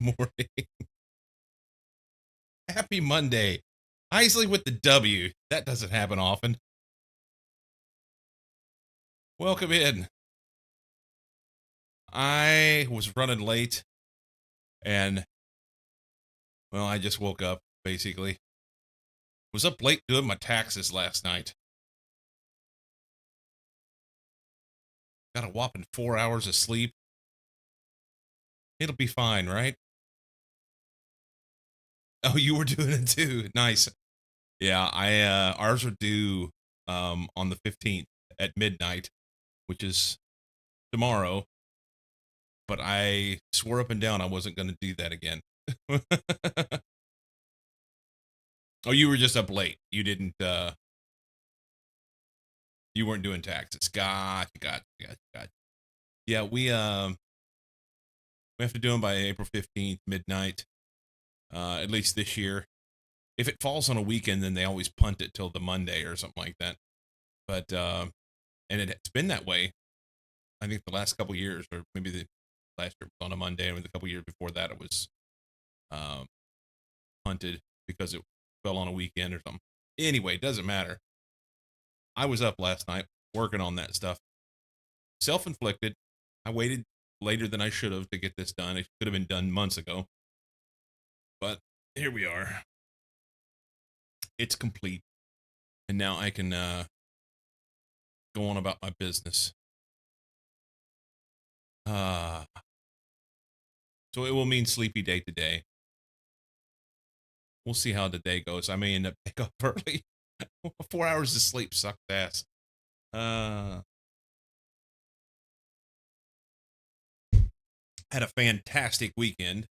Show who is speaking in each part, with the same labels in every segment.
Speaker 1: Morning. Happy Monday. Isley with the W. That doesn't happen often. Welcome in. I was running late and, well, I just woke up, basically. Was up late doing my taxes last night. Got a whopping 4 hours of sleep. It'll be fine, right? Oh, you were doing it too. Nice. Yeah, ours are due on the 15th at midnight, which is tomorrow. But I swore up and down I wasn't going to do that again. Oh, you were just up late. You didn't you weren't doing taxes. Gotcha. Yeah, we have to do them by April 15th midnight. At least this year. If it falls on a weekend, then they always punt it till the Monday or something like that. But and it's been that way. I think the last couple years, or maybe the last year was on a Monday, and the couple years before that it was um, punted because it fell on a weekend or something. Anyway, it doesn't matter. I was up last night working on that stuff. Self inflicted. I waited later than I should have to get this done. It could have been done months ago. But here we are. It's complete. And now I can go on about my business. So it will mean sleepy day today. We'll see how the day goes. I may end up pick up early. 4 hours of sleep sucks ass. Had a fantastic weekend.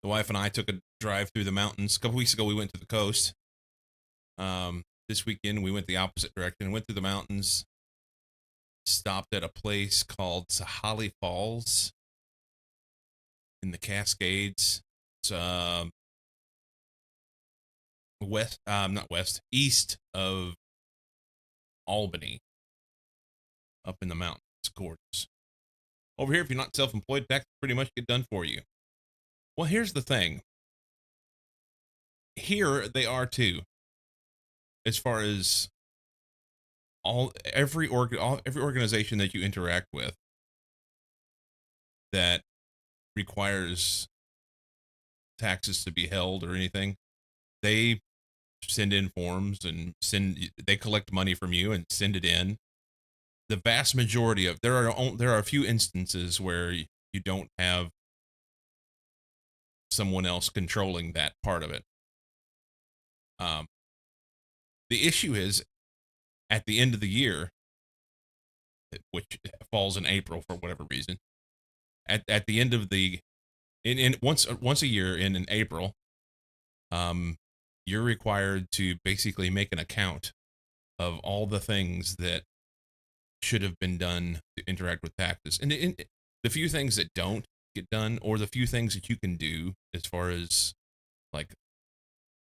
Speaker 1: The wife and I took a drive through the mountains. A couple weeks ago, we went to the coast. This weekend, we went the opposite direction. Went through the mountains. Stopped at a place called Sahali Falls in the Cascades. It's east of Albany, up in the mountains. It's gorgeous. Over here, if you're not self-employed, taxes pretty much get done for you. Well, here's the thing. Here they are too. As far as every organization that you interact with that requires taxes to be held or anything, they send in forms and they collect money from you and send it in. The vast majority of there are a few instances where you don't have someone else controlling that part of it. The issue is at the end of the year, which falls in April for whatever reason. At the end of the in once a year in April, you're required to basically make an account of all the things that should have been done to interact with taxes, and the few things that don't get done, or the few things that you can do as far as like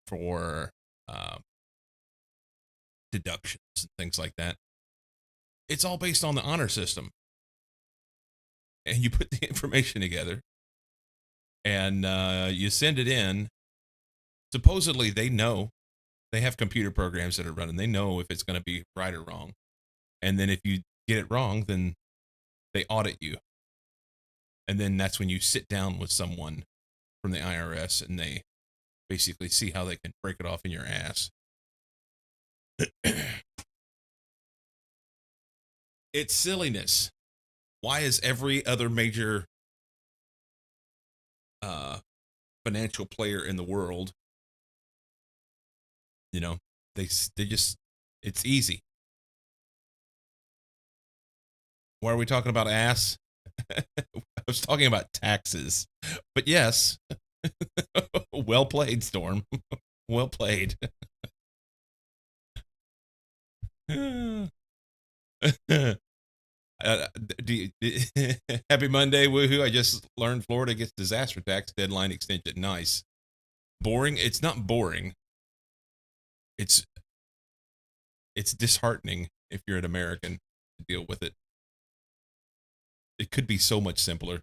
Speaker 1: for deductions and things like that. It's all based on the honor system, and you put the information together, and you send it in. Supposedly, they have computer programs that are running. They know if it's going to be right or wrong, and then if you get it wrong, then they audit you, and then that's when you sit down with someone from the IRS, and they basically see how they can break it off in your ass. It's silliness. Why is every other major financial player in the world, you know, they just it's easy. Why are we talking about ass? I was talking about taxes. But yes, well played, Storm. Well played. Uh, Happy Monday, woohoo! I just learned Florida gets disaster tax deadline extension. Nice. Boring? It's not boring. It's it's disheartening if you're an American to deal with it. It could be so much simpler.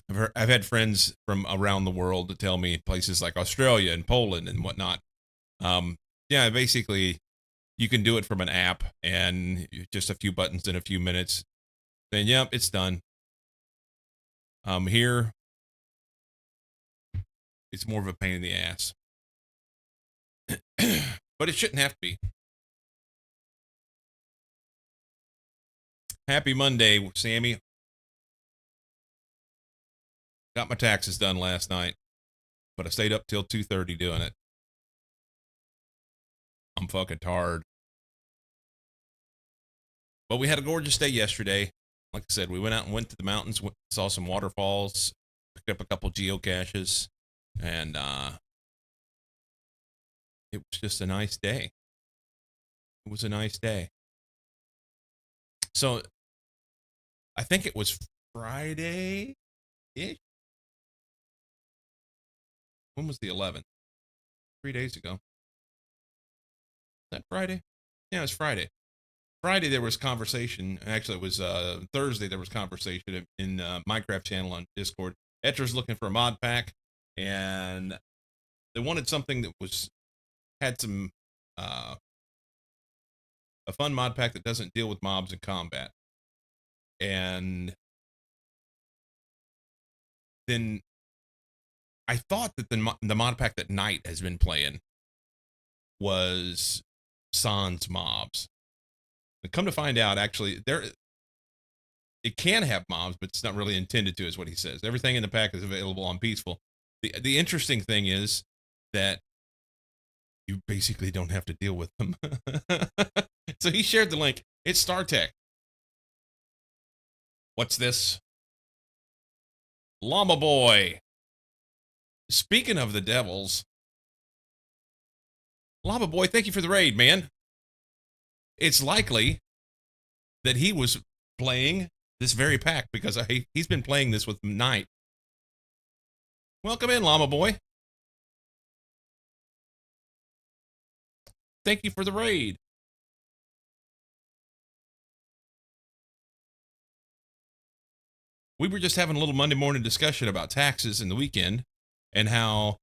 Speaker 1: I've had friends from around the world to tell me places like Australia and Poland and whatnot. Yeah, basically you can do it from an app and just a few buttons in a few minutes. Then, yep, it's done. Here, it's more of a pain in the ass. But it shouldn't have to be. Happy Monday, Sammy. Got my taxes done last night, but I stayed up till 2:30 doing it. I'm fucking tired. But we had a gorgeous day yesterday. Like I said, we went out and went to the mountains, saw some waterfalls, picked up a couple geocaches, and it was just a nice day. It was a nice day. So I think it was Friday-ish. When was the 11th? 3 days ago. Is that Friday? Yeah, it was Friday. Friday there was conversation. Actually, it was Thursday. There was conversation in Minecraft channel on Discord. Etra's looking for a mod pack, and they wanted something that had some a fun mod pack that doesn't deal with mobs and combat. And then I thought that the mod pack that Knight has been playing was Sans mobs. But come to find out, actually, it can have mobs, but it's not really intended to, is what he says. Everything in the pack is available on Peaceful. The interesting thing is that you basically don't have to deal with them. So he shared the link. It's StarTech. What's this? Llama Boy. Speaking of the devils, Llama Boy, thank you for the raid, man. It's likely that he was playing this very pack because he's been playing this with Knight. Welcome in, Llama Boy. Thank you for the raid. We were just having a little Monday morning discussion about taxes in the weekend and how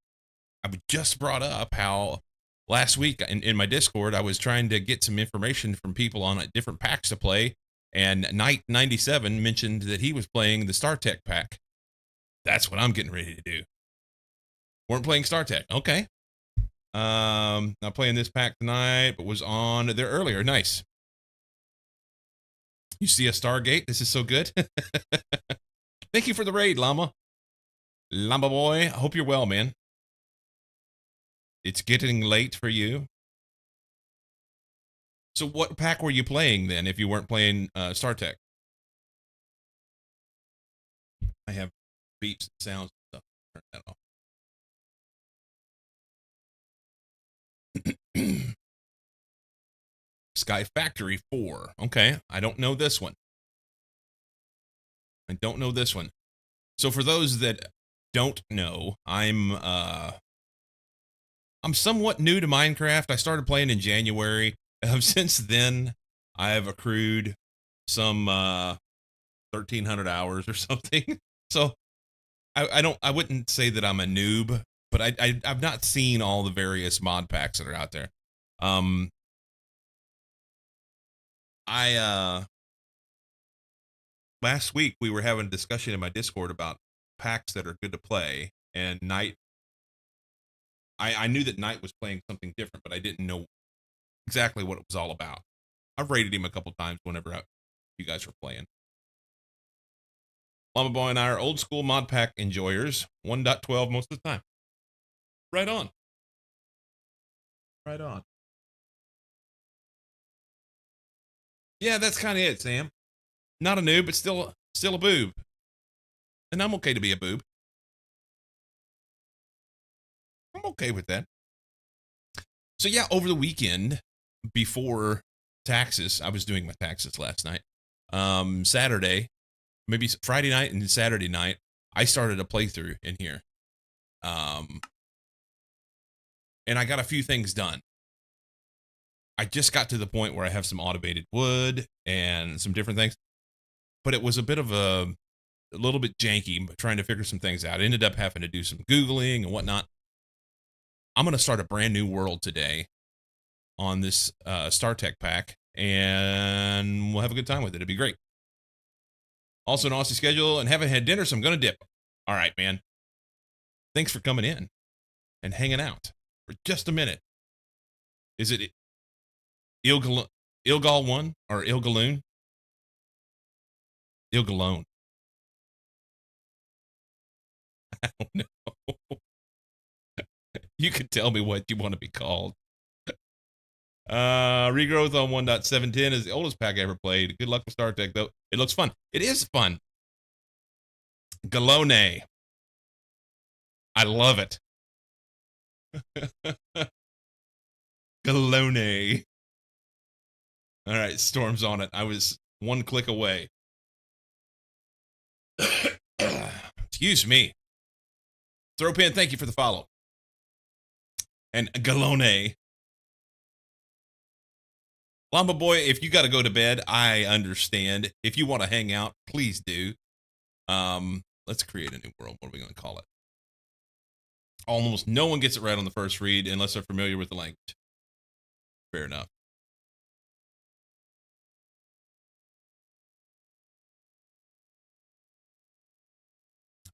Speaker 1: I just brought up how last week in my Discord, I was trying to get some information from people on different packs to play. And Knight97 mentioned that he was playing the StarTech pack. That's what I'm getting ready to do. Weren't playing StarTech. Okay. Not playing this pack tonight, but was on there earlier. Nice. You see a Stargate? This is so good. Thank you for the raid, Llama. Llama Boy, I hope you're well, man. It's getting late for you. So what pack were you playing then if you weren't playing StarTech? I have beeps and sounds and stuff. Turn that off. Sky Factory 4. Okay, I don't know this one. So for those that don't know, I'm somewhat new to Minecraft. I started playing in January. Since then, I have accrued some 1,300 hours or something. So I wouldn't say that I'm a noob, but I've not seen all the various mod packs that are out there. Last week we were having a discussion in my Discord about packs that are good to play, and Knight. I knew that Knight was playing something different, but I didn't know exactly what it was all about. I've rated him a couple times whenever you guys were playing. Llama Boy and I are old school mod pack enjoyers. 1.12 most of the time. Right on. Right on. Yeah, that's kind of it, Sam. Not a noob, but still a boob. And I'm okay to be a boob. I'm okay with that. So yeah, over the weekend, before taxes, I was doing my taxes last night. Saturday, maybe Friday night and Saturday night, I started a playthrough in here. And I got a few things done. I just got to the point where I have some automated wood and some different things. But it was a bit of a little bit janky, trying to figure some things out. I ended up having to do some Googling and whatnot. I'm going to start a brand new world today on this StarTech pack, and we'll have a good time with it. It'll be great. Also, an Aussie schedule, and haven't had dinner, so I'm going to dip. All right, man. Thanks for coming in and hanging out for just a minute. Is it Ilgal 1 or Ilgaloon? Ilgalone. I don't know. You could tell me what you want to be called. Regrowth on 1.710 is the oldest pack I ever played. Good luck with StarTech, though. It looks fun. It is fun. Galone. I love it. Galone. All right, Storm's on it. I was one click away. Excuse me. Throwpin, thank you for the follow. And Galone. Llama Boy, if you got to go to bed, I understand. If you want to hang out, please do. Let's create a new world. What are we going to call it? Almost no one gets it right on the first read unless they're familiar with the language. Fair enough.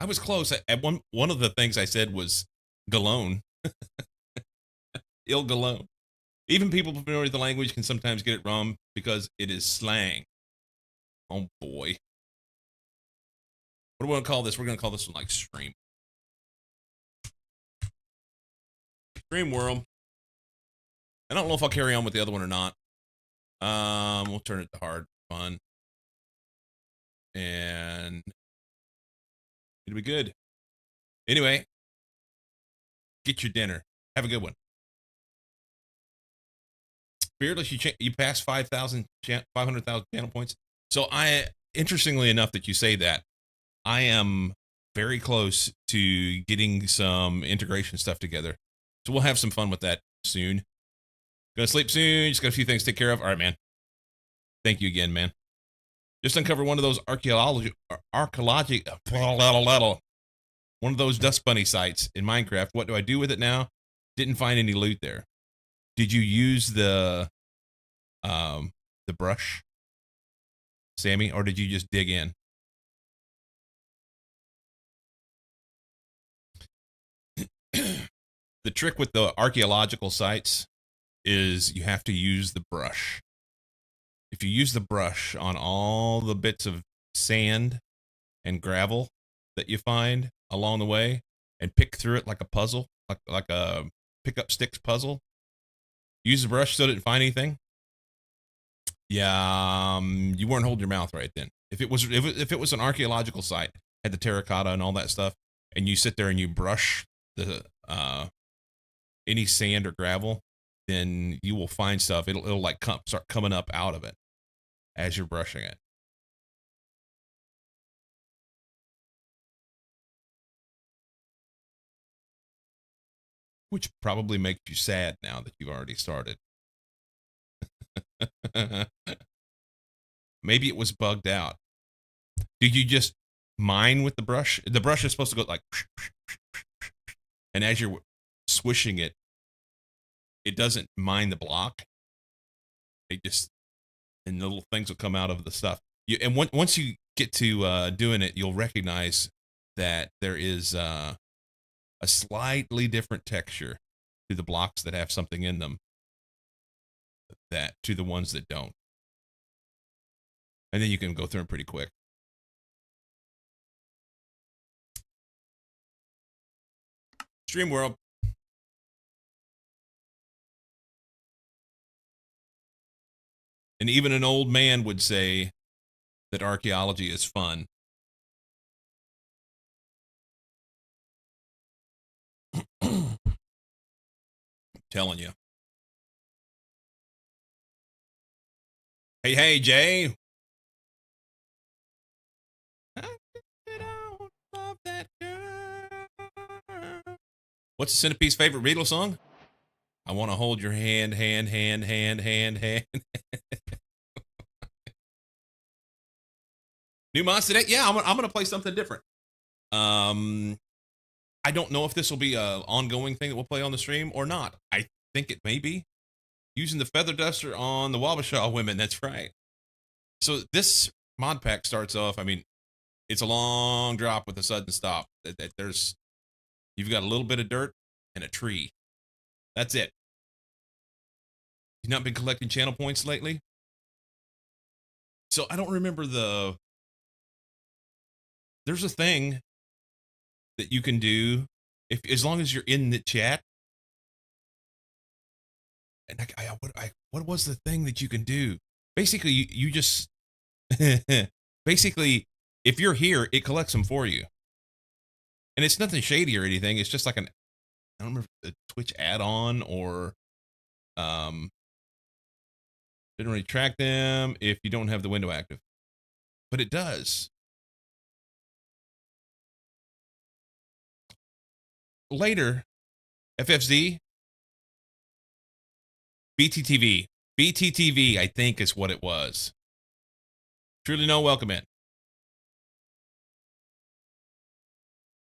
Speaker 1: I was close. At one of the things I said was Galone. Il Galone. Even people familiar with the language can sometimes get it wrong because it is slang. Oh boy. What do we want to call this? We're going to call this one like Stream. Stream World. I don't know if I'll carry on with the other one or not. We'll turn it to hard fun. And it'll be good. Anyway, get your dinner. Have a good one. Fearless, you passed 500,000 channel points. So interestingly enough that you say that, I am very close to getting some integration stuff together. So we'll have some fun with that soon. Gonna sleep soon. Just got a few things to take care of. All right, man. Thank you again, man. Just uncovered one of those one of those dust bunny sites in Minecraft. What do I do with it now? Didn't find any loot there. Did you use the brush, Sammy, or did you just dig in? The trick with the archaeological sites is you have to use the brush. If you use the brush on all the bits of sand and gravel that you find along the way and pick through it like a puzzle, like a pick up sticks puzzle, use the brush so didn't find anything. Yeah, you weren't holding your mouth right then. If it was an archaeological site, had the terracotta and all that stuff, and you sit there and you brush the any sand or gravel, then you will find stuff. It'll like start coming up out of it as you're brushing it. Which probably makes you sad now that you've already started. Maybe it was bugged out. Did you just mine with the brush? The brush is supposed to go like, and as you're swishing it, it doesn't mine the block. And little things will come out of the stuff. And once you get to doing it, you'll recognize that there is a slightly different texture to the blocks that have something in them to the ones that don't. And then you can go through them pretty quick. Stream World. And even an old man would say that archaeology is fun. I'm telling you. Hey, Jay. What's the Centipede's favorite Beatles song? I want to hold your hand. New mods today? Yeah, I'm gonna play something different. I don't know if this will be a ongoing thing that we'll play on the stream or not. I think it may be. Using the feather duster on the Wabasha women. That's right. So this mod pack starts off. I mean, it's a long drop with a sudden stop. You've got a little bit of dirt and a tree. That's it. You've not been collecting channel points lately? So I don't remember there's a thing that you can do as long as you're in the chat. And what was the thing that you can do? Basically, you just basically, if you're here, it collects them for you. And it's nothing shady or anything. It's just like I don't remember the Twitch add-on or didn't really track them if you don't have the window active. But it does. Later, FFZ, BTTV. BTTV, I think, is what it was. Truly no welcome in.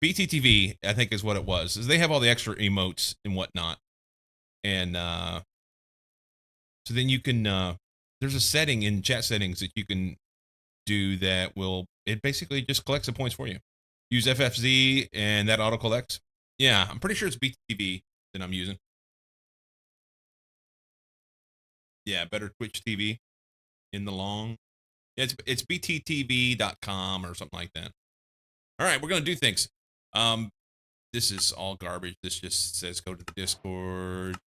Speaker 1: BTTV, I think, is what it was. Is they have all the extra emotes and whatnot. And so then you can, there's a setting in chat settings that you can do that it basically just collects the points for you. Use FFZ and that auto collects. Yeah, I'm pretty sure it's BTTV that I'm using. Yeah, better Twitch TV in the long. Yeah, it's bttv.com or something like that. All right, we're going to do things. This is all garbage. This just says go to the Discord.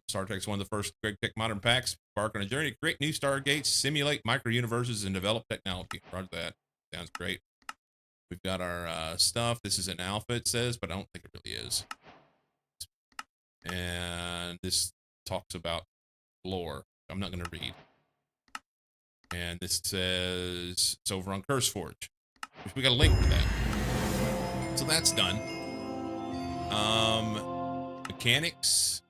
Speaker 1: Star Trek's one of the first Greg Tech modern packs. Embark on a journey to create new stargates, simulate micro universes, and develop technology. Roger that. Sounds great. We've got our stuff. This is an alpha, it says, but I don't think it really is. And this talks about lore. I'm not going to read. And this says it's over on CurseForge. We got a link to that. So that's done. Mechanics.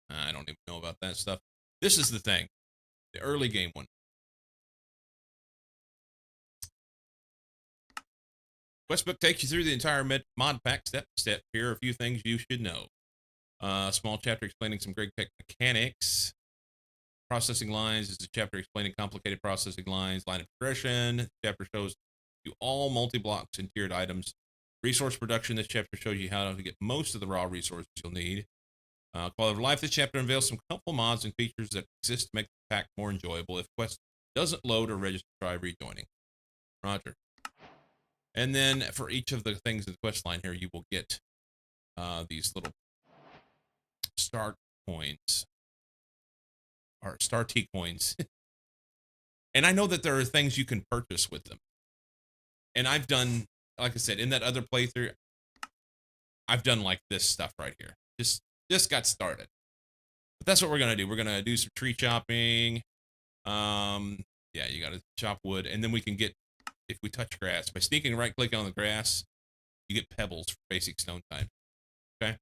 Speaker 1: I don't even know about that stuff. This is the thing. The early game one. Questbook takes you through the entire mod pack step by step. Here are a few things you should know. Small chapter explaining some Greg Tech mechanics. Processing lines is a chapter explaining complicated processing lines. Line of progression. The chapter shows you all multi-blocks and tiered items. Resource production. This chapter shows you how to get most of the raw resources you'll need. Quality of life. This chapter unveils some helpful mods and features that exist to make the pack more enjoyable. If quest doesn't load or register, try rejoining. Roger. And then for each of the things in the quest line here, you will get these little star coins or star T coins. And I know that there are things you can purchase with them. And I've done, like I said, in that other playthrough, I've done like this stuff right here. Just got started. But that's what we're going to do. We're going to do some tree chopping. Yeah, you got to chop wood. And then we can get, if we touch grass, by sneaking right click on the grass, you get pebbles for basic stone type. Okay?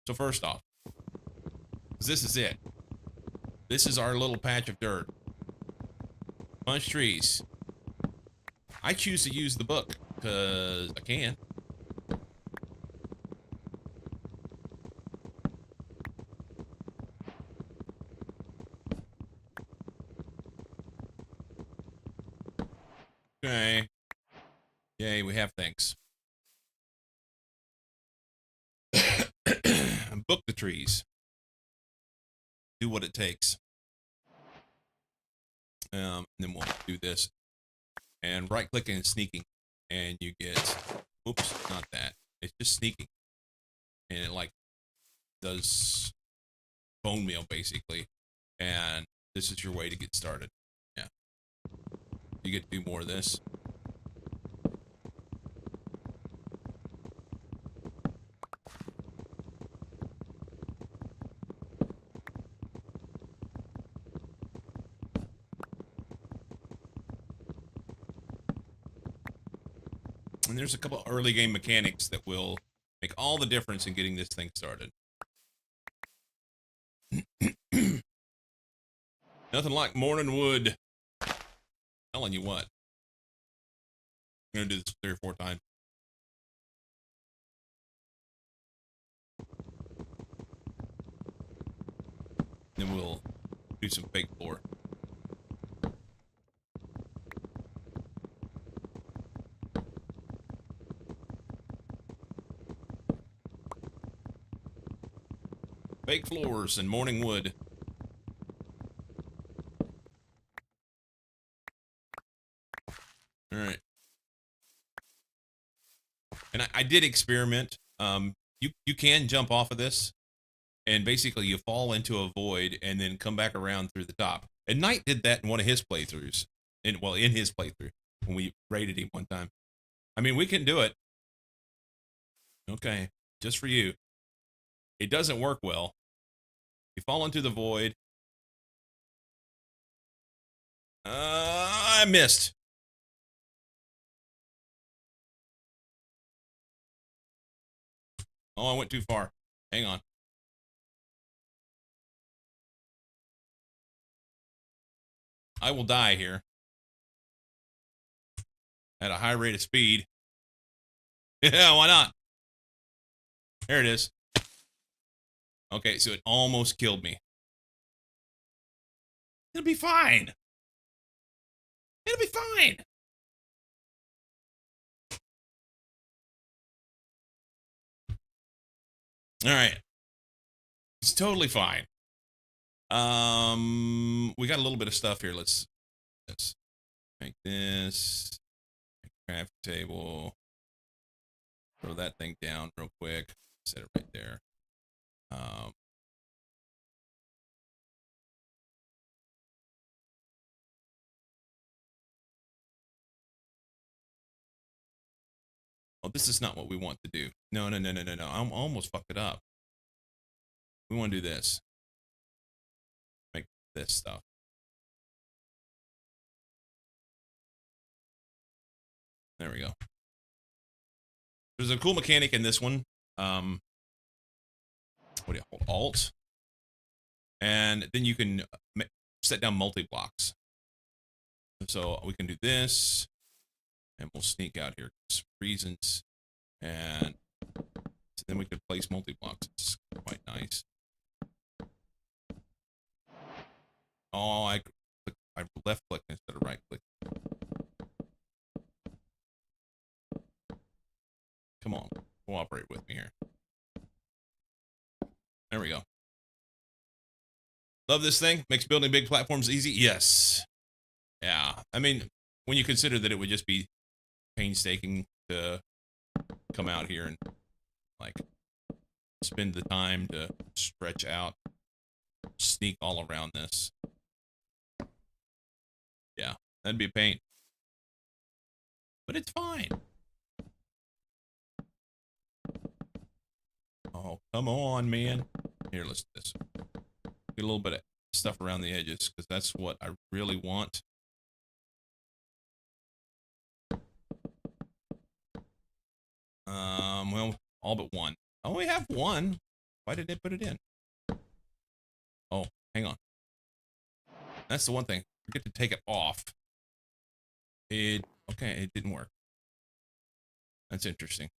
Speaker 1: So first off, this is it. This is our little patch of dirt. Bunch trees. I choose to use the book because I can. Okay. Yay, we have things. Book the trees. Do what it takes. And then we'll do this. And right clicking and sneaking. And you get, oops, not that. It's just sneaking. And it like does bone meal basically. And this is your way to get started. Yeah. You get to do more of this. And there's a couple early game mechanics that will make all the difference in getting this thing started. Nothing like morning wood. Telling you what. I'm going to do this 3 or 4 times. Then we'll do some fake floor. Fake floors and morning wood. All right. And I did experiment. You can jump off of this, and basically you fall into a void and then come back around through the top. And Knight did that in one of his playthroughs. In his playthrough when we raided him one time. I mean, we can do it. Okay, just for you. It doesn't work well. You fall into the void. I missed. Oh, I went too far. Hang on. I will die here at a high rate of speed. Yeah, why not? There it is. Okay, so it almost killed me. It'll be fine. It'll be fine. All right. It's totally fine. We got a little bit of stuff here. Let's make this. Make craft table. Throw that thing down real quick. Set it right there. Oh, this is not what we want to do. No. I almost fucked it up. We want to do this. Make this stuff. There we go. There's a cool mechanic in this one. What do you hold? Alt. And then you can set down multi-blocks. So we can do this. And we'll sneak out here for reasons. And so then we could place multi-blocks. It's quite nice. Oh, I left click instead of right click. Come on, cooperate with me here. There we go. Love this thing. Makes building big platforms easy. Yes. Yeah. I mean, when you consider that it would just be painstaking to come out here and like spend the time to stretch out, sneak all around this. Yeah, that'd be a pain. But it's fine. Oh, come on, man. Here, let's do this. Get a little bit of stuff around the edges, because that's what I really want. Well, all but one. I only have one. Why did they put it in? Oh, hang on. That's the one thing. Forget to take it off. Okay, it didn't work. That's interesting.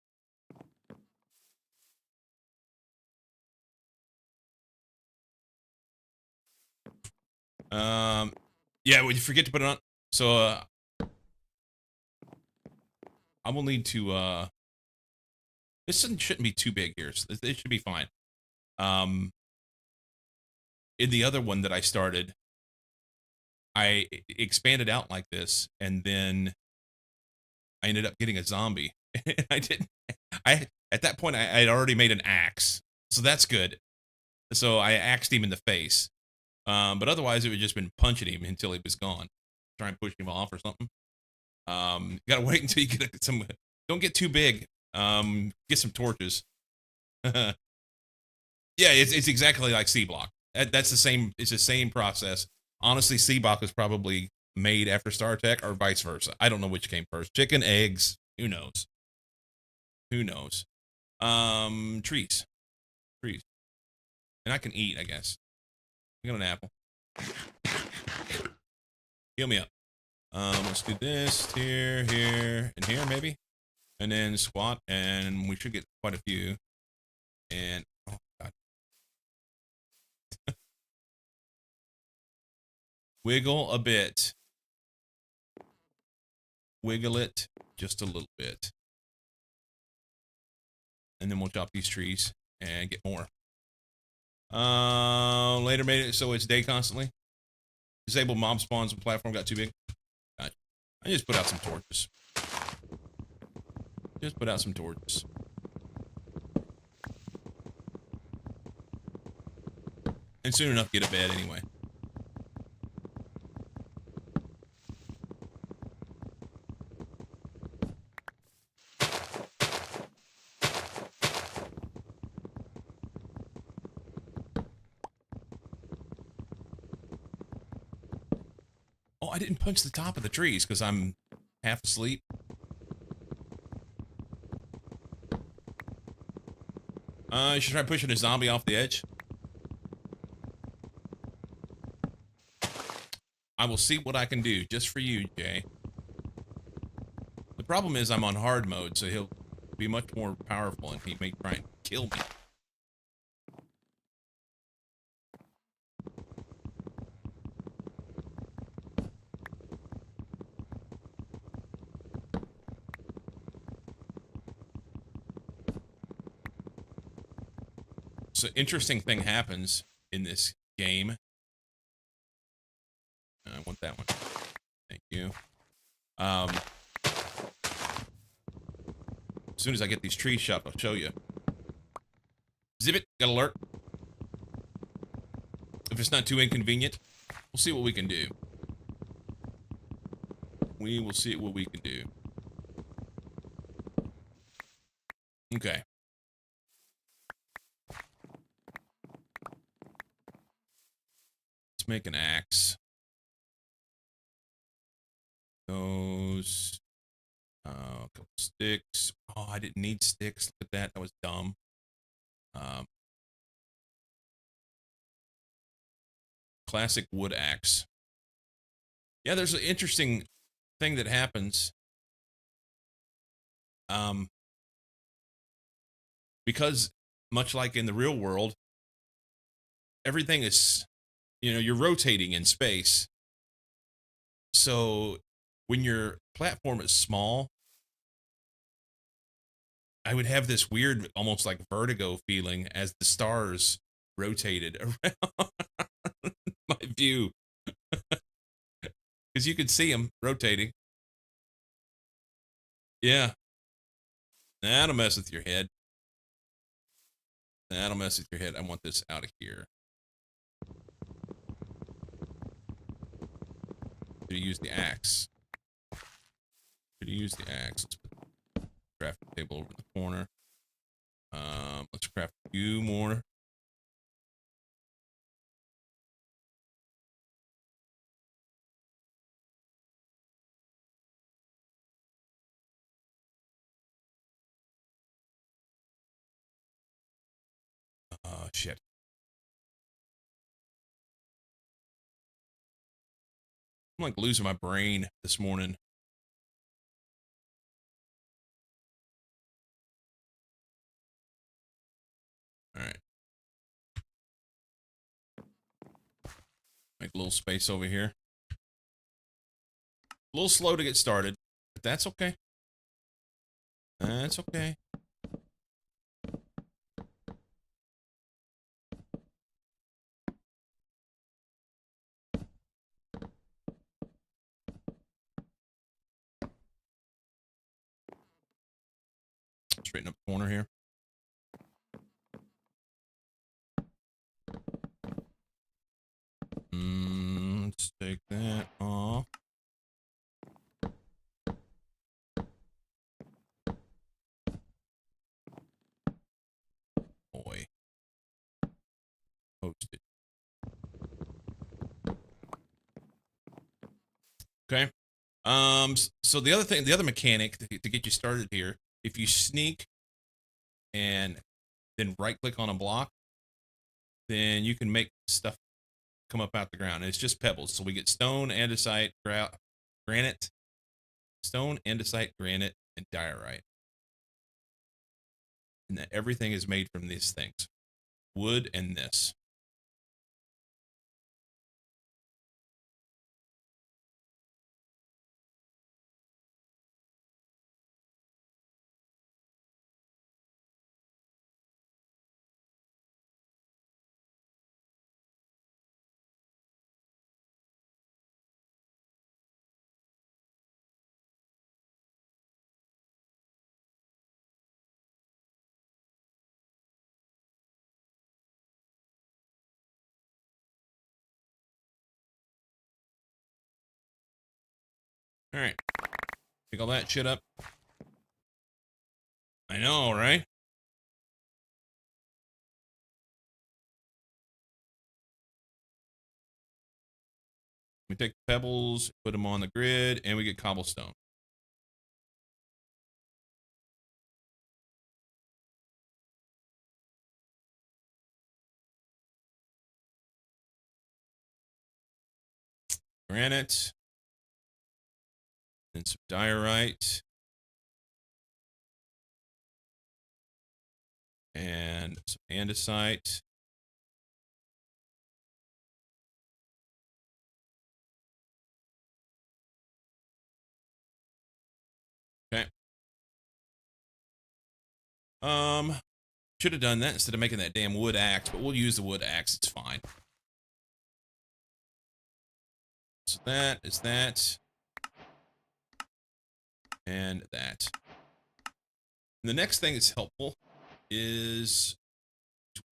Speaker 1: Yeah, would you forget to put it on? So, I will need to, this shouldn't be too big here. So it should be fine. In the other one that I started, I expanded out like this, and then I ended up getting a zombie. At that point, I had already made an axe. So that's good. So I axed him in the face. But otherwise, it would just been punching him until he was gone. Try and push him off or something. You gotta wait until you get some. Don't get too big. Get some torches. Yeah, it's exactly like C-Block. That's the same. It's the same process. Honestly, C-Block was probably made after StarTech or vice versa. I don't know which came first. Chicken, eggs. Who knows? Who knows? Trees. And I can eat, I guess. I got an apple. Heal me up. Let's do this here, here, and here maybe, and then squat, and we should get quite a few. And oh god, wiggle a bit, wiggle it just a little bit, and then we'll chop these trees and get more. Later made it so it's day constantly. Disable mob spawns when platform got too big. Gotcha. I just put out some torches. Just put out some torches. And soon enough get a bed anyway. Oh, I didn't punch the top of the trees because I'm half asleep. You should try pushing a zombie off the edge. I will see what I can do just for you, Jay. The problem is I'm on hard mode, so he'll be much more powerful and he may try and kill me. So interesting thing happens in this game. I want that one. Thank you. As soon as I get these trees chopped, I'll show you. Zip it, got alert. If it's not too inconvenient, we'll see what we can do. We will see what we can do. Okay. Let's make an axe. Those. A couple sticks. Oh, I didn't need sticks. Look at that. That was dumb. Classic wood axe. Yeah, there's an interesting thing that happens. Because much like in the real world, everything is, you're rotating in space. So when your platform is small, I would have this weird, almost like vertigo feeling as the stars rotated around my view. Because you could see them rotating. Yeah. That'll mess with your head. That'll mess with your head. I want this out of here. Should you use the axe? Should you use the axe? Let's put the crafting table over in the corner. Let's craft a few more. Shit. I'm like losing my brain this morning. All right. Make a little space over here. A little slow to get started, but that's okay. That's okay. Straighten up the corner here. Let's take that off. Boy. Posted. Okay. So the other mechanic to get you started here, if you sneak and then right click on a block, then you can make stuff come up out the ground. And it's just pebbles. So we get stone, andesite, granite, stone, andesite, granite, and diorite. And that everything is made from these things. Wood and this. All right. Pick all that shit up. I know, right? We take the pebbles, put them on the grid, and we get cobblestone. Granite. And some diorite. And some andesite. Okay. Should have done that instead of making that damn wood axe, but we'll use the wood axe. It's fine. So that is that. And that. And the next thing that's helpful is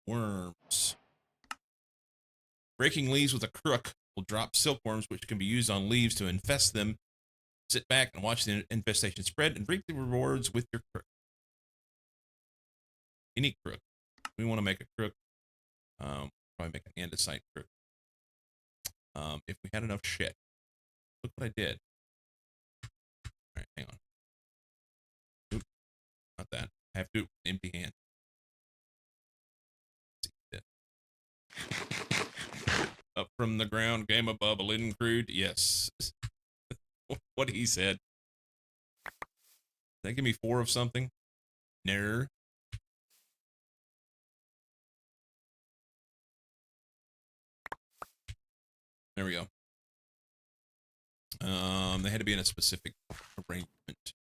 Speaker 1: worms. Breaking leaves with a crook will drop silkworms, which can be used on leaves to infest them. Sit back and watch the infestation spread and reap the rewards with your crook. Any crook. We want to make a crook. Probably make an andesite crook. If we had enough shit. Look what I did. All right, hang on. Oop, not that. I have to do it with an empty hand. Up from the ground, game above, a linen crude. Yes. What he said. Did that give me 4 of something? No. There we go. They had to be in a specific arrangement.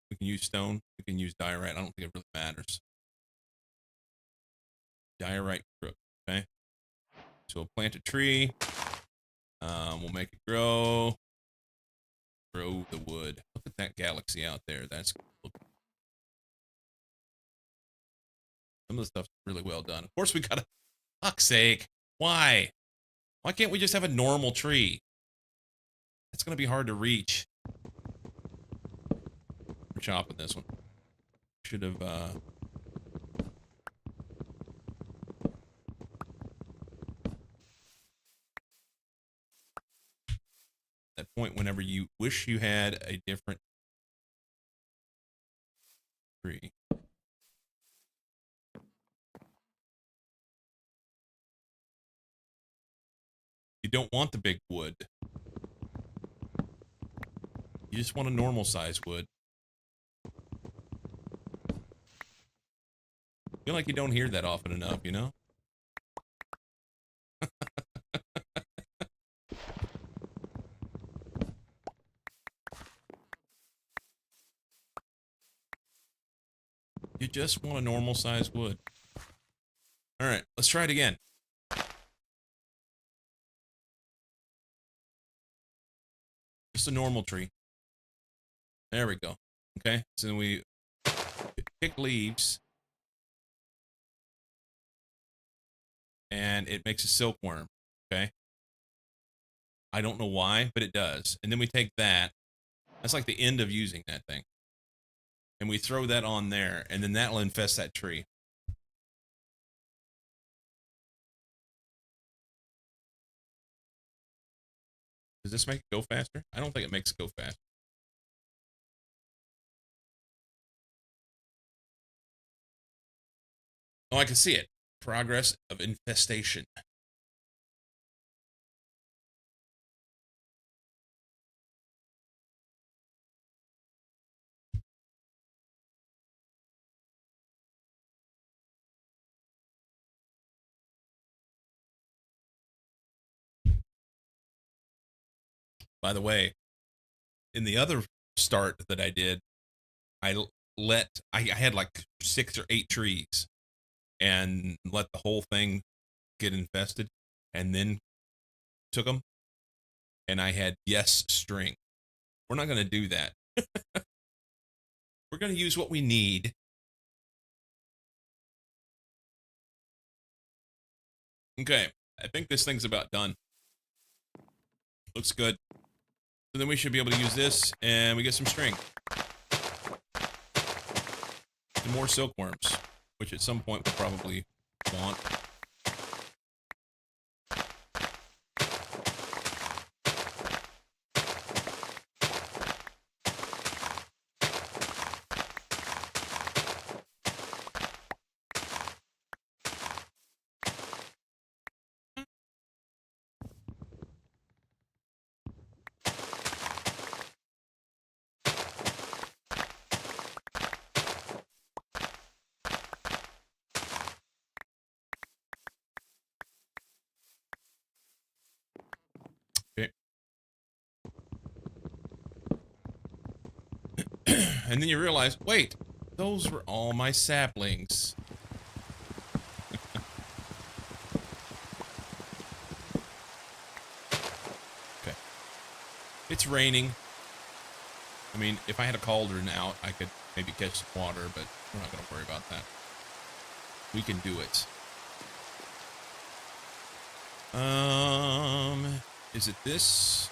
Speaker 1: We can use stone. We can use diorite. I don't think it really matters. Diorite crook. Okay. So we'll plant a tree. We'll make it grow. Grow the wood. Look at that galaxy out there. That's cool. Some of the stuff's really well done. Of course, we gotta. Fuck's sake. Why? Why can't we just have a normal tree? It's gonna be hard to reach. We're chopping this one. Should have that point whenever you wish you had a different tree. You don't want the big wood. You just want a normal size wood. I feel like you don't hear that often enough, you know? You just want a normal size wood. All right, let's try it again. Just a normal tree. There we go. Okay, so then we pick leaves. And it makes a silkworm. Okay. I don't know why, but it does. And then we take that. That's like the end of using that thing. And we throw that on there, and then that'll infest that tree. Does this make it go faster? I don't think it makes it go faster. Oh, I can see it. Progress of infestation. By the way, in the other start that I did, I had like 6 or 8 trees and let the whole thing get infested, and then took them, and I had yes string. We're not going to do that. We're going to use what we need. Okay, I think this thing's about done. Looks good. So then we should be able to use this, and we get some string. And more silkworms, which at some point we'll probably want. And then you realize, wait, those were all my saplings. Okay. It's raining. I mean, if I had a cauldron out, I could maybe catch some water, but we're not going to worry about that. We can do it. Is it this?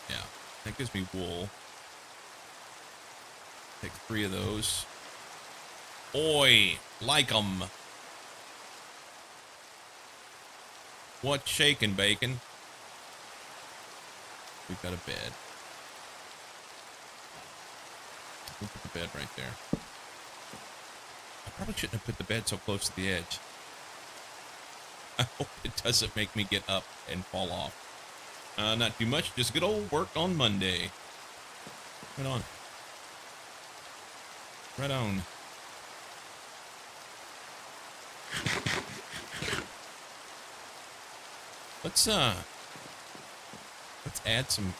Speaker 1: Yeah, that gives me wool. Take 3 of those. Oi, like 'em. What's shaking, bacon? We've got a bed. We'll put the bed right there. I probably shouldn't have put the bed so close to the edge. I hope it doesn't make me get up and fall off. Not too much, just good old work on Monday. Right on. Right on. Let's add some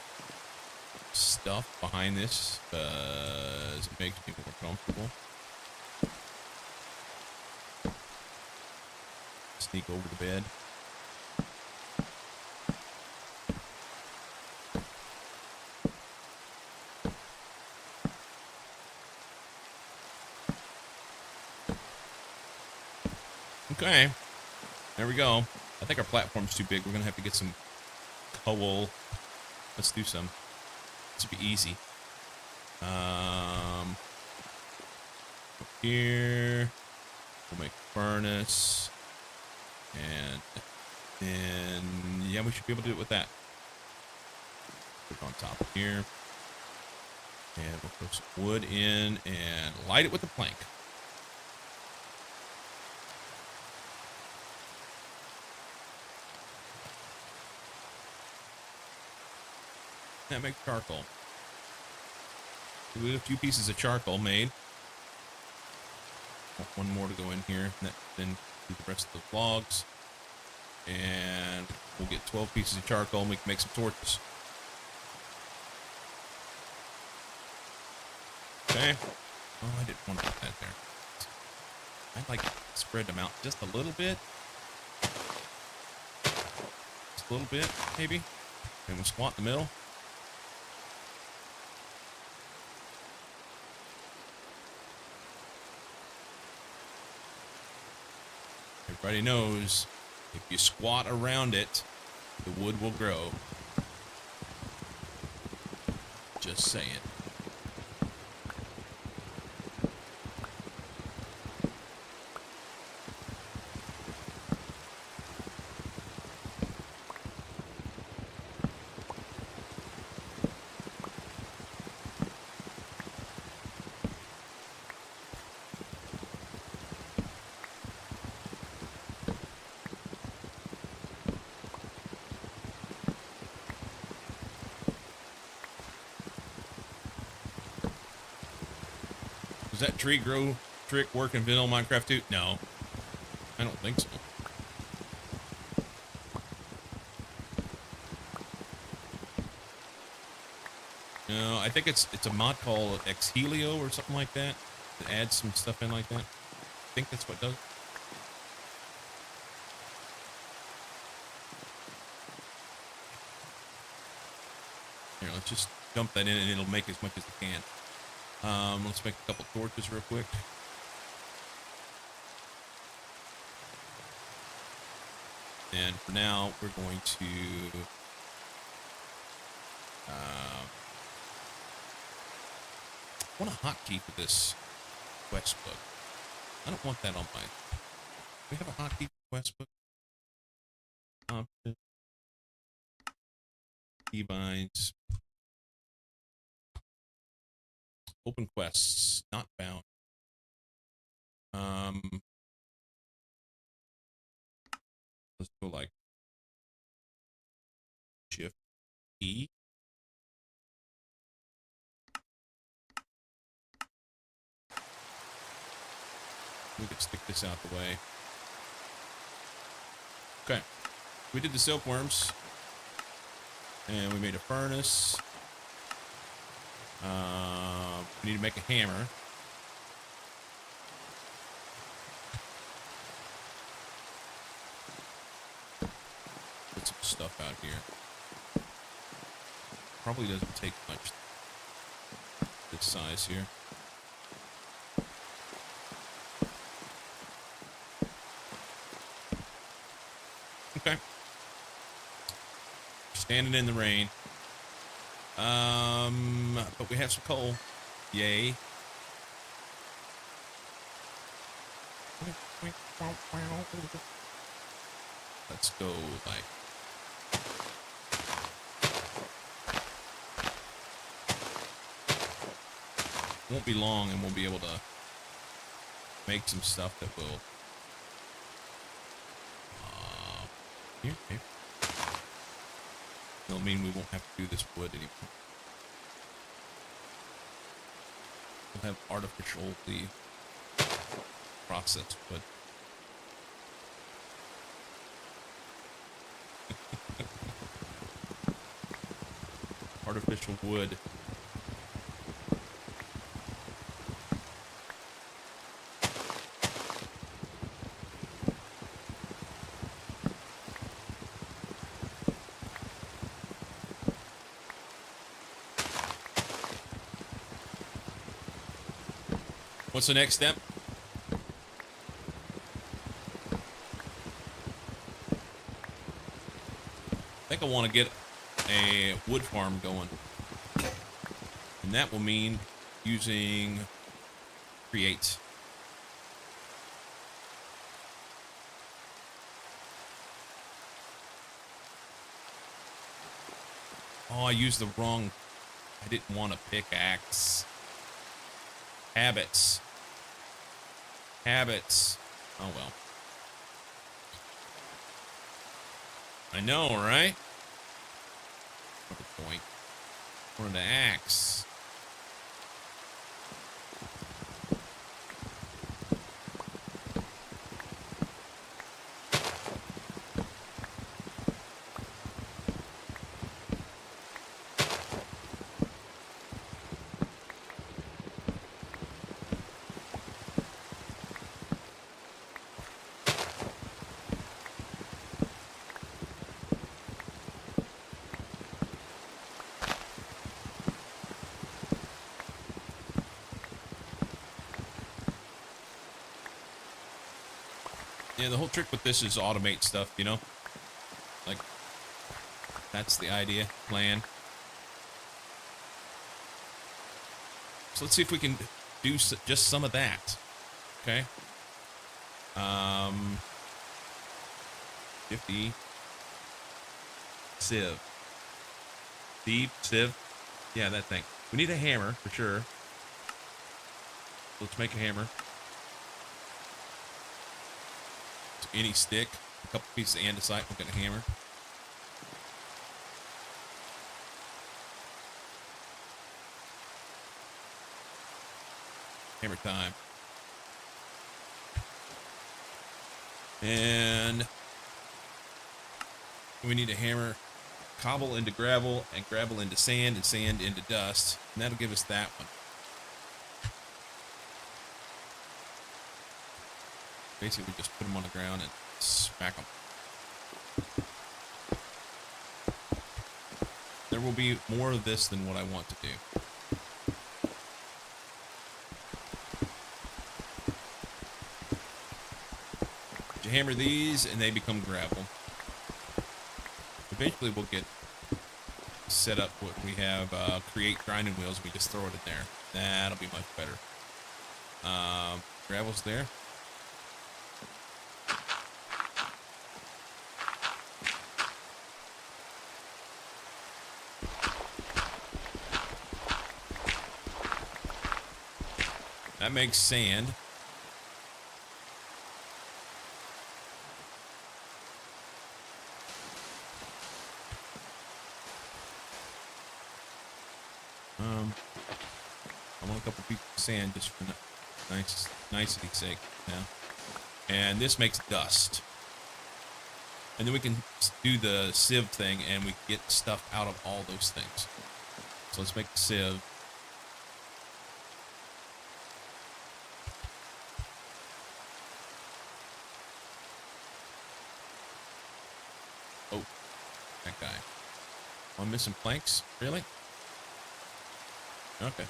Speaker 1: stuff behind this, as it makes me more comfortable. Sneak over the bed. Okay, there we go. I think our platform's too big. We're gonna have to get some coal. Let's do some. This will be easy. Here we'll make a furnace, and then yeah, we should be able to do it with that. Put it on top of here, and we'll put some wood in and light it with a plank. That makes charcoal. We have a few pieces of charcoal made. One more to go in here, and then do the rest of the logs. And we'll get 12 pieces of charcoal, and we can make some torches. Okay. Oh, I didn't want to put that there. I'd like to spread them out just a little bit. Just a little bit, maybe. And we'll squat in the middle. Everybody knows if you squat around it, the wood will grow. Just saying. Does that tree grow trick work in vanilla Minecraft too? No. I don't think so. No, I think it's a mod called Xhelio or something like that. That adds some stuff in like that. I think that's what it does. Here, let's just dump that in and it'll make as much as it can. Let's make a couple torches real quick. And for now, we're going to I want a hotkey for this quest book. I don't want that on my. Do we have a hotkey for quest book? Option. Keybinds. Open quests not found. Let's go like Shift E. We could stick this out the way. Okay. We did the silkworms. And we made a furnace. We need to make a hammer. Put some stuff out here. Probably doesn't take much this size here. Okay. Standing in the rain. But we have some coal. Yay. Let's go like won't be long and we'll be able to make some stuff that will here, maybe. It'll mean we won't have to do this wood anymore. We'll have artificially processed wood. Artificial wood. What's the next step? I think I want to get a wood farm going. And that will mean using create. Oh, I used the wrong. I didn't want a pickaxe. Habits. Habits. Oh well. I know, right? What a point. Wanted an axe. Yeah, the whole trick with this is automate stuff, you know? Like, that's the idea, plan. So let's see if we can do just some of that. Okay. 50. Sieve. Sieve. Yeah, that thing. We need a hammer, for sure. Let's make a hammer. Any stick, a couple pieces of andesite, we'll get a hammer. Hammer time. And we need a hammer cobble into gravel, and gravel into sand, and sand into dust, and that'll give us that one. Basically, just put them on the ground and smack them. There will be more of this than what I want to do. You hammer these, and they become gravel. Eventually, we'll get set up what we have, create grinding wheels. We just throw it in there. That'll be much better. Gravel's there. That makes sand. I want a couple pieces of sand just for nicety's sake now. And this makes dust. And then we can do the sieve thing and we get stuff out of all those things. So let's make the sieve. Oh, that guy. Oh, I'm missing planks? Really? Okay.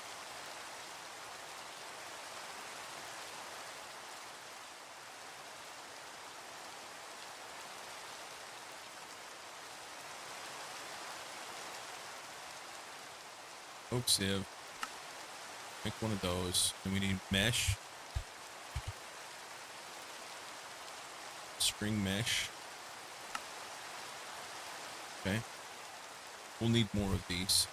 Speaker 1: Oak sieve. Make one of those. Then we need mesh. String mesh. Okay. We'll need more of these.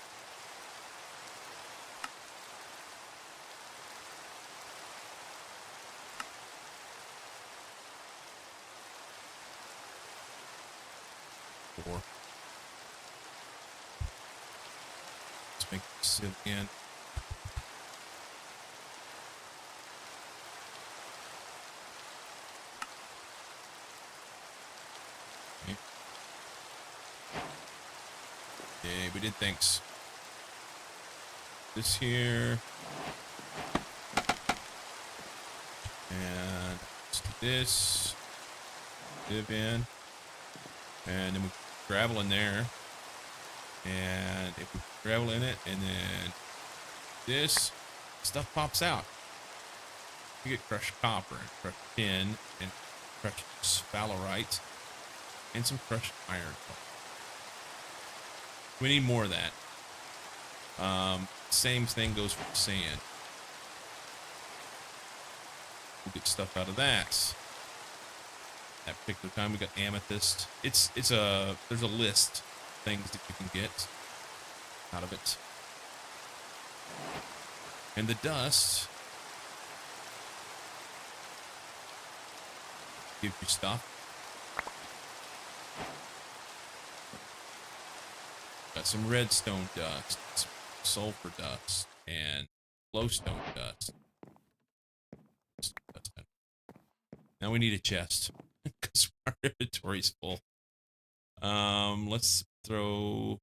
Speaker 1: Four. Let's make the sieve again. Okay. Okay, we did things. This here. And let's do this. Sieve in. And then we put gravel in there. And if we put gravel in it, and then this stuff pops out. You get crushed copper, and crushed tin, and crushed sphalerite, and some crushed iron. We need more of that. Same thing goes for sand. We'll get stuff out of that. That particular time we got amethyst. There's a list of things that you can get out of it. And the dust gives you stuff. Got some redstone dust, some sulfur dust, and glowstone dust. Now we need a chest because our inventory's full. Let's throw.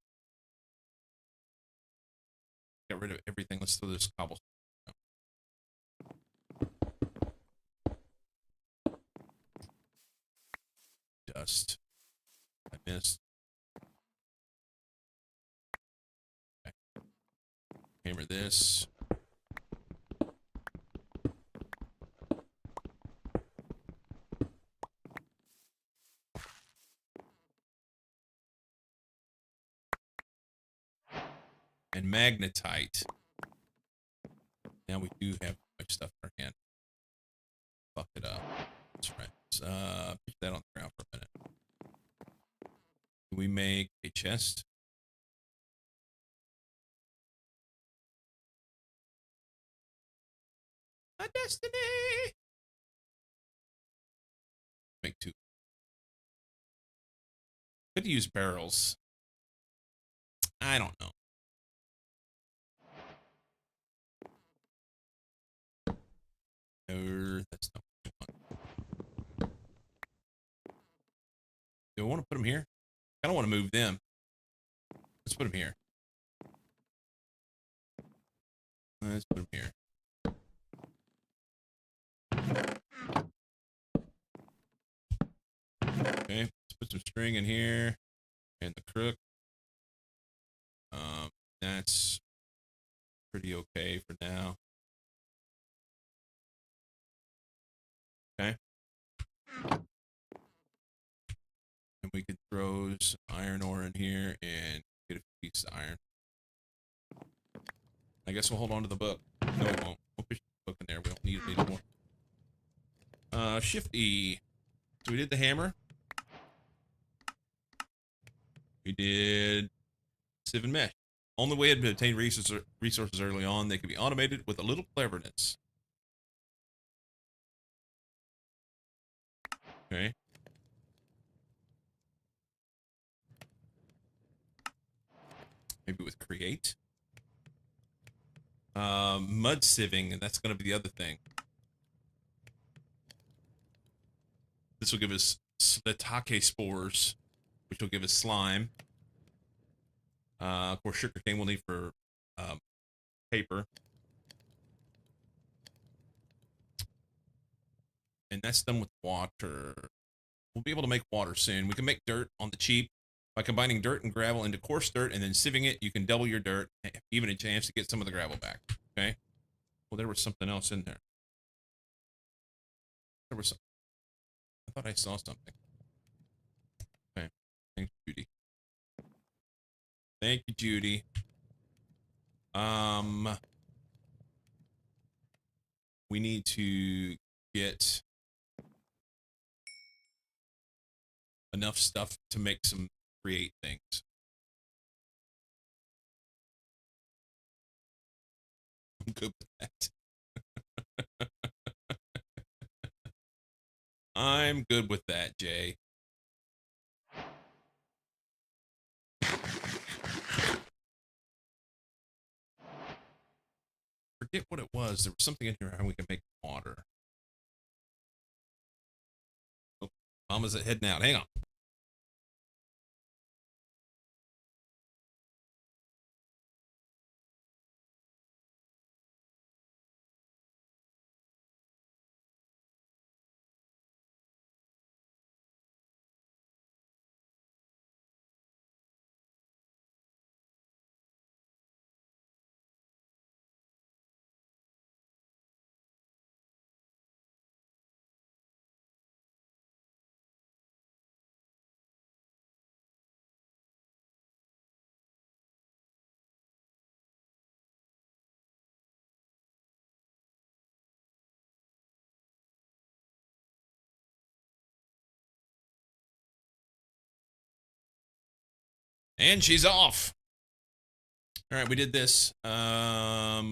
Speaker 1: Get rid of everything. Let's throw this cobblestone. Dust. I missed. Okay. Hammer this. And magnetite. Now we do have much stuff in our hand. Fuck it up. That's right. Let's put that on the ground for a minute. Can we make a chest? My destiny. Make two. Could use barrels. I don't know. No, that's not what I want. Do I want to put them here? I don't want to move them. Let's put them here. Let's put them here. Okay, let's put some string in here. And the crook. That's pretty okay for now. Okay. And we could throw some iron ore in here and get a piece of iron. I guess we'll hold on to the book. No, we won't. We'll push the book in there. We don't need it anymore. Shift E. So we did the hammer. We did sieve and mesh. Only way to obtain resources early on, they can be automated with a little cleverness. Okay. Maybe with create. Mud sieving, and that's going to be the other thing. This will give us Slitake spores, which will give us slime. Of course, sugarcane we'll need for paper. And that's done with water. We'll be able to make water soon. We can make dirt on the cheap. By combining dirt and gravel into coarse dirt and then sieving it, you can double your dirt, even a chance to get some of the gravel back. Okay? Well, there was something else in there. There was something. I thought I saw something. Okay. Thanks, Judy. Thank you, Judy. We need to get enough stuff to make some create things. I'm good with that. I'm good with that, Jay. Forget what it was. There was something in here how we can make water. Oh, Mama's heading out. Hang on. And she's off. All right, we did this. I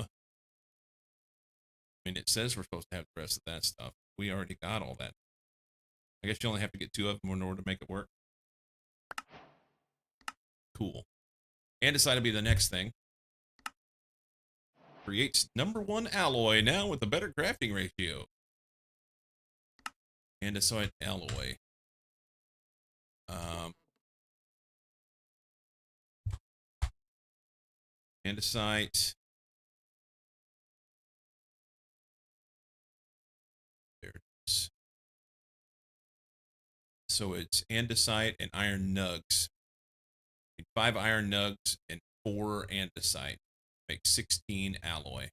Speaker 1: mean, it says we're supposed to have the rest of that stuff. We already got all that. I guess you only have to get 2 of them in order to make it work. Cool. Andesite will be the next thing. Creates #1 alloy now with a better crafting ratio. Andesite alloy. Andesite. There it is. So it's andesite and iron nugs. 5 iron nugs and 4 andesite. Makes 16 alloy.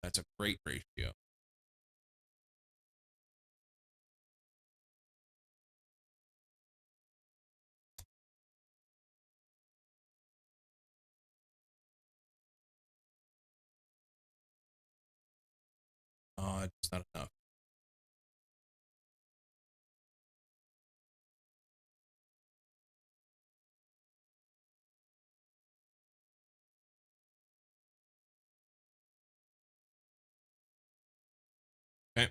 Speaker 1: That's a great ratio. It's not enough. Okay.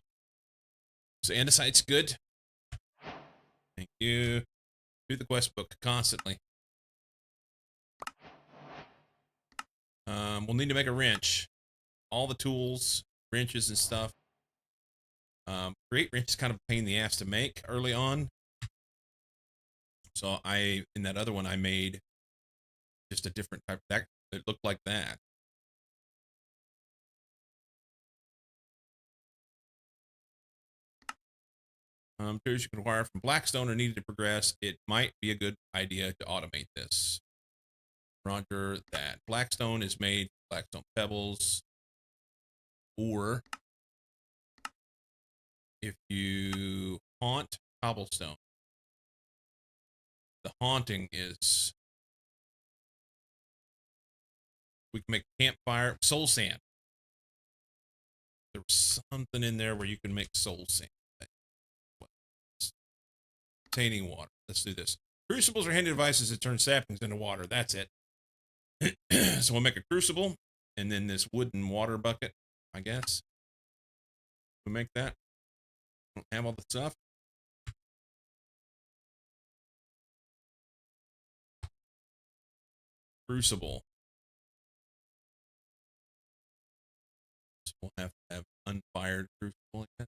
Speaker 1: So andesite's good. Thank you. Do the quest book constantly. We'll need to make a wrench. All the tools, wrenches and stuff. Create wrench is kind of a pain in the ass to make early on. So in that other one I made just a different type. That it looked like that. Materials you can acquire from Blackstone are needed to progress. It might be a good idea to automate this. Roger that. Blackstone is made Blackstone pebbles, or if you haunt cobblestone, the haunting is we can make campfire soul sand. There was something in there where you can make soul sand. Containing water. Let's do this. Crucibles are handy devices that turn saplings into water. That's it. So we'll make a crucible and then this wooden water bucket, I guess. We'll make that. Don't have all the stuff. Crucible. So we'll have to have unfired crucible again.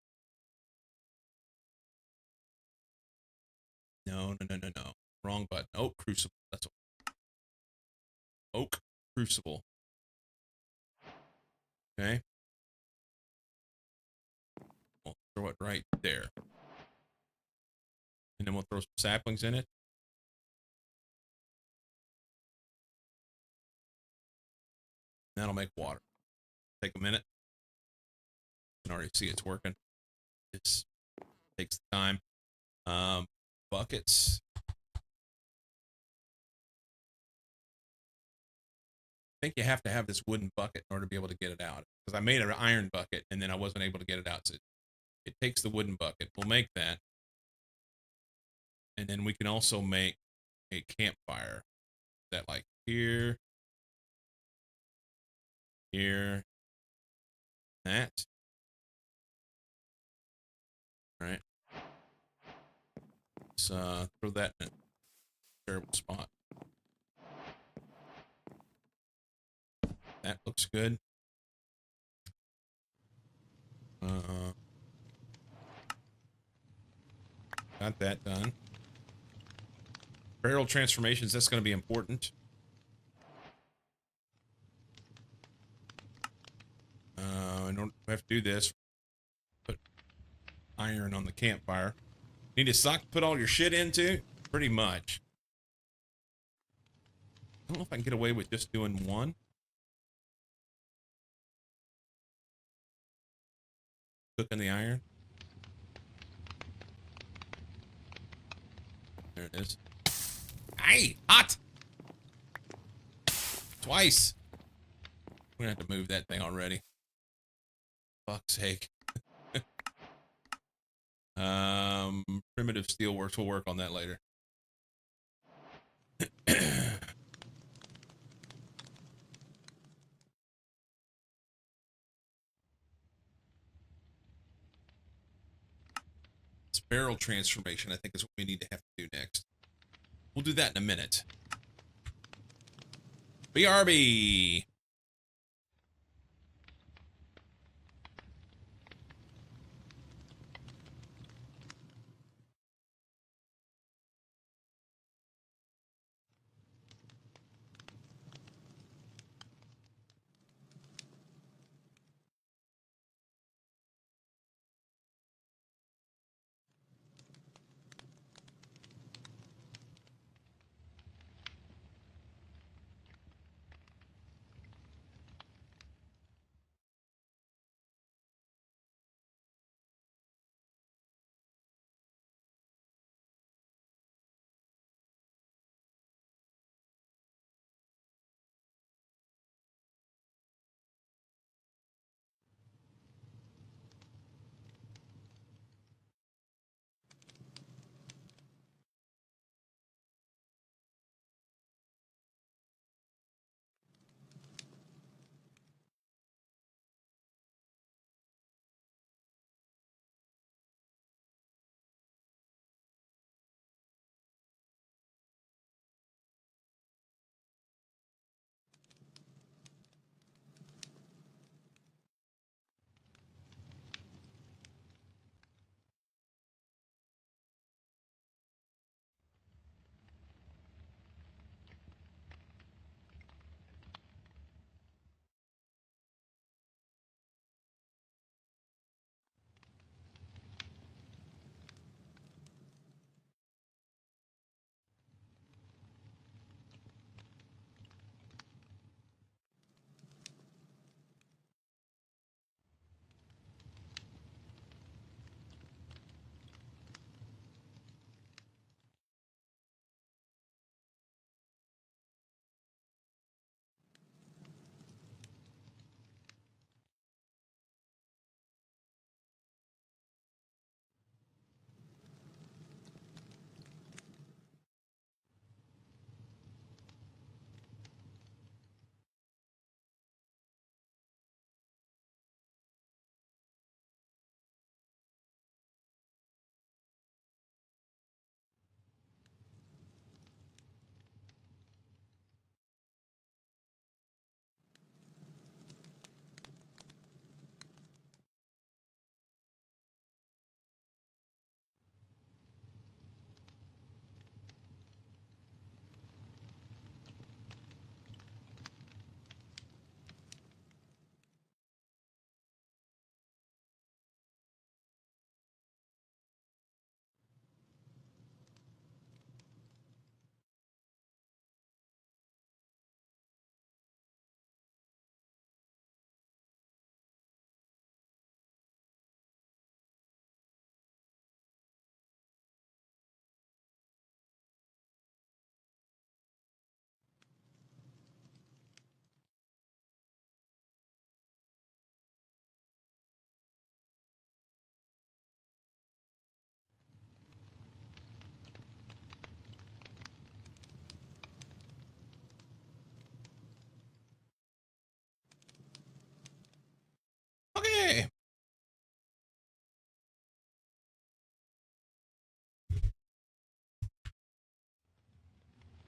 Speaker 1: No. Wrong button. Oak crucible. That's what. Oak crucible. Okay. We'll throw it right there. And then we'll throw some saplings in it. That'll make water. Take a minute. You can already see it's working. It takes time. Buckets. I think you have to have this wooden bucket in order to be able to get it out. Because I made an iron bucket and then I wasn't able to get it out. So it takes the wooden bucket. We'll make that. And then we can also make a campfire. That like here. Here. That. All right. Let's throw that in a terrible spot. That looks good. Got that done. Barrel transformations, that's going to be important. I don't have to do this. Put iron on the campfire. Need a sock to put all your shit into? Pretty much. I don't know if I can get away with just doing one. Cooking the iron. There it is. Aye! Hot! Twice! We're gonna have to move that thing already. Fuck's sake. Primitive steelworks. We'll work on that later. This barrel transformation, I think, is what we need to have to do next. We'll do that in a minute. BRB!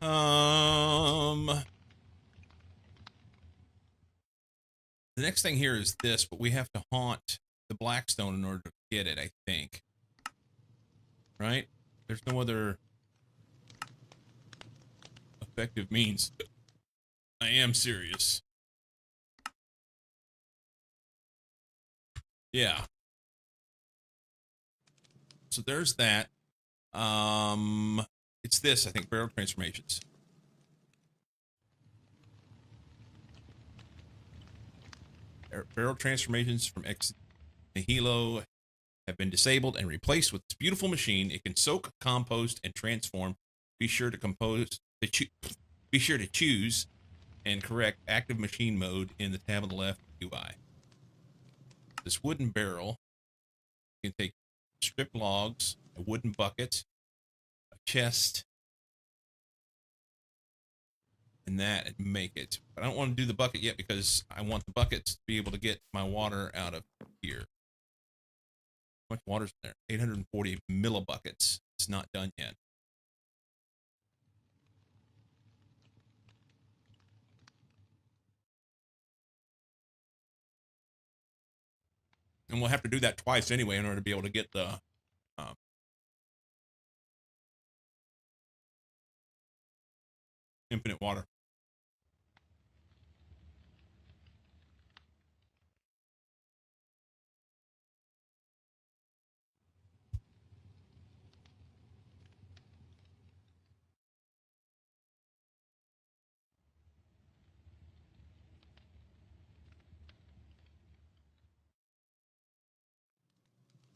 Speaker 1: The next thing here is this, but we have to haunt the Blackstone in order to get it, I think. Right? There's no other effective means. I am serious. Yeah. So there's that. It's this, I think, barrel transformations. Barrel transformations from Ex Nihilo have been disabled and replaced with this beautiful machine. It can soak, compost, and transform. Be sure to choose and correct active machine mode in the tab on the left UI. This wooden barrel can take stripped logs, a wooden bucket, a chest, and that, and make it. But I don't want to do the bucket yet because I want the buckets to be able to get my water out of here. How much water's in there? 840 millibuckets. It's not done yet. And we'll have to do that twice anyway in order to be able to get the infinite water.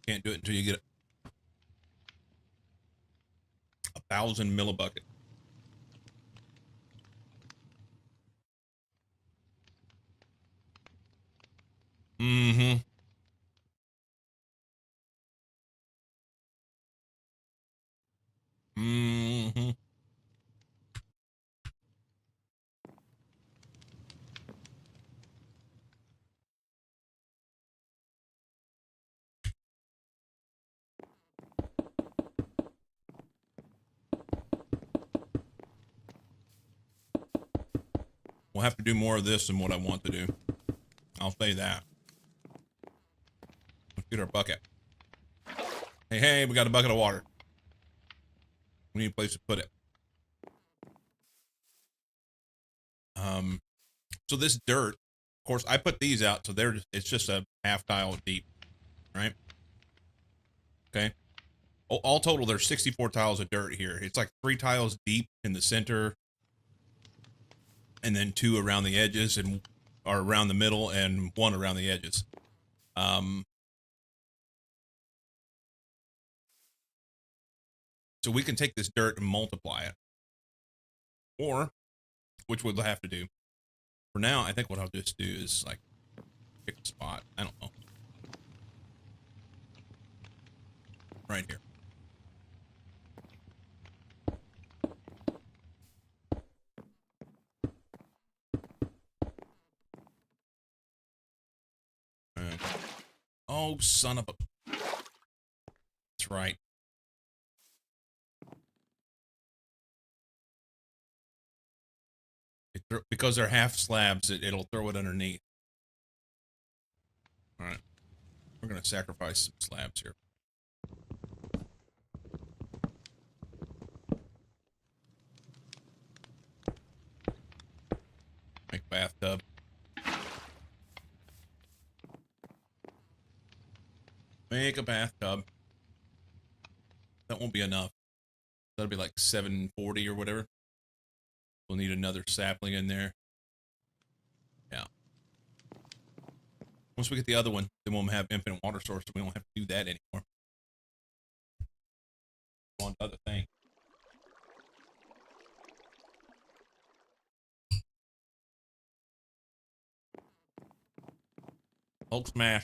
Speaker 1: Can't do it until you get 1,000 millibucket. Mm-hmm. Mm-hmm. We'll have to do more of this than what I want to do. I'll say that. Let's get our bucket. Hey, we got a bucket of water. We need a place to put it. So this dirt, of course, I put these out, so it's just a half tile deep, right? Okay. All total, there's 64 tiles of dirt here. It's like 3 tiles deep in the center, and then 2 around the edges, or around the middle, and 1 around the edges. So we can take this dirt and multiply it, or, which we'll have to do. For now, I think what I'll just do is like pick a spot. I don't know. Right here. Oh, son of a... That's right. Because they're half slabs, it'll throw it underneath. All right. We're going to sacrifice some slabs here. Make bathtub. Make a bathtub. That won't be enough. That'll be like 740 or whatever. We'll need another sapling in there. Yeah. Once we get the other one, then we'll have infinite water source, so we don't have to do that anymore. On to other thing. Hulk smash.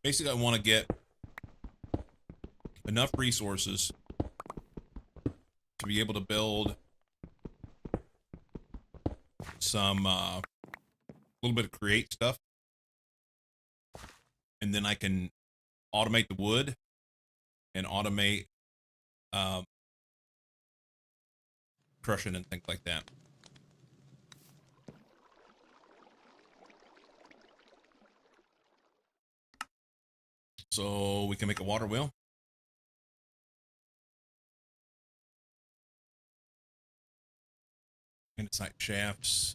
Speaker 1: Basically, I want to get enough resources to be able to build some little bit of create stuff, and then I can automate the wood and automate crushing and things like that. So we can make a water wheel. Andesite shafts.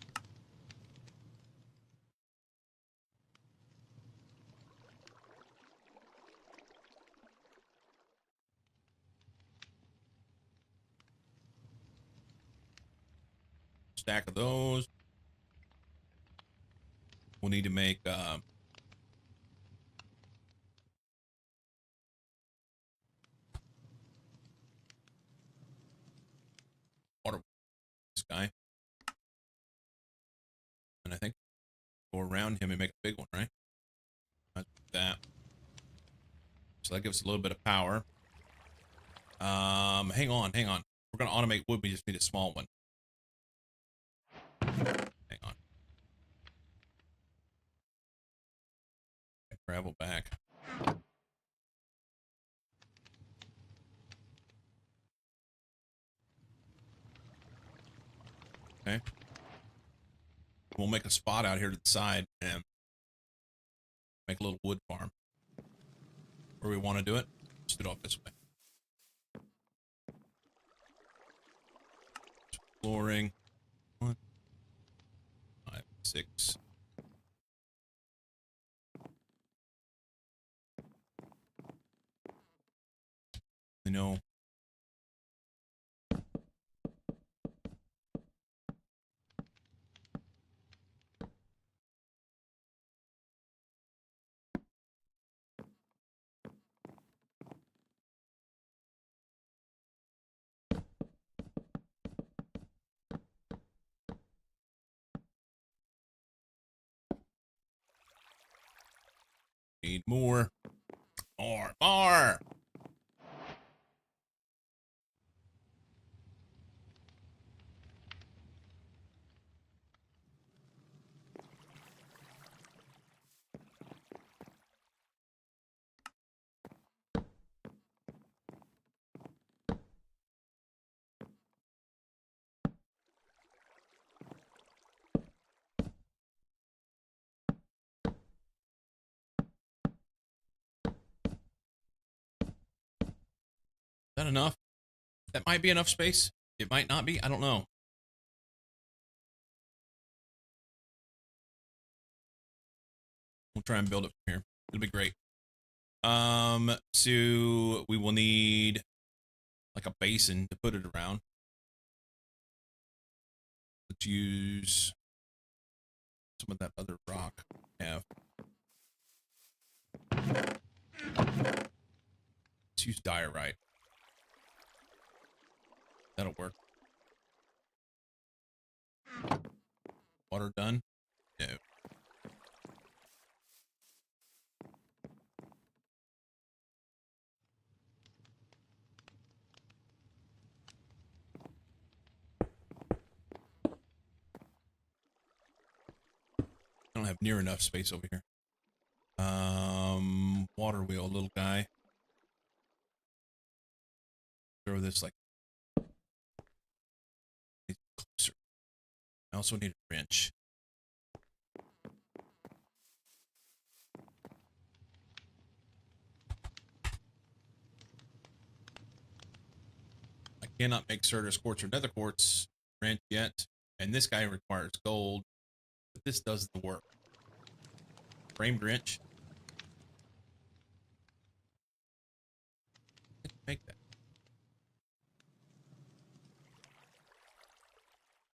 Speaker 1: Stack of those. We'll need to make water. This guy, and I think go around him and make a big one, right? Like that. So that gives us a little bit of power. Hang on. We're gonna automate wood. We just need a small one. Hang on. Gravel back. Okay. We'll make a spot out here to the side and make a little wood farm. Where we want to do it, let's do it off this way. Flooring. 1, 5, 6. You know. Need more. More. Is that enough? That might be enough space. It might not be. I don't know. We'll try and build it from here. It'll be great. So we will need like a basin to put it around. Let's use some of that other rock we have. Let's use diorite. That'll work. Water done? No. I don't have near enough space over here. Water wheel, little guy. Throw this like closer. I also need a wrench. I cannot make Certus quartz or nether quartz wrench yet, and this guy requires gold, but this does the work. Framed wrench. Make that.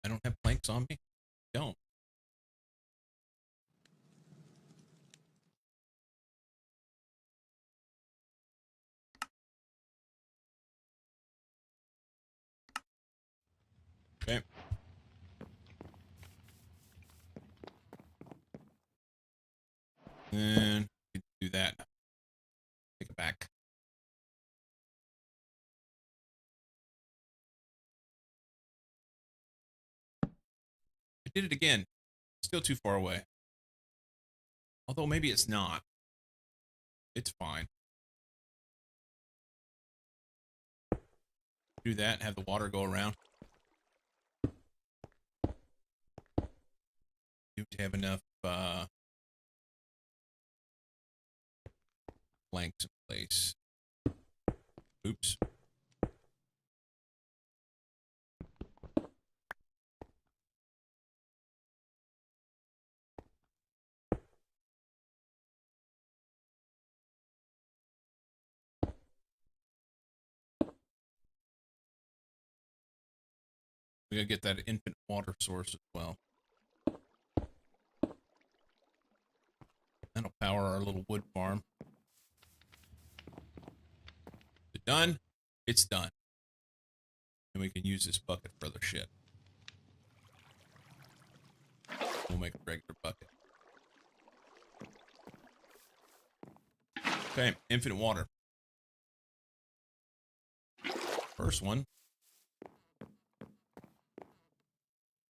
Speaker 1: I don't have planks on me. Don't. Okay. And do that. Take it back. I did it again. Still too far away. Although maybe it's not. It's fine. Do that, have the water go around. You have to have enough planks in place. Oops. We gotta get that infant water source as well. That'll power our little wood farm. Is it done? It's done. And we can use this bucket for other shit. We'll make a regular bucket. Okay, infinite water. First one.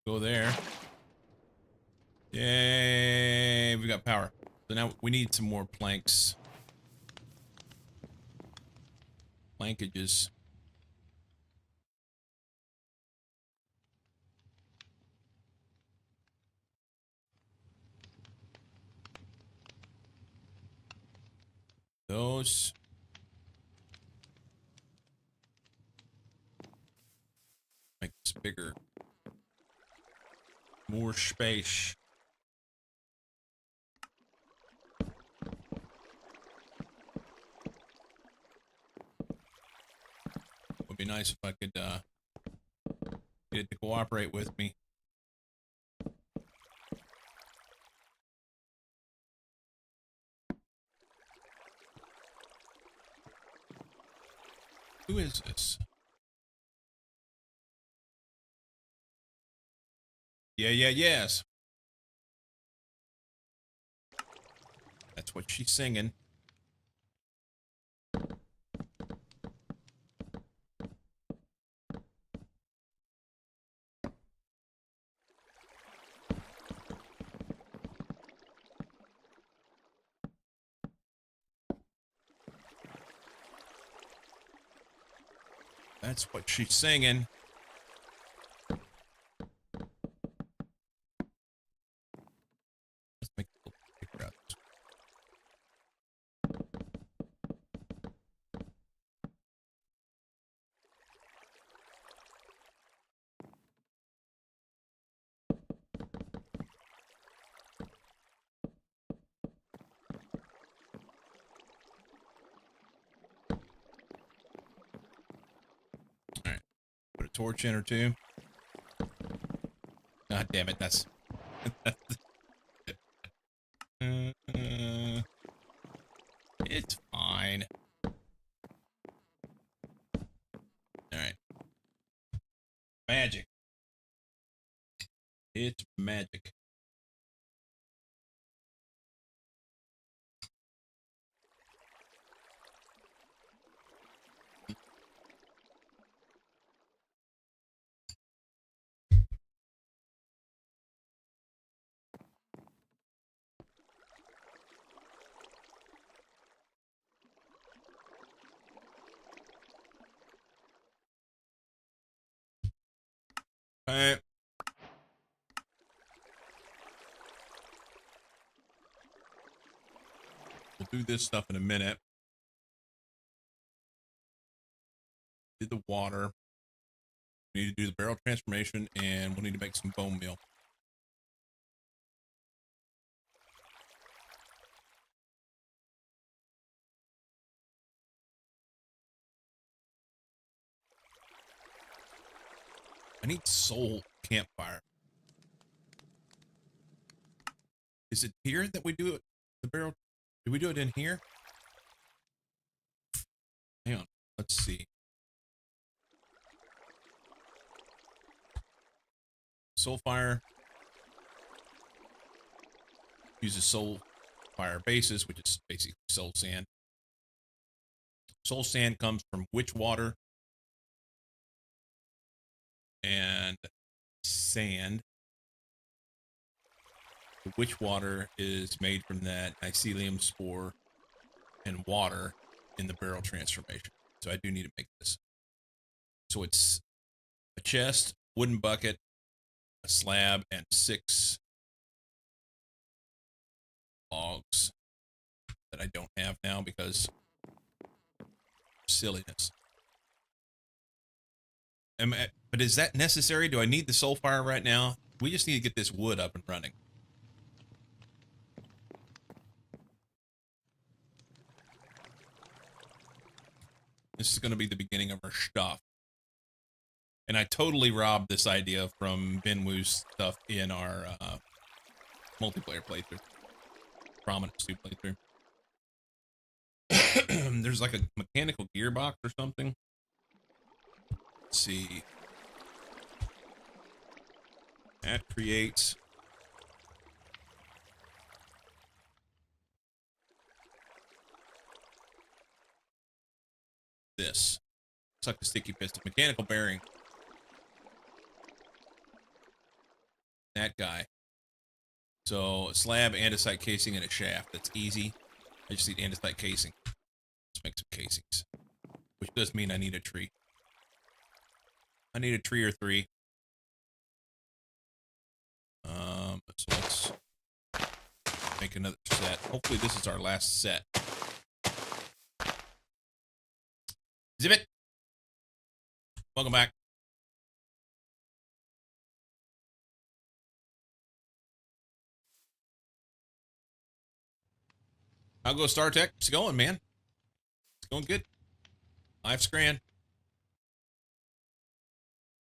Speaker 1: Go there. Yay, we got power. So now we need some more planks. Plankages. Those. Make this bigger. More space. Would be nice if I could get it to cooperate with me. Who is this? Yeah, yes. That's what she's singing. That's what she's singing. Let's make a little bigger out. All right, put a torch in or two. God damn it, that's it's fine. All right. Magic. It's magic. All right. We'll do this stuff in a minute. Did the water. We need to do the barrel transformation, and we'll need to make some bone meal. I need soul campfire. Is it here that we do it? The barrel? Do we do it in here? Hang on. Let's see. Soul fire uses soul fire basis, which is basically soul sand. Soul sand comes from witch water and sand. The witch water is made from that mycelium spore and water in the barrel transformation. So I do need to make this. So it's a chest, wooden bucket, a slab, and 6 logs that I don't have now because silliness. But is that necessary? Do I need the soul fire right now? We just need to get this wood up and running. This is going to be the beginning of our stuff. And I totally robbed this idea from Benwoo's stuff in our multiplayer playthrough. Prominence 2 playthrough. There's like a mechanical gearbox or something. Let's see. That creates this. Looks like a sticky piston. Mechanical bearing. That guy. So a slab, andesite casing, and a shaft. That's easy. I just need andesite casing. Let's make some casings. Which does mean I need a tree. I need a tree or 3. So let's make another set. Hopefully this is our last set. Zip it. Welcome back. How goes StarTech? It's going, man. It's going good. Life's grand.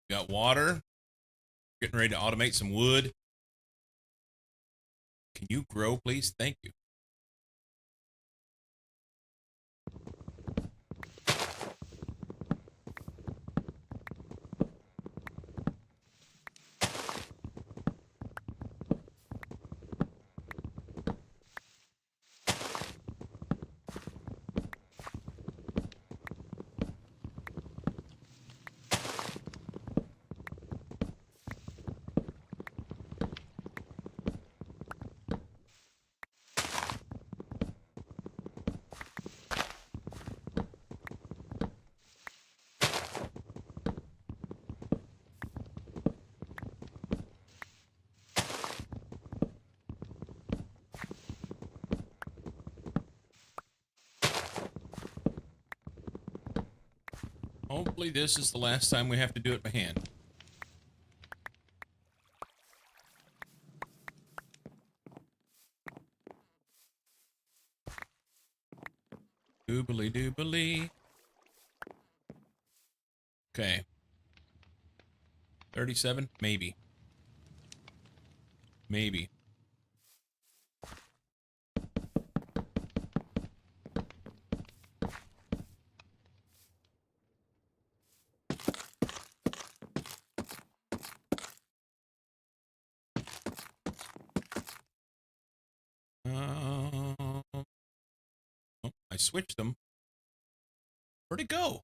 Speaker 1: Got water. Getting ready to automate some wood. Can you grow, please? Thank you. Hopefully this is the last time we have to do it by hand. Doobly doobly. Okay. 37? Maybe. Maybe. Oh, I switched them. Where'd it go?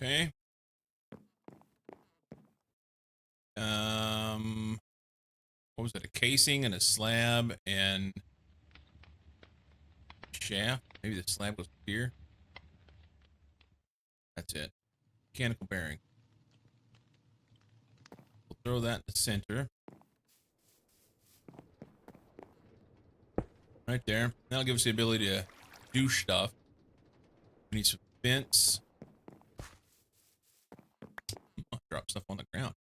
Speaker 1: Okay. What was it? A casing and a slab and shaft. Maybe the slab was here. That's it. Mechanical bearing. We'll throw that in the center. Right there. That'll give us the ability to do stuff. We need some fence. Oh, drop stuff on the ground.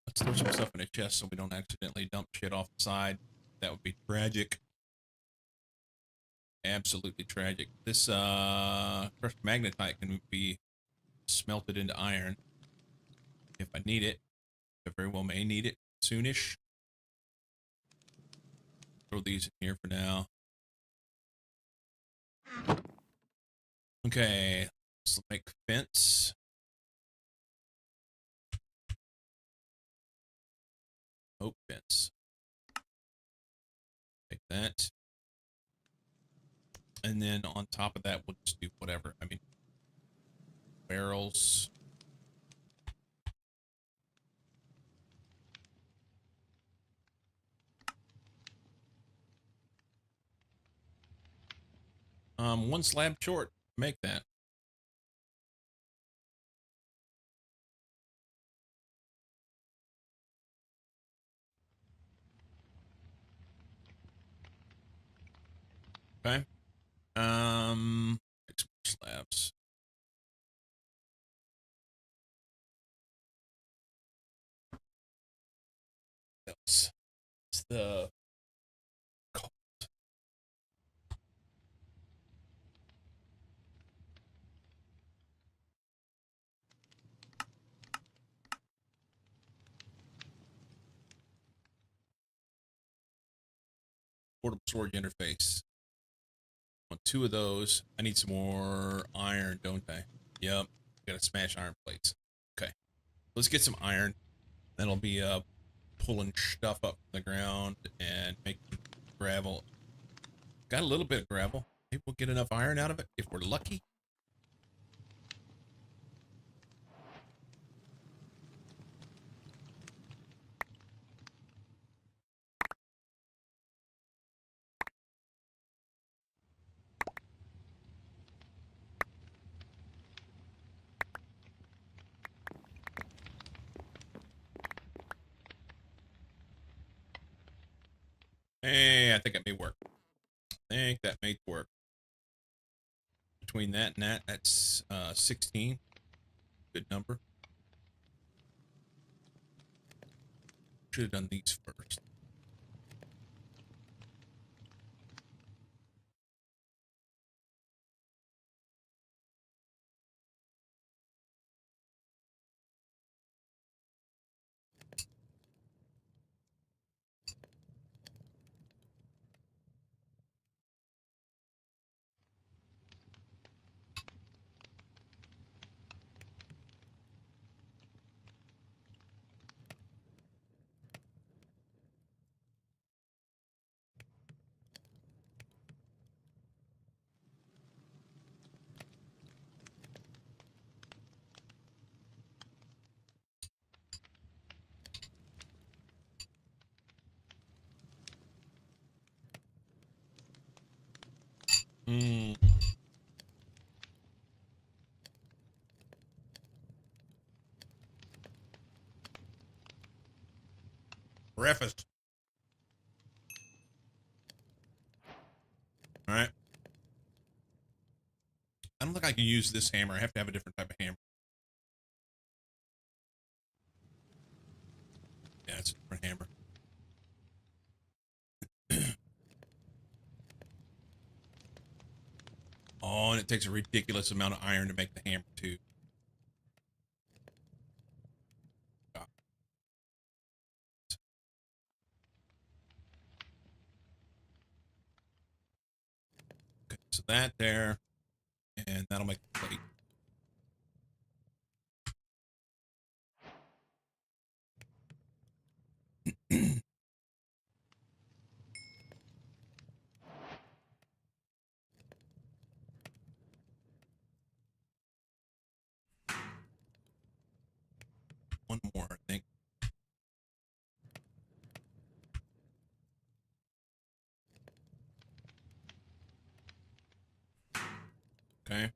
Speaker 1: Let's throw some stuff in a chest so we don't accidentally dump shit off the side. That would be tragic. Absolutely tragic. This crushed magnetite can be smelted into iron if I need it. I very well may need it soonish. Throw these in here for now. Okay, let's make fence. Oak fence. Take that. And then on top of that, we'll just do whatever. I mean, barrels. One slab short. Make that. Okay. Slabs. Else. It's the portable storage interface. On 2 of those, I need some more iron, don't I? Yep. Gotta smash iron plates. Okay. Let's get some iron. That'll be pulling stuff up from the ground and making gravel. Got a little bit of gravel. Maybe we'll get enough iron out of it if we're lucky. Hey, I think it may work. I think that may work. Between that and that, that's 16. Good number. Should have done these first. Hmm. Breakfast. All right. I don't think I can use this hammer. I have to have a different type of hammer. Yeah, it's a different hammer. Oh, and it takes a ridiculous amount of iron to make the hammer, too. Okay, so that there, and that'll make the plate. One more, I think. Okay.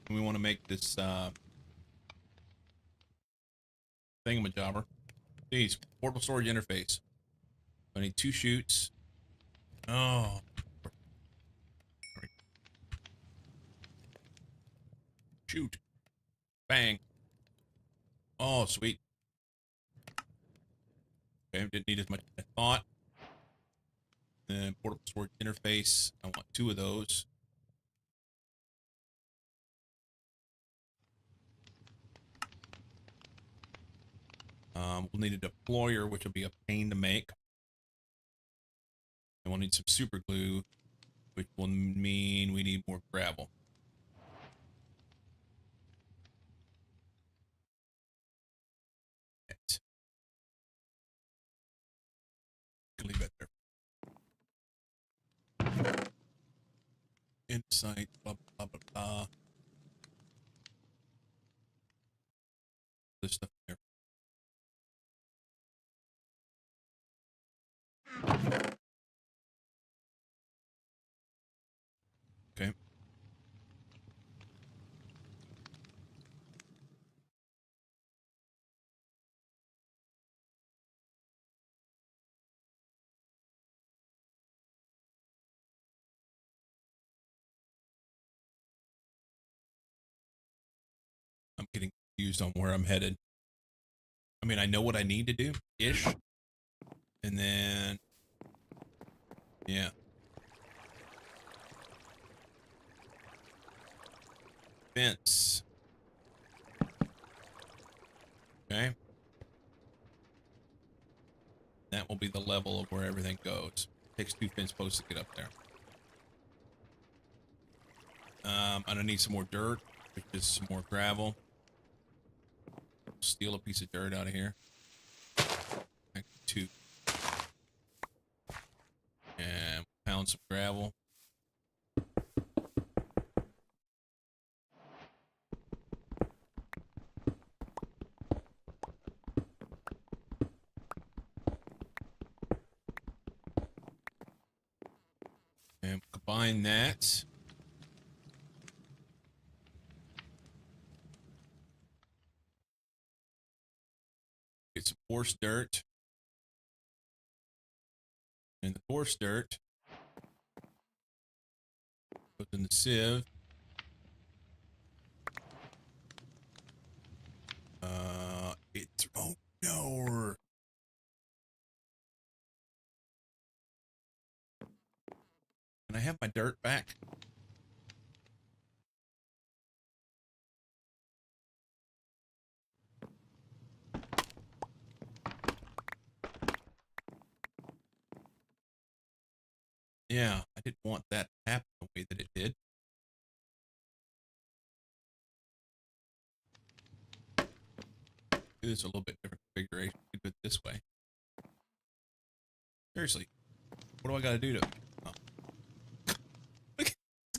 Speaker 1: We want to make this thingamajobber. These portable storage interface. I need 2 chutes. Oh. Shoot. Bang. Oh, sweet. Okay, didn't need as much as I thought. Then portable storage interface. I want 2 of those. We'll need a deployer, which will be a pain to make. And we'll need some super glue, which will mean we need more gravel. Right. Leave it there. Insight, blah, blah, blah, blah. This stuff there. Okay. I'm getting confused on where I'm headed. I mean, I know what I need to do, ish. And then, yeah. Fence. Okay. That will be the level of where everything goes. Takes 2 fence posts to get up there. I'm gonna need some more dirt, which is some more gravel. Steal a piece of dirt out of here. 2. And pound some gravel. And combine that. Get some coarse dirt. And the coarse dirt goes in the sieve. Oh no. Can I have my dirt back? Yeah, I didn't want that to happen the way that it did. Do this a little bit different configuration. Do it this way. Seriously, what do I got to do to? Oh.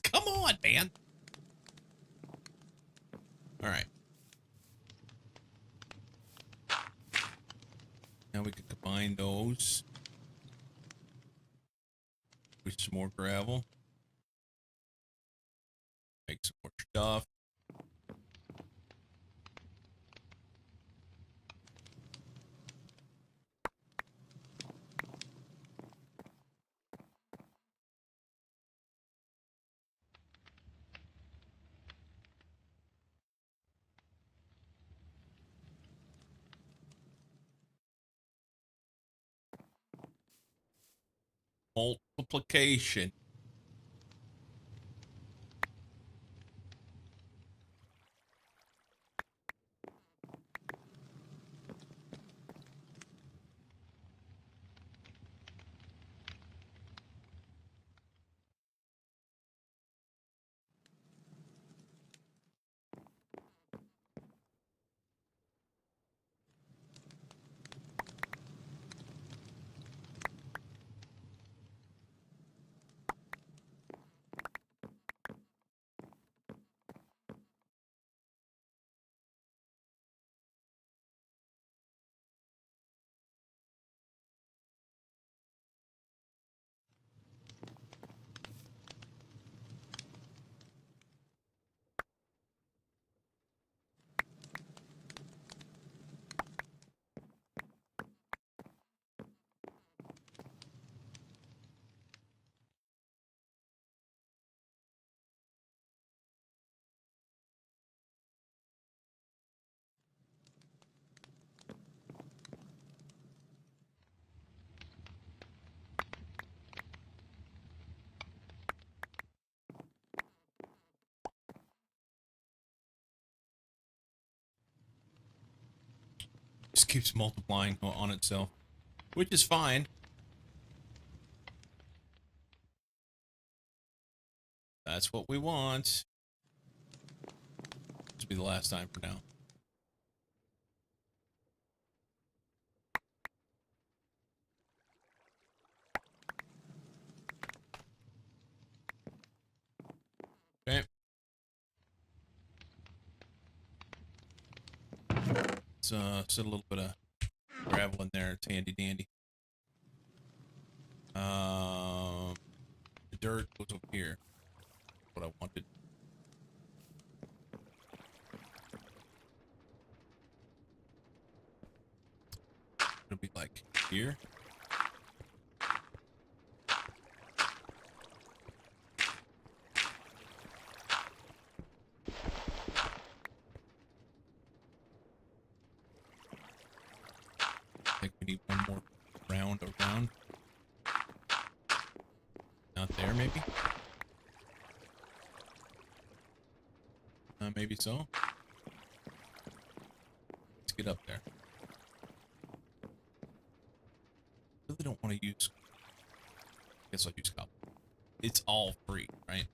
Speaker 1: Come on, man. All right. Now we can combine those with some more gravel. Make some more stuff. Multiplication. just keeps multiplying on itself, which is fine. That's what we want. This will be the last time for now. Okay. Let's set a little bit of gravel in there. It's handy dandy. The dirt goes over here. What I wanted. It'll be like here. I think we need one more round around. Not there, maybe? Maybe so. Let's get up there. Really don't want to use... I guess I'll use copper. It's all free, right?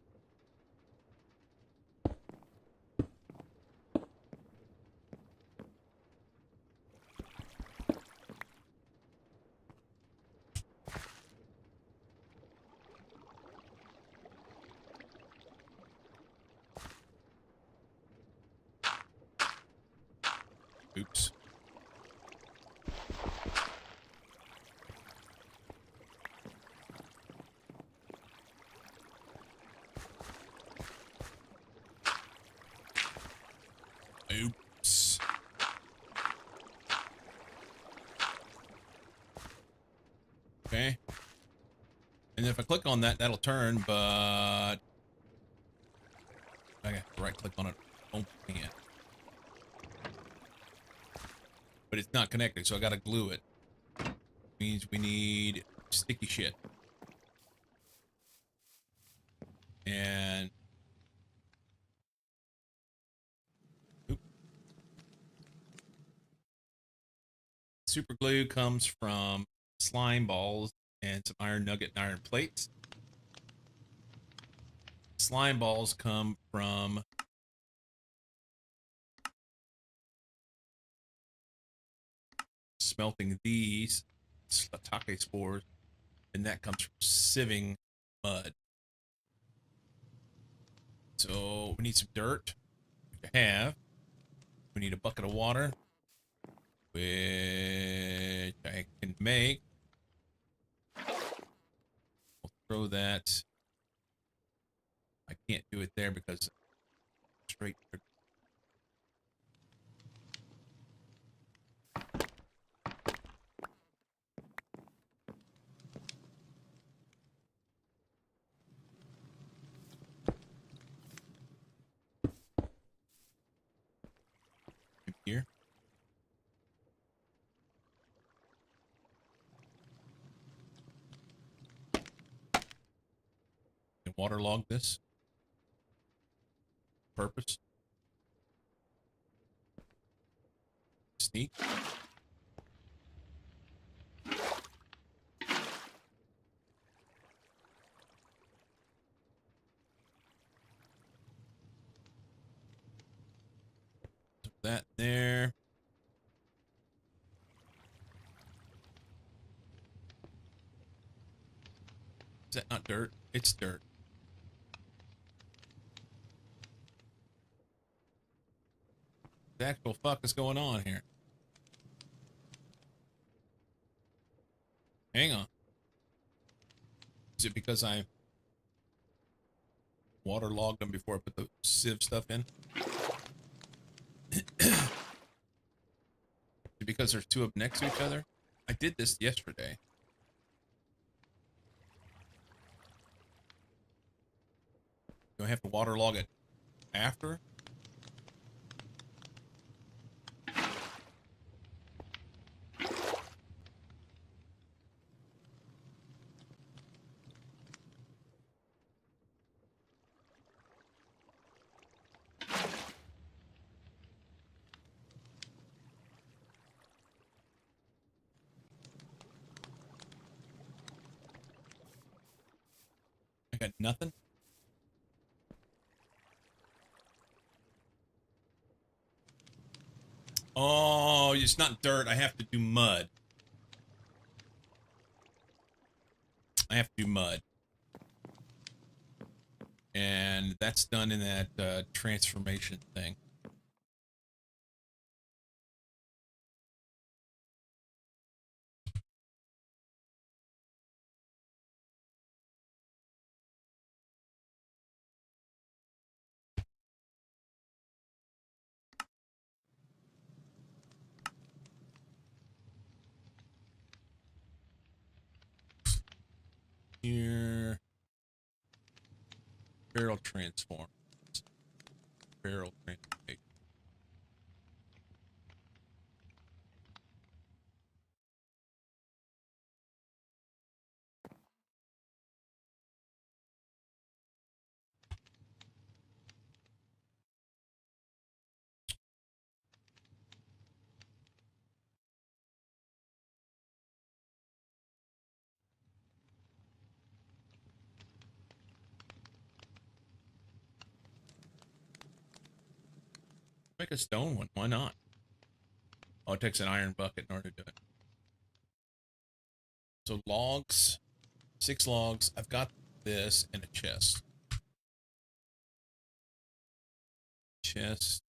Speaker 1: Oops. Oops. Okay. And if I click on that, that'll turn, but I have to right click on it. Opening it. But it's not connected, so I gotta glue it. Means we need sticky shit. And super glue comes from slime balls and some iron nugget and iron plates. Slime balls come from smelting these Shiitake spores, and that comes from sieving mud. So we need some dirt, which I have. We need a bucket of water, which I can make. We'll throw that. I can't do it there because straight. Here. And waterlog this. Purpose. Sneak. That there. Is that not dirt? It's dirt. What the actual fuck is going on here? Hang on. Is it because I waterlogged them before I put the sieve stuff in? Is it because there's two of them next to each other? I did this yesterday. Do I have to waterlog it after? I got nothing. Oh, it's not dirt. I have to do mud. I have to do mud. And that's done in that transformation thing. Here. Barrel transform. Barrel transformation. Make a stone one. Why not? Oh, it takes an iron bucket in order to do it. So logs, 6 logs. I've got this and a chest. Chest.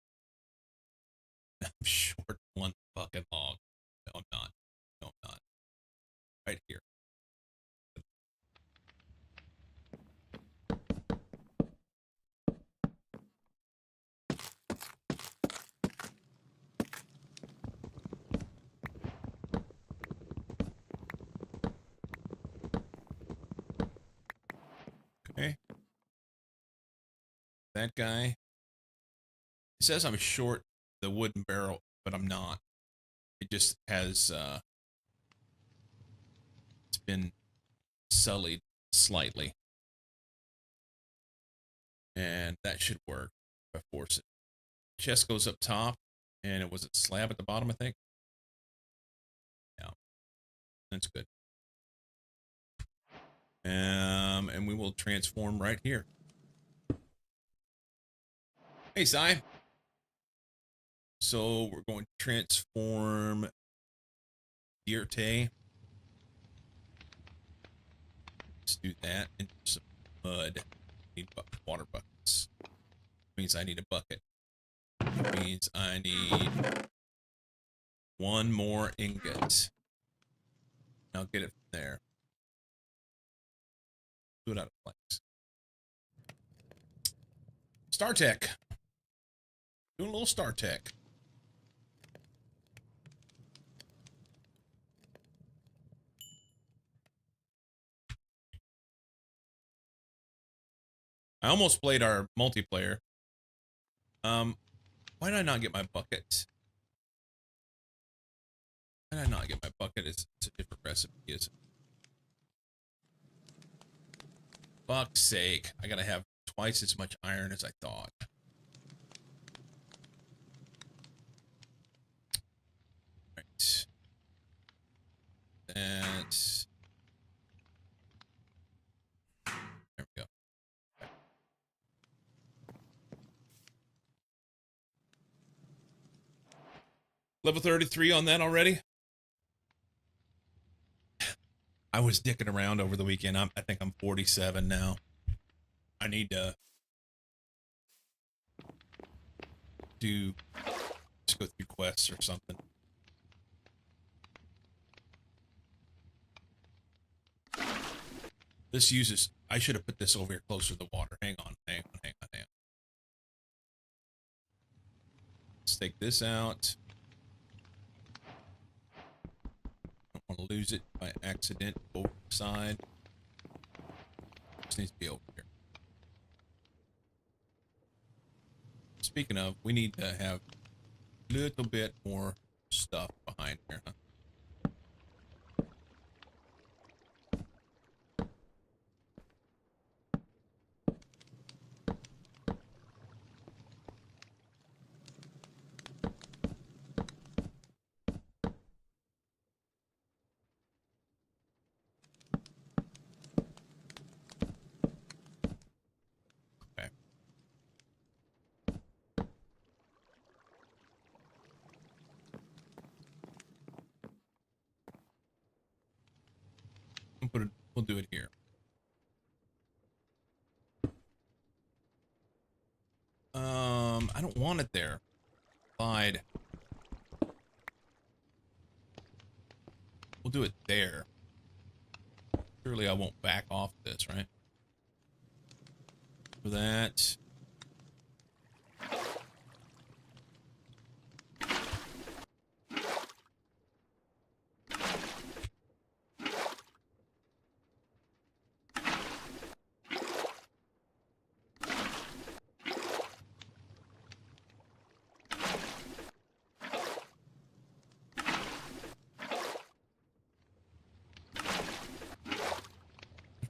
Speaker 1: I'm short 1 bucket log. No, I'm not. No, I'm not. Right here. Okay. That guy. It says I'm short the wooden barrel, but I'm not. It just has it's been sullied slightly. And that should work if I force it. Chest goes up top, and it was a slab at the bottom, I think. Yeah. That's good. And we will transform right here. Hey, Si. So we're going to transform Dierte. Let's do that into some mud. Need water buckets. Means I need a bucket. That means I need 1 more ingot. I'll get it from there. Do it out of planks. StarTech. Doing a little StarTech. I almost played our multiplayer. Why did I not get my bucket? Why did I not get my bucket? It's a different recipe, isn't it? Fuck's sake. I gotta have twice as much iron as I thought. Right. That's... There we go. Level 33 on that already? I was dicking around over the weekend. I think I'm 47 now. I need to just go through quests or something. This uses, I should have put this over here closer to the water. Hang on. Let's take this out. Don't want to lose it by accident over the side. This needs to be over here. Speaking of, we need to have a little bit more stuff behind here, huh? We'll do it here. I don't want it there. Lied. We'll do it there. Surely I won't back off this, right? For that.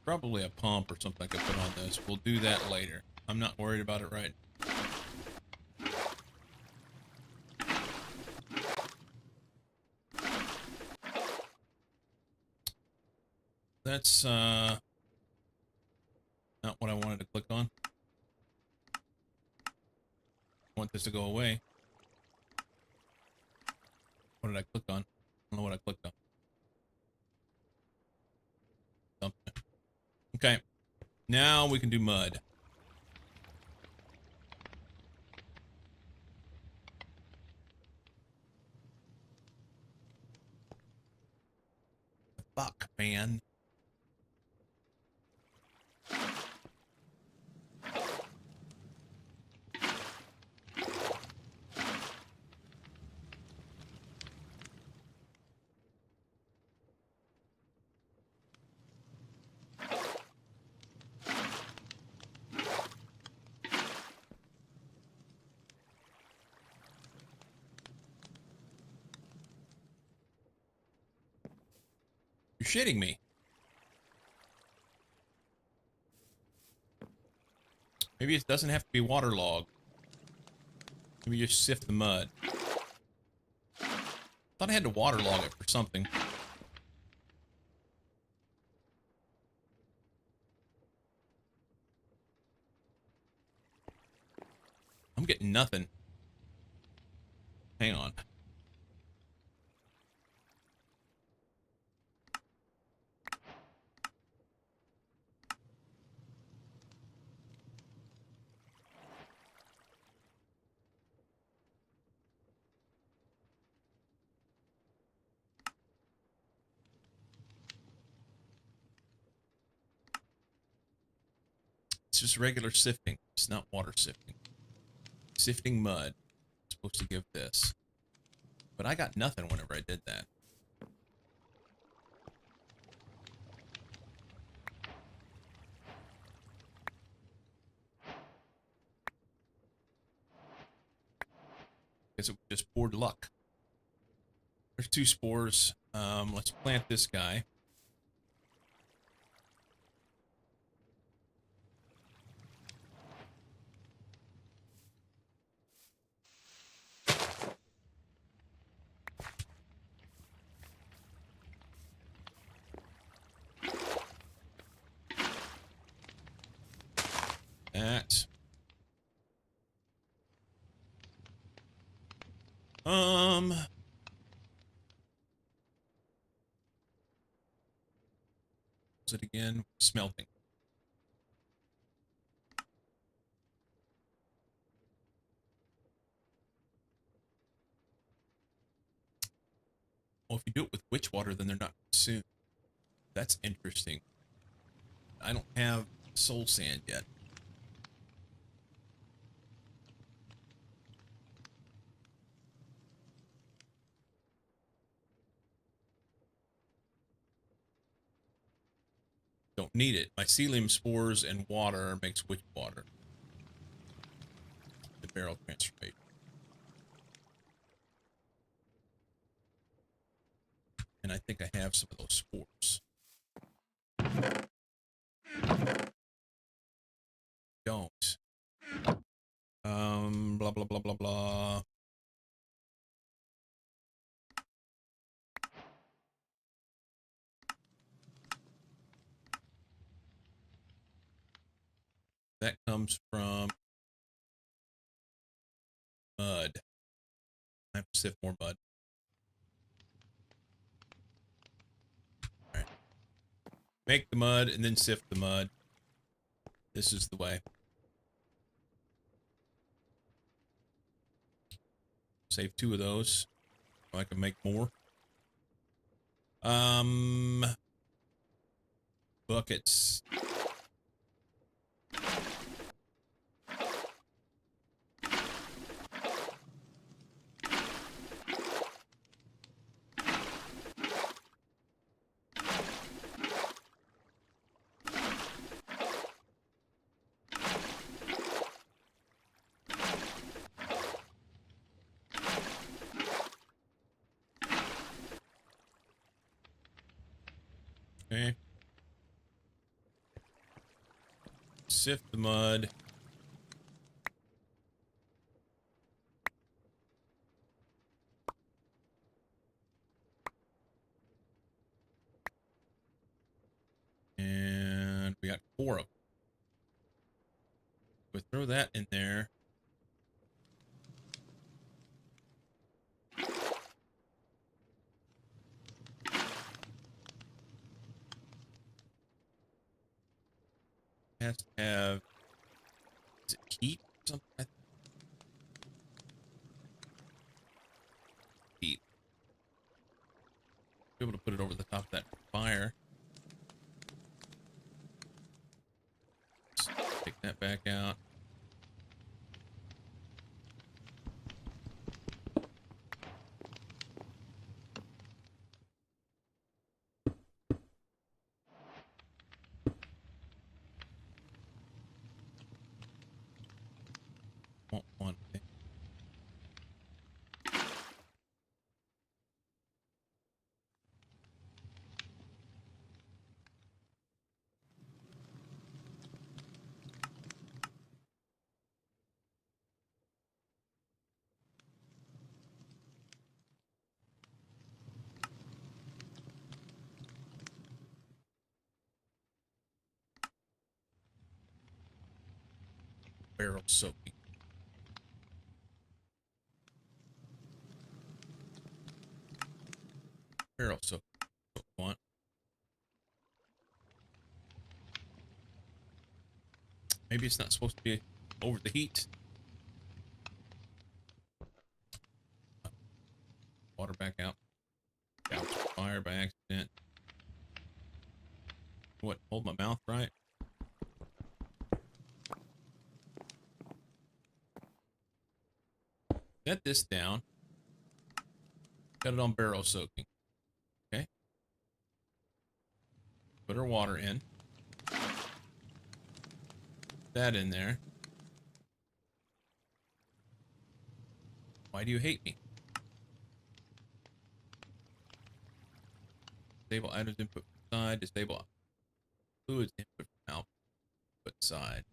Speaker 1: Probably a pump or something I could put on this. We'll do that later. I'm not worried about it right. That's not what I wanted to click on. I want this to go away. What did I click on? I don't know what I clicked on. Something. Okay. Now we can do mud. Fuck, man. You're shitting me. Maybe it doesn't have to be waterlogged. Maybe just sift the mud. Thought I had to waterlog it for something. I'm getting nothing. Hang on. It's just regular sifting. It's not water sifting. Sifting mud. It's supposed to give this. But I got nothing whenever I did that. Guess it was just poured luck. There's 2 spores. Let's plant this guy. That. What's it again? Smelting. Well, if you do it with witch water, then they're not consumed. That's interesting. I don't have soul sand yet. Don't need it. Mycelium spores and water makes witch water. The barrel transformation. And I think I have some of those spores. Don't. Blah, blah, blah, blah, blah. That comes from mud. I have to sift more mud. All right. Make the mud and then sift the mud. This is the way. Save 2 of those. So I can make more. Buckets. Okay. Sift the mud. And we got 4 of them. We'll throw that in there. Has to have, is it heat or something? Heat. Be able to put it over the top of that fire. Just take that back out. Want one. Barrel soaking. Barrel soaking. Want. Maybe it's not supposed to be over the heat. Water back out. Doused with fire by accident. What? Hold my mouth right. Set this down. Got it on barrel soaking. Okay. Put our water in. That in there. Why do you hate me? Disable items input from side. Disable fluids input from output side.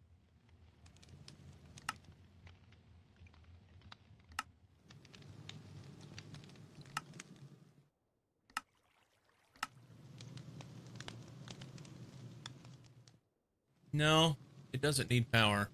Speaker 1: No, it doesn't need power.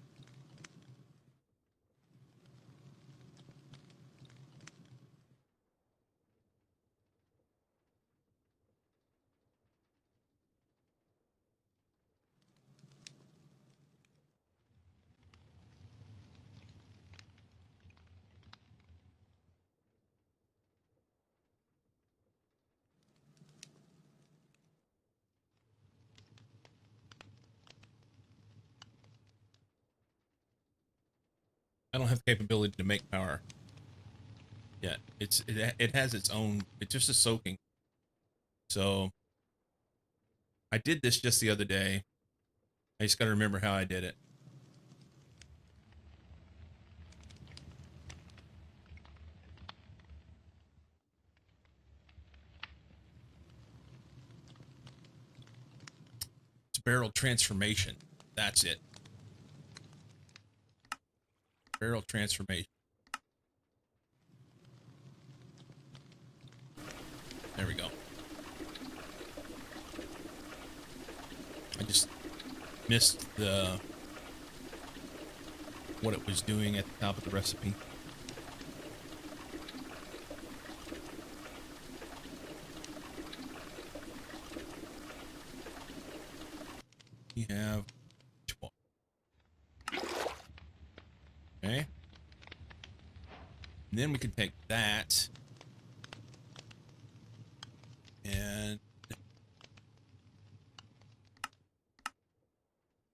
Speaker 1: I don't have the capability to make power yet. It has its own. It's just a soaking. So I did this just the other day. I just got to remember how I did it. It's barrel transformation. That's it. Barrel transformation. There we go. I just missed what it was doing at the top of the recipe. we have 12. Okay. And then we can take that and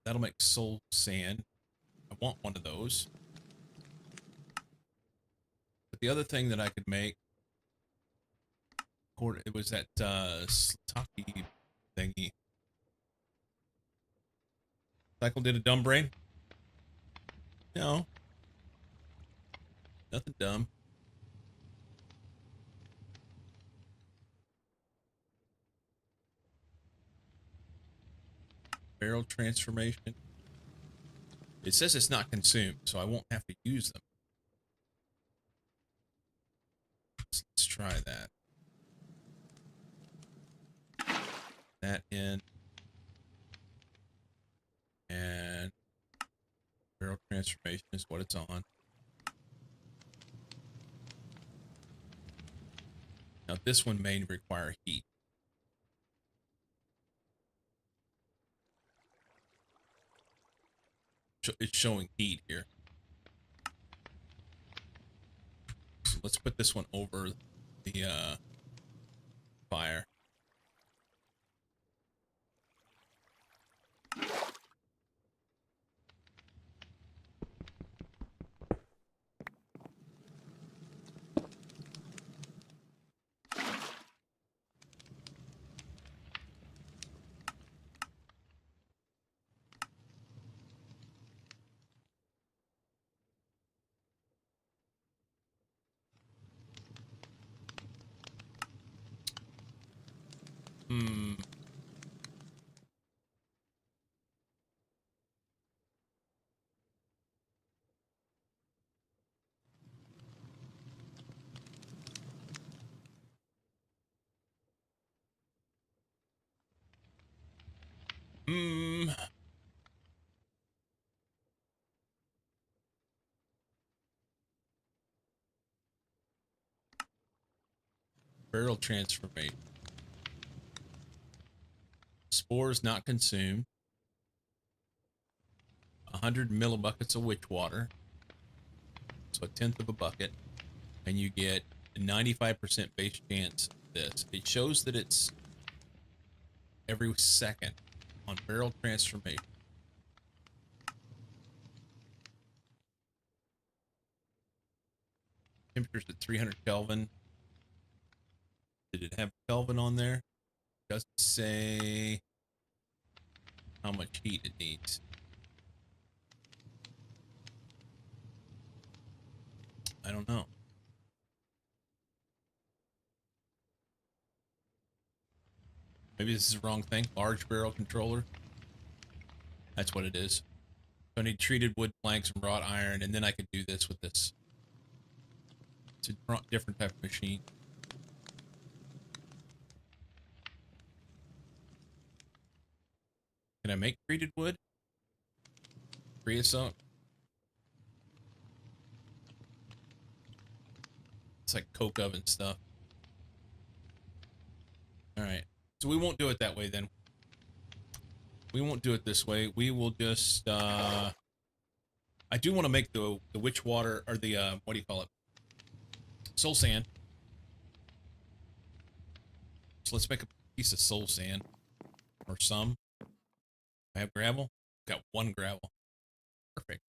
Speaker 1: that'll make soul sand. I want one of those. But the other thing that I could make, it was that Slotaki thingy. Cycle did a dumb brain? No. Nothing dumb. Barrel transformation. It says it's not consumed, so I won't have to use them. So let's try that. That in. And barrel transformation is what it's on. Now this one may require heat. It's showing heat here. So let's put this one over the fire. Barrel transformation. Spores not consumed. 100 millibuckets of witch water. So a tenth of a bucket. And you get a 95% base chance of this. It shows that it's every second on barrel transformation. Temperature's at 300 Kelvin. Did it have Kelvin on there? Doesn't say how much heat it needs. I don't know. Maybe this is the wrong thing. Large barrel controller. That's what it is. So I need treated wood planks and wrought iron, and then I could do this with this. It's a different type of machine. Can I make treated wood? Creosote? It's like coke oven stuff. Alright. So we won't do it that way then. We won't do it this way. We will just, I do want to make the witch water, or the, what do you call it? Soul sand. So let's make a piece of soul sand. Or some. I have gravel. Got one gravel. Perfect.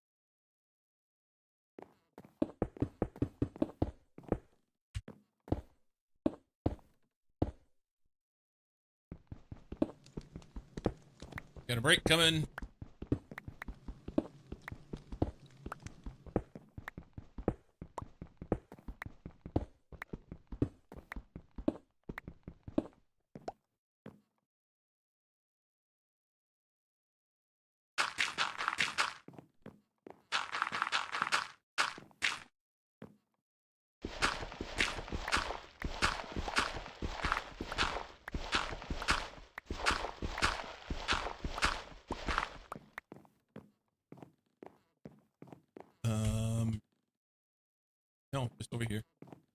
Speaker 1: Got a break coming. No, just over here.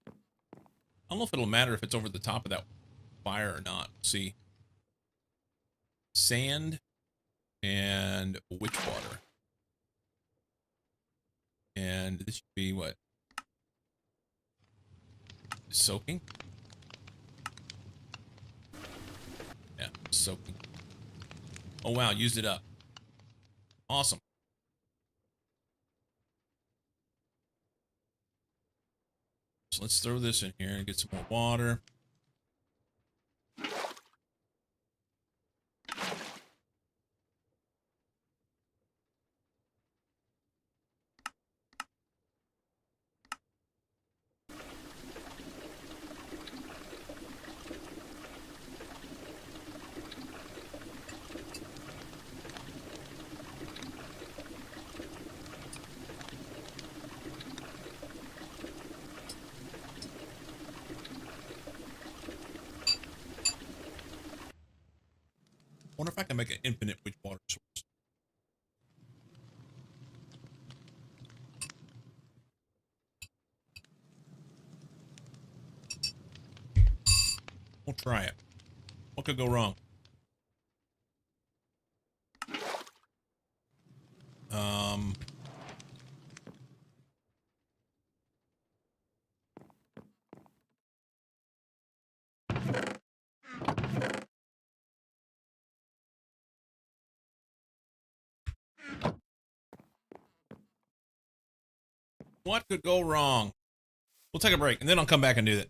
Speaker 1: I don't know if it'll matter if it's over the top of that fire or not. See. Sand. and witch water. And this should be what? Soaking? Yeah, soaking. Oh wow, used it up. Awesome. So let's throw this in here and get some more water. Wonder if I can make an infinite witch water source. We'll try it. What could go wrong? Um, what could go wrong? We'll take a break and then I'll come back and do that.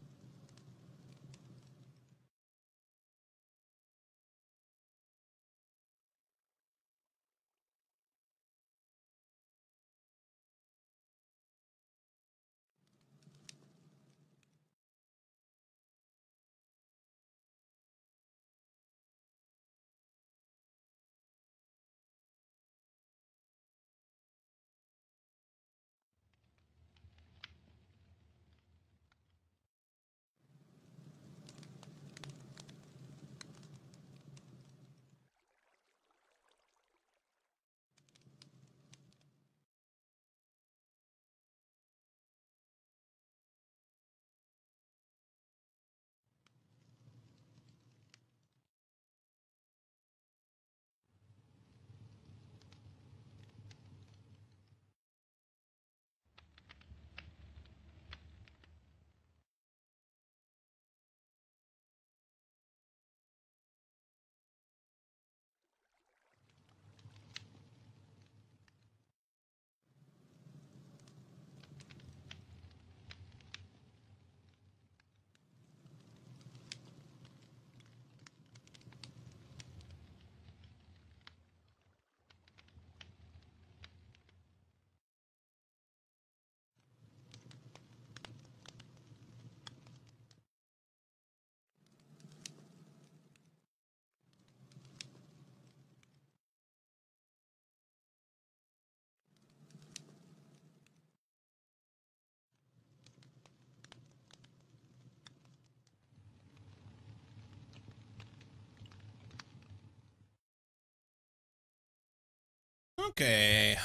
Speaker 1: Okay.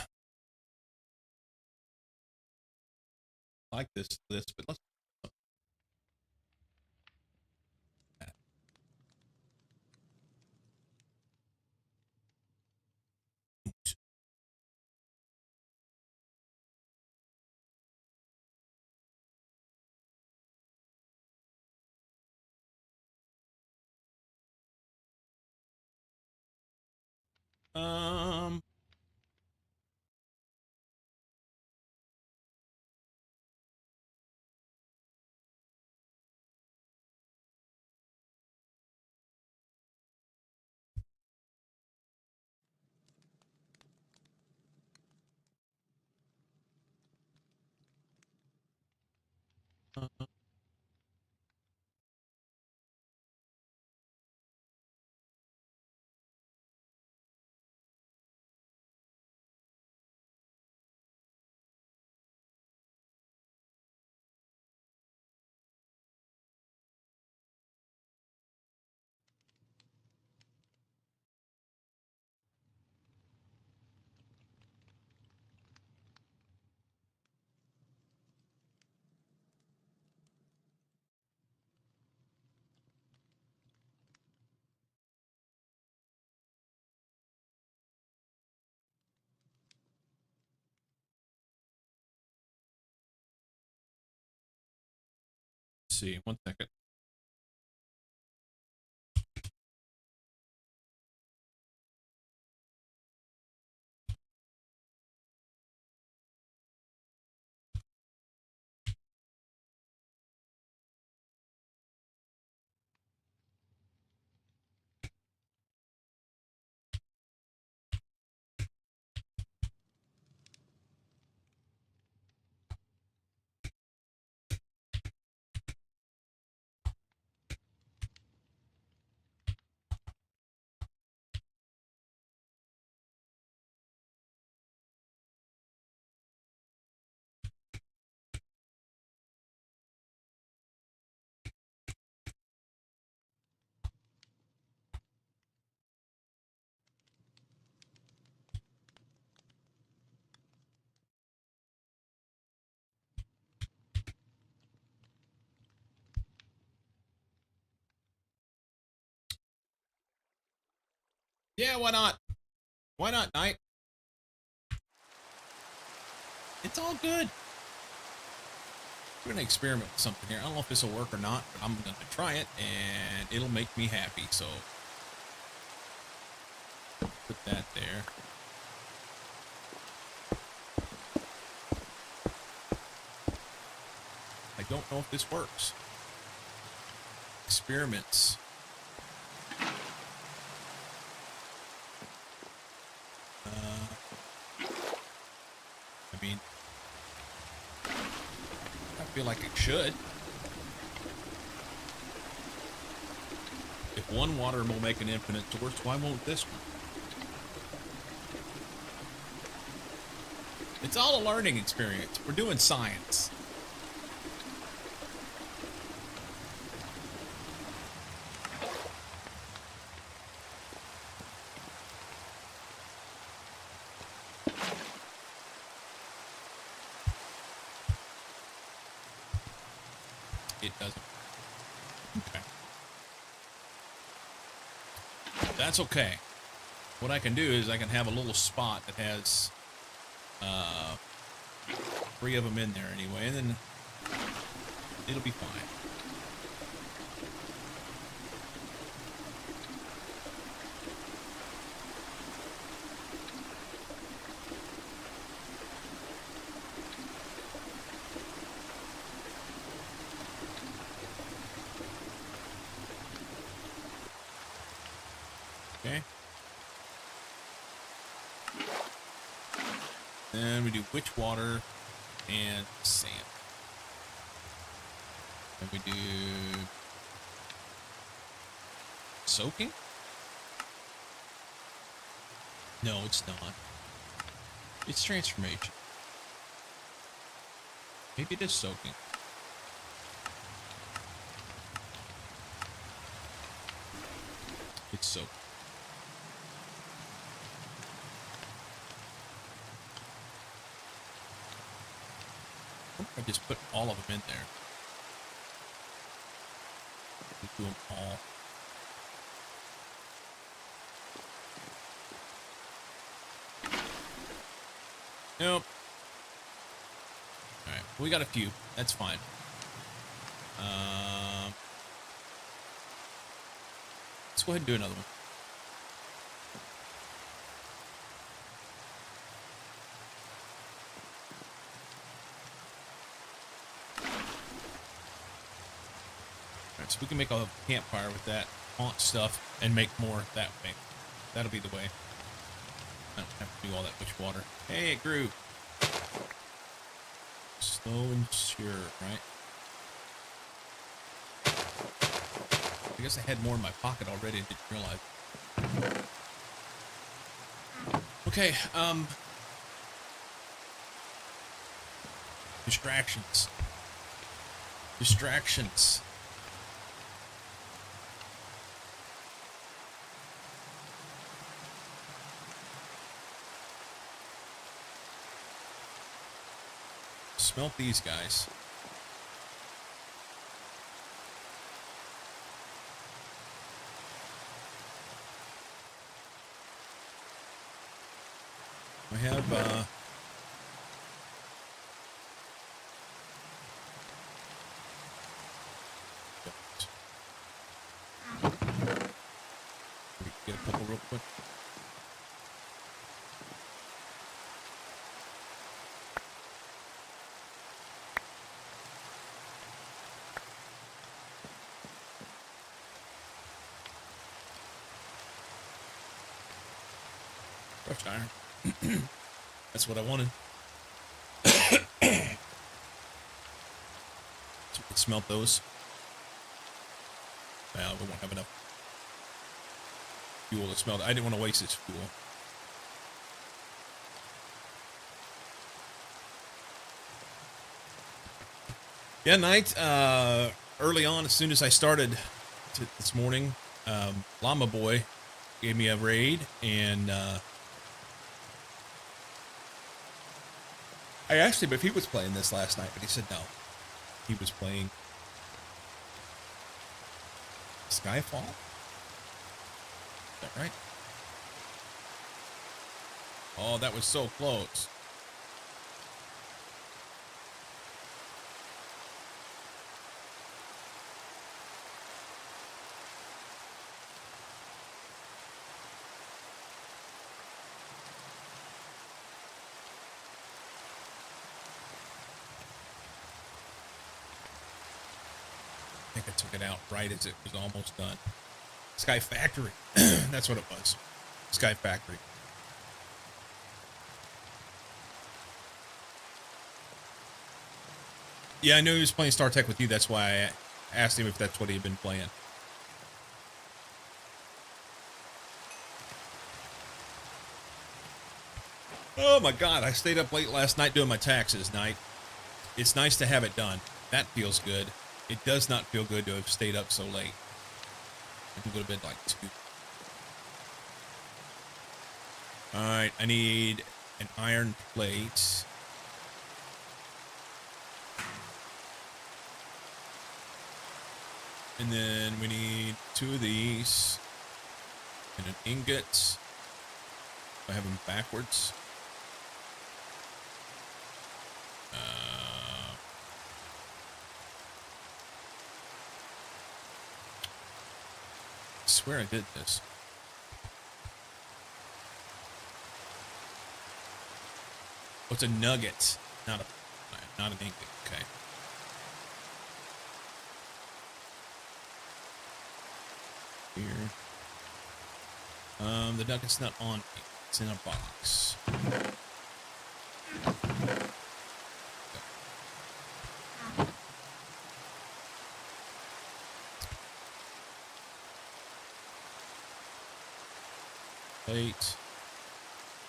Speaker 1: I like this, but let's. Um. see. 1 second. Yeah, why not? Why not, Knight? It's all good. We're going to experiment with something here. I don't know if this will work or not, but I'm going to try it, and it'll make me happy. So, put that there. I don't know if this works. Experiments. I mean, I feel like it should. If one water will make an infinite source, why won't this one? It's all a learning experience. We're doing science. It doesn't. Okay. That's okay. What I can do is I can have a little spot that has 3 of them in there anyway, and then it'll be fine. Okay. Then we do witch water and sand. And we do soaking? No, it's not. It's transformation. Maybe it is soaking. It's soaking. I just put all of them in there. Just do them all. Nope. Alright, we got a few. That's fine. Let's go ahead and do another one. Alright, so we can make a campfire with that haunt stuff and make more that way. That'll be the way. I don't have to do all that witch water. Hey, it grew. Slow and sure, right? I guess I had more in my pocket already and didn't realize. Okay, distractions. Distractions. Smelt these guys. I have, real quick. Brush iron. That's what I wanted. So we can smelt those. Well, we won't have enough fuel to smelt. I didn't want to waste this fuel. Yeah, night. Early on, as soon as I started this morning, Llama Boy gave me a raid, and I asked him if he was playing this last night, but he said no. He was playing Skyfall. Is that right? Oh, that was so close. I think I took it out right as it was almost done. Sky Factory. That's what it was. Sky Factory. Yeah, I knew he was playing StarTech with you. That's why I asked him if that's what he had been playing. Oh my God, I stayed up late last night doing my taxes, Night. It's nice to have it done. That feels good. It does not feel good to have stayed up so late. I can go to bed like 2. Alright, I need an iron plate. And then we need 2 of these. And an ingot. I have them backwards. I swear I did this. Oh, it's a nugget, not an ingot. Okay. Here. The nugget's not on me. It's in a box. Plate,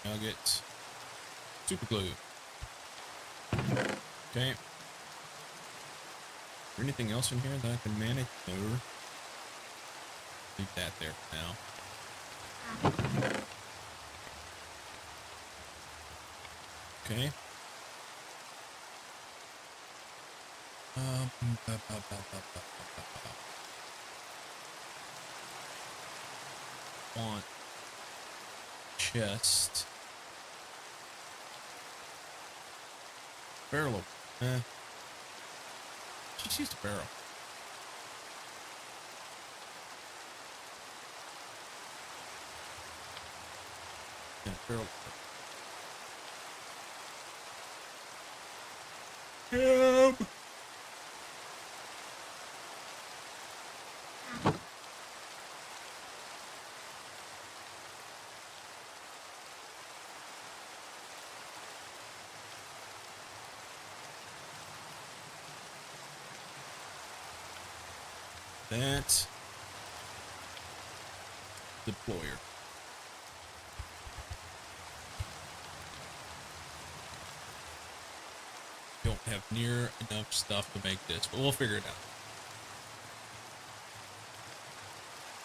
Speaker 1: nugget, super glue. Okay. Is there anything else in here that I can manage? No. Leave that there for now. Okay. Want chest. Barrel. Just use the barrel. Yeah, barrel. Help! That deployer. Don't have near enough stuff to make this, but we'll figure it out.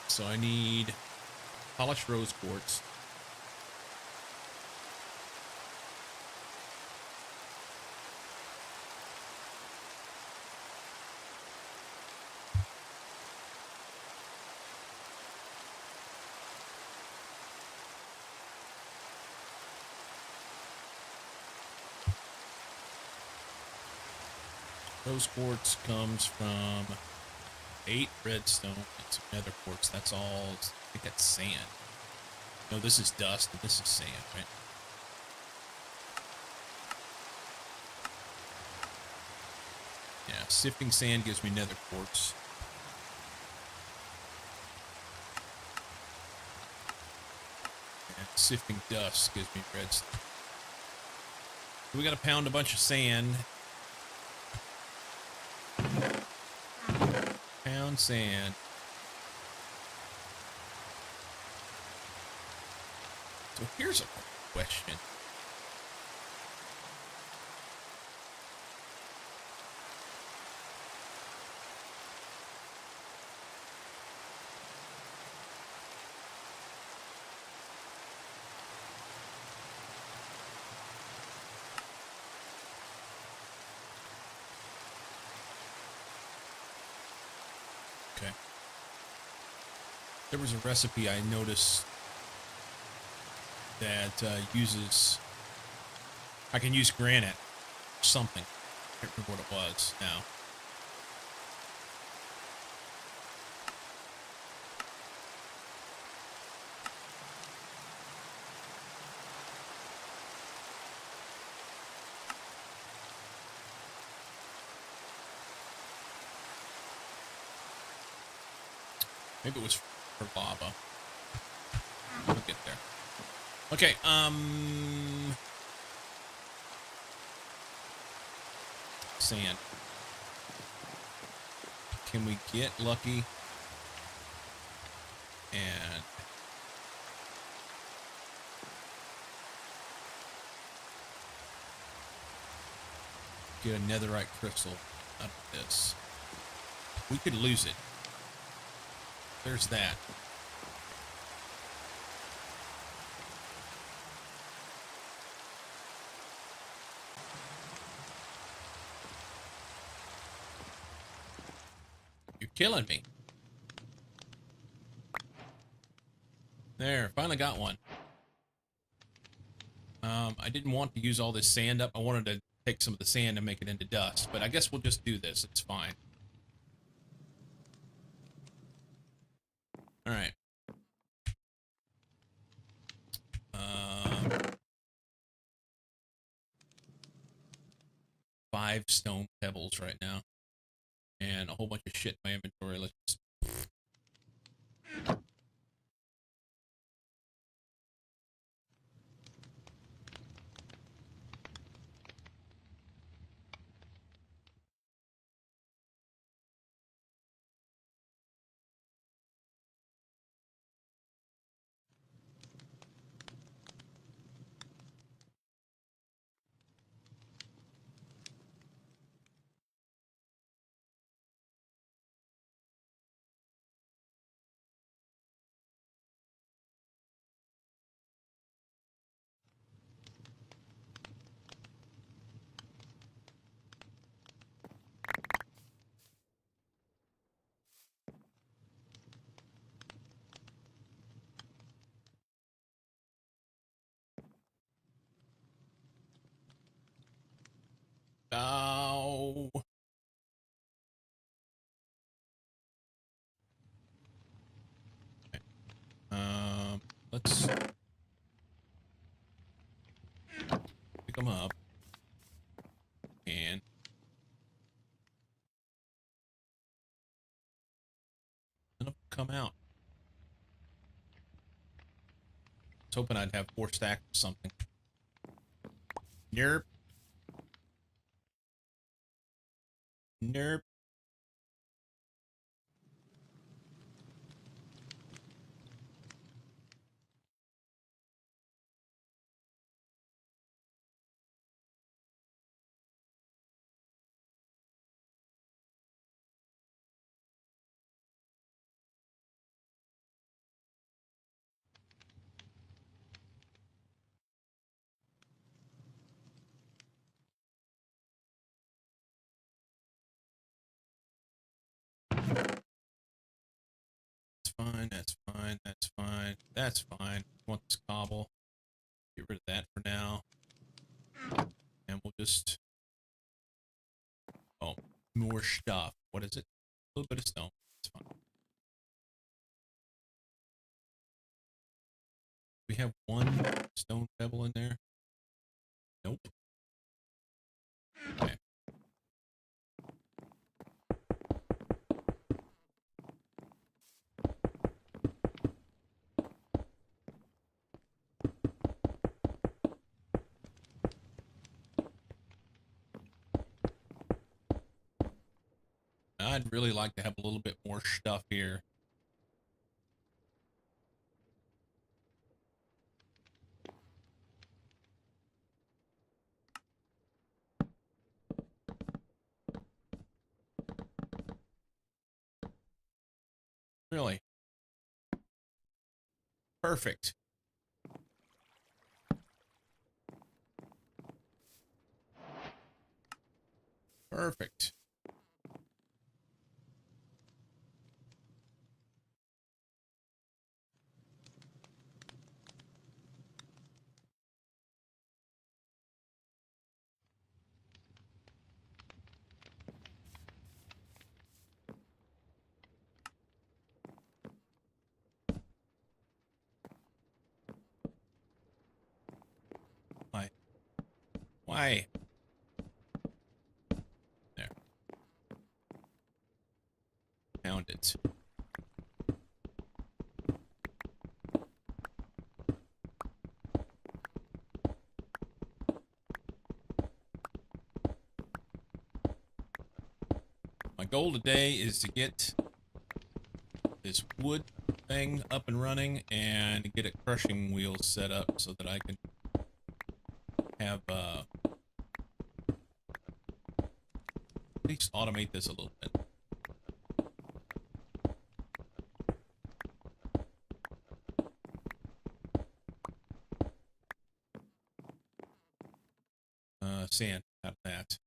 Speaker 1: So I need polished rose quartz. Rose quartz comes from 8 redstone and some nether quartz. That's all. I think that's sand. No, this is dust and this is sand, right? Yeah, sifting sand gives me nether quartz. And sifting dust gives me redstone. So we got to pound a bunch of sand. Pound sand. So here's a question. Okay. There was a recipe I noticed that uses... I can use granite or something. I can't remember what it was now. Maybe it was for lava. We'll get there. Okay, sand. Can we get lucky and get a netherite crystal out of this? We could lose it. There's that. You're killing me. There, finally got one. I didn't want to use all this sand up. I wanted to take some of the sand and make it into dust, but I guess we'll just do this. It's fine. All right. 5 stone pebbles right now. And a whole bunch of shit in my inventory. Let's just... Oh. Okay. Let's pick them up. And none of them come out. I was hoping I'd have 4 stacks or something. Nerp. Nerp. That's fine, that's fine, that's fine, that's fine. I want this cobble. Get rid of that for now. And we'll just... Oh, more stuff. What is it? A little bit of stone. It's fine. We have one stone pebble in there. Nope. Okay. I'd really like to have a little bit more stuff here. Really? Perfect. Perfect. Why? Why? There. Found it. My goal today is to get this wood thing up and running and get a crushing wheel set up so that I can have at least automate this a little bit. Sand out of that.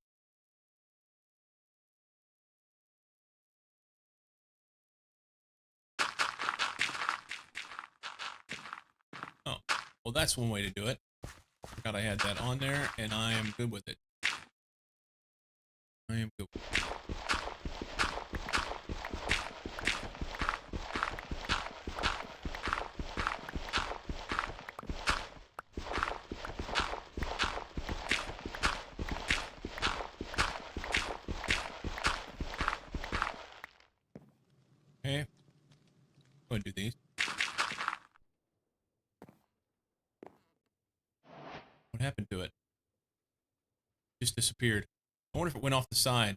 Speaker 1: Oh, well, that's one way to do it. Forgot I had that on there, and I am good with it. I am good with it. Okay. Go and do these. What happened to it? Just disappeared. I wonder if it went off the side.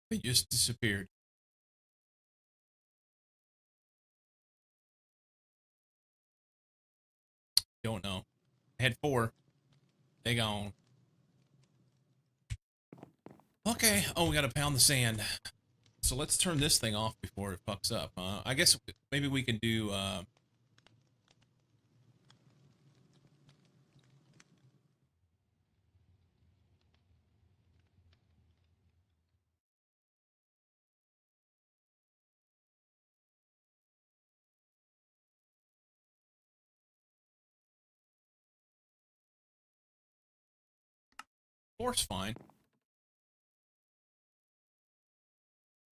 Speaker 1: It just disappeared. Don't know. I had 4. They gone. Okay. Oh, we gotta pound the sand. So let's turn this thing off before it fucks up. I guess maybe we can do force fine.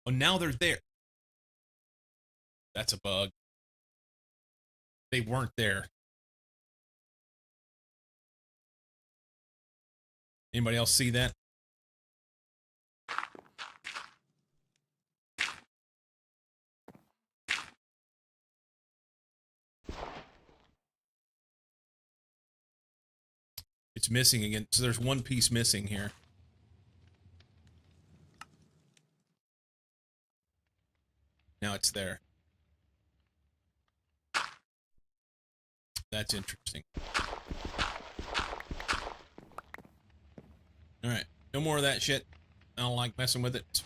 Speaker 1: Oh, now they're there. That's a bug. They weren't there. Anybody else see that? It's missing again. So there's one piece missing here. Now it's there. That's interesting. All right. No more of that shit. I don't like messing with it.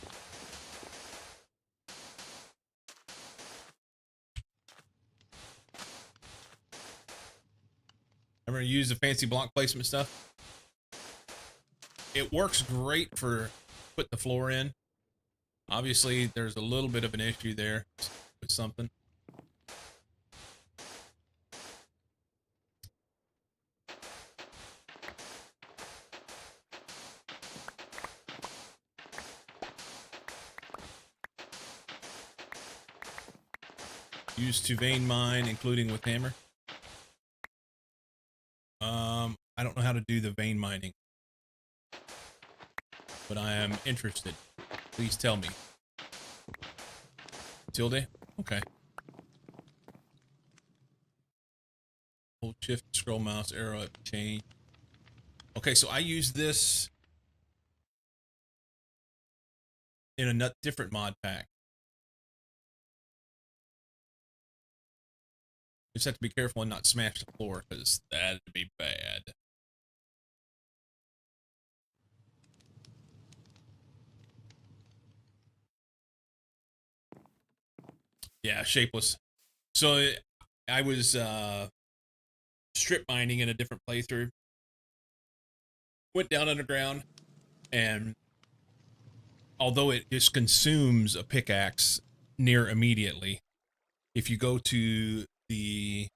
Speaker 1: I'm going to use the fancy block placement stuff. It works great for putting the floor in. Obviously, there's a little bit of an issue there with something. Used to vein mine, including with hammer. I don't know how to do the vein mining, but I am interested. Please tell me. Tilde? Okay. Hold shift, scroll mouse, arrow up, change. Okay, so I use this in a different mod pack. Just have to be careful and not smash the floor, because that'd be bad. Yeah, shapeless. So I was strip mining in a different playthrough. Went down underground, and although it just consumes a pickaxe near immediately, if you go to the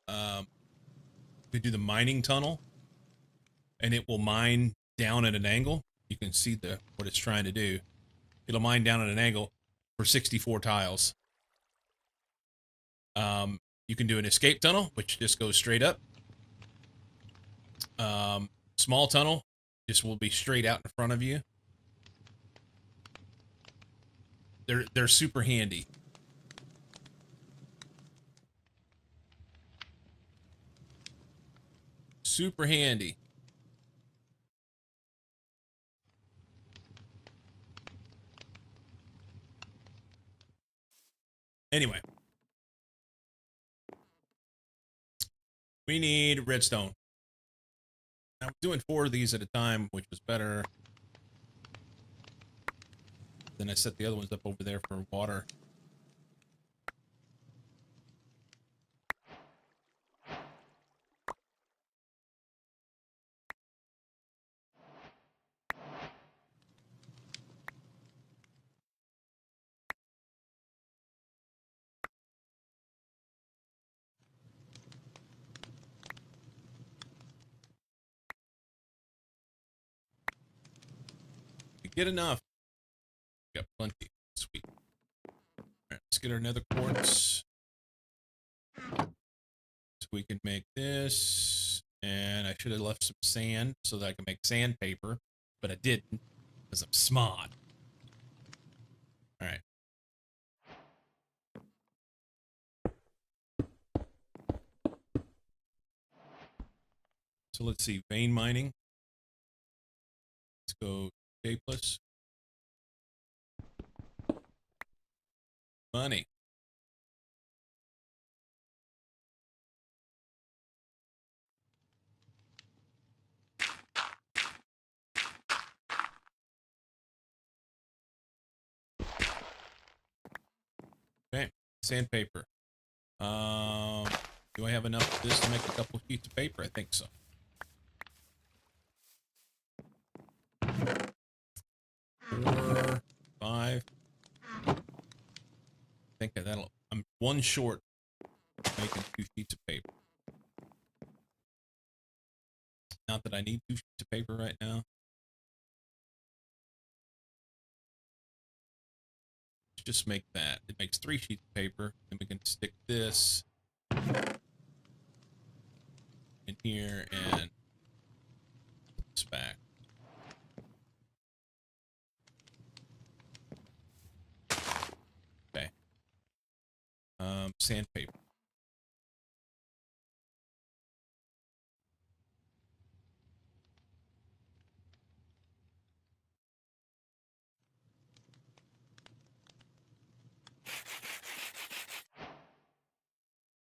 Speaker 1: to do the mining tunnel, and it will mine down at an angle. You can see what it's trying to do. It'll mine down at an angle for 64 tiles. You can do an escape tunnel, which just goes straight up. Small tunnel just will be straight out in front of you. They're super handy. Super handy. Anyway, we need redstone. I'm doing 4 of these at a time, which was better. Then I set the other ones up over there for water. Get enough. Got plenty. Sweet. All right, let's get another quartz. So we can make this. And I should have left some sand so that I can make sandpaper. But I didn't, because I'm smart. All right. So let's see. Vein mining. Let's go shapeless. Money. Okay, sandpaper. Do I have enough of this to make a couple sheets of paper? I think so. 4, 5. I think that'll. I'm 1 short making 2 sheets of paper. Not that I need 2 sheets of paper right now. Let's just make that. It makes 3 sheets of paper. Then we can stick this in here and put this back. Okay. Sandpaper.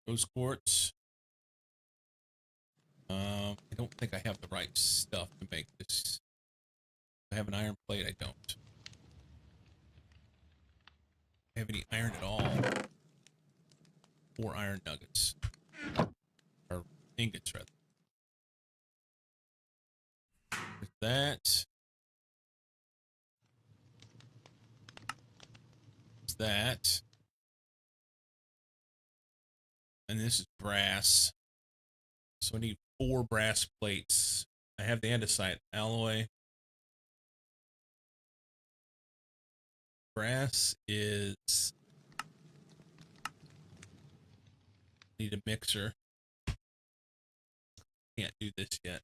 Speaker 1: Rose quartz. I don't think I have the right stuff to make this. I have an iron plate. I don't have any iron at all. 4 iron nuggets. Or ingots, rather. There's that. There's that. And this is brass. So I need 4 brass plates. I have the andesite alloy. Brass is need a mixer. Can't do this yet.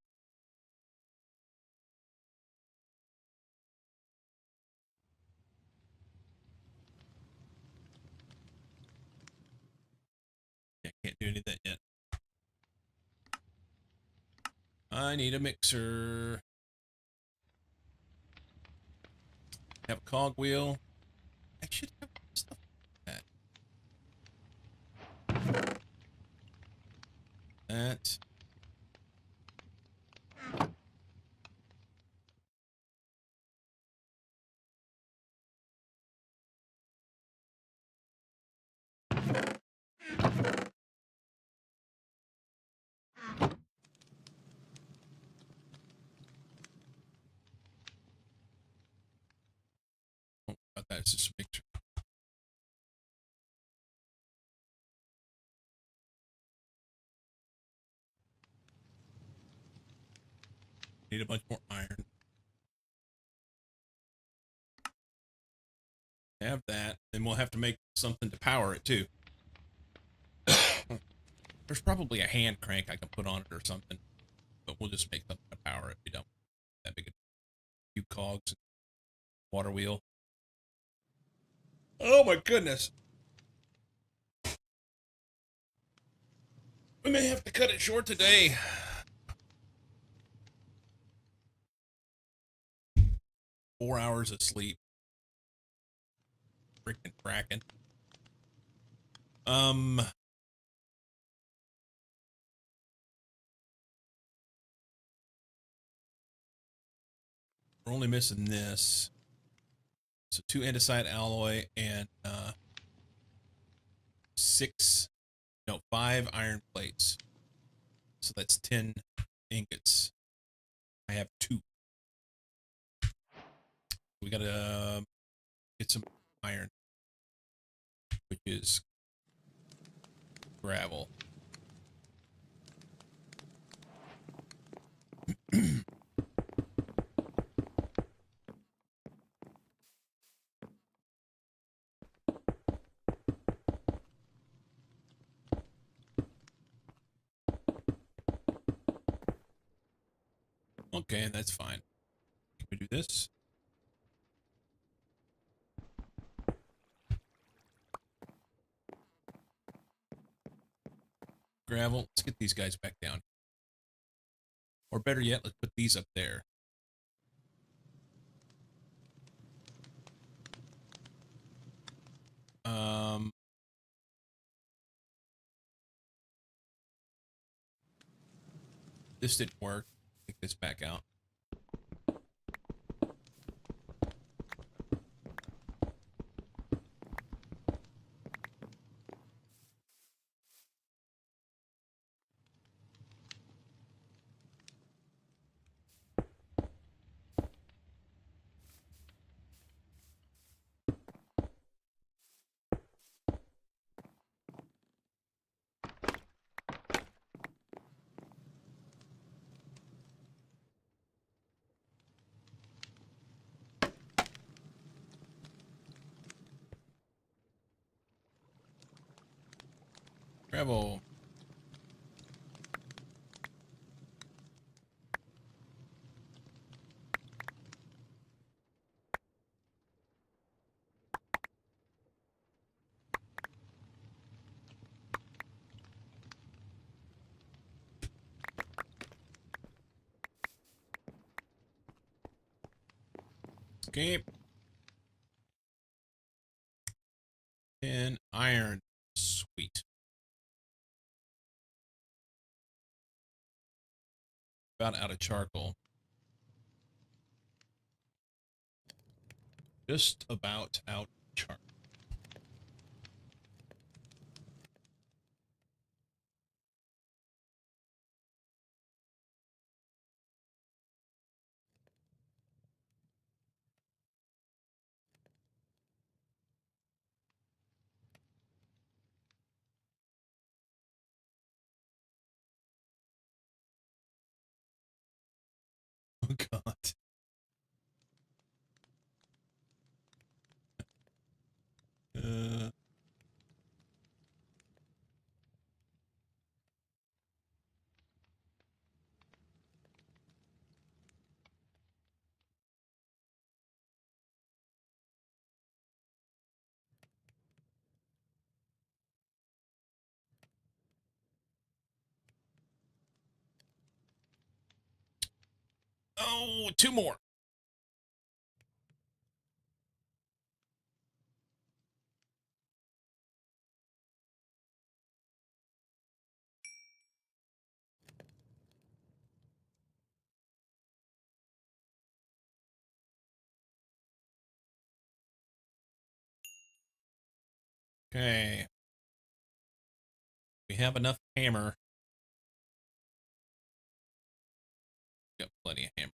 Speaker 1: Yeah, can't do any of that yet. I need a mixer. Have a cogwheel. I should have stuff like that. That. Oh, about that. It's just a mixer. Need a bunch more iron. Have that. Then we'll have to make something to power it too. There's probably a hand crank I can put on it or something, but we'll just make something to power it. We don't that big a few cogs, water wheel. Oh my goodness! We may have to cut it short today. 4 hours of sleep. Freaking cracking. We're only missing this. So 2 andesite alloy and 5 iron plates. So that's 10 ingots. I have 2. We gotta get some iron, which is gravel. Okay, that's fine. Can we do this? Gravel. Let's get these guys back down. Or better yet, let's put these up there. This didn't work. Take this back out. Gravel. Escape. And iron. Sweet. About out of charcoal. Just about out of charcoal. Oh God. Uh, Oh, two more. Okay. We have enough hammer. Got plenty of hammer.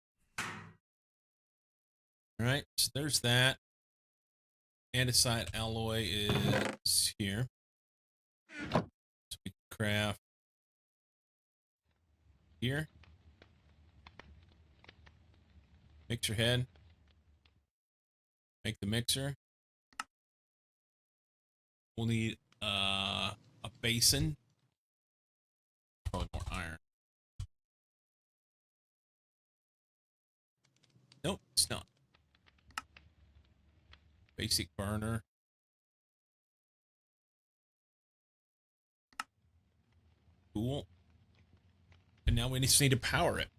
Speaker 1: All right, so there's that. Andesite alloy is here. So we can craft here. Mixer head. Make the mixer. We'll need a basin. Probably more iron. Nope, it's not. Basic burner. Cool. And now we just need to power it.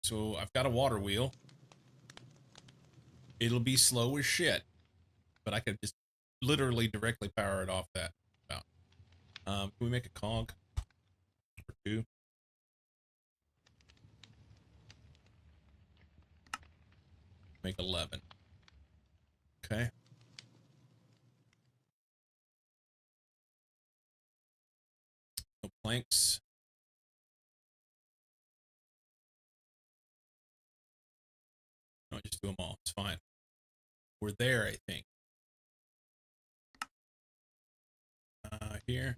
Speaker 1: So I've got a water wheel. It'll be slow as shit, but I could just literally directly power it off that. Can we make a cog or two? Make 11. Okay. No planks. No, just do them all. It's fine. We're there, I think. Here.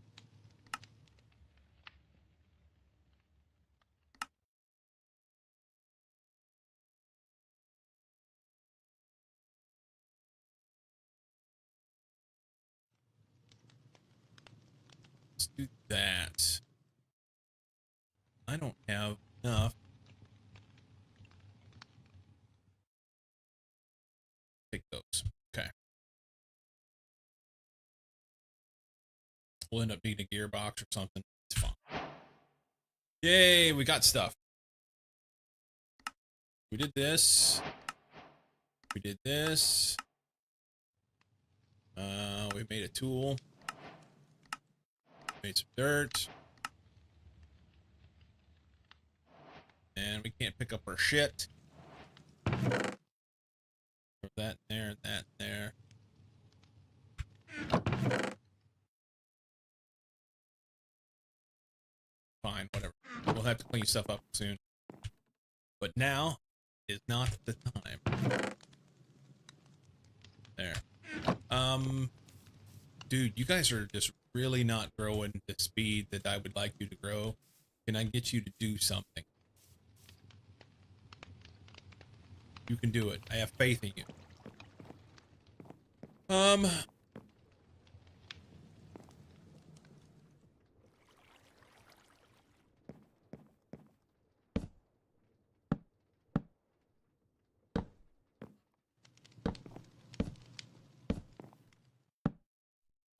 Speaker 1: Let's do that. I don't have enough. Take those. Okay. We'll end up needing a gearbox or something. It's fine. Yay, we got stuff. We did this. We did this. We made a tool. Made some dirt. And we can't pick up our shit. Throw that there and that there. Fine, whatever. We'll have to clean stuff up soon. But now is not the time. There. Dude, you guys are just really not growing the speed that I would like you to grow. Can I get you to do something? You can do it. I have faith in you.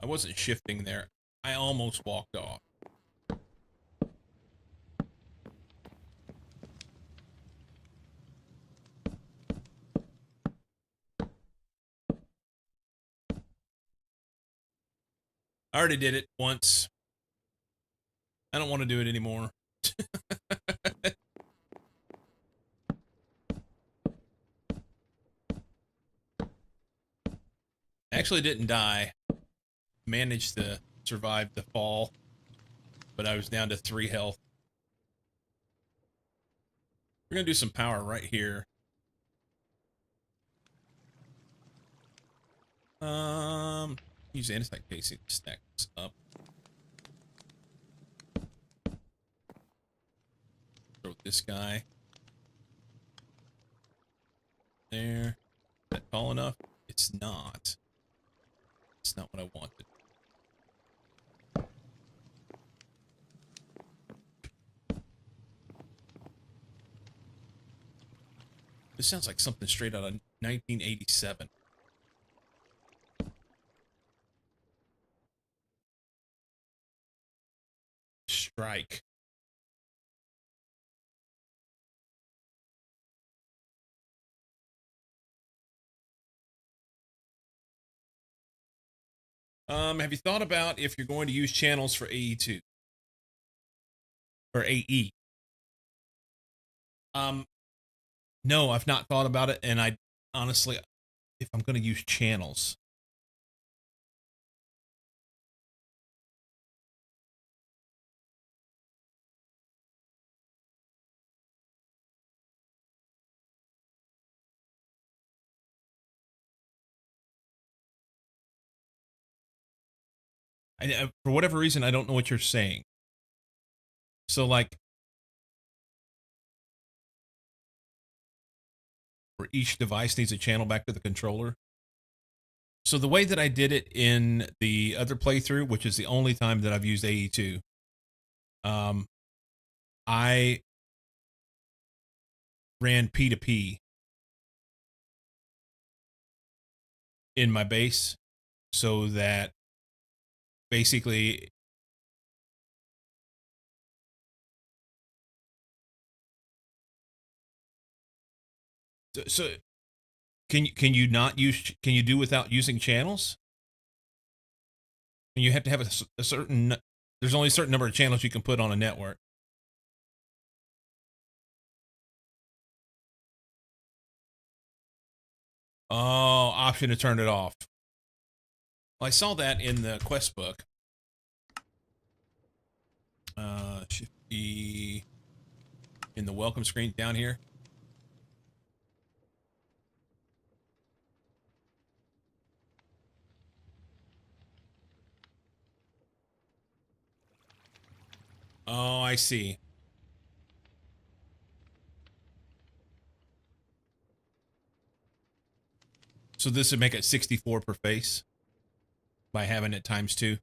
Speaker 1: I wasn't shifting there. I almost walked off. I already did it once. I don't want to do it anymore. Actually didn't die. Managed to survive the fall, but I was down to 3 health. We're gonna do some power right here. Use andesite casing to stack this up. Throw this guy there. Is that tall enough? It's not. It's not what I wanted. This sounds like something straight out of 1987. Strike. Have you thought about if you're going to use channels for AE2 or AE? No, I've not thought about it, and I honestly, if I'm going to use channels, for whatever reason, I don't know what you're saying. So, like, for each device needs a channel back to the controller. So the way that I did it in the other playthrough, which is the only time that I've used AE2, I ran P2P in my base so that basically so can you not use, can you do without using channels? And you have to have a certain, there's only a certain number of channels you can put on a network. Oh, option to turn it off. Well, I saw that in the quest book. Shift E in the welcome screen down here. Oh, I see. So this would make it 64 per face by having it times 2.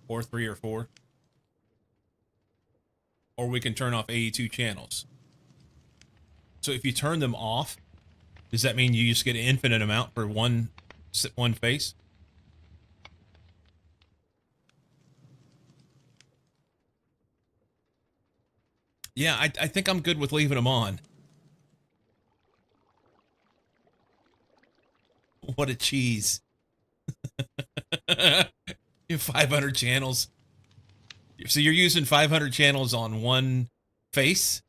Speaker 1: Or 3 or 4. Or we can turn off AE2 channels. So if you turn them off, does that mean you just get an infinite amount for one face? Yeah, I think I'm good with leaving them on. What a cheese. You have 500 channels. So you're using 500 channels on one face?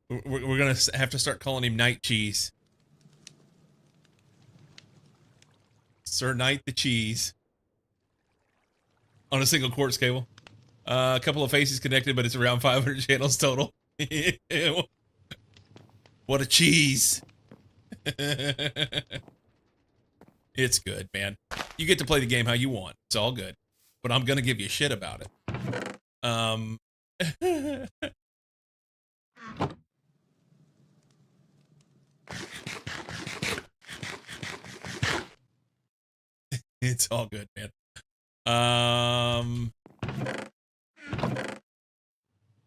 Speaker 1: We're going to have to start calling him Night Cheese. Sir Knight the Cheese. On a single quartz cable. A couple of faces connected, but it's around 500 channels total. What a cheese. It's good, man. You get to play the game how you want. It's all good. But I'm going to give you shit about it. It's all good, man. I'm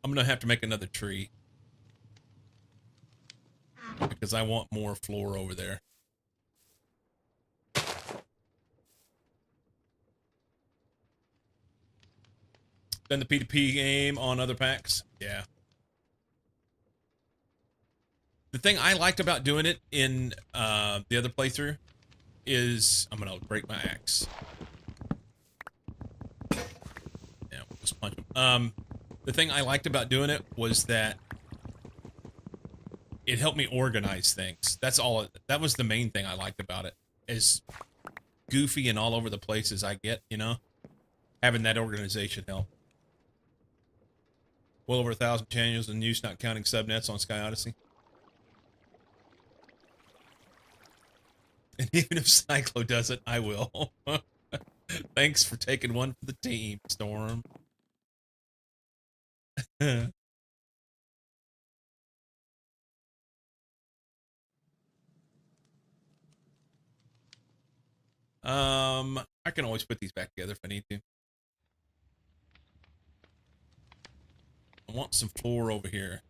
Speaker 1: gonna have to make another tree because I want more floor over there. Then the P2P game on other packs. Yeah. The thing I liked about doing it in the other playthrough is I'm gonna break my axe. Yeah, we'll just punch him. The thing I liked about doing it was that it helped me organize things. That's all. That was the main thing I liked about it. As goofy and all over the place as I get, you know, having that organization help. Well over 1,000 channels in use, not counting subnets on Sky Odyssey. And even if Cyclo does it, I will. Thanks for taking one for the team, Storm. I can always put these back together if I need to. I want some floor over here.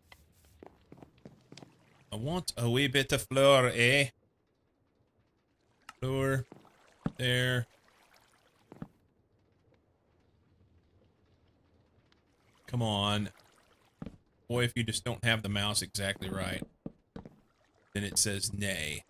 Speaker 1: I want a wee bit of floor, eh? Floor. There. Come on. Boy, if you just don't have the mouse exactly right, then it says nay.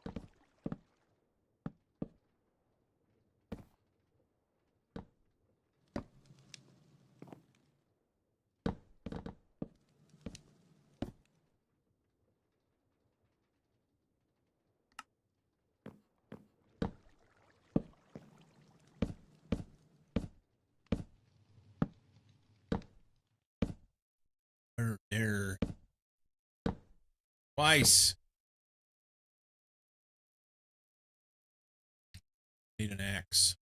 Speaker 1: There. Twice. Need an axe.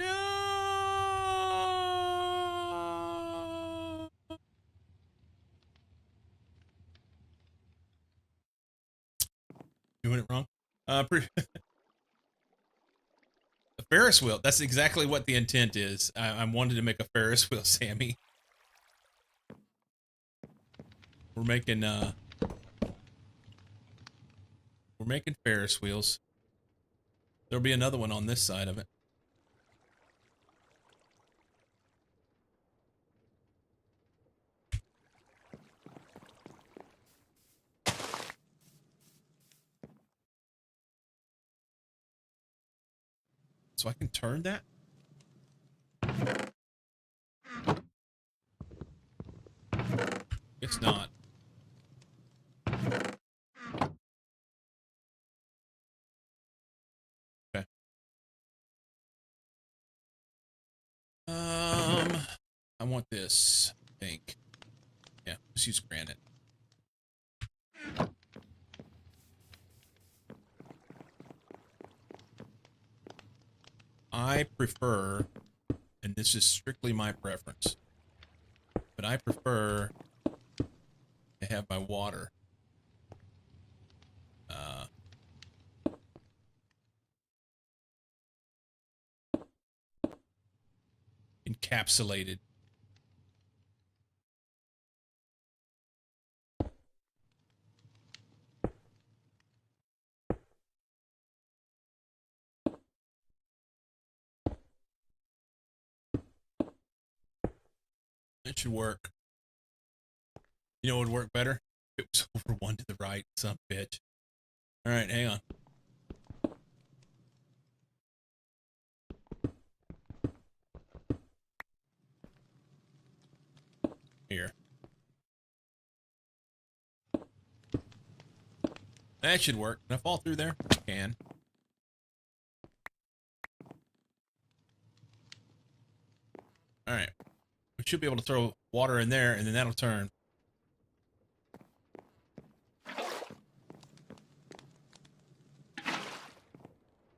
Speaker 1: No. Doing it wrong. A Ferris wheel. That's exactly what the intent is. I wanted to make a Ferris wheel, Sammy. We're making Ferris wheels. There'll be another one on this side of it. So I can turn that? It's not. Okay. I want this, I think. Yeah, let's use granite. I prefer, and this is strictly my preference, but I prefer to have my water encapsulated. It should work. You know what would work better? If it was over one to the right, some bitch. All right, hang on. Here. That should work. Can I fall through there? I can. All right. We should be able to throw water in there, and then that'll turn.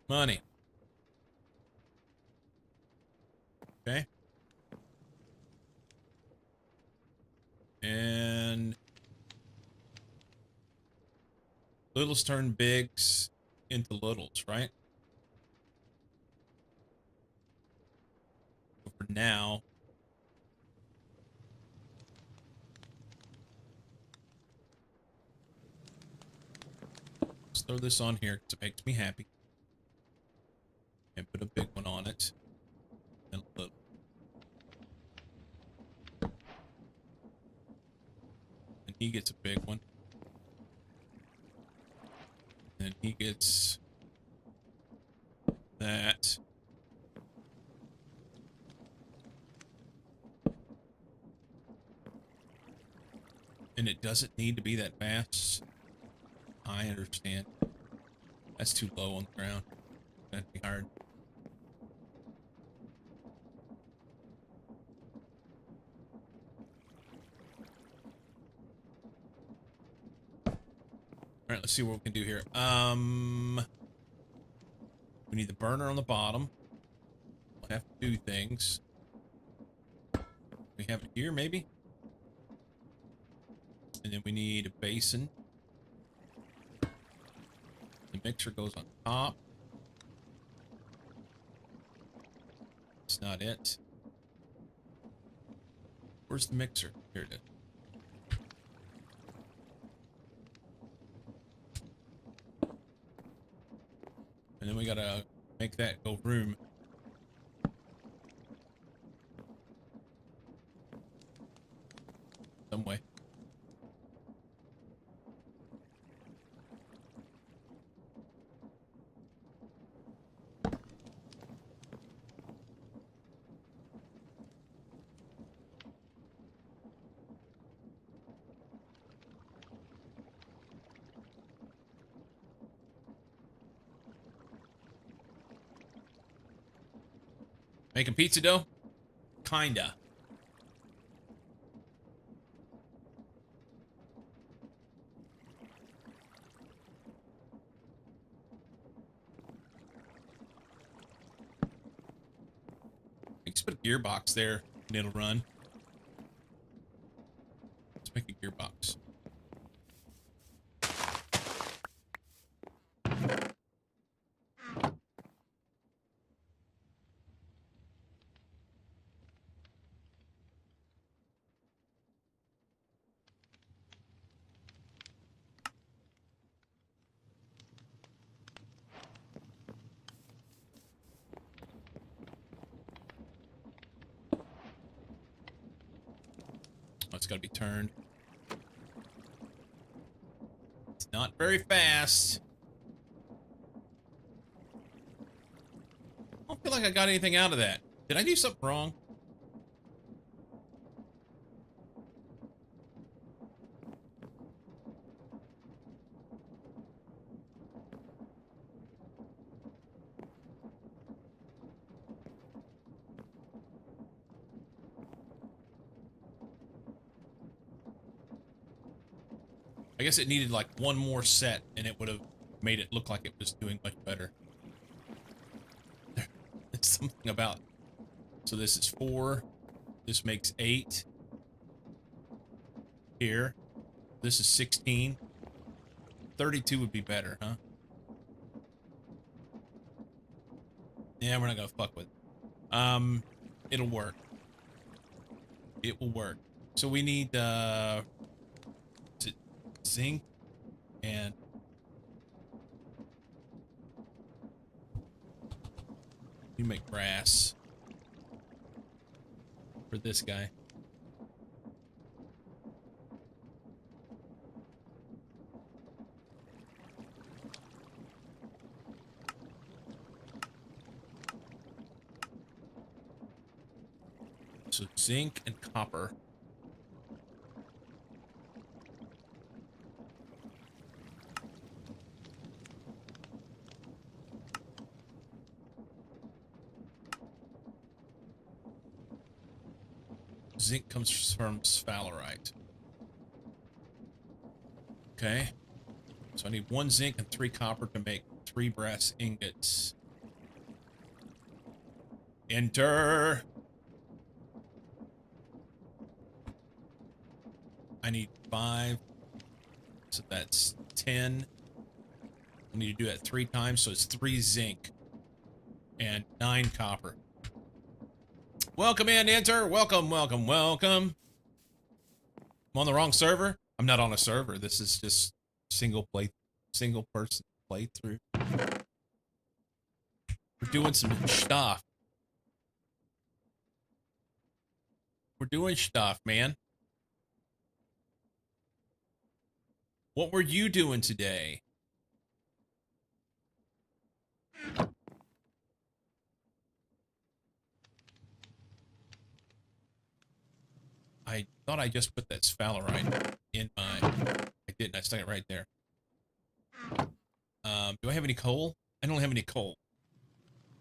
Speaker 1: Money. Okay. And littles turn bigs into littles, right? So for now, let's throw this on here because it makes me happy. And put a big one on it. And a little. And he gets a big one. And he gets that. And it doesn't need to be that fast. I understand. That's too low on the ground. That'd be hard. All right, let's see what we can do here. We need the burner on the bottom. We'll have to do things. We have it here, maybe? And then we need a basin. The mixer goes on top. That's not it. Where's the mixer? Here it is. And then we gotta make that go room. Some way. Making pizza dough? Kinda. Just put a gearbox there and it'll run. Let's make a gearbox. Oh, it's gotta be turned. It's not very fast. I don't feel like I got anything out of that. Did I do something wrong? I guess it needed like one more set and it would have made it look like it was doing much better. It's something about... So this is 4. This makes 8. Here. This is 16. 32 would be better, huh? Yeah, we're not gonna fuck with it. It'll work. It will work. So we need zinc and you make brass for this guy. So zinc and copper. Zinc comes from sphalerite. Okay. So I need 1 zinc and 3 copper to make 3 brass ingots. Enter. I need 5. So that's 10. I need to do that 3 times, so it's 3 zinc and 9 copper. Welcome in, enter. Welcome, welcome, welcome. I'm on the wrong server. I'm not on a server. This is just single person playthrough. We're doing some stuff. We're doing stuff, man. What were you doing today? I thought I just put that sphalerite in my... I didn't. I stuck it right there. Do I have any coal? I don't have any coal.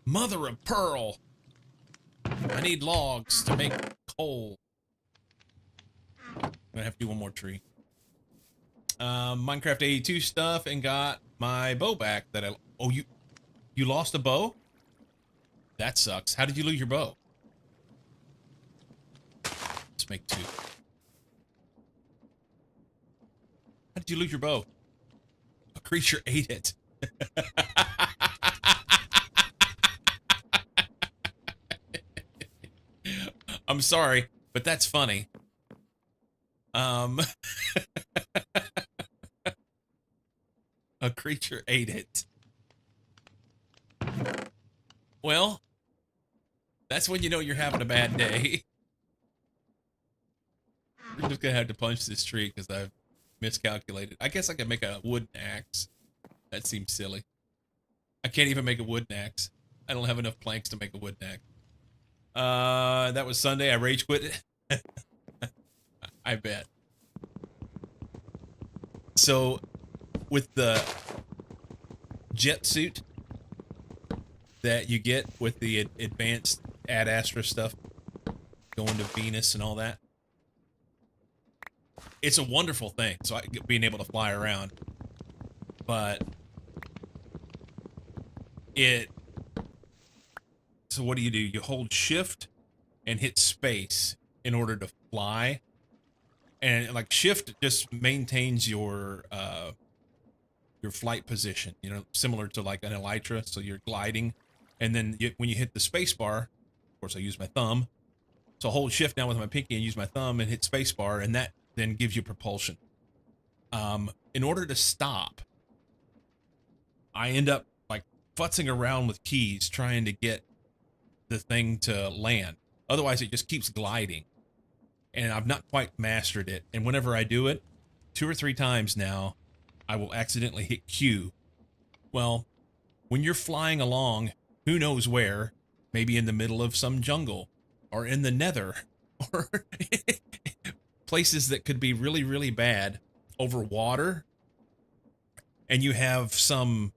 Speaker 1: Mother of pearl! I need logs to make coal. I'm gonna have to do one more tree. Minecraft 82 stuff and got my bow back that I... Oh, you lost a bow? That sucks. How did you lose your bow? Let's make 2. How did you lose your bow? A creature ate it. I'm sorry, but that's funny. A creature ate it. Well, that's when you know you're having a bad day. We're just gonna have to punch this tree because I've miscalculated. I guess I could make a wooden axe. That seems silly. I can't even make a wooden axe. I don't have enough planks to make a wooden axe. That was Sunday. I rage quit it. I bet. So, with the jet suit that you get with the advanced Ad Astra stuff, going to Venus and all that, it's a wonderful thing. So, being able to fly around, but it. So, what do? You hold shift and hit space in order to fly, and like shift just maintains your flight position, you know, similar to like an elytra. So you're gliding, and then when you hit the space bar, of course I use my thumb, so I hold shift now with my pinky and use my thumb and hit space bar, and that then gives you propulsion. In order to stop, I end up like futzing around with keys trying to get the thing to land. Otherwise it just keeps gliding, and I've not quite mastered it. And whenever I do it 2 or 3 times now, I will accidentally hit Q. Well, when you're flying along, who knows where, maybe in the middle of some jungle or in the nether or places that could be really, really bad, over water, and you have some,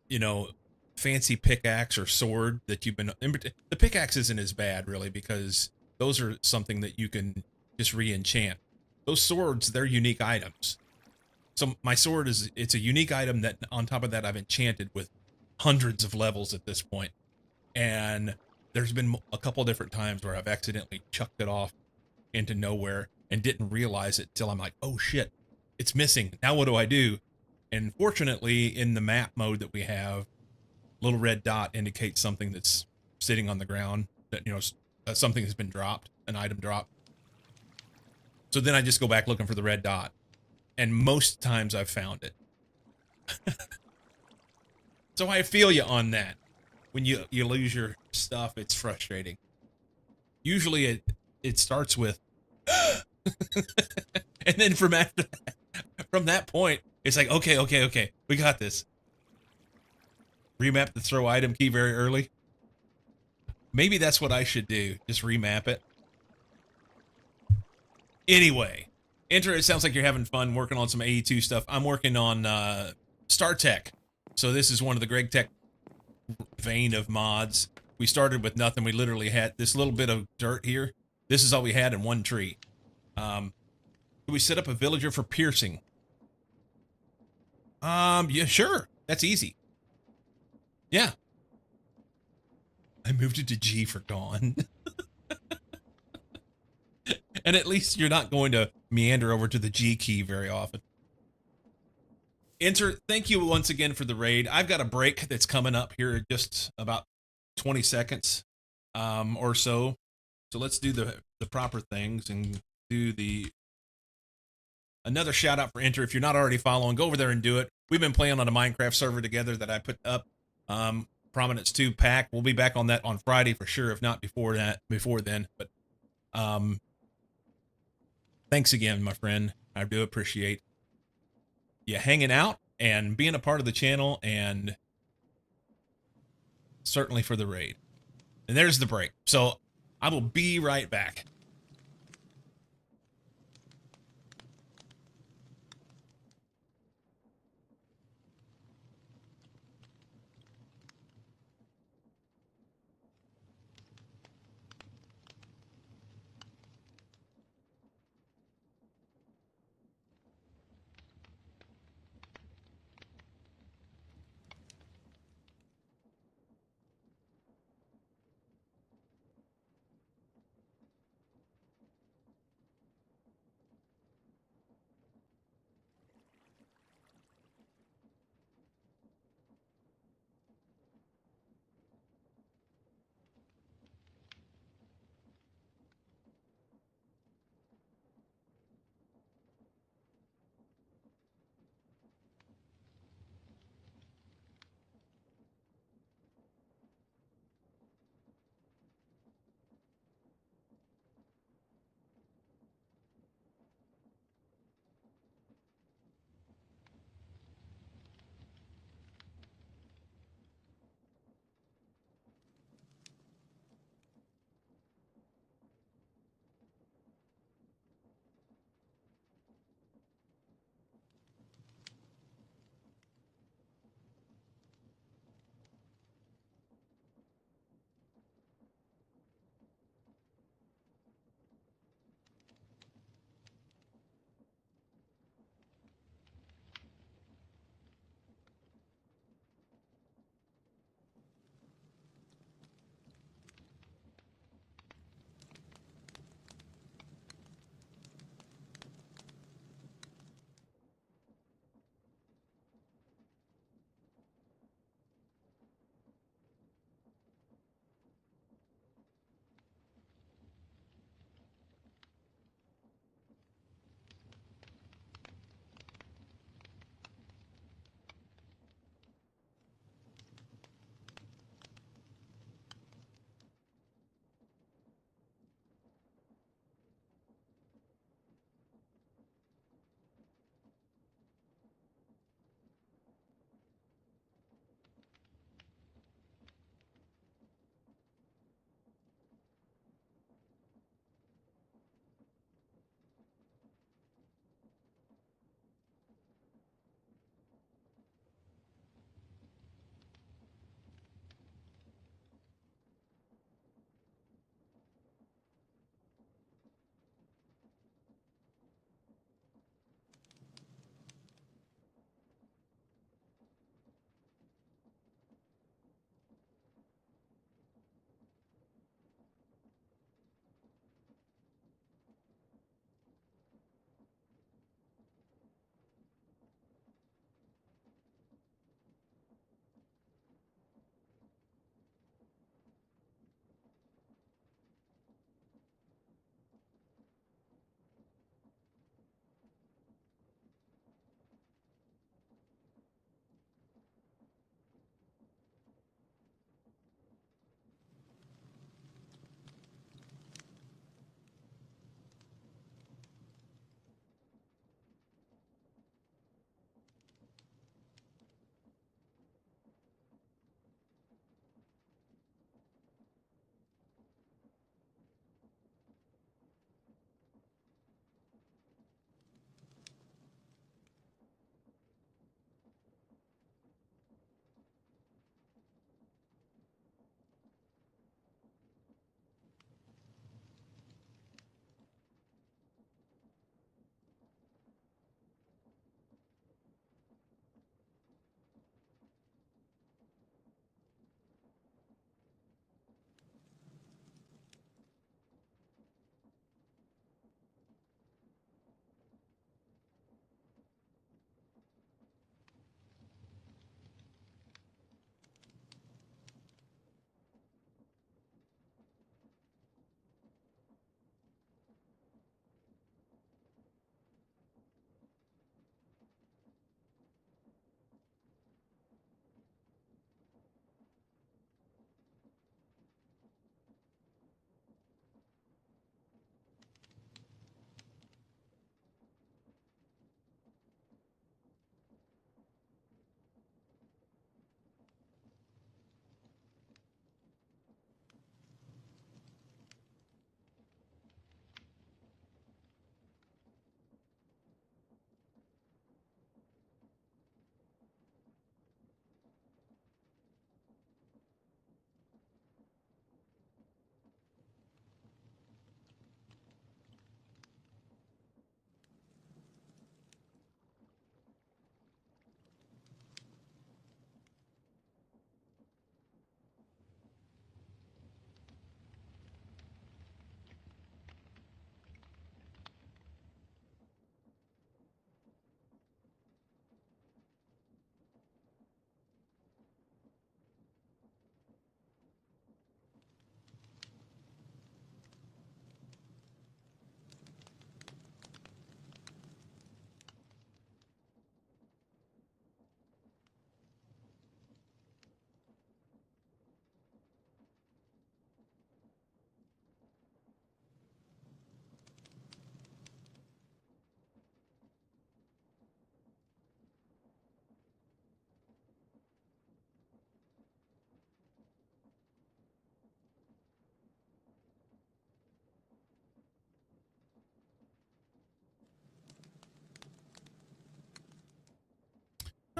Speaker 1: you know, fancy pickaxe or sword that you've been. The pickaxe isn't as bad, really, because those are something that you can just re-enchant. Those swords, they're unique items. So my sword it's a unique item that on top of that I've enchanted with hundreds of levels at this point. And there's been a couple different times where I've accidentally chucked it off into nowhere and didn't realize it till I'm like, oh shit, it's missing. Now what do I do? And fortunately, in the map mode that we have, little red dot indicates something that's sitting on the ground, that, you know, something has been dropped, an item dropped. So then I just go back looking for the red dot, and most times I've found it. So I feel you on that. When you lose your stuff, it's frustrating. Usually it starts with and then from that point, it's like, okay, we got this. Remap the throw item key very early. Maybe that's what I should do. Just remap it. Anyway, Enter, it sounds like you're having fun working on some AE2 stuff. I'm working on StarTech. So this is one of the Greg Tech vein of mods. We started with nothing. We literally had this little bit of dirt here. This is all we had in one tree. We set up a villager for piercing. Yeah, sure. That's easy. Yeah. I moved it to G for gone. And at least you're not going to meander over to the G key very often. Enter, thank you once again for the raid. I've got a break that's coming up here in just about 20 seconds or so. So let's do the proper things and do another shout out for Enter. If you're not already following, go over there and do it. We've been playing on a Minecraft server together that I put up. Prominence 2 pack. We'll be back on that on Friday for sure, if not before then. But thanks again, my friend. I do appreciate you hanging out and being a part of the channel, and certainly for the raid. And there's the break. So I will be right back.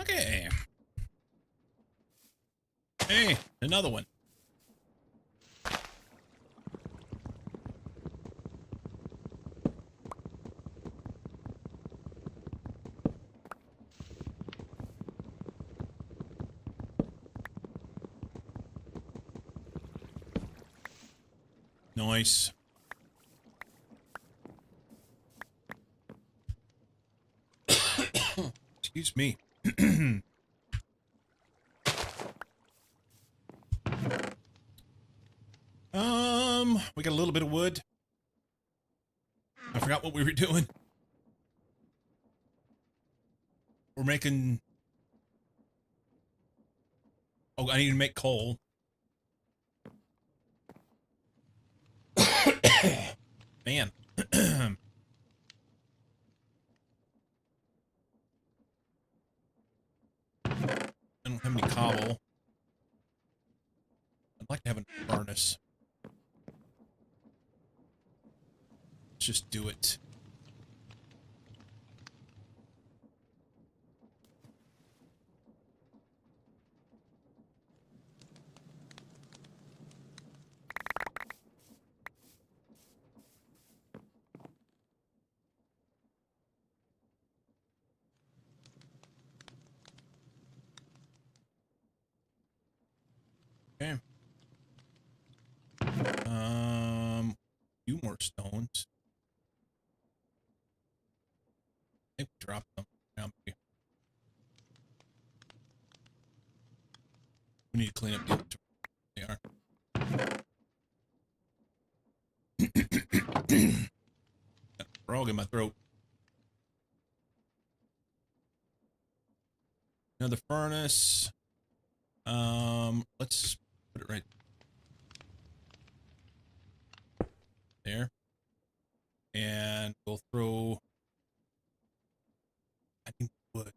Speaker 2: Okay. Hey, another one. Nice. Excuse me. We got a little bit of wood. I forgot what we were doing. We're making... Oh, I need to make coal. Man. I don't have any cobble. I'd like to have a furnace. Let's just do it. Okay. Few more stones. I think we dropped them. Yeah, we need to clean up the inventory. They are. Got a frog in my throat. Another furnace. Let's put it right there. And we'll throw, I think, wood.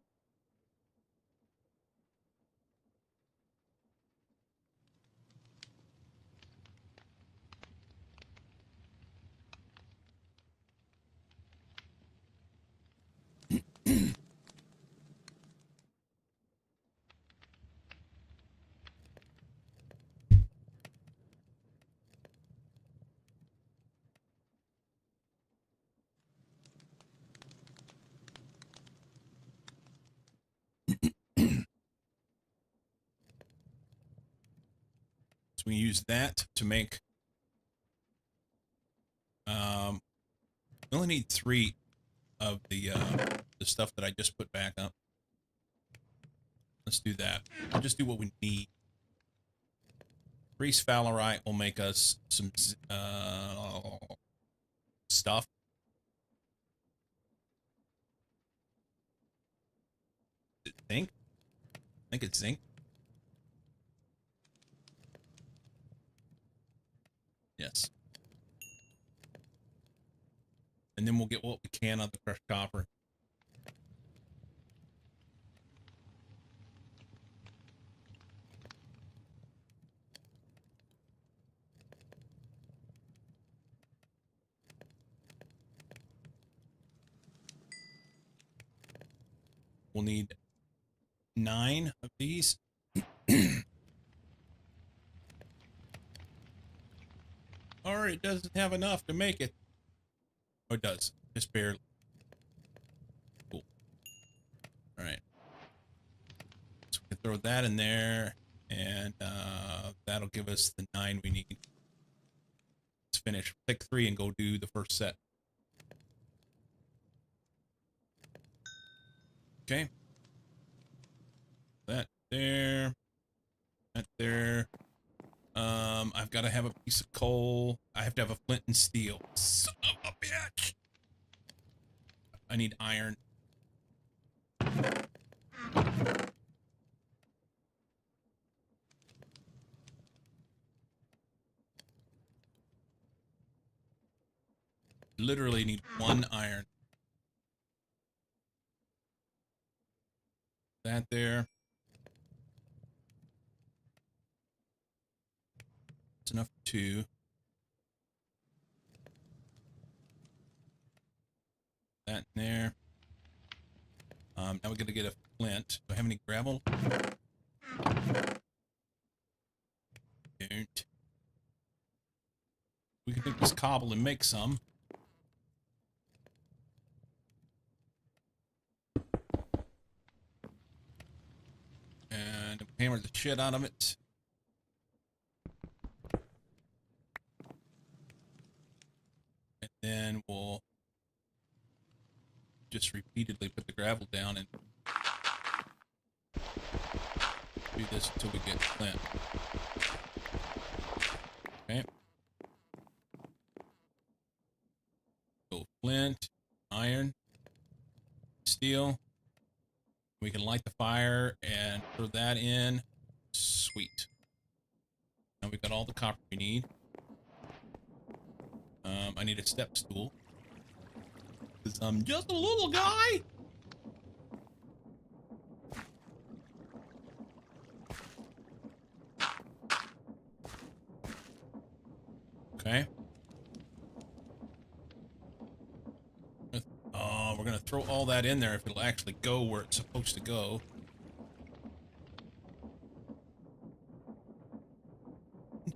Speaker 2: So we use that to make, we only need 3 of the stuff that I just put back up. Let's do that. We'll just do what we need. Grease Valerite will make us some stuff. Is it zinc? I think it's zinc. Yes. And then we'll get what we can on the crushed copper. We'll need 9 of these. Or it doesn't have enough to make it. Or it does. Just barely. Cool. Alright. So we can throw that in there. And that'll give us the 9 we need. Let's finish. Take 3 and go do the first set. Okay. That there. That there. I've got to have a piece of coal. I have to have a flint and steel. Son of a bitch. I need iron. Literally need 1 iron. That there. It's enough for 2. That in there. Now we're gonna get a flint. Do I have any gravel? Don't. We can take this cobble and make some. And hammer the shit out of it. And then we'll just repeatedly put the gravel down and do this until we get flint. Okay. So flint, iron, steel. We can light the fire and throw that in. Sweet. Now we've got all the copper we need. I need a step stool. Because I'm just a little guy. Okay. We're going to throw all that in there if it'll actually go where it's supposed to go.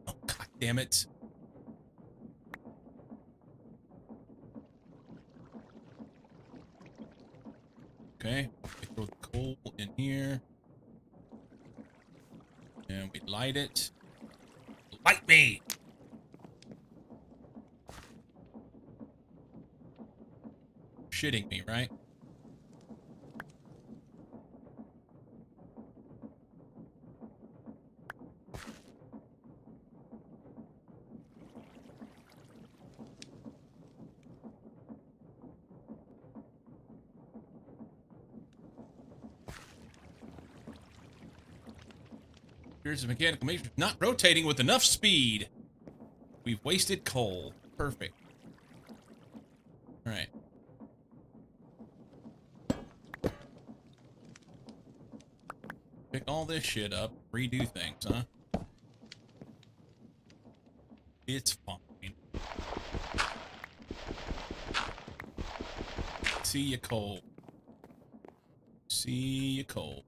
Speaker 2: Oh, God damn it. Okay, we throw the coal in here. And we light it. Light me! Shitting me, right? Here's the mechanical matrix not rotating with enough speed. We've wasted coal. Perfect. All right. Pick all this shit up, redo things, huh? It's fine. See ya, coal. See ya, coal.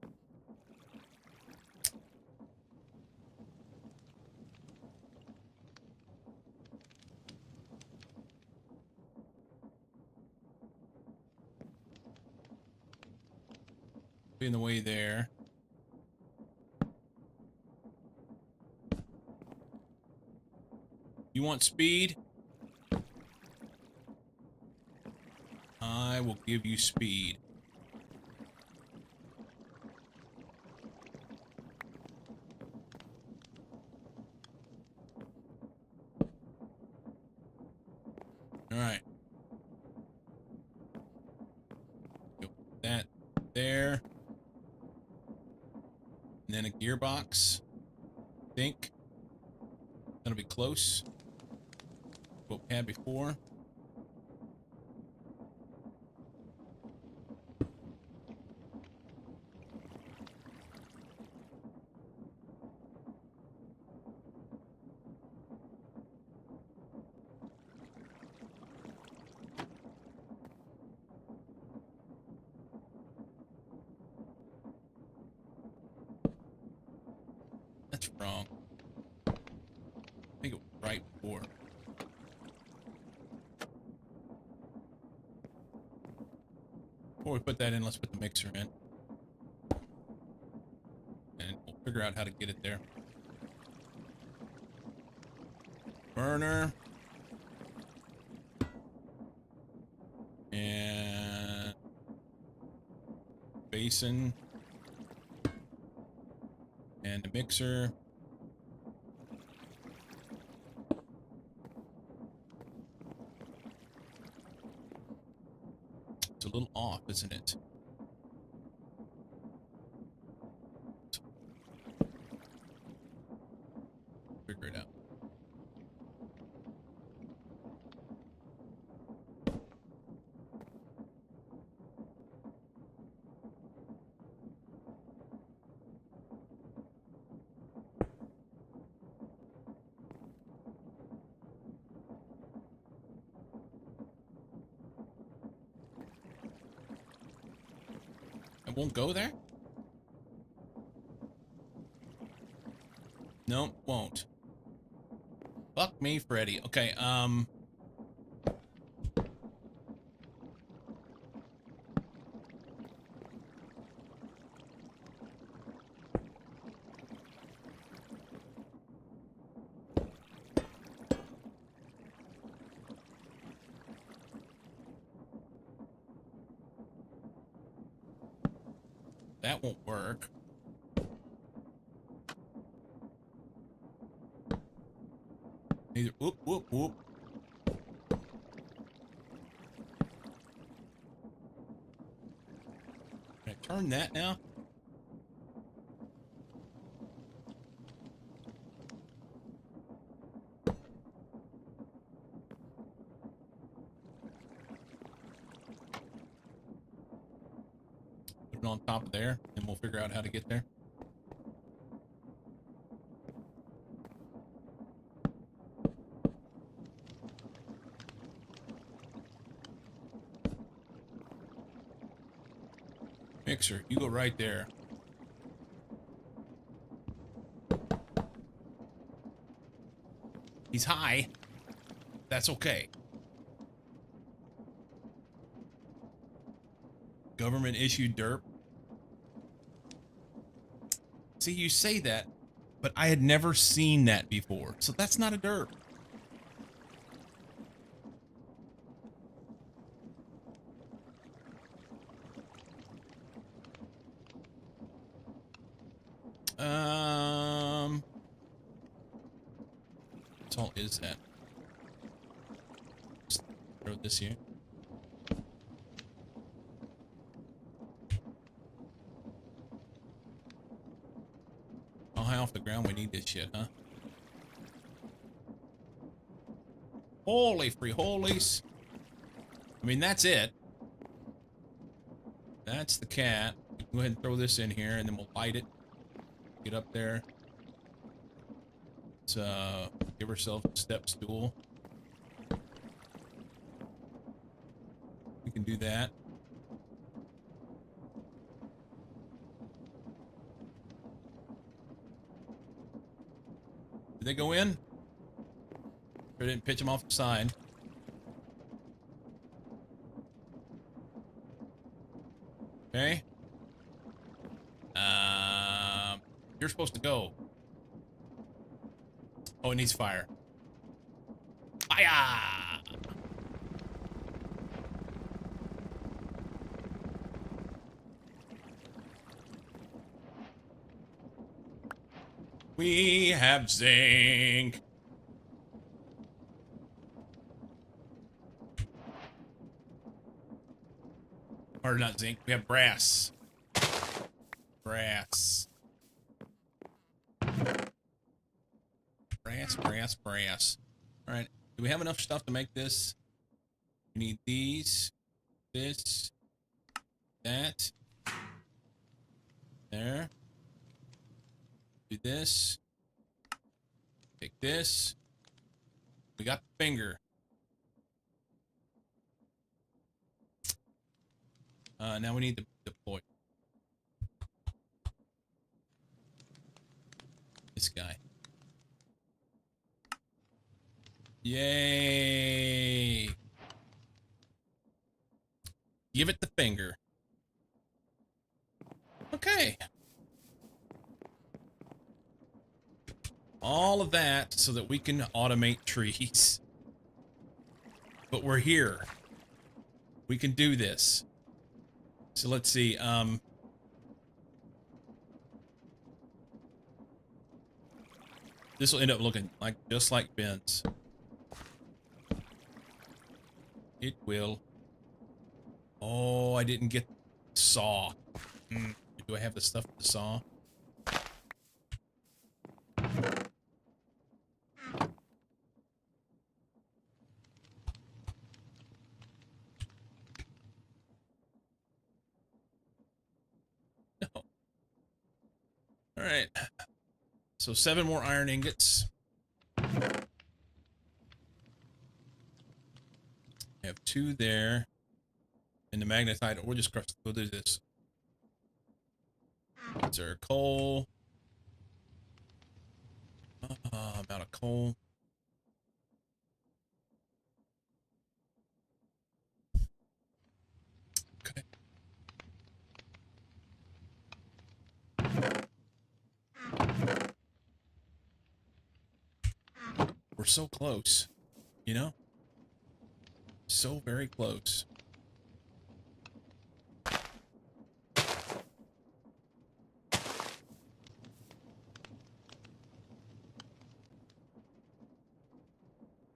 Speaker 2: Be in the way there. You want speed? I will give you speed. All right. Put that there. And then a gearbox. I think. That'll be close. What we had before. That's wrong. I think it was right before. Before we put that in, let's put the mixer in. And we'll figure out how to get it there. Burner. And basin. And the mixer. It's a little off, isn't it? Figure it out. It won't go there? Nope, won't. Fuck me, Freddy. Okay, that won't work. Neither. Whoop, whoop, whoop. Can I turn that now? Put it on top of there, and we'll figure out how to get there. Mixer, you go right there. He's high. That's okay. Government issued derp. See, you say that, but I had never seen that before. So that's not a derp. What all is that? Just throw this here. How high off the ground we need this shit, huh? Holy free holies. I mean, that's it. That's the cat. Go ahead and throw this in here, and then we'll light it. Get up there. Let's give ourselves a step stool. We can do that. Did they go in? Or didn't pitch them off the side. Okay. You're supposed to go. Oh, it needs fire. Fire! We have zinc. Or not zinc, we have brass. Brass. Brass. All right, do we have enough stuff to make this? We need these, this, that, there. Do this. Take this. We got the finger. Now we need to deploy this guy. Yay! Give it the finger. Okay. All of that so that we can automate trees. But we're here. We can do this. So let's see. This will end up looking like just like Ben's. It will. Oh, I didn't get saw. Do I have the stuff to saw? No. All right. So 7 more iron ingots. I have 2 there. And the magnetite, we'll just crush. We'll do this. That's our coal. Out of coal. Okay. We're so close, you know? So very close.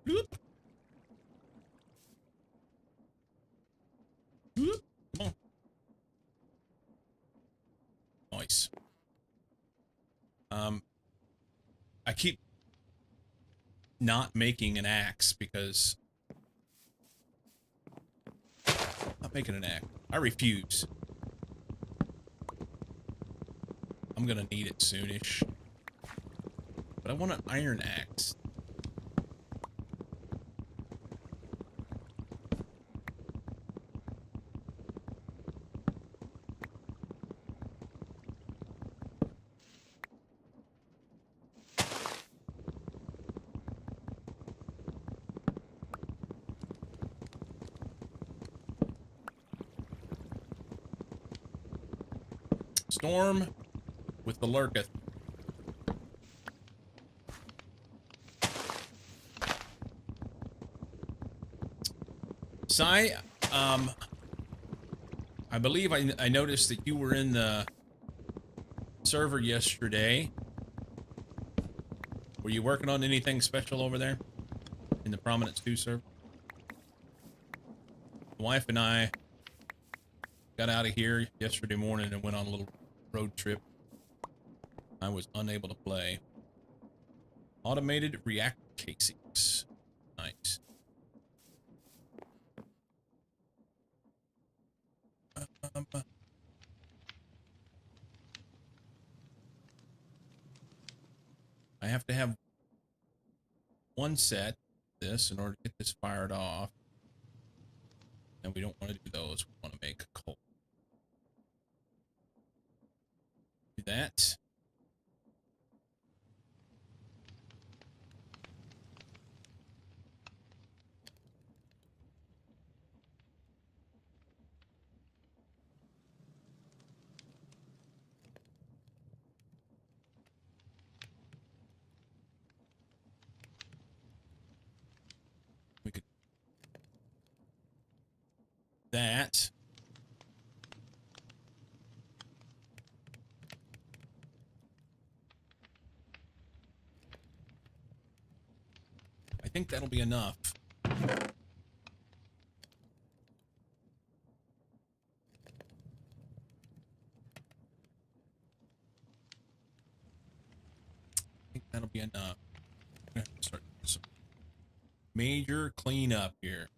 Speaker 2: Whoop. Whoop. Come on. Nice. I keep not making an axe because not making an axe. I refuse. I'm gonna need it soonish. But I want an iron axe. Storm with the lurketh. Sai, I believe I noticed that you were in the server yesterday. Were you working on anything special over there in the Prominence 2 server? My wife and I got out of here yesterday morning and went on a little road trip. I was unable to play. Automated reactor casings. Nice. I have to have one set of this in order to get this fired off. And we don't want to do those. We want to make coal. Do that. We could that. I think that'll be enough. I think that'll be enough. I'm gonna start some major cleanup here.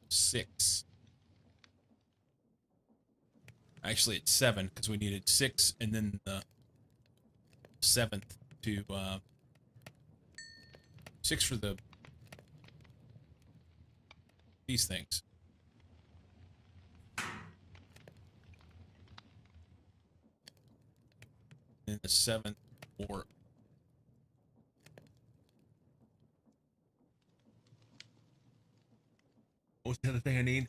Speaker 2: Six. Actually, it's 7 because we needed 6 and then the 7th to 6 for these things. And the 7th for what's the other thing I need?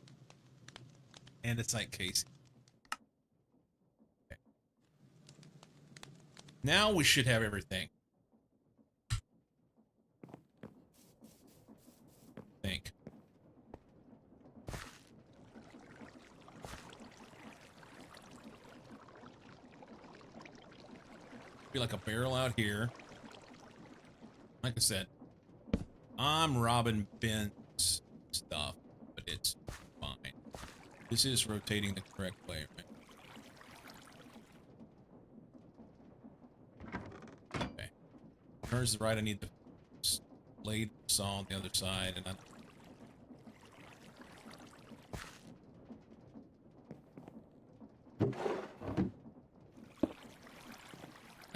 Speaker 2: And it's like case. Okay. Now we should have everything. I think. Be like a barrel out here. Like I said, I'm robbing Ben's stuff, but it's fine. This is rotating the correct way, right? Okay. Turns the right. I need the blade saw on the other side, and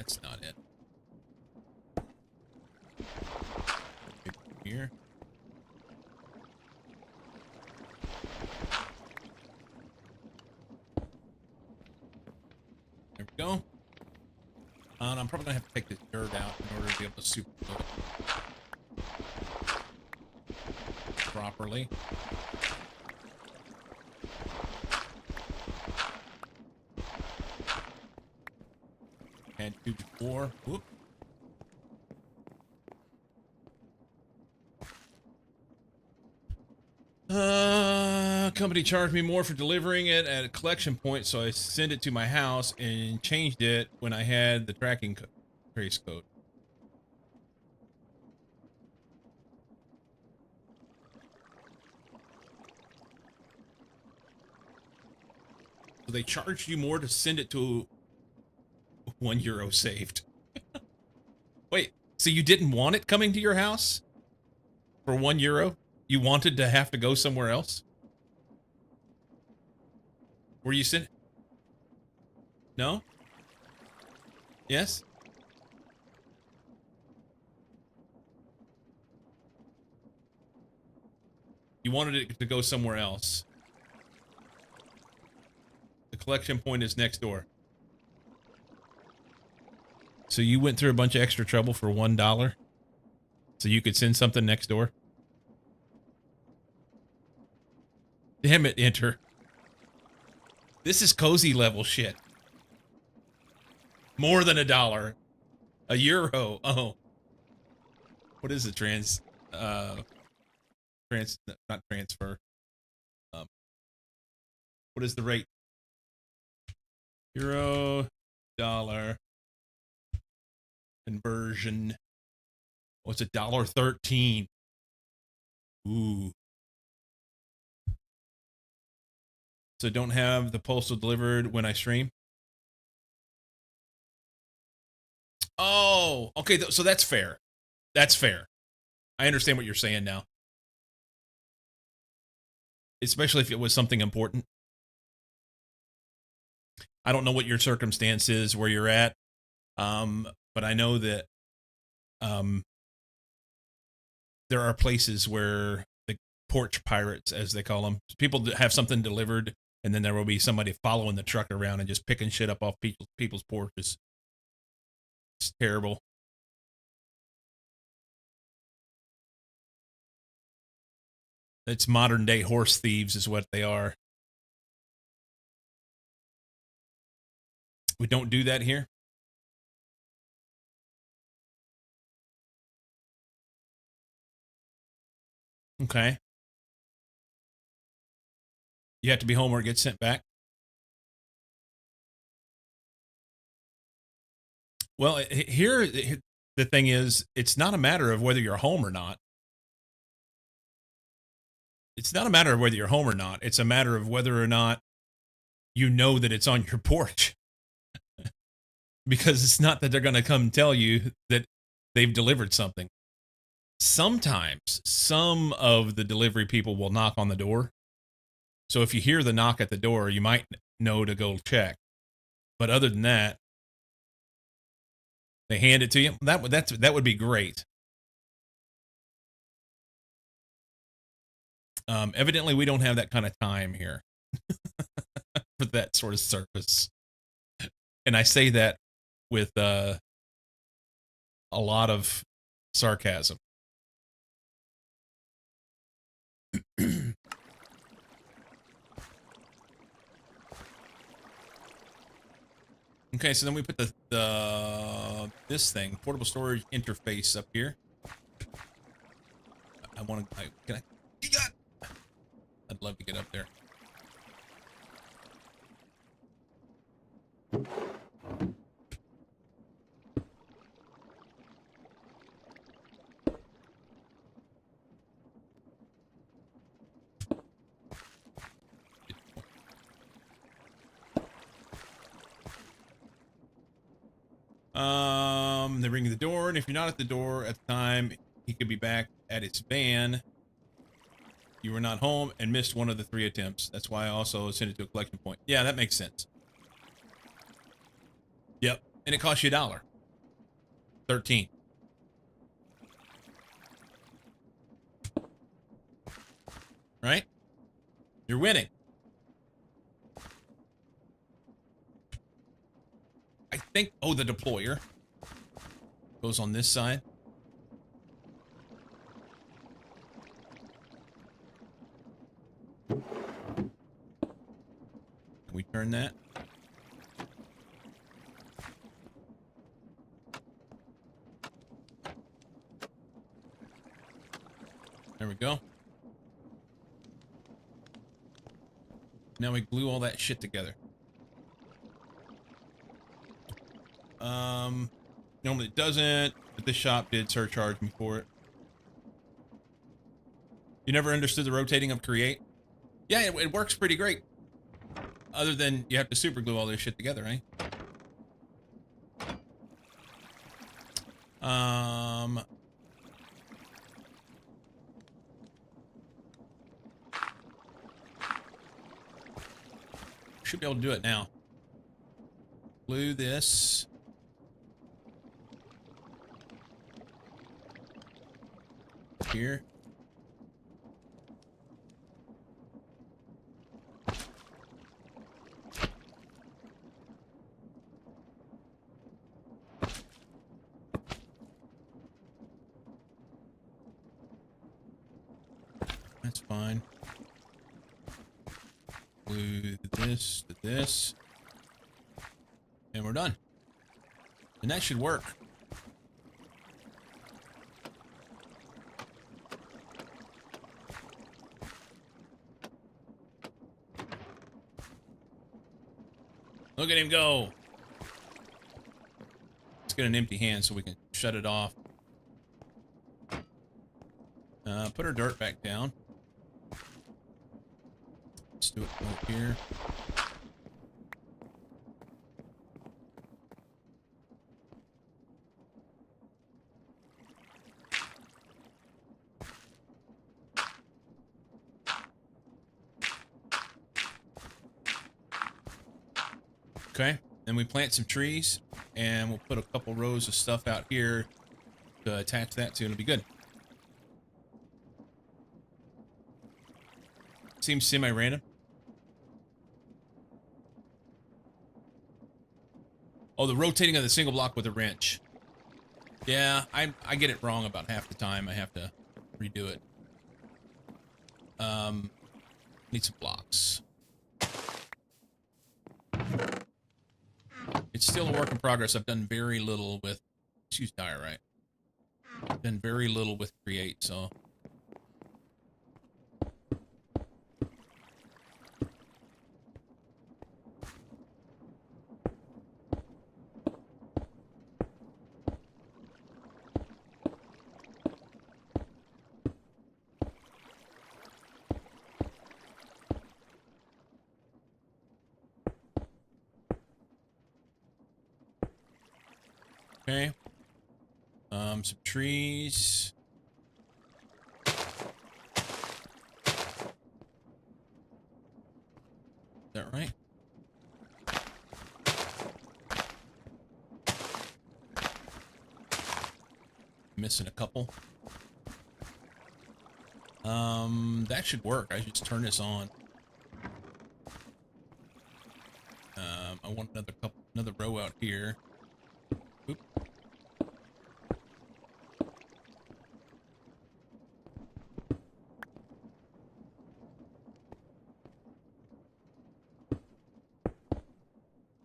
Speaker 2: that's not it. Here. There we go. And I'm probably gonna have to take this dirt out in order to be able to super it properly. Add 2 to 4. Whoop. Company charged me more for delivering it at a collection point, so I sent it to my house and changed it when I had the tracking trace code. So they charged you more to send it to €1 saved. Wait, so you didn't want it coming to your house for €1? You wanted to have to go somewhere else? Where you sent? No? Yes? You wanted it to go somewhere else. The collection point is next door. So you went through a bunch of extra trouble for $1 so you could send something next door? Damn it, Enter. This is cozy level shit. More than $1. €1. Oh. What is it? Not transfer. What is the rate? Euro, dollar conversion. Oh, it's $1.13. Ooh. So don't have the postal delivered when I stream? Oh, okay. So that's fair. That's fair. I understand what you're saying now. Especially if it was something important. I don't know what your circumstance is, where you're at. But I know that there are places where the porch pirates, as they call them, people have something delivered, and then there will be somebody following the truck around and just picking shit up off people's porches. It's terrible. It's modern day horse thieves is what they are. We don't do that here. Okay. You have to be home or it gets sent back. Well, here, the thing is, it's not a matter of whether you're home or not. It's not a matter of whether you're home or not. It's a matter of whether or not you know that it's on your porch. Because it's not that they're going to come tell you that they've delivered something. Sometimes some of the delivery people will knock on the door. So if you hear the knock at the door, you might know to go check. But other than that, they hand it to you. That would be great. Evidently, we don't have that kind of time here for that sort of service. And I say that with a lot of sarcasm. Okay, so then we put this thing, portable storage interface up here. I'd love to get up there. They're ringing the door, and if you're not at the door at the time, he could be back at its van. You were not home and missed one of the 3 attempts. That's why I also sent it to a collection point. Yeah, that makes sense. Yep, and it costs you $1. 13. Right? You're winning. I think, oh, the deployer goes on this side. Can we turn that? There we go. Now we glue all that shit together. Normally it doesn't, but this shop did surcharge me for it. You never understood the rotating of create? Yeah, it works pretty great. Other than you have to super glue all this shit together, right? Should be able to do it now. Glue this. Here. That's fine. Glue this to this. And we're done. And that should work. Look at him go. Let's get an empty hand so we can shut it off. Put our dirt back down. Let's do it over here. Okay, then we plant some trees, and we'll put a couple rows of stuff out here to attach that to, and it'll be good. Seems semi-random. Oh, the rotating of the single block with a wrench. Yeah, I get it wrong about half the time. I have to redo it. Need some blocks. It's still a work in progress. I've done very little with... Excuse diorite. I've done very little with create, so... Okay. Some trees. Is that right? Missing a couple. That should work. I should just turn this on. I want another row out here. Oop.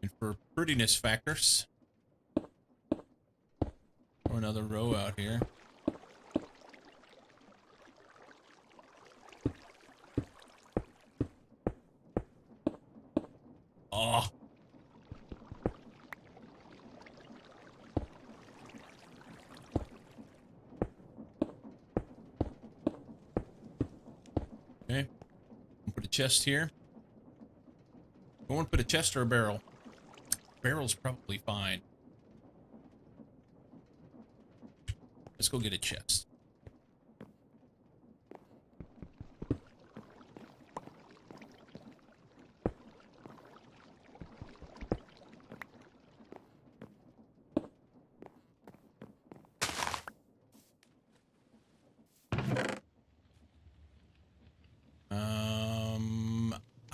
Speaker 2: And for prettiness factors, throw another row out here. Oh. Okay. Put a chest here. I want to put a chest or a barrel. Barrel's probably fine. Let's go get a chest.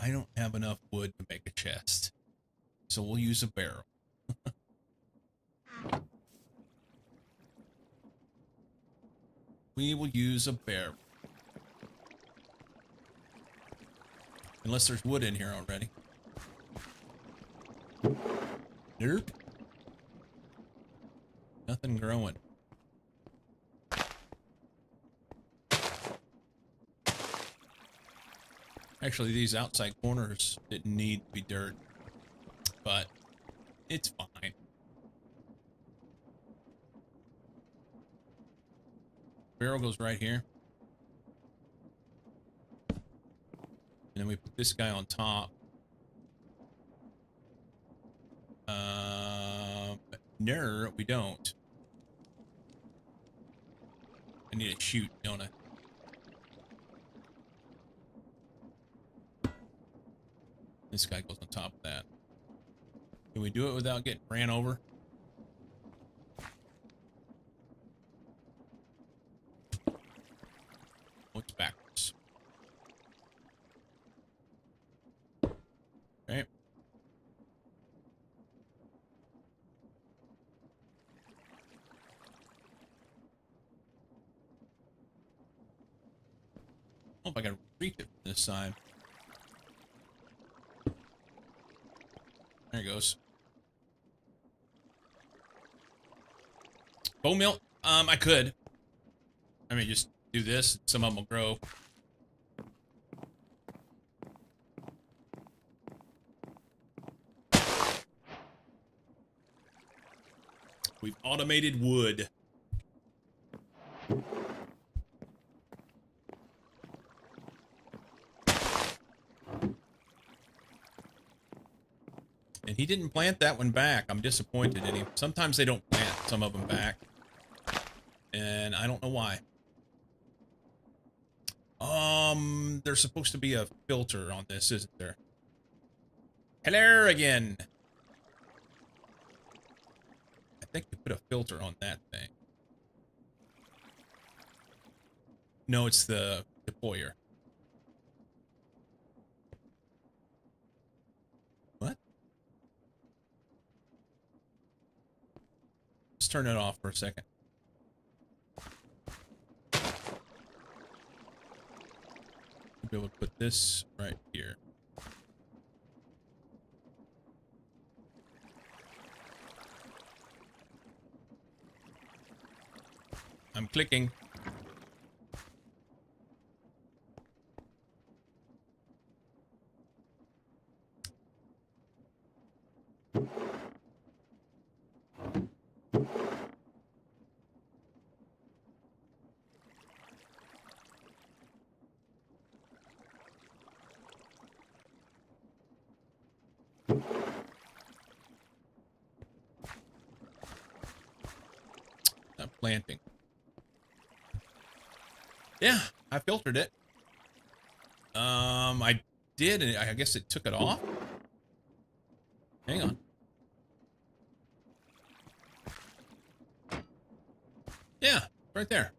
Speaker 2: I don't have enough wood to make a chest, so we'll use a barrel. We will use a barrel. Unless there's wood in here already. Nope. Nothing growing. Actually, these outside corners didn't need to be dirt, but it's fine. Barrel goes right here. And then we put this guy on top. No, we don't. I need a chute, don't I? This guy goes on top of that. Can we do it without getting ran over? What's backwards? Okay. Oh, if I can reach it from this side. There it goes. Bone meal? I could. I mean, just do this. Some of them will grow. We've automated wood. And he didn't plant that one back. I'm disappointed in him. Sometimes they don't plant some of them back. And I don't know why. There's supposed to be a filter on this, isn't there? Hello again. I think you put a filter on that thing. No, it's the deployer. What? Let's turn it off for a second. Be able to put this right here. I'm clicking. Not planting. Yeah, I filtered it. I did, and I guess it took it off. Hang on. Yeah, right there.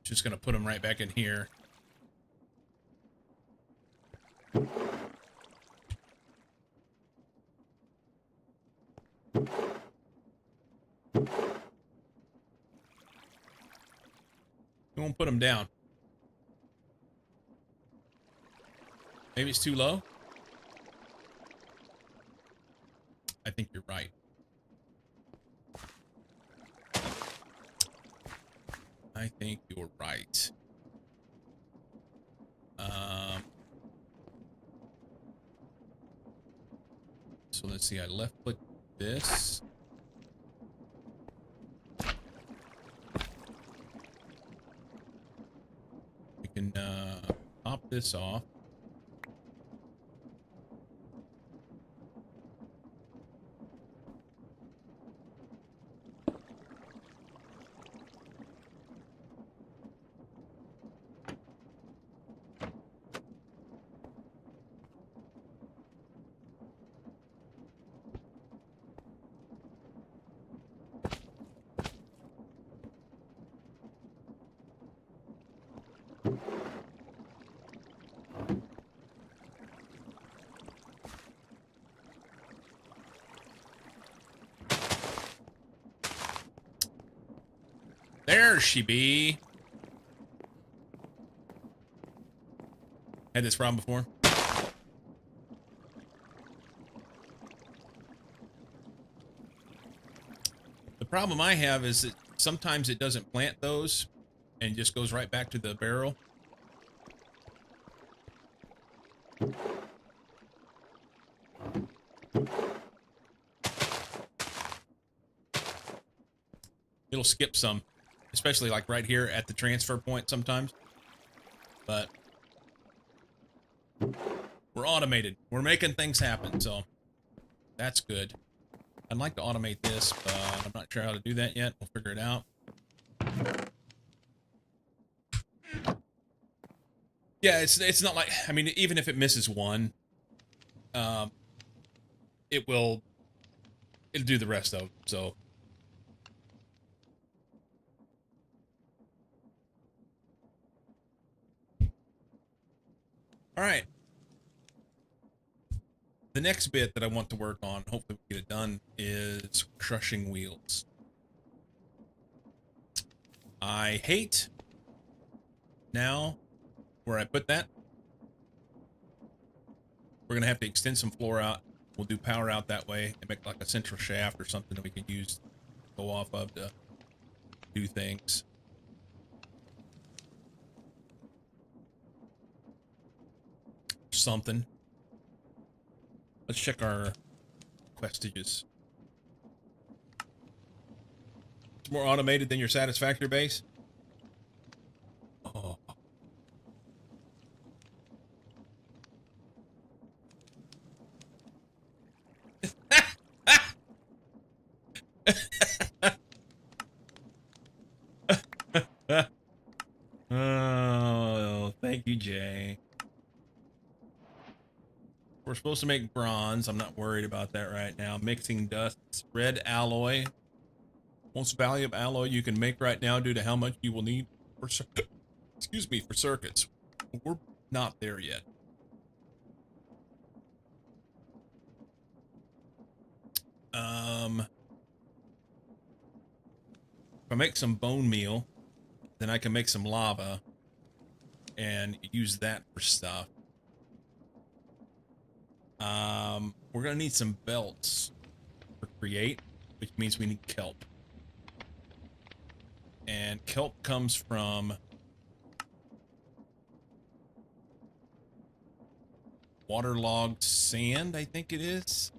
Speaker 2: Just gonna put them right back in here. We won't put them down. Maybe it's too low. I think you're right. I think you're right. So let's see. I left click this. We can pop this off. There she be. Had this problem before. The problem I have is that sometimes it doesn't plant those and just goes right back to the barrel. It'll skip some, especially like right here at the transfer point sometimes. But we're automated. We're making things happen, so that's good. I'd like to automate this, but I'm not sure how to do that yet. We'll figure it out. Yeah, it's not like, I mean, even if it misses one, it'll do the rest of it, so. All right. The next bit that I want to work on, hopefully we get it done, is crushing wheels. I hate now where I put that. We're going to have to extend some floor out. We'll do power out that way and make like a central shaft or something that we can use, go off of to do things. Something. Let's check our questages. It's more automated than your Satisfactory base. Oh. Oh, thank you, Jay. We're supposed to make bronze. I'm not worried about that right now. Mixing dusts, red alloy. Most valuable alloy you can make right now due to how much you will need for excuse me, for circuits. We're not there yet. If I make some bone meal, then I can make some lava and use that for stuff. We're gonna need some belts for create, which means we need kelp. And kelp comes from waterlogged sand, I think it is.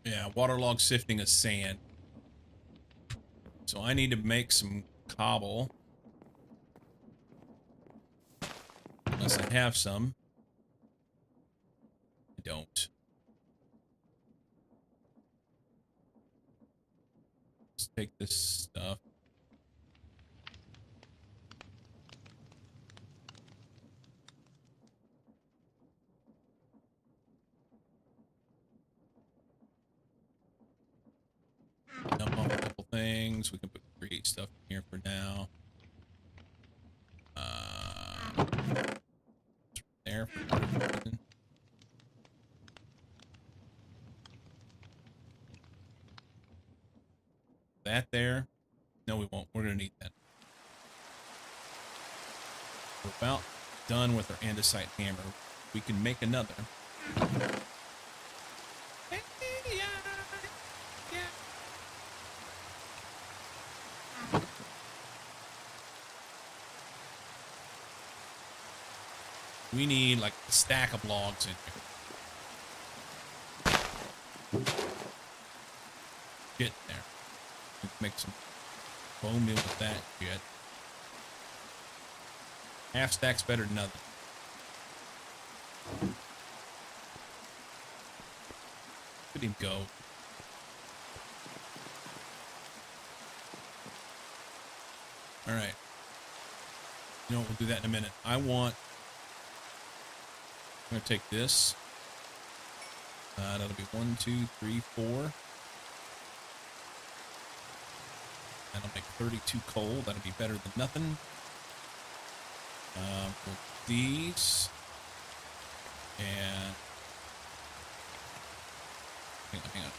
Speaker 2: Yeah, waterlogged sifting of sand. So I need to make some cobble. Unless I have some. I don't. Let's take this stuff. Dump off a couple things. We can put create stuff in here for now. There for that there. No, we won't. We're gonna need that. We're about done with our andesite hammer. We can make another. We need like a stack of logs in here. Get there. We can make some bone meal with that shit. Half stack's better than nothing. Look at him go. Alright. You know what, we'll do that in a minute. I'm going to take this. That'll be 1, 2, 3, 4. That'll make 32 coal. That'll be better than nothing. These. And hang on.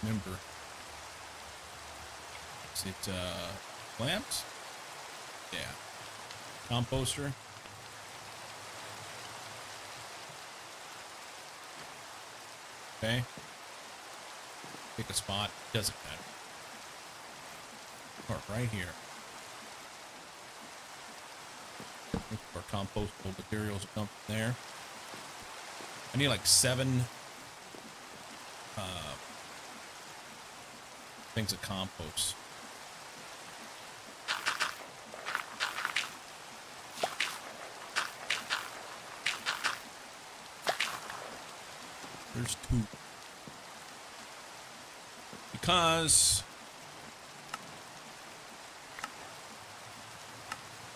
Speaker 2: Remember. Is it lamps? Yeah. Composter. Okay. Pick a spot. Doesn't matter. Or right here. Our compostable materials come from there. I need like 7 things of compost. There's 2. Because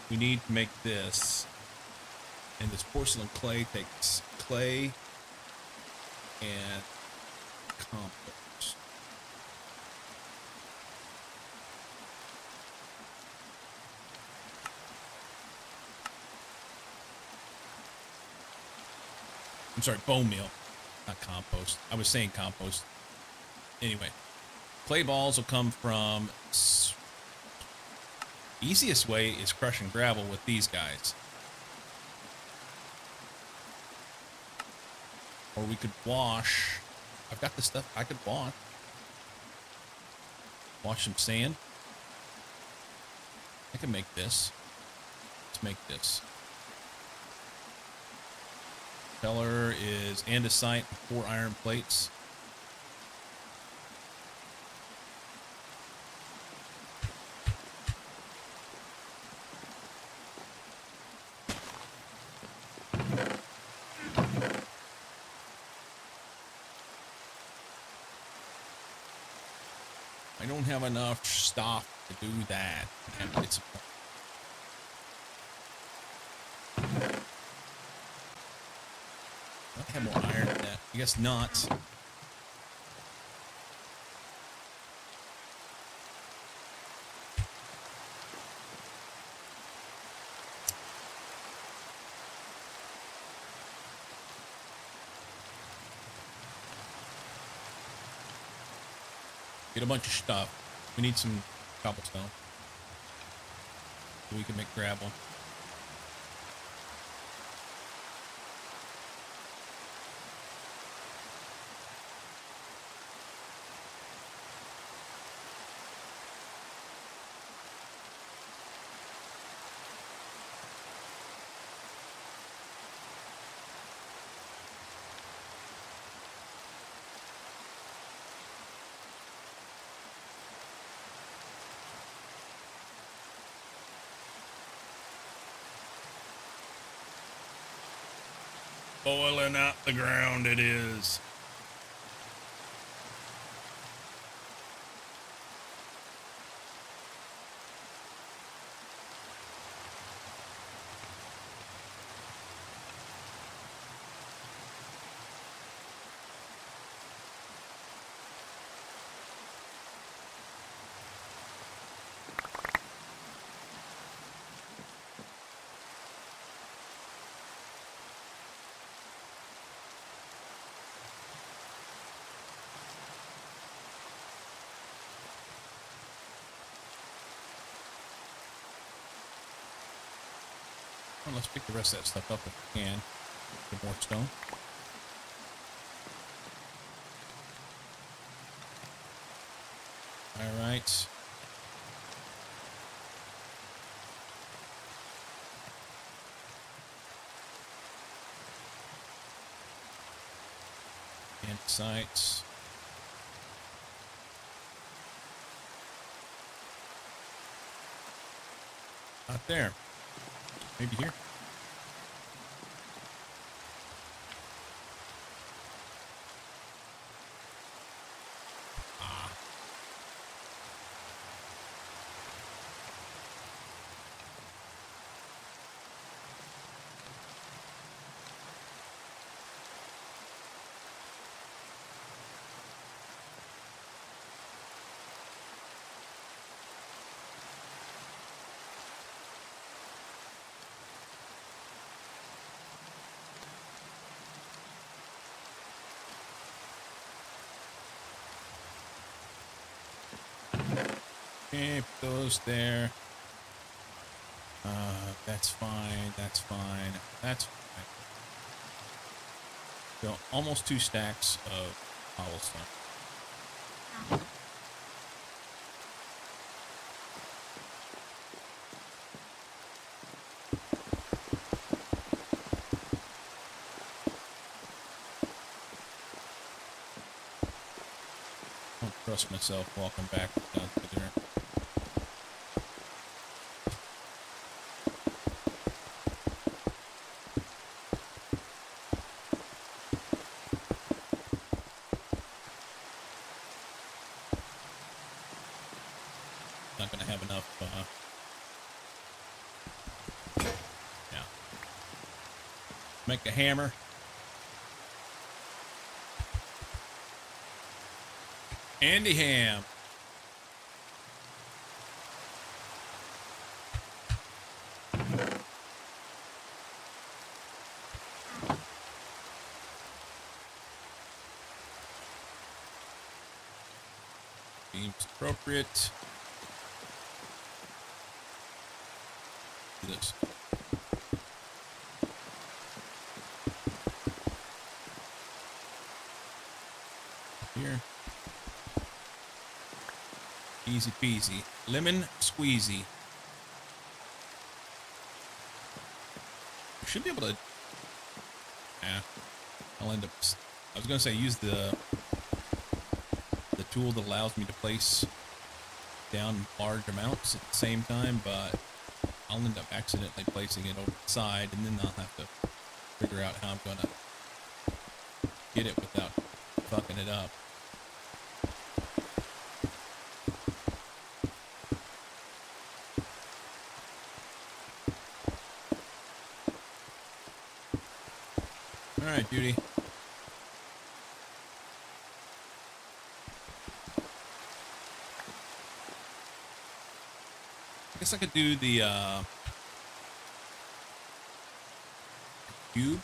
Speaker 2: we need to make this. And this porcelain clay takes clay and compost. I'm sorry, bone meal, not compost. I was saying compost. Anyway, clay balls will come from... Easiest way is crushing gravel with these guys. Or we could wash. I've got the stuff I could wash. Wash some sand. I can make this. Let's make this. Color is andesite, 4 iron plates. I don't have enough stuff to do that. I have to get some. I have more iron than that. I guess not. Get a bunch of stuff. We need some cobblestone. So we can make gravel. Boiling out the ground it is. Well, let's pick the rest of that stuff up if we can. Get more stone. All right. Andesite. Not there. Maybe here. Ah. Okay, put those there. That's fine. That's fine. That's fine. So almost 2 stacks of cobblestone. I don't trust myself walking back down through there. Not gonna have enough. Yeah. Make a hammer. Andy Ham. Seems appropriate. Do this. Here. Easy peasy. Lemon squeezy. Should be able to. Yeah. I'll end up. I was gonna say use the tool that allows me to place down large amounts at the same time, but I'll end up accidentally placing it over the side, and then I'll have to figure out how I'm gonna get it without fucking it up. All right, Judy. I guess I could do the cube.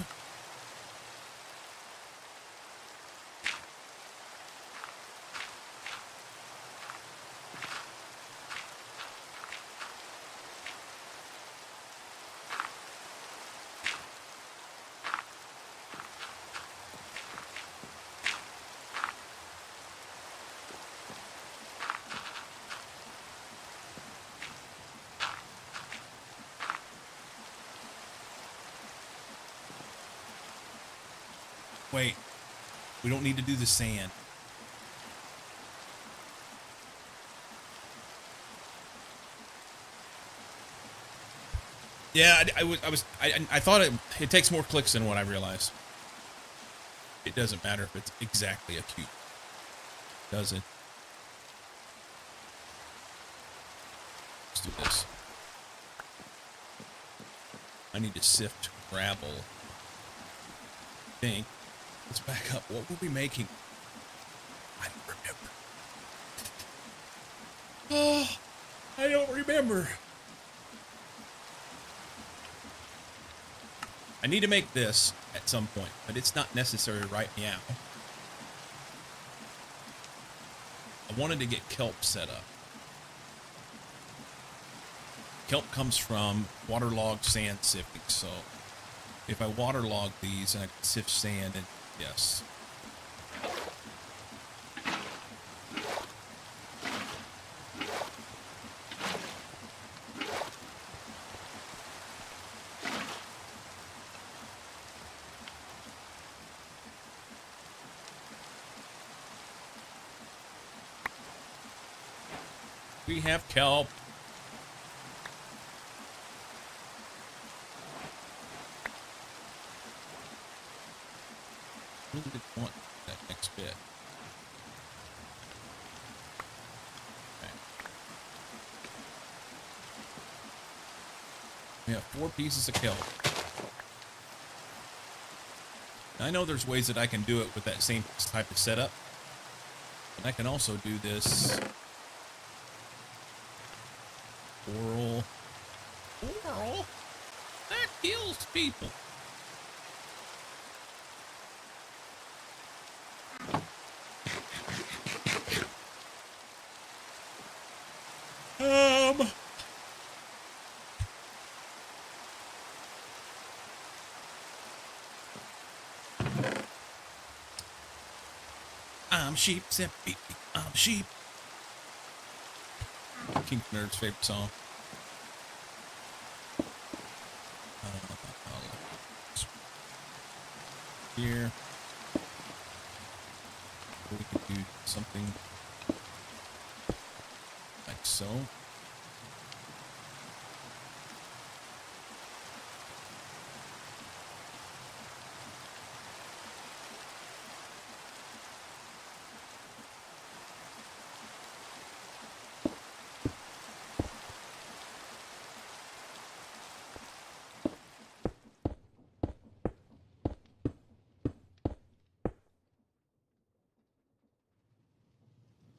Speaker 2: Wait, we don't need to do the sand. Yeah, I thought it takes more clicks than what I realized. It doesn't matter if it's exactly a cube. Does it? Let's do this. I need to sift gravel. I think. Let's back up. What were we making? I don't remember. Oh, I don't remember. I need to make this at some point, but it's not necessary right now. I wanted to get kelp set up. Kelp comes from waterlogged sand sifting, so if I waterlog these, I can sift sand, and yes. We have kelp. I really didn't want that next bit. Okay. We have 4 pieces of kelp. Now, I know there's ways that I can do it with that same type of setup. But I can also do this Coral. That kills people. I'm sheep, zip, beep, beep, I'm sheep. King Nerd's favorite song. Here. We can do something like so.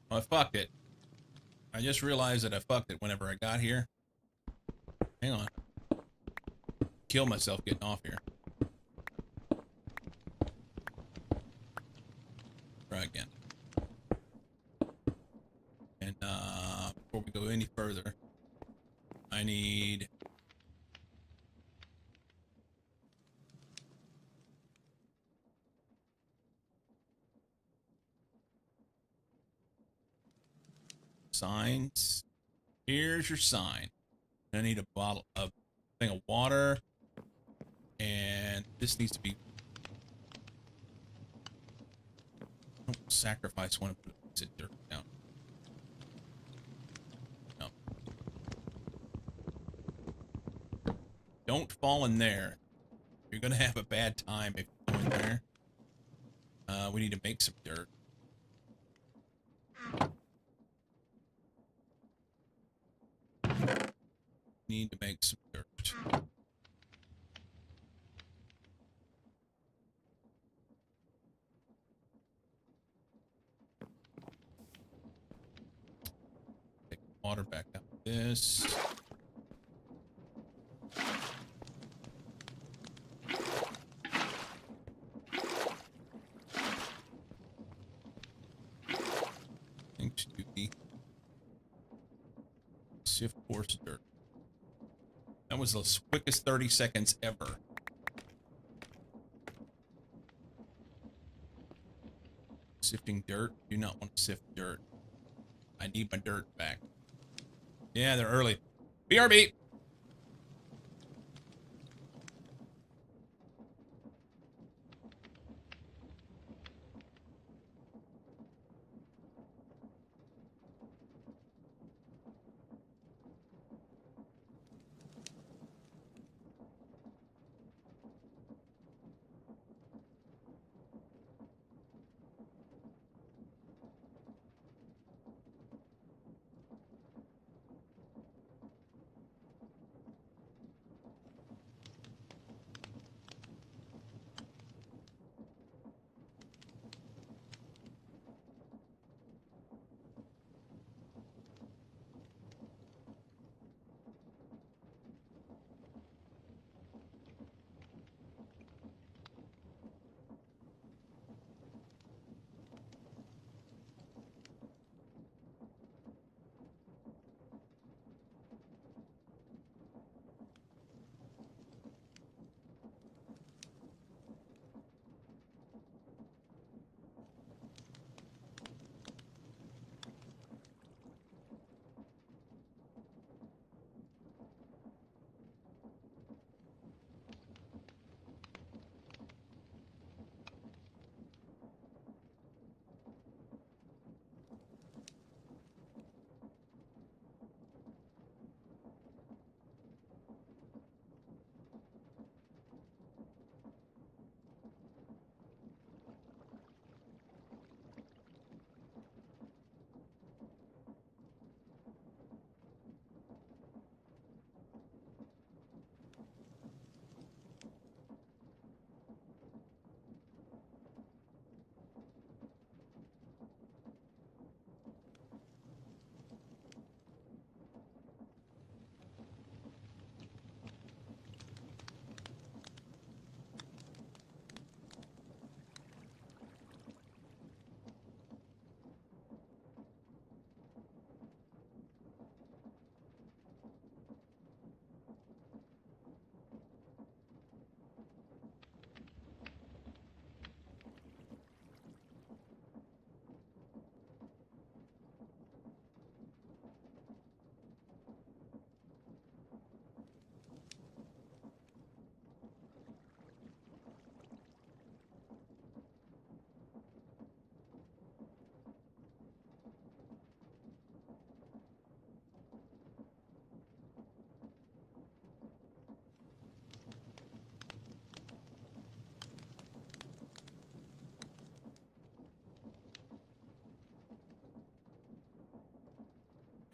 Speaker 2: Oh, I fucked it. I just realized that I fucked it whenever I got here. Hang on. Kill myself getting off here. Try again. And before we go any further, I need signs. Here's your sign. I need a thing of water, and this needs to be. Don't sacrifice one of them. Sit there down. No. Don't fall in there. You're gonna have a bad time if you go in there. We need to make some dirt. Need to make some dirt. Take the water back out of this. Things to be sift coarse dirt. That was the quickest 30 seconds ever. Sifting dirt. Do not want to sift dirt. I need my dirt back. Yeah, they're early. BRB.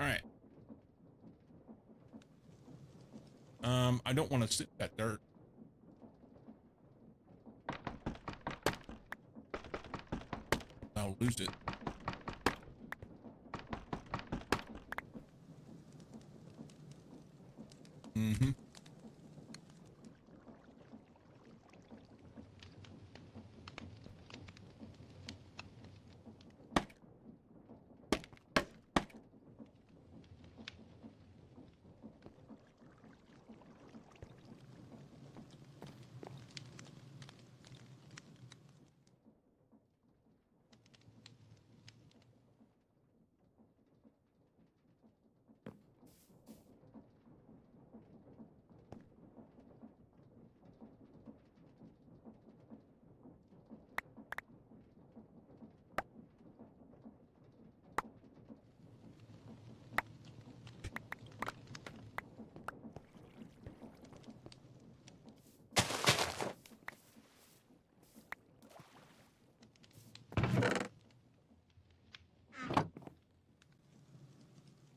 Speaker 2: All right. I don't want to sit that dirt. I'll lose it. Mm-hmm.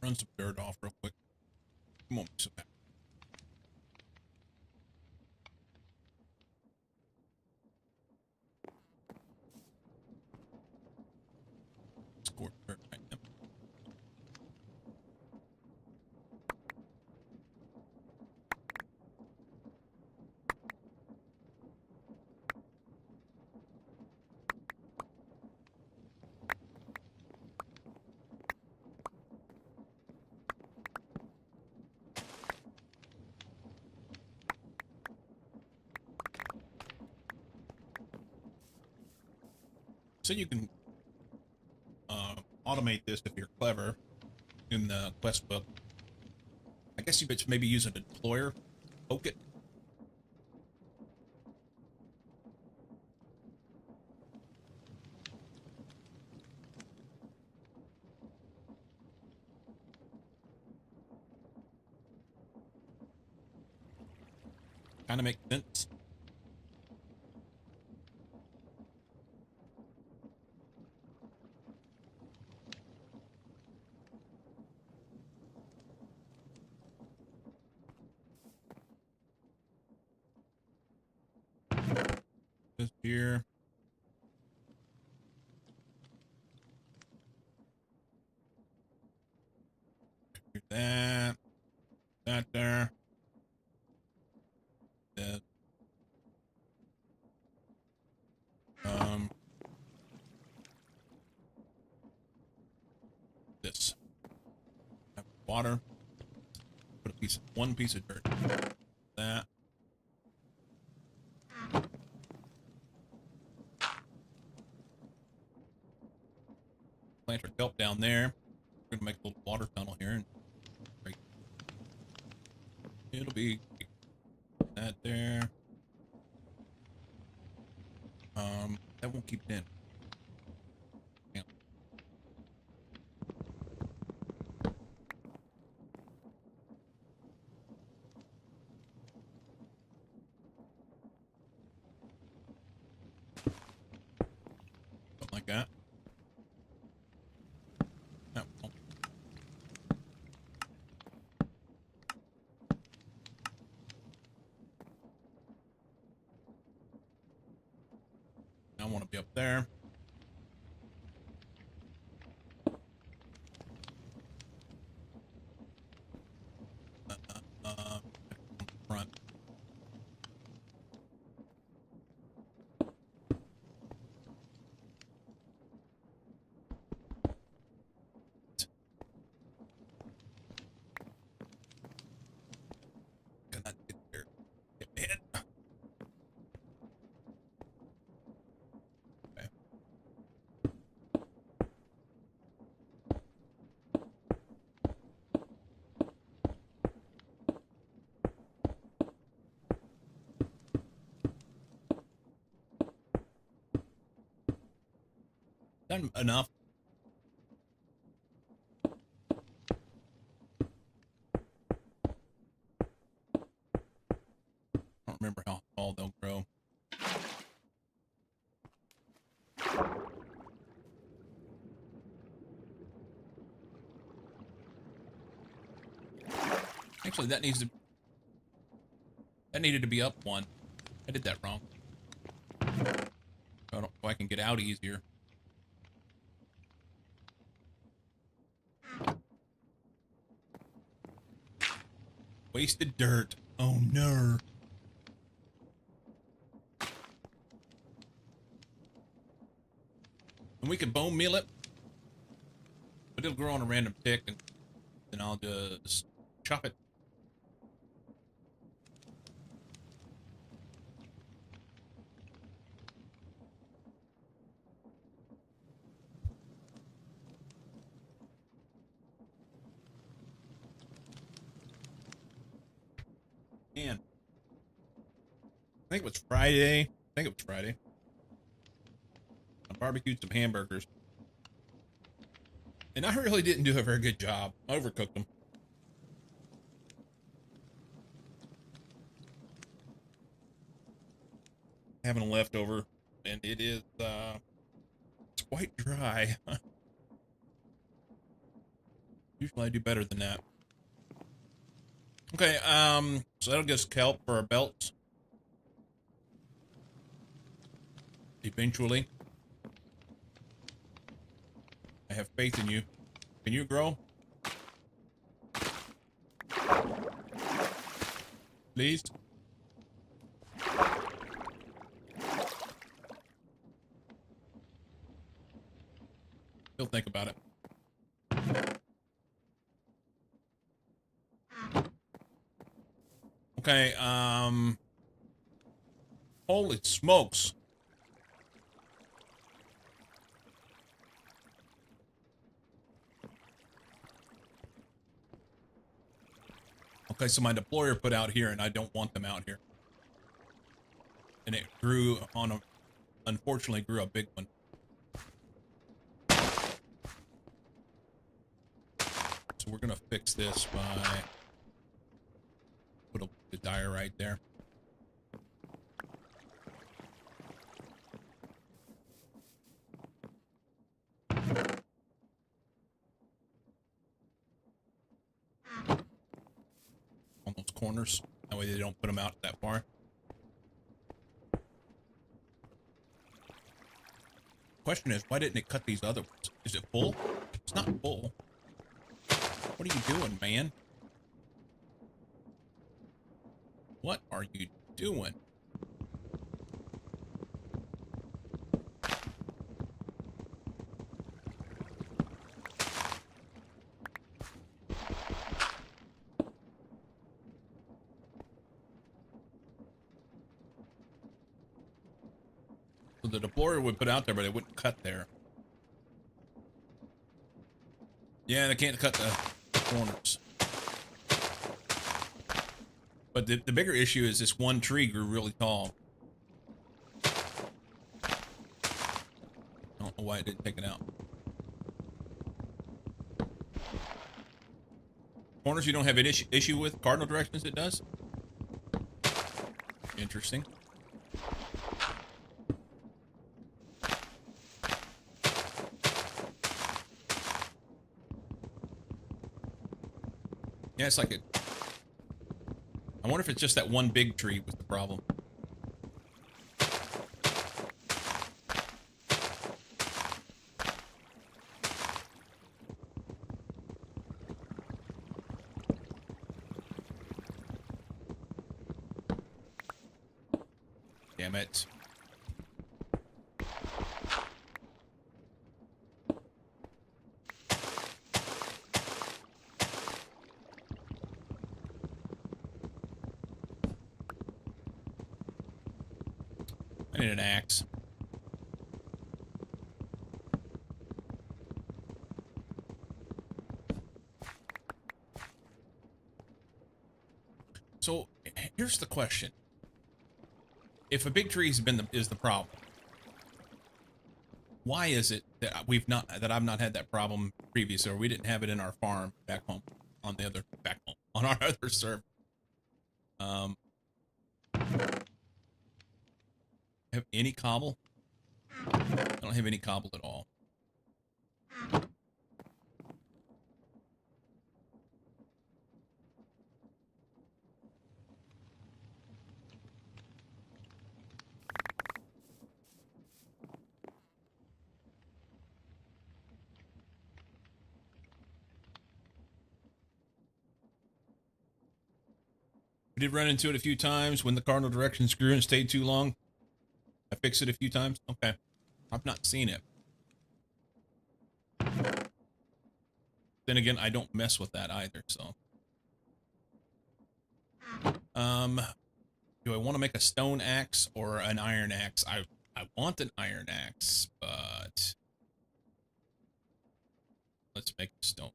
Speaker 2: Run some dirt off real quick. Come on, sit back. Score dirt right now. So you can automate this if you're clever in the quest book. I guess you could maybe use a deployer. Poke it. Kind of makes sense. This here. Do that. That there. That. This. Have water. Put one piece of dirt. That. Plant our kelp down there. We're gonna make a little water tunnel here, and it'll be that there. That won't keep it in. Yeah. Something like that. That won't. I want to be up there. Front. Can that get there? Get me hit. Okay. Done enough. I don't remember how tall they'll grow. Actually, that needed to be up one. I did that wrong. So I can get out easier. Wasted dirt. Oh no. And we can bone meal it, but it'll grow on a random tick, and then I'll just chop it. Man, I think it was Friday. I barbecued some hamburgers. And I really didn't do a very good job. I overcooked them. Having a leftover, and it is it's quite dry. Usually I do better than that. Okay, so that'll get us kelp for our belts. Eventually. I have faith in you. Can you grow? Please? Still think about it. Okay, holy smokes. Okay, so my deployer put out here, and I don't want them out here. And it grew on a, unfortunately grew a big one. So we're gonna fix this by put the diorite there. On those corners. That way they don't put them out that far. Question is, why didn't it cut these other ones? Is it full? It's not full. What are you doing, man? What are you doing? So the deployer would put out there, but it wouldn't cut there. Yeah, they can't cut the corners. But the bigger issue is this one tree grew really tall. I don't know why it didn't take it out. Corners you don't have an issue with. Cardinal directions it does. Interesting. Yeah, it's like it. I wonder if it's just that one big tree was the problem. Damn it. I need an axe. So here's the question: if a big tree has been is the problem, why is it that I've not had that problem previously, or we didn't have it in our farm back home on the other back home on our other server? Have any cobble? I don't have any cobble at all. We did run into it a few times when the cardinal direction screw and stayed too long. I fixed it a few times. Okay. I've not seen it. Then again, I don't mess with that either, so. Do I want to make a stone axe or an iron axe? I want an iron axe, but let's make a stone.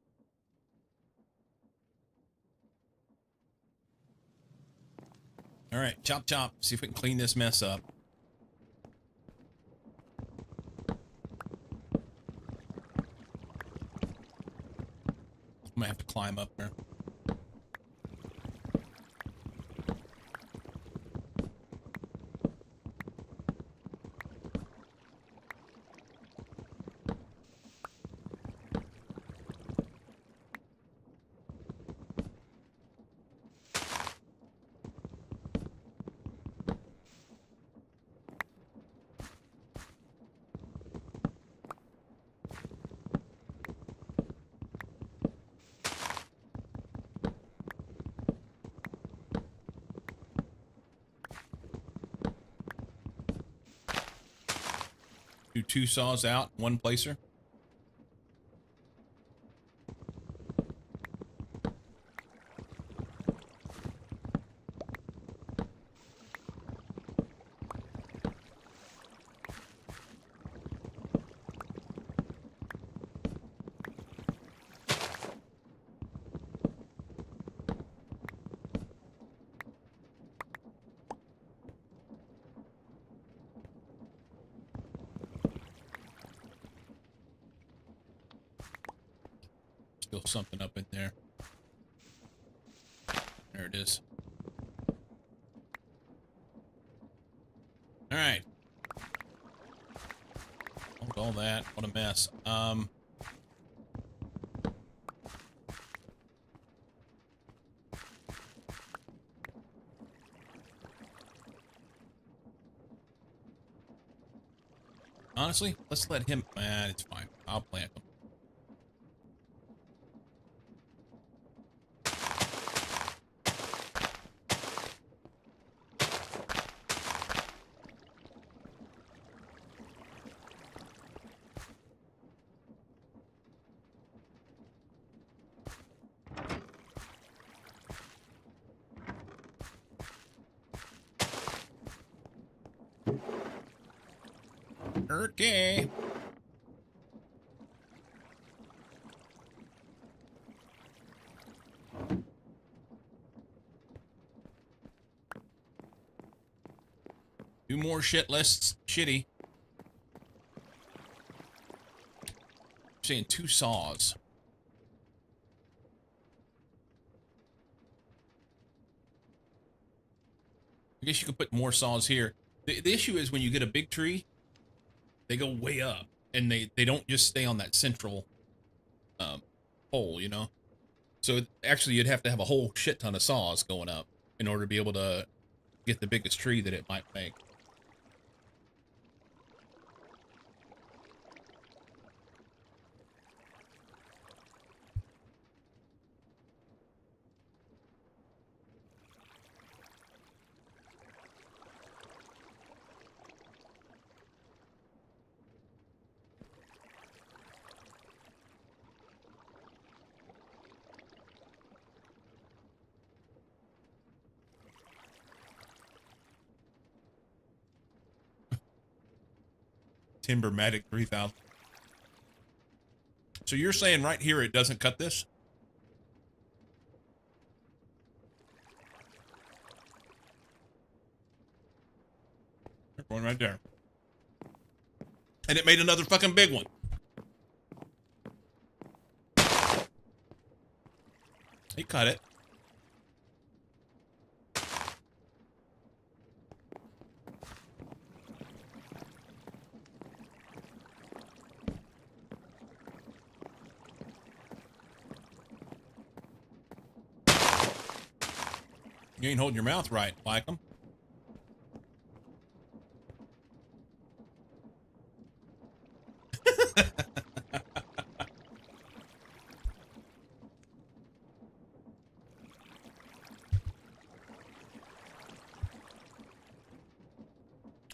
Speaker 2: All right, chop chop. See if we can clean this mess up. I'm gonna have to climb up there. Do 2 saws out, 1 placer. Still something up in there. There it is. All right. Hold all that. What a mess. Honestly, let's let him. It's fine. I'll plant them. Okay. Do more shit, less shitty. I'm saying 2 saws. I guess you could put more saws here. The issue is when you get a big tree, they go way up, and they don't just stay on that central pole, you know? So actually you'd have to have a whole shit ton of saws going up in order to be able to get the biggest tree that it might make. Timbermatic 3000. So you're saying right here it doesn't cut this? One right there. And it made another fucking big one. He cut it. You ain't holding your mouth right, like them.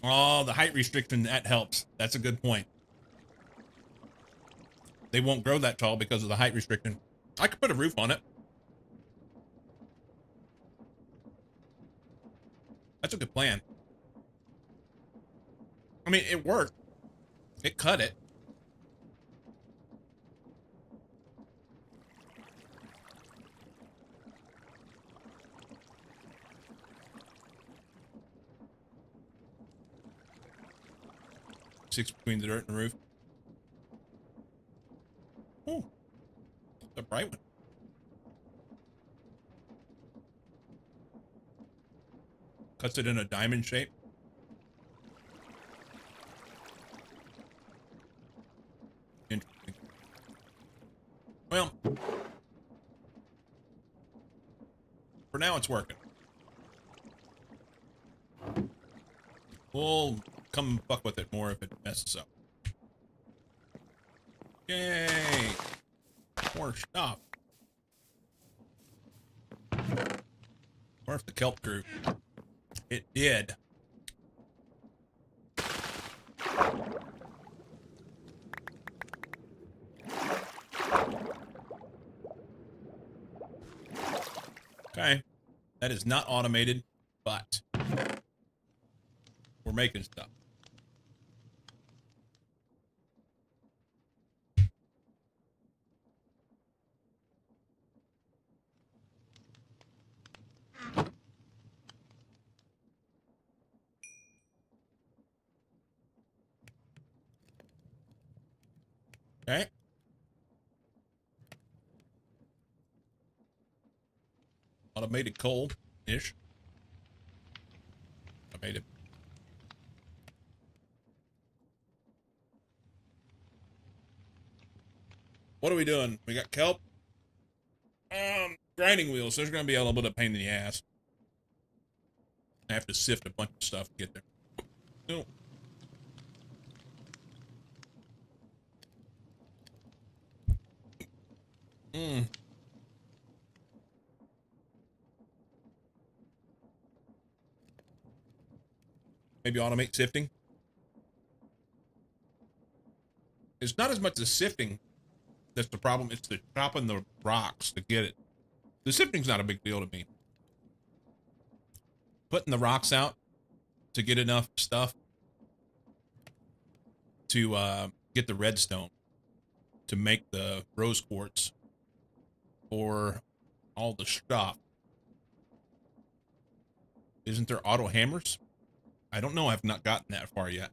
Speaker 2: Oh, the height restriction, that helps. That's a good point. They won't grow that tall because of the height restriction. I could put a roof on it. That's a good plan. I mean, it worked. It cut it. Six between the dirt and the roof. Oh, the bright one. Cuts it in a diamond shape. Interesting. Well, for now it's working. We'll come fuck with it more if it messes up. Yay! More stuff. Or if the kelp grew. It did. Okay. That is not automated, but we're making stuff. Okay. Automated coal-ish. Automated. What are we doing? We got kelp. Grinding wheels. There's going to be a little bit of pain in the ass. I have to sift a bunch of stuff to get there. No. Maybe automate sifting. It's not as much the sifting that's the problem. It's the chopping the rocks to get it. The sifting's not a big deal to me. Putting the rocks out to get enough stuff to get the redstone to make the rose quartz for all the stuff. Isn't there auto hammers? I don't know. I've not gotten that far yet.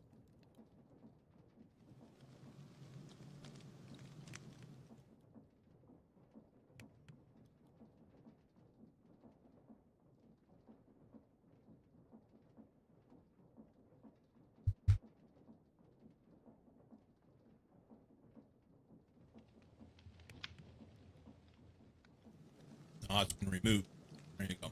Speaker 2: Oh, it's been removed. There you go.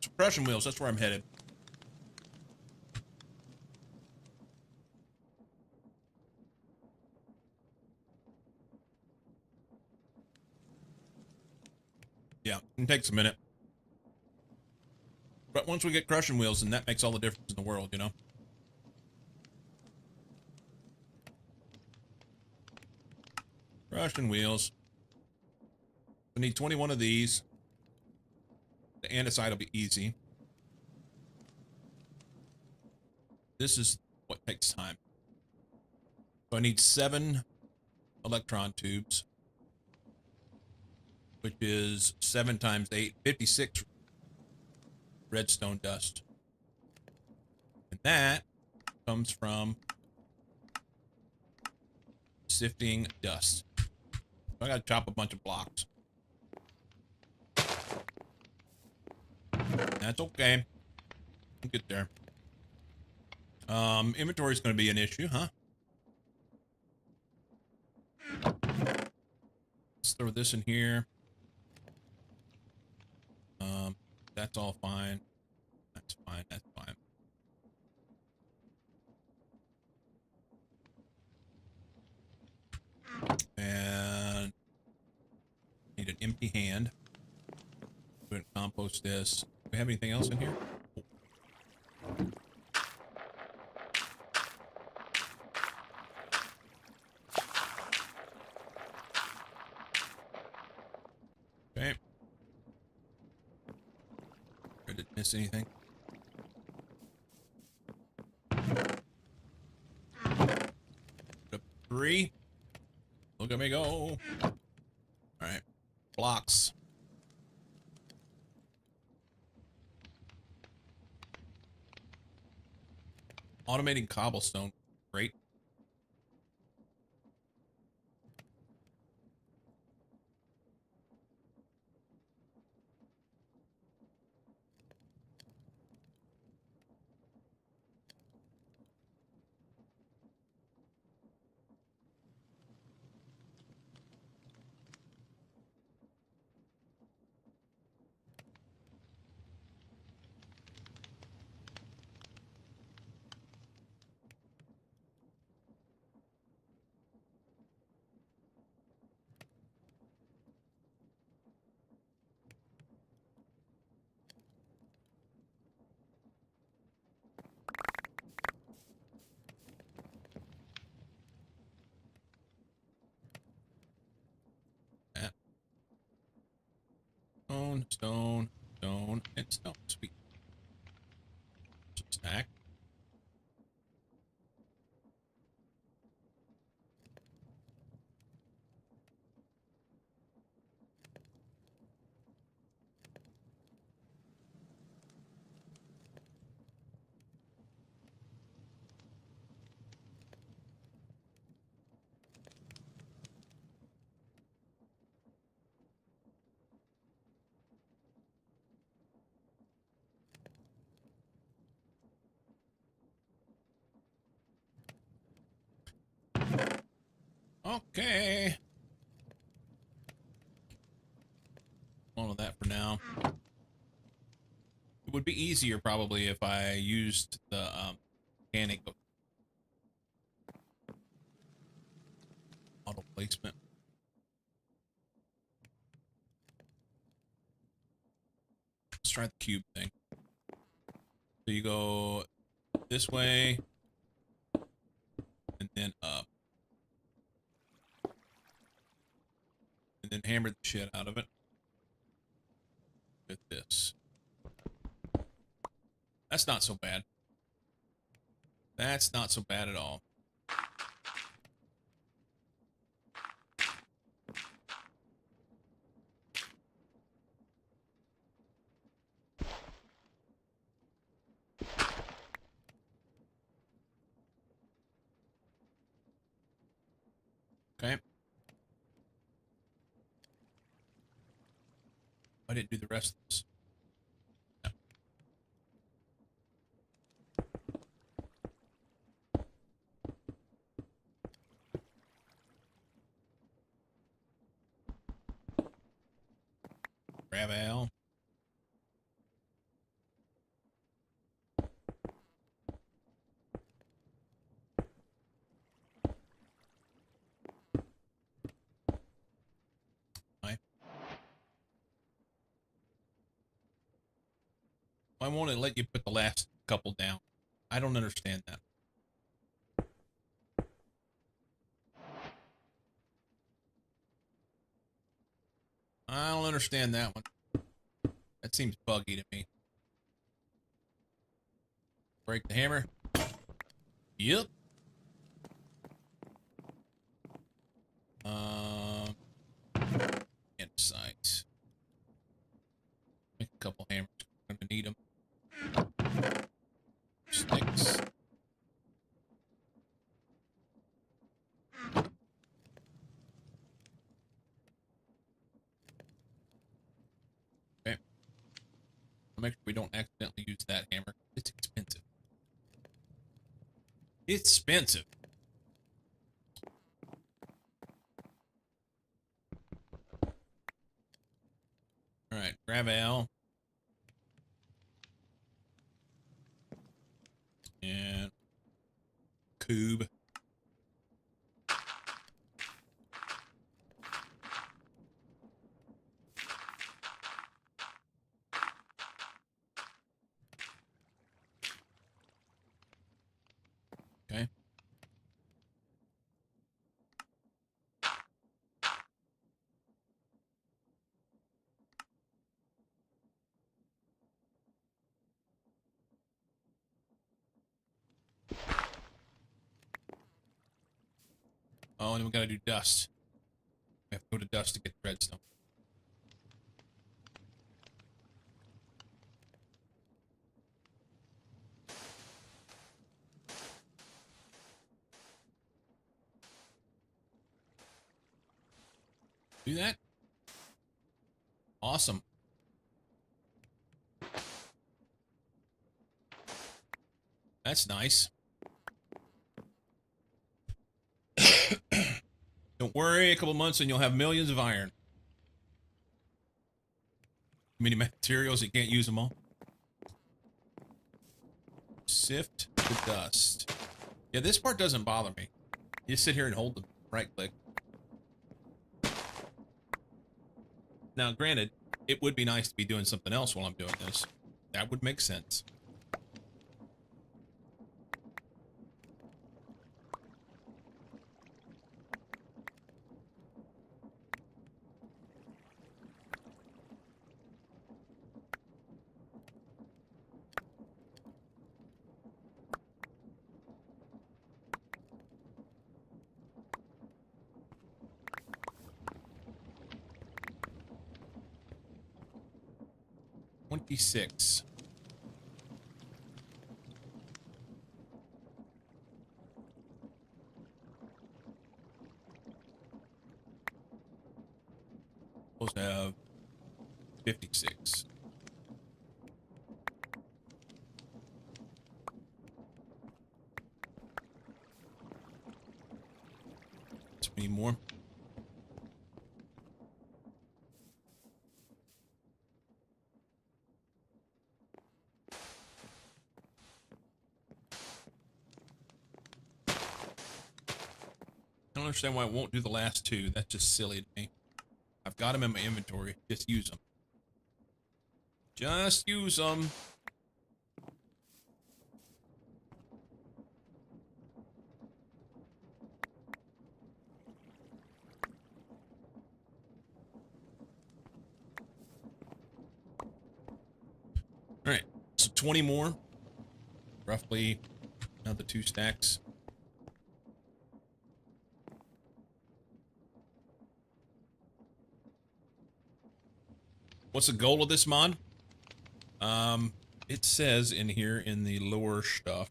Speaker 2: Suppression wheels, that's where I'm headed. Yeah, it takes a minute. But once we get crushing wheels, then that makes all the difference in the world, you know? Crushing wheels. I need 21 of these. The andesite will be easy. This is what takes time. So I need 7 electron tubes, which is 7 times 8, 56 redstone dust. And that comes from sifting dust. So I gotta chop a bunch of blocks. That's okay. I'll get there. Inventory is going to be an issue, huh? Let's throw this in here. That's all fine. That's fine. That's fine. And need an empty hand. close this. Do we have anything else in here? Okay. I didn't miss anything. Up 3. Look at me go. All right. Blocks. Automating cobblestone. Great. Stone, stone, stone, and stone. Sweet. Stack. Okay. All of that for now. It would be easier probably if I used the mechanic of auto placement. Let's try the cube thing. So you go this way and then up. And then hammer the shit out of it with this. That's not so bad. That's not so bad at all. Okay. I didn't do the rest of this. No. Gravel. Why won't it let you put the last couple down? I don't understand that. I don't understand that one. That seems buggy to me. Break the hammer. Yep. Insight. Make a couple hammers. I'm gonna need them. Sticks. Okay. I'll make sure we don't accidentally use that hammer. It's expensive. It's expensive. All right, gravel. And cube. Oh, and then we gotta do dust. We have to go to dust to get the redstone. Do that. Awesome. That's nice. Don't worry, a couple months and you'll have millions of iron. Many materials, you can't use them all. Sift the dust. Yeah, this part doesn't bother me. You just sit here and hold the right click. Now, granted, it would be nice to be doing something else while I'm doing this. That would make sense. $26. Supposed to have 56. Too many more. I don't understand why it won't do the last two. That's just silly to me. I've got them in my inventory. Just use them. Just use them. All right. So 20 more. Roughly another 2 stacks. What's the goal of this mod? It says in here in the lore stuff.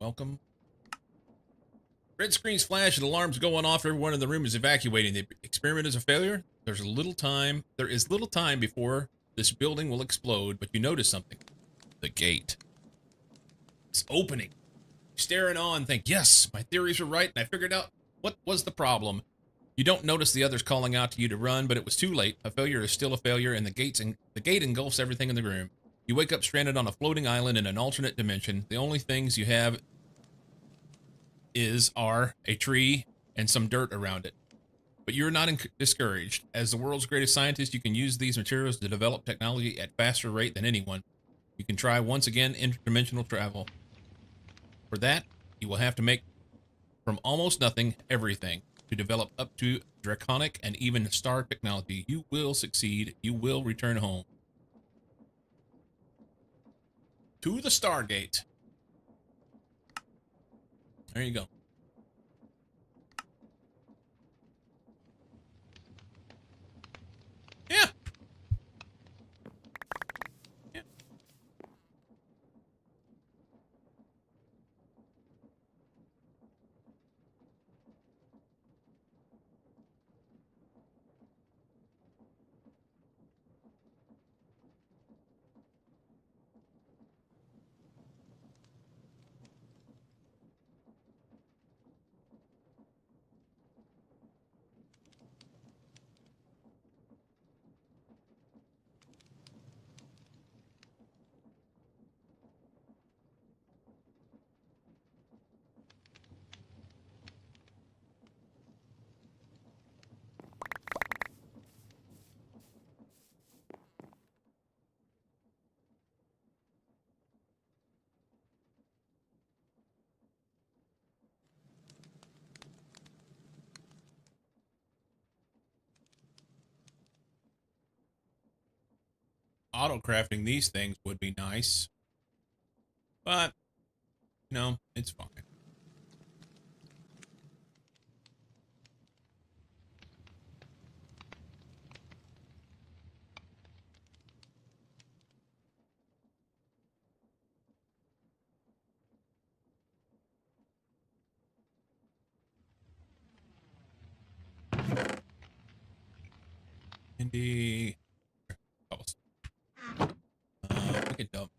Speaker 2: Welcome. Red screens flash and alarms going off. Everyone in the room is evacuating. The experiment is a failure. There is little time before this building will explode, but you notice something. The gate. It's opening. Staring on, think, yes, my theories were right, and I figured out what was the problem. You don't notice the others calling out to you to run, but it was too late. A failure is still a failure, and the gate engulfs everything in the room. You wake up stranded on a floating island in an alternate dimension. The only things you have are a tree and some dirt around it. But you're not discouraged. As the world's greatest scientist, you can use these materials to develop technology at faster rate than anyone. You can try once again interdimensional travel. For that, you will have to make from almost nothing everything. To develop up to draconic and even star technology, you will succeed. You will return home. To the Stargate. There you go. Yeah. Yeah. Auto crafting these things would be nice, but you know, it's fine.
Speaker 1: Andy. We can dump.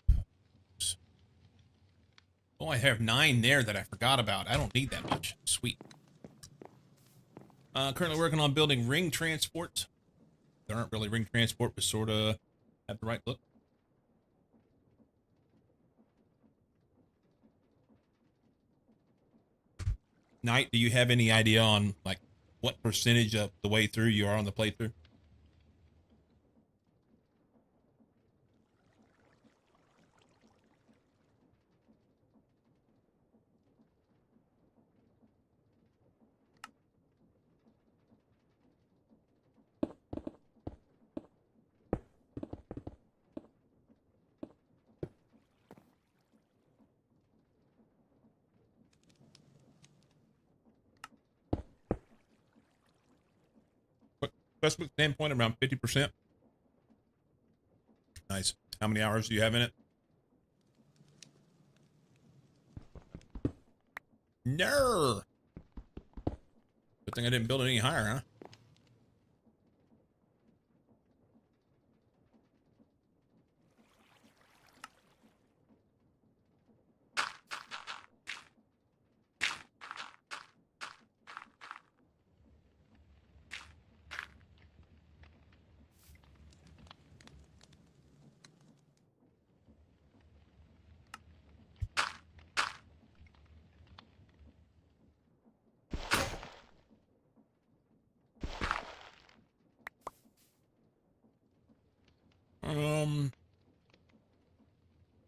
Speaker 1: Oh, I have 9 there that I forgot about. I don't need that much. Sweet. Currently working on building ring transports. There aren't really ring transport, but sort of have the right look. Knight, do you have any idea on like what percentage of the way through you are on the playthrough? Investment standpoint, around 50%. Nice. How many hours do you have in it? No. Good thing I didn't build it any higher, huh?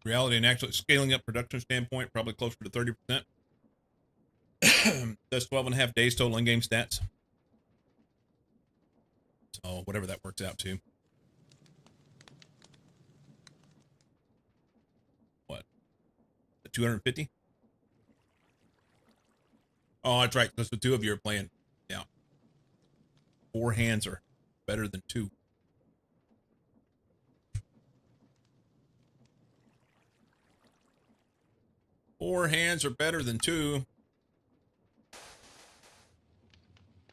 Speaker 1: Reality and actually scaling up production standpoint, probably closer to 30%. That's 12.5 days total in-game stats. So whatever that works out to. What? 250? Oh, that's right, because the 2 of you are playing. Yeah. 4 hands are better than 2. Four hands are better than 2.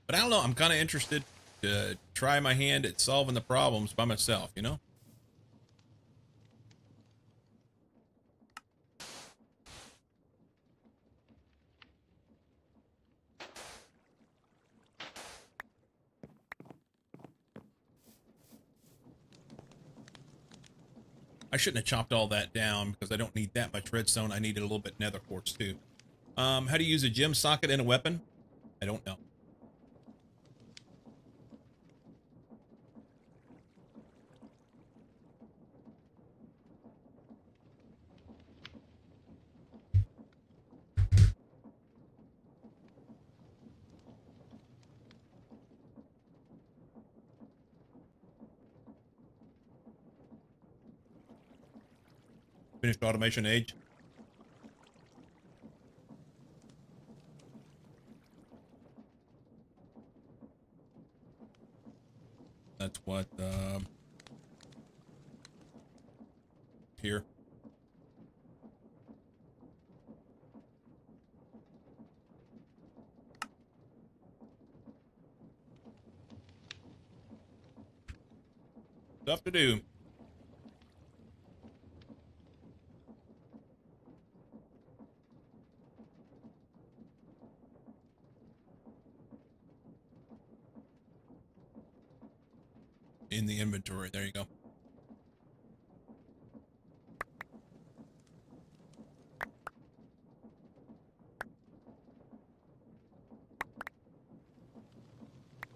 Speaker 1: But I don't know. I'm kind of interested to try my hand at solving the problems by myself, you know? I shouldn't have chopped all that down because I don't need that much redstone. I needed a little bit nether quartz too. How do you use a gem socket in a weapon? I don't know. Finished automation age. That's what, here. Stuff to do. In the inventory. There you go.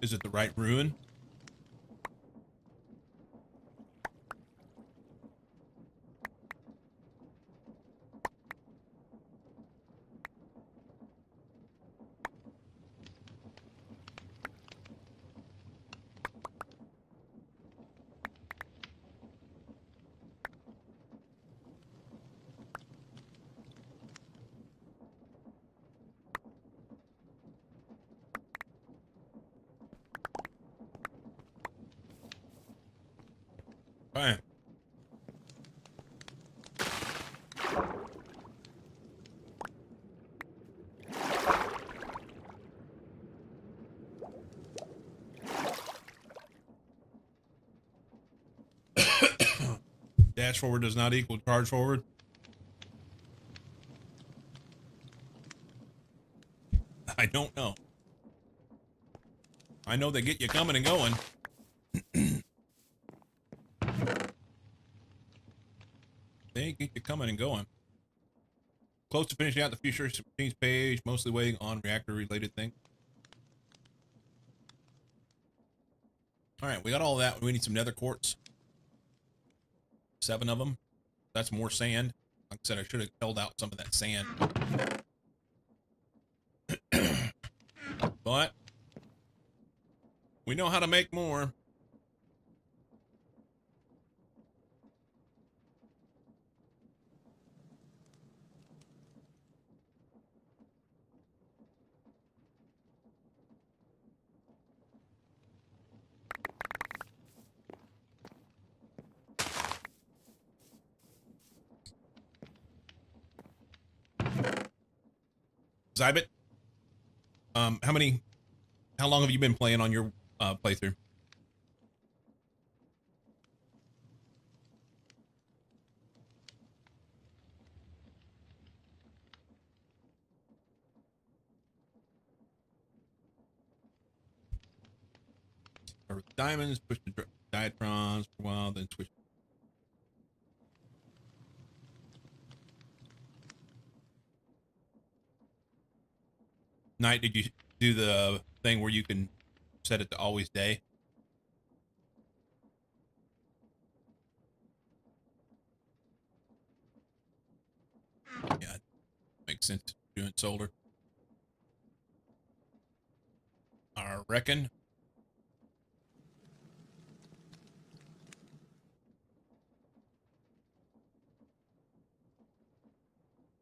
Speaker 1: Is it the right ruin? Fine. Dash forward does not equal charge forward. I don't know. I know they get you coming and going. They get you coming and going. Close to finishing out the future machines page, mostly waiting on reactor-related things. All right, we got all that. We need some nether quartz. 7 of them. That's more sand. Like I said, I should have held out some of that sand. But we know how to make more. Zybit, how long have you been playing on your playthrough? Diamonds, push the diatrons for a while, then switch. Night, did you do the thing where you can set it to always day? Yeah, makes sense doing solar. I reckon.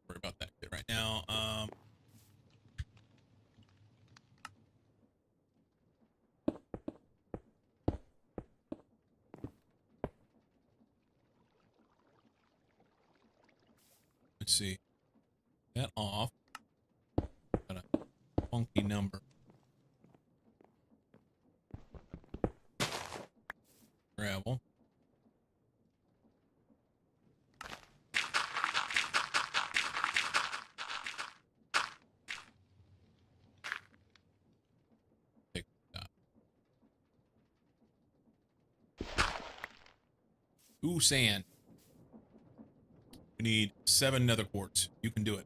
Speaker 1: Worry about that right now. Let's see. That off. Got a funky number. Gravel. Take that. Ooh, sand. We need 7 nether quartz. You can do it.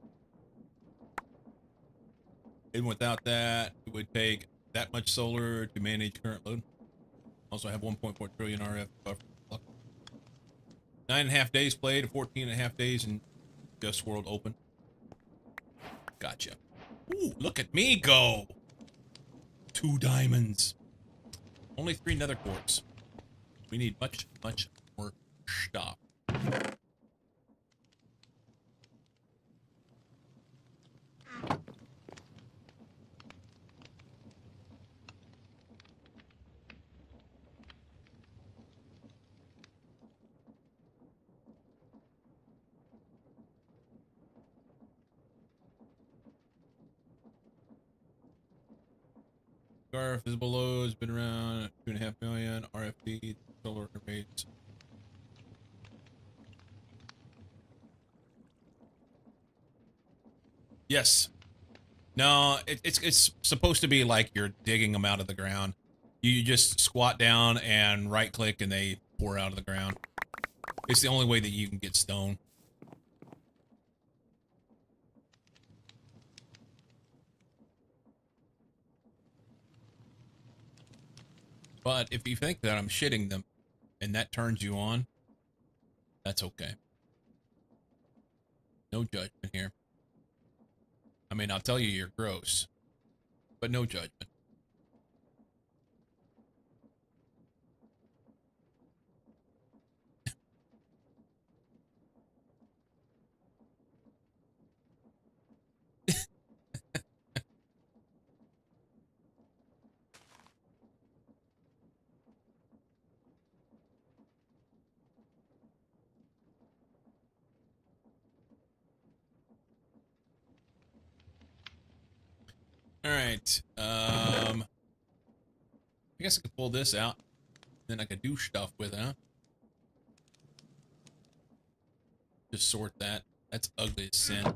Speaker 1: Even without that, it would take that much solar to manage current load. Also have 1.4 trillion RF buffer. 9.5 days played, 14.5 days in Just World Open. Gotcha. Ooh, look at me go! 2 diamonds. Only 3 nether quartz. We need much, much more stuff. Scarf visible load has been around 2.5 million. RFD solar rates. Yes. No, it's supposed to be like you're digging them out of the ground. You just squat down and right click and they pour out of the ground. It's the only way that you can get stone. But if you think that I'm shitting them and that turns you on, that's okay. No judgment here. I mean, I'll tell you you're gross, but no judgment. All right. I guess I could pull this out. Then I could do stuff with it, huh?
Speaker 2: to sort that. That's ugly as sin.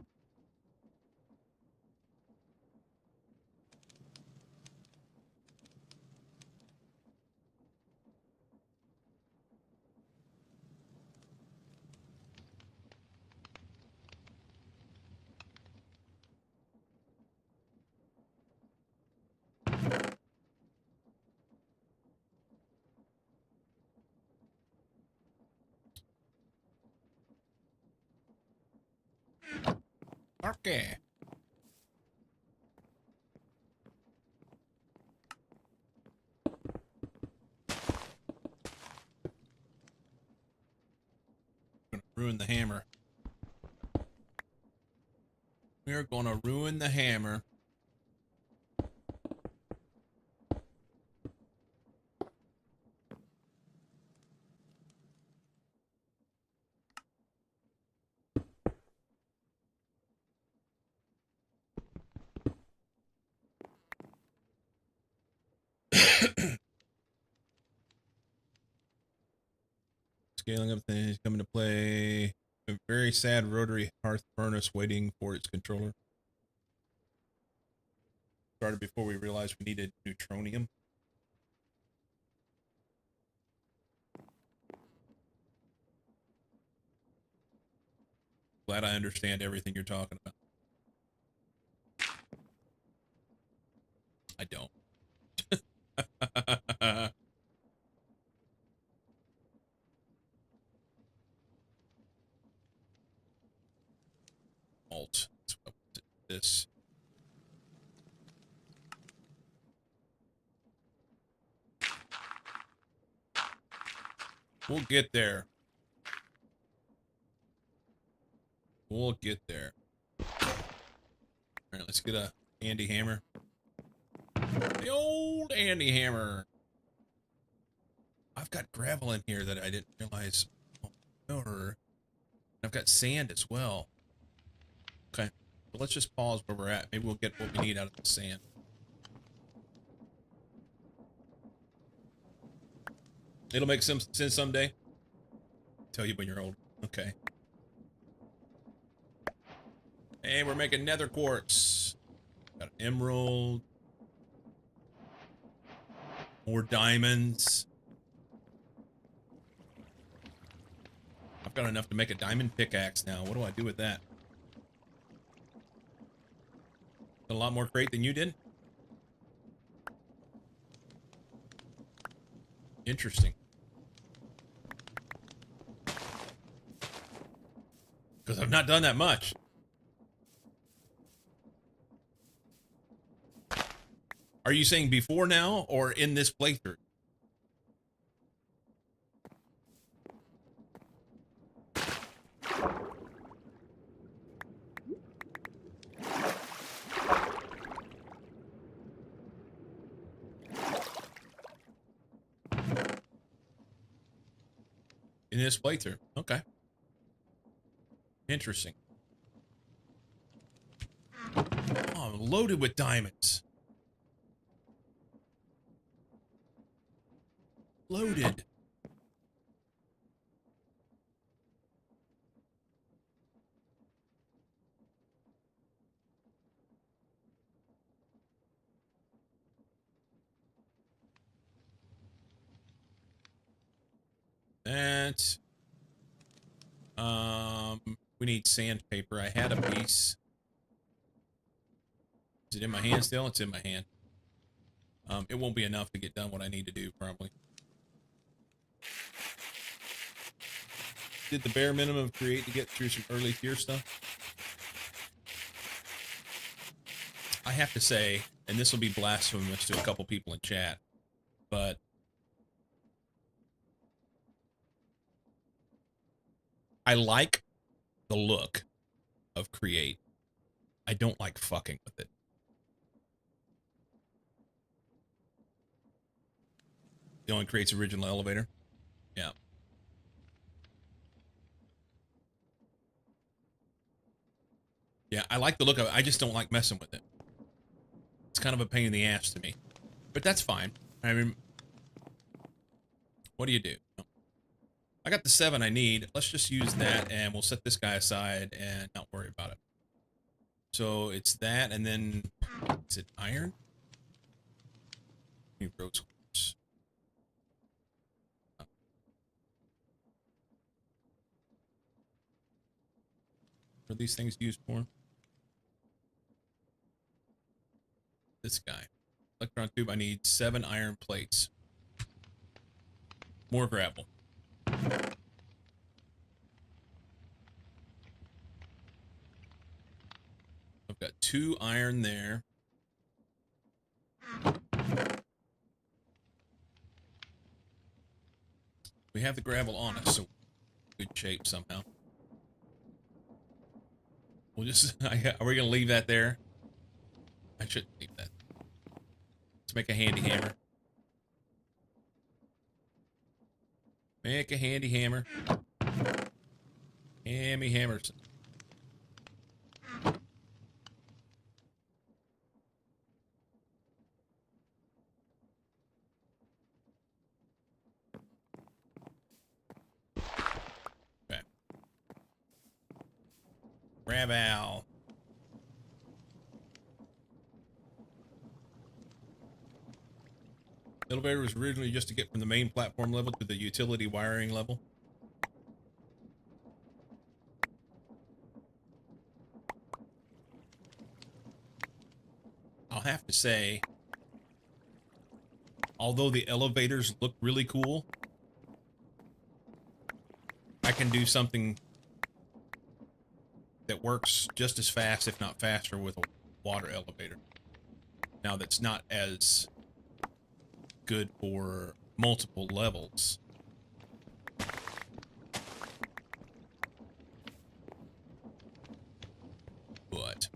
Speaker 2: Okay. Gonna ruin the hammer. We're gonna ruin the hammer. Scaling up things coming to play. A very sad rotary hearth furnace waiting for its controller. Started before we realized we needed neutronium. Glad I understand everything you're talking about. I don't. Alt. This. We'll get there. We'll get there. All right, let's get a Andy hammer. The old Andy hammer. I've got gravel in here that I didn't realize. Or I've got sand as well. Okay, so let's just pause where we're at. Maybe we'll get what we need out of the sand. It'll make some sense someday. Tell you when you're old. Okay. Hey, we're making nether quartz. Got an emerald. More diamonds. I've got enough to make a diamond pickaxe now. What do I do with that? A lot more crate than you did? Interesting. Because I've not done that much. Are you saying before now or in this playthrough? In this playthrough. Okay. Interesting. Oh, I'm loaded with diamonds. Loaded. That. We need sandpaper. I had a piece. Is it in my hand still? It's in my hand. It won't be enough to get done what I need to do, probably. Did the bare minimum create to get through some early tier stuff? I have to say, and this will be blasphemous to a couple people in chat, but I like the look of create. I don't like fucking with it. It only creates original elevator. Yeah. Yeah, I like the look of it. I just don't like messing with it. It's kind of a pain in the ass to me. But that's fine. I mean, what do you do? I got the 7 I need. Let's just use that, and we'll set this guy aside and not worry about it. So it's that, and then is it iron? New rose quartz. What are these things used for? This guy. Electron tube. I need 7 iron plates. More gravel. I've got 2 iron there. We have the gravel on us, so good shape somehow. We'll just, are we going to leave that there? I shouldn't leave that. Let's make a handy hammer. Make a handy hammer. Hammy hammers. Okay. Gravel. Elevator was originally just to get from the main platform level to the utility wiring level. I'll have to say, although the elevators look really cool, I can do something that works just as fast, if not faster, with a water elevator. Now, that's not as good for multiple levels. But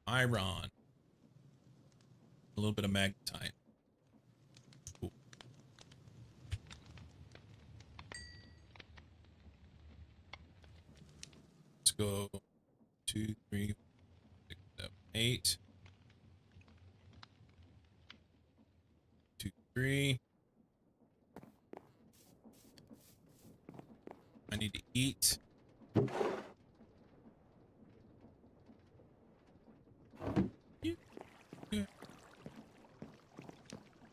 Speaker 2: iron, a little bit of magnetite. Cool. Let's go 2, 3, 6, 7, 8. 2, 3. I need to eat.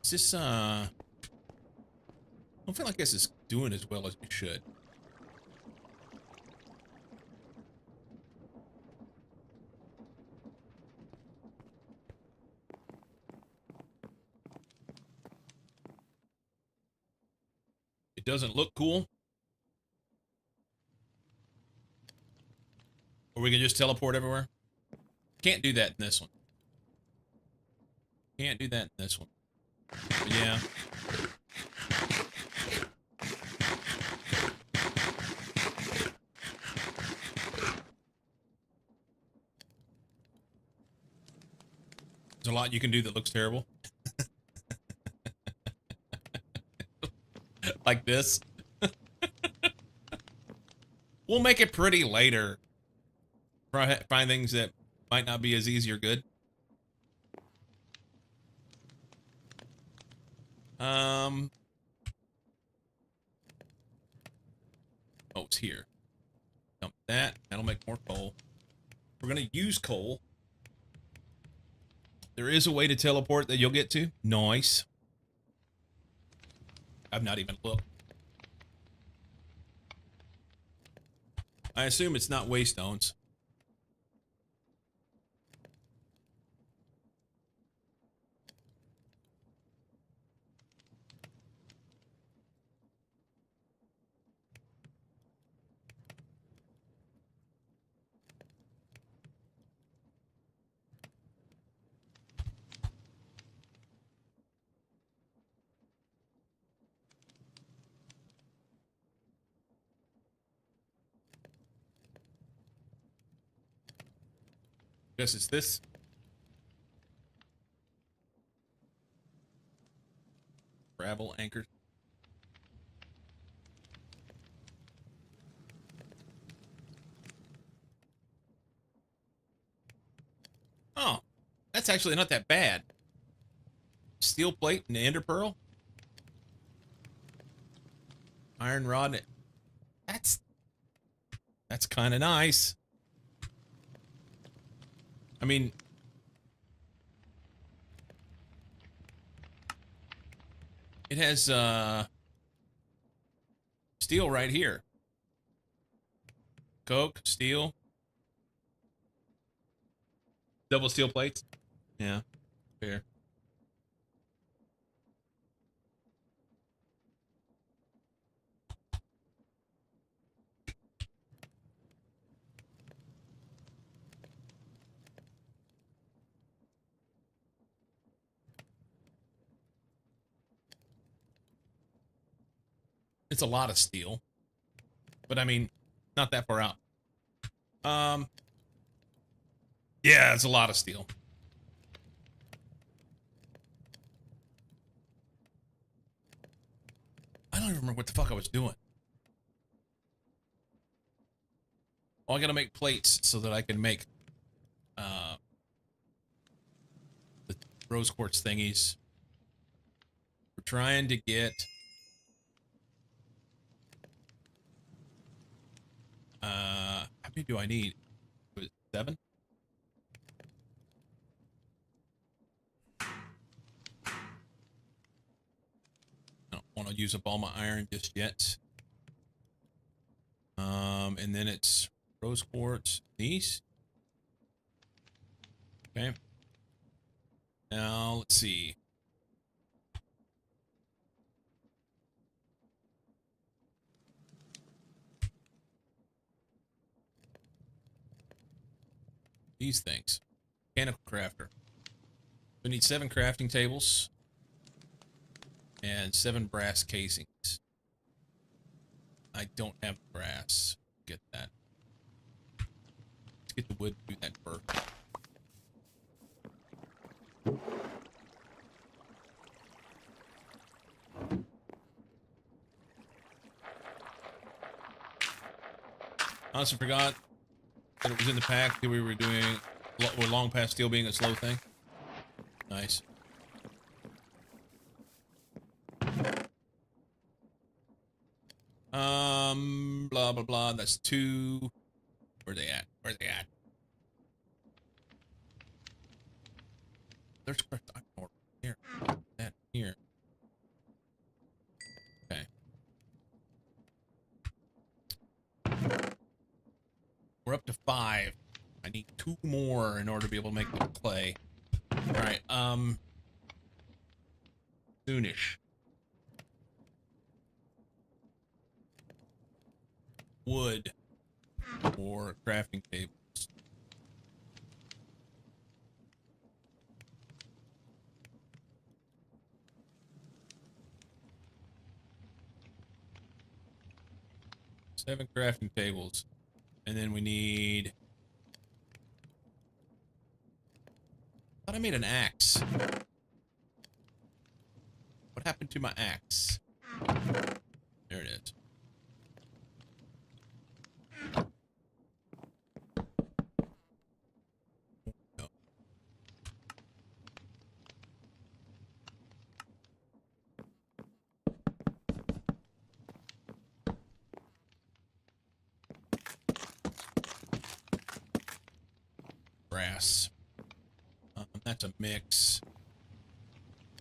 Speaker 2: Is this, I don't feel like this is doing as well as it should. It doesn't look cool. Or we can just teleport everywhere. Can't do that in this one. Can't do that in this one. But yeah. There's a lot you can do that looks terrible. Like this. We'll make it pretty later. Find things that might not be as easy or good. Oh, it's here. Dump that. That'll make more coal. We're gonna use coal. There is a way to teleport that you'll get to. Nice. I've not even looked. I assume it's not waystones. Guess it's this. Gravel anchors. Oh, that's actually not that bad. Steel plate and ender pearl.
Speaker 1: iron rod. That's kind of nice. I mean, it has steel right here. Coke, steel. Double steel plates. Yeah, fair. It's a lot of steel, but I mean, not that far out. Yeah, it's a lot of steel. I don't even remember what the fuck I was doing. Oh, I gotta make plates so that I can make the rose quartz thingies. We're trying to get how many do I need? Was it 7? I don't want to use up all my iron just yet. And then it's rose quartz, these. Okay. Now let's see. These things. Mechanical crafter. We need 7 crafting tables and 7 brass casings. I don't have brass. Get that. Let's get the wood to do that first. Honestly forgot that it was in the pack that we were doing. We're long past steel being a slow thing. Nice. Blah blah blah. That's 2. Where they at? Where they at? There's here. That here. Okay. We're up to 5. I need 2 more in order to be able to make the clay. All right. Soonish. Wood for crafting tables. Seven crafting tables. And then we need... I thought I made an axe. What happened to my axe? There it is. No. Brass. That's a mix.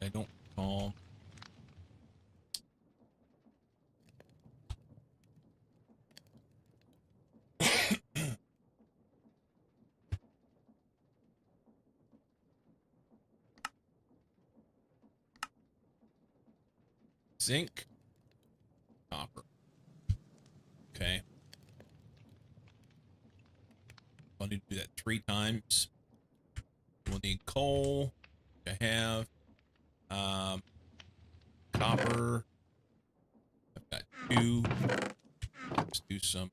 Speaker 1: I don't recall. Zinc. Copper. Okay. I'll need to do that 3 times. We'll need coal. I have copper. I've got 2. Let's do some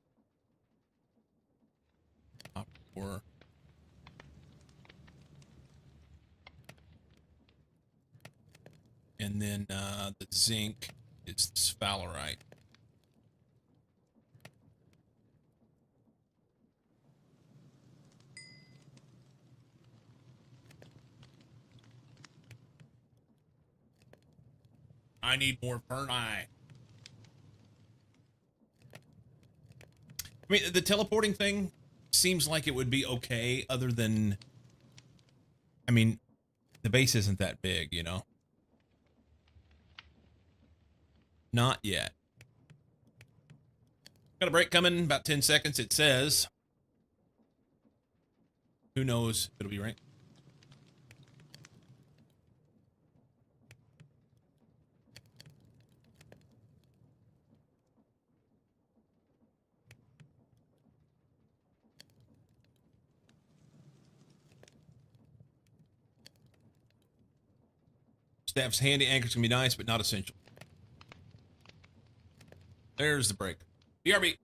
Speaker 1: copper. And then the zinc is the sphalerite. I need more perlite. I mean, the teleporting thing seems like it would be okay, other than, I mean, the base isn't that big, you know? Not yet. Got a break coming, about 10 seconds, it says. Who knows if it'll be right. Staff's handy, anchors can be nice, but not essential. There's the break. BRB.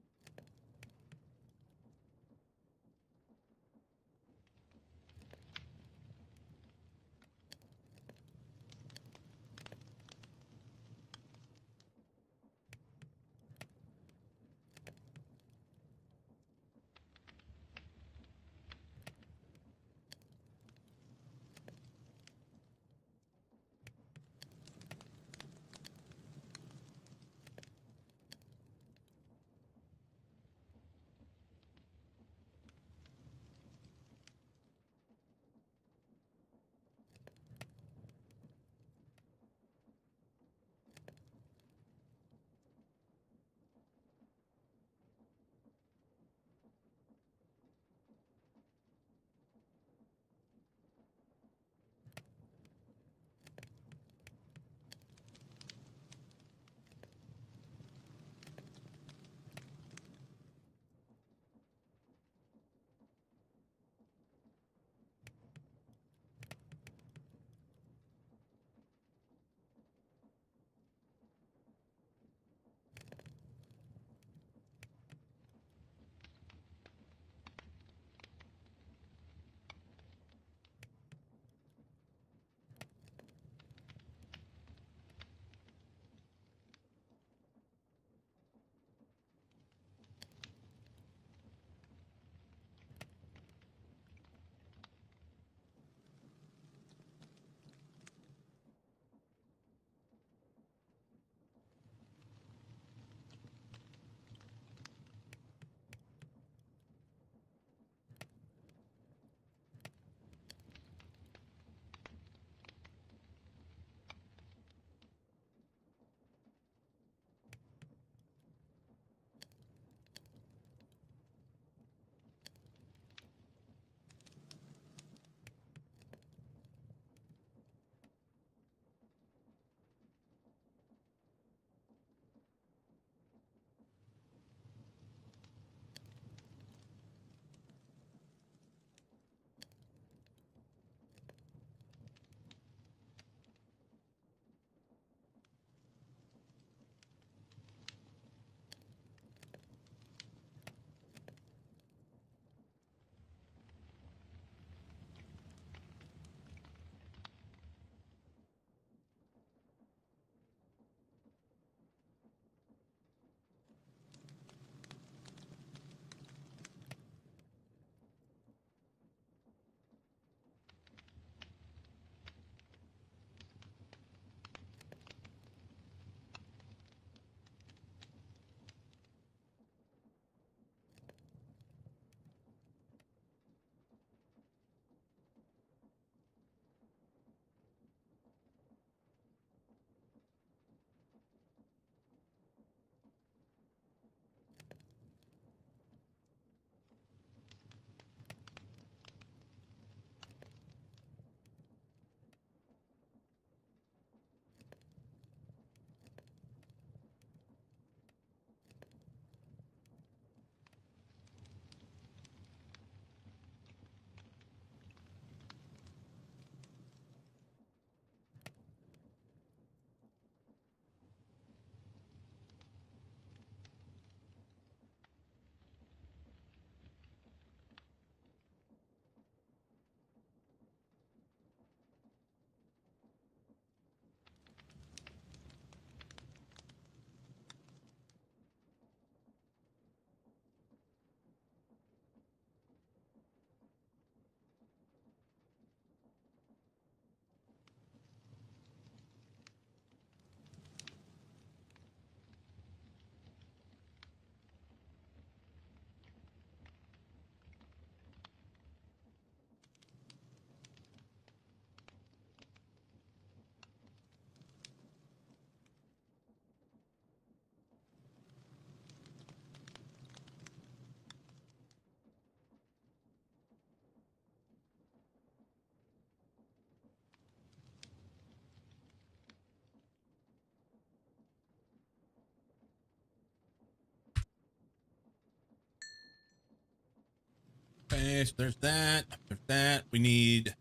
Speaker 2: Okay, so there's that. There's that. We need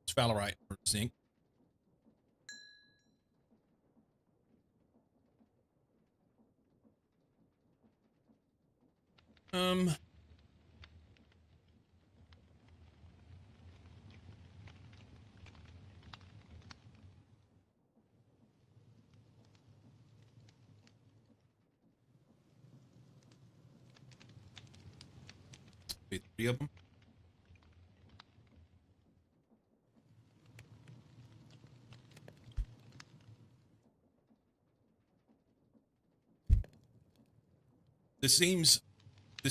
Speaker 2: sphalerite for zinc. Um, wait, 3 of them. This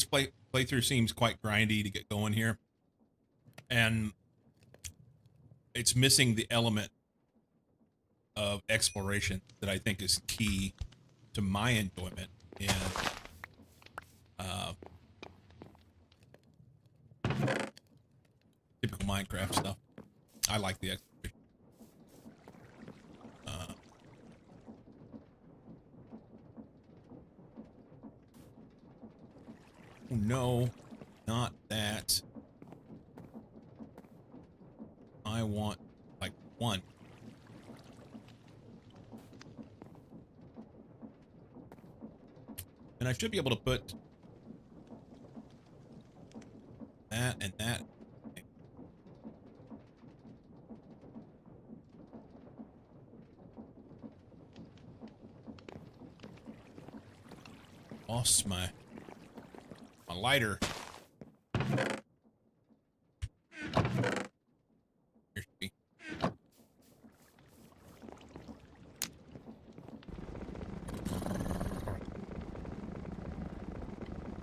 Speaker 2: playthrough seems quite grindy to get going here, and it's missing the element of exploration that I think is key to my enjoyment in uh, typical Minecraft stuff. I like the exploration. Oh no, not that. I want like 1. And I should be able to put that and that. Lost my lighter. Here should be.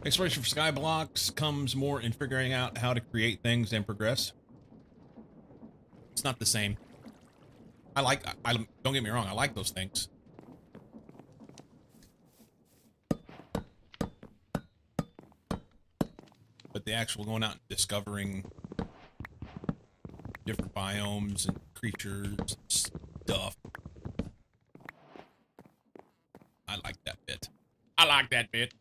Speaker 2: Exploration for sky blocks comes more in figuring out how to create things and progress. It's not the same. I don't get me wrong, I like those things. But the actual going out and discovering different biomes and creatures and stuff, I like that bit. I like that bit.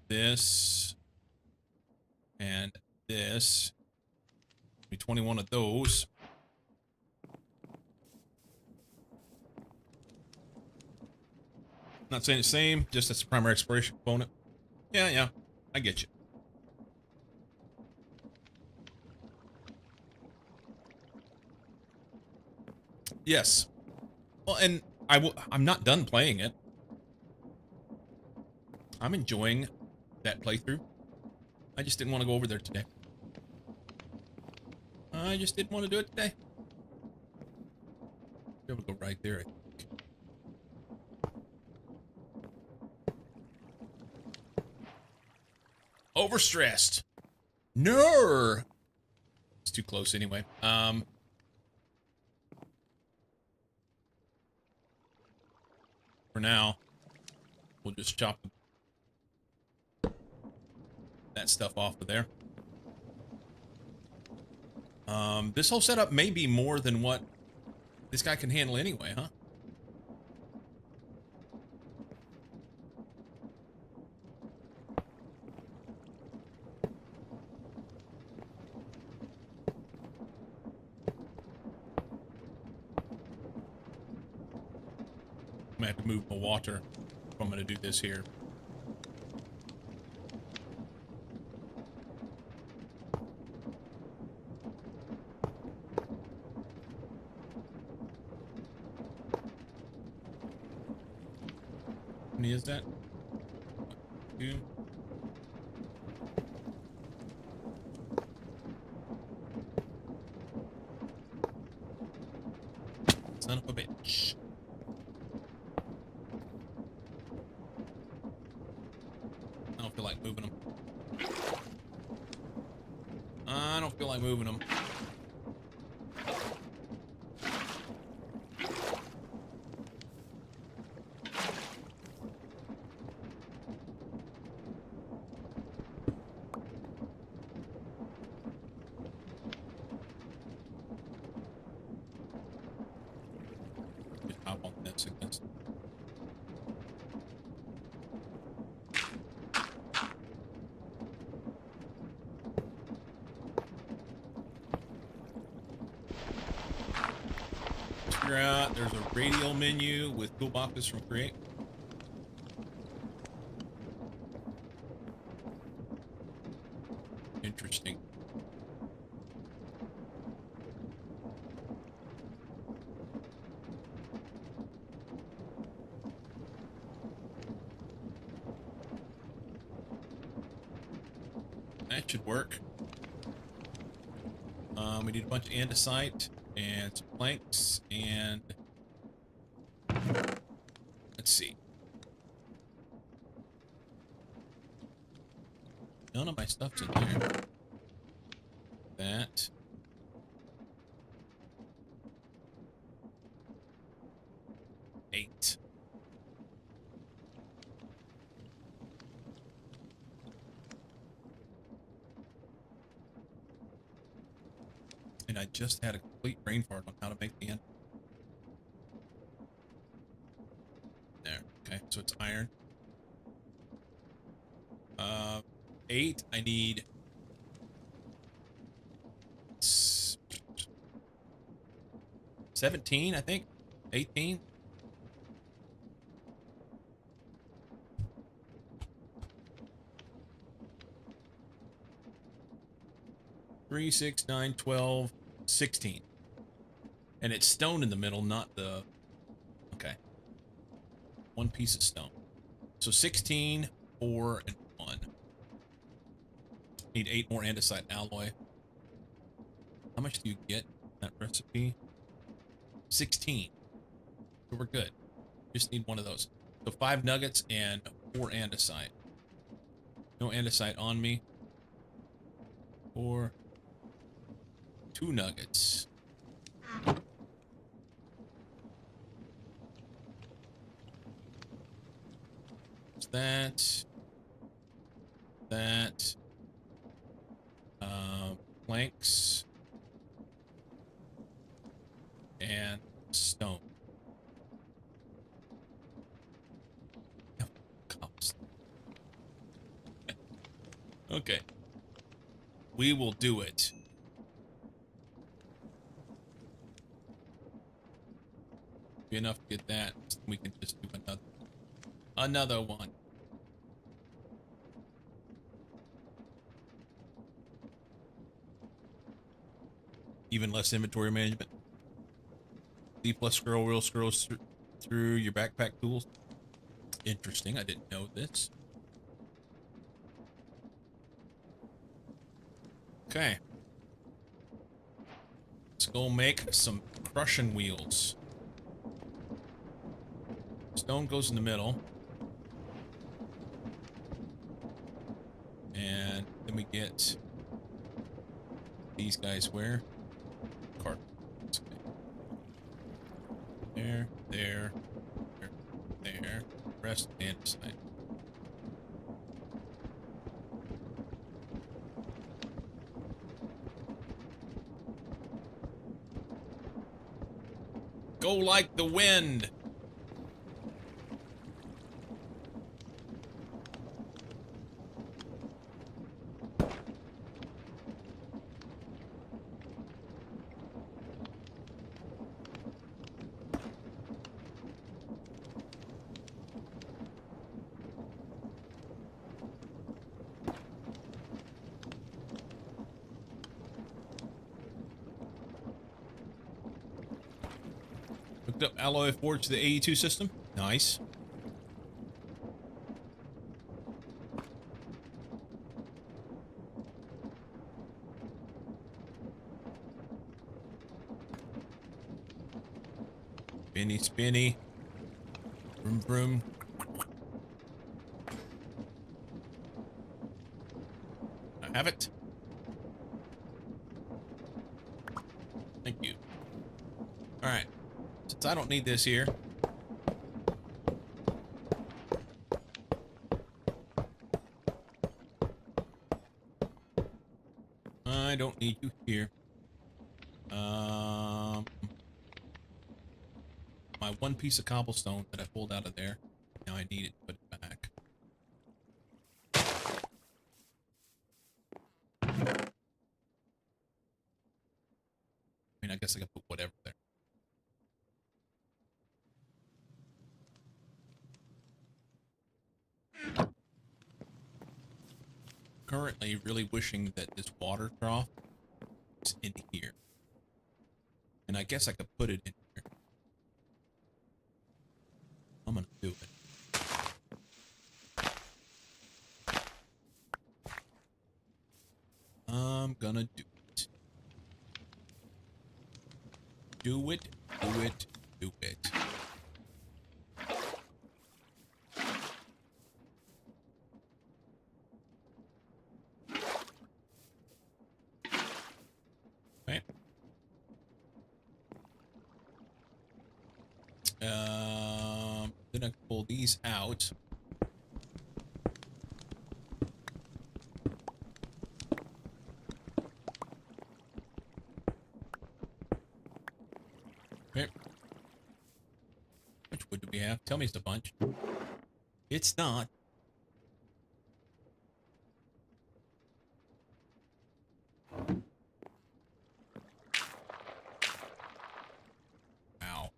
Speaker 2: This, and this. Be 21 of those. Not saying the same, just that's the primary exploration component. Yeah, I get you. Yes. Well, and I'm not done playing it. I'm enjoying that playthrough. I just didn't want to go over there today. I just didn't want to do it today. Be able to go right there, I think. Overstressed. No. It's too close anyway. For now, we'll just chop that stuff off of there. This whole setup may be more than what this guy can handle anyway, huh? I'm gonna have to move my water if I'm gonna do this here. How many is that? 2. Son of a bitch. I don't feel like moving them. I don't feel like moving them. Just hop on this, I guess. figure out there's a radial menu with toolboxes from Create. Interesting. That should work. We need a bunch of andesite and some planks and let's see. None of my stuff's in there. That. Eight. And I just had a complete brain fart on how to make the end. There. Okay, so it's iron. 8. I need 17, I think. 18. Three, 6, 9, 12, 16. And it's stone in the middle, not the... Okay. One piece of stone. So 16, 4, and 1. Need 8 more andesite alloy. How much do you get in that recipe? 16. So we're good. Just need one of those. So 5 nuggets and 4 andesite. No andesite on me. 4. 2 nuggets. What's that? That. Planks. And stone. Okay. We will do it. Be enough to get that. We can just do another one. Even less inventory management. D plus scroll wheel scrolls through your backpack tools. Interesting. I didn't know this. Okay. Let's go make some crushing wheels. Stone goes in the middle. And then we get these guys where? Cart. There, there, there. Rest andesite. Go like the wind. Hooked up alloy forge to the AE2 system. Nice. Spinny, spinny. Vroom, vroom. I have it. Thank you. All right. Since I don't need this here. I don't need you here. My one piece of cobblestone that I pulled out of there. Now I need it to put it back. I mean, I guess I can put whatever there. currently really wishing that this water trough is in here. And I guess I could put it in here. I'm gonna do it. I'm gonna do it. Do it, do it, do it. Okay. Then I can pull these out. Okay. Which wood do we have? Tell me it's a bunch. It's not. Wow.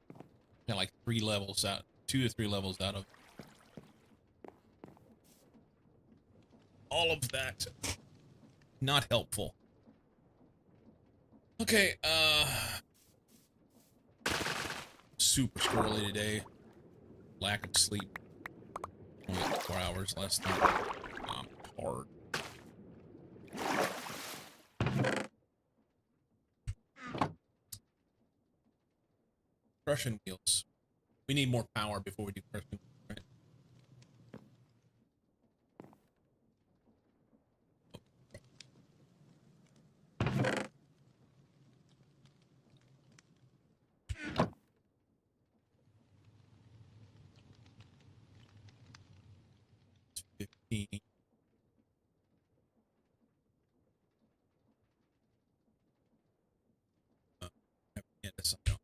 Speaker 2: Got like 3 levels out, 2 to 3 levels out of all of that. Not helpful. Okay, super squirrely today. Lack of sleep. Only 4 hours last night. Hard. Crushing wheels. We need more power before we do crushing wheels, right? It's 15. Yeah, that's something.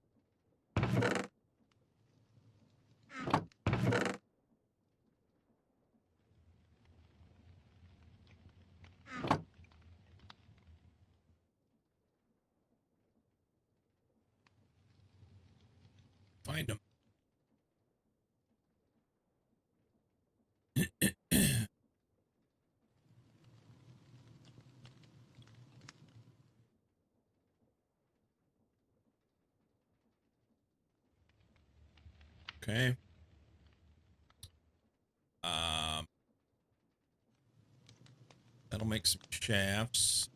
Speaker 2: Find them. Okay. That'll make some shafts.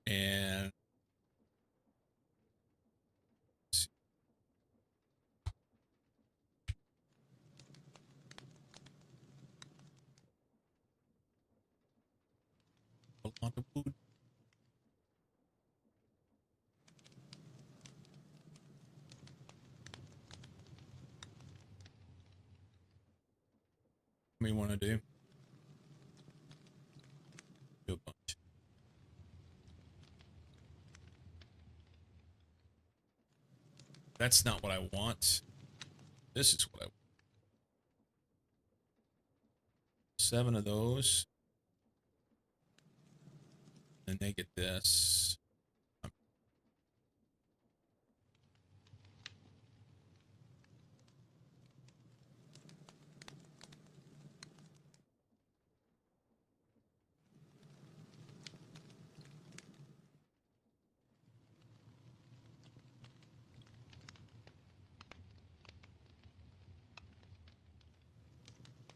Speaker 2: And a lot of wood. We want to do a bunch. That's not what I want. This is what I want. 7 of those. And they get this.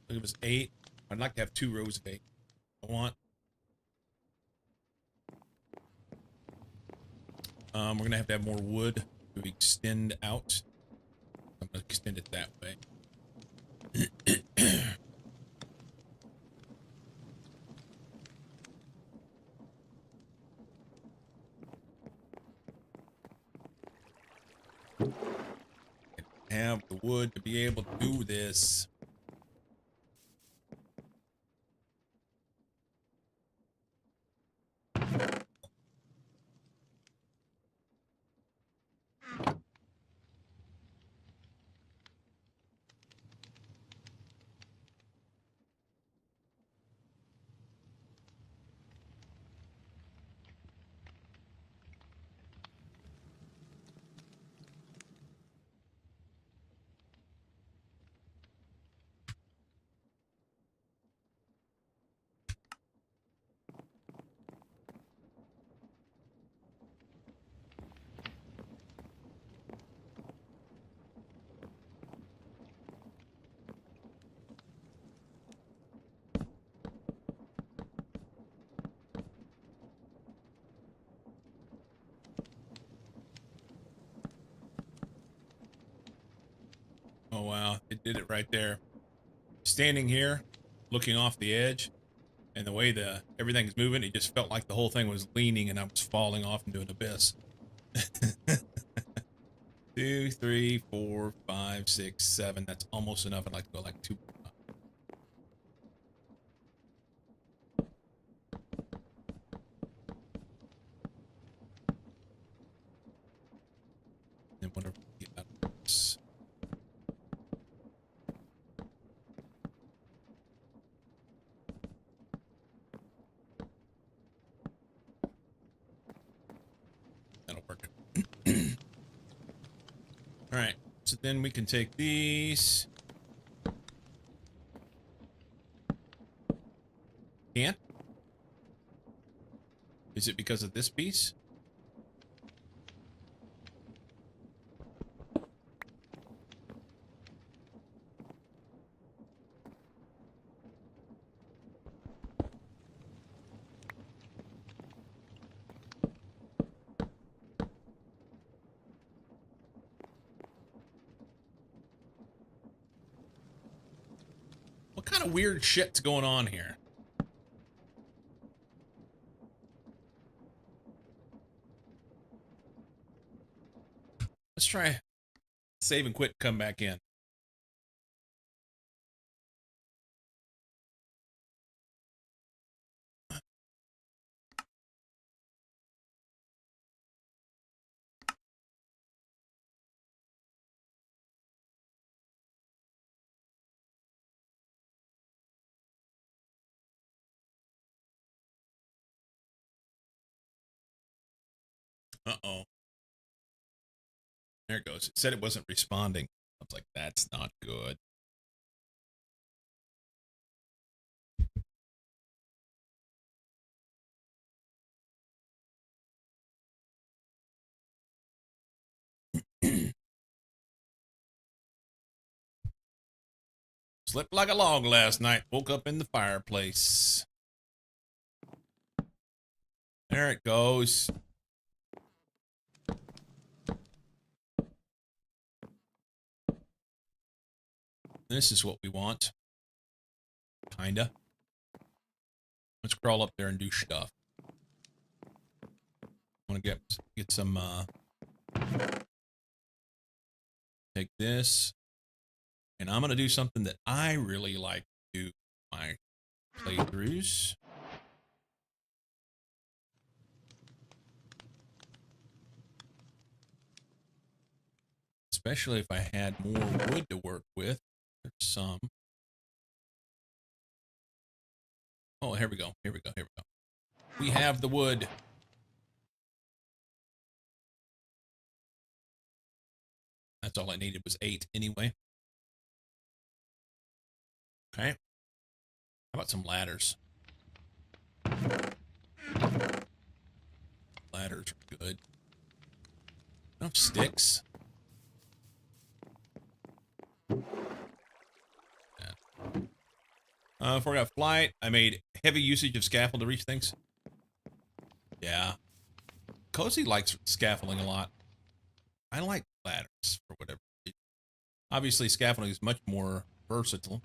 Speaker 2: Look, it was 8. I'd like to have 2 rows of 8. I want. We're gonna have to have more wood to extend out. I'm gonna extend it that way. Have the wood to be able to do this. Oh, wow. It did it right there. Standing here, looking off the edge, and the way everything's moving, it just felt like the whole thing was leaning and I was falling off into an abyss. 2, 3, 4, 5, 6, 7. That's almost enough. I'd like to go like 2. Then whatever we get out of this. That'll work. All right. So then we can take these. Can't? Is it because of this piece? What kind of weird shit's going on here? Let's try save and quit, come back in. Uh-oh. There it goes. It said it wasn't responding. I was like, that's not good. Slept like a log last night. Woke up in the fireplace. There it goes. This is what we want. Kinda. Let's crawl up there and do stuff. I want to get some, take this. And I'm going to do something that I really like to do my playthroughs. Especially if I had more wood to work with. There's some. Oh, here we go. Here we go. Here we go. We have the wood. That's all I needed was 8 anyway. Okay. How about some ladders? Ladders are good. Enough sticks. Before I got flight, I made heavy usage of scaffold to reach things. Yeah. Cozy likes scaffolding a lot. I like ladders for whatever reason. Obviously, scaffolding is much more versatile.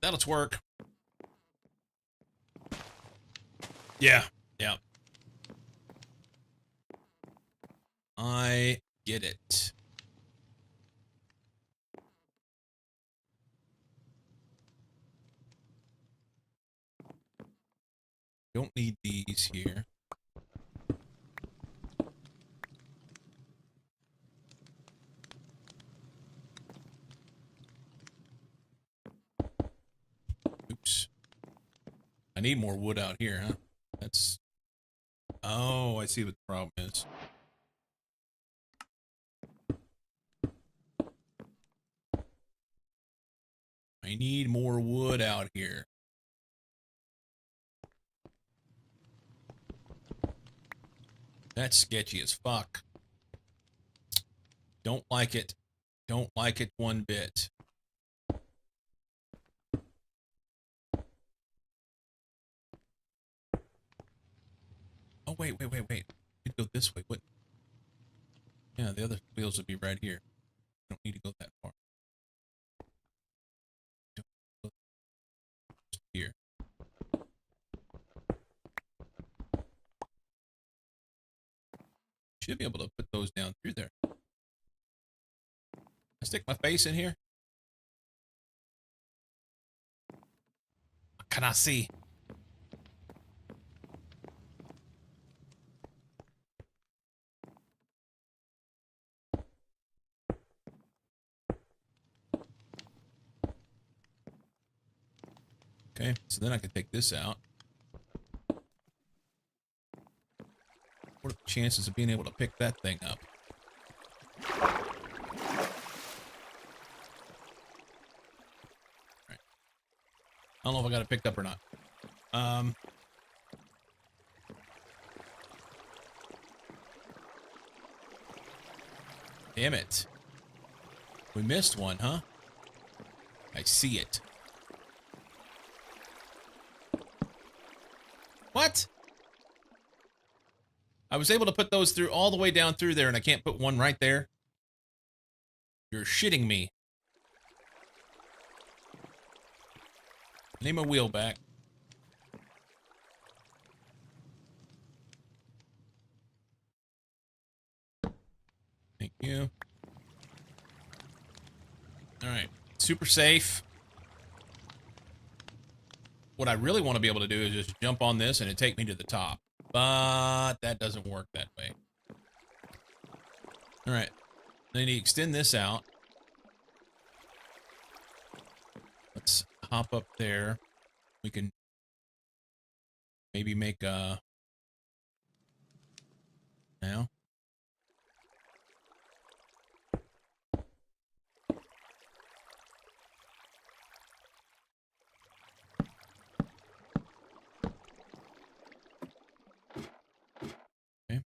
Speaker 2: That'll work. Yeah, yeah. I get it. Don't need these here. Oops. I need more wood out here, huh? That's... Oh, I see what the problem is. I need more wood out here. That's sketchy as fuck. Don't like it. Don't like it one bit. wait. You'd go this way. What? Yeah, the other wheels would be right here. Don't need to go that far. Just here. Should be able to put those down through there. I stick my face in here. What can I see? Okay, so then I can take this out. What are the chances of being able to pick that thing up? Right. I don't know if I got it picked up or not. Damn it. We missed one, huh? I see it. What? I was able to put those through all the way down through there and I can't put one right there? You're shitting me. I need my wheel back. Thank you. Alright. Super safe. What I really want to be able to do is just jump on this and it take me to the top. But that doesn't work that way. Alright. Then you extend this out. Let's hop up there. We can maybe make a... Now. Okay.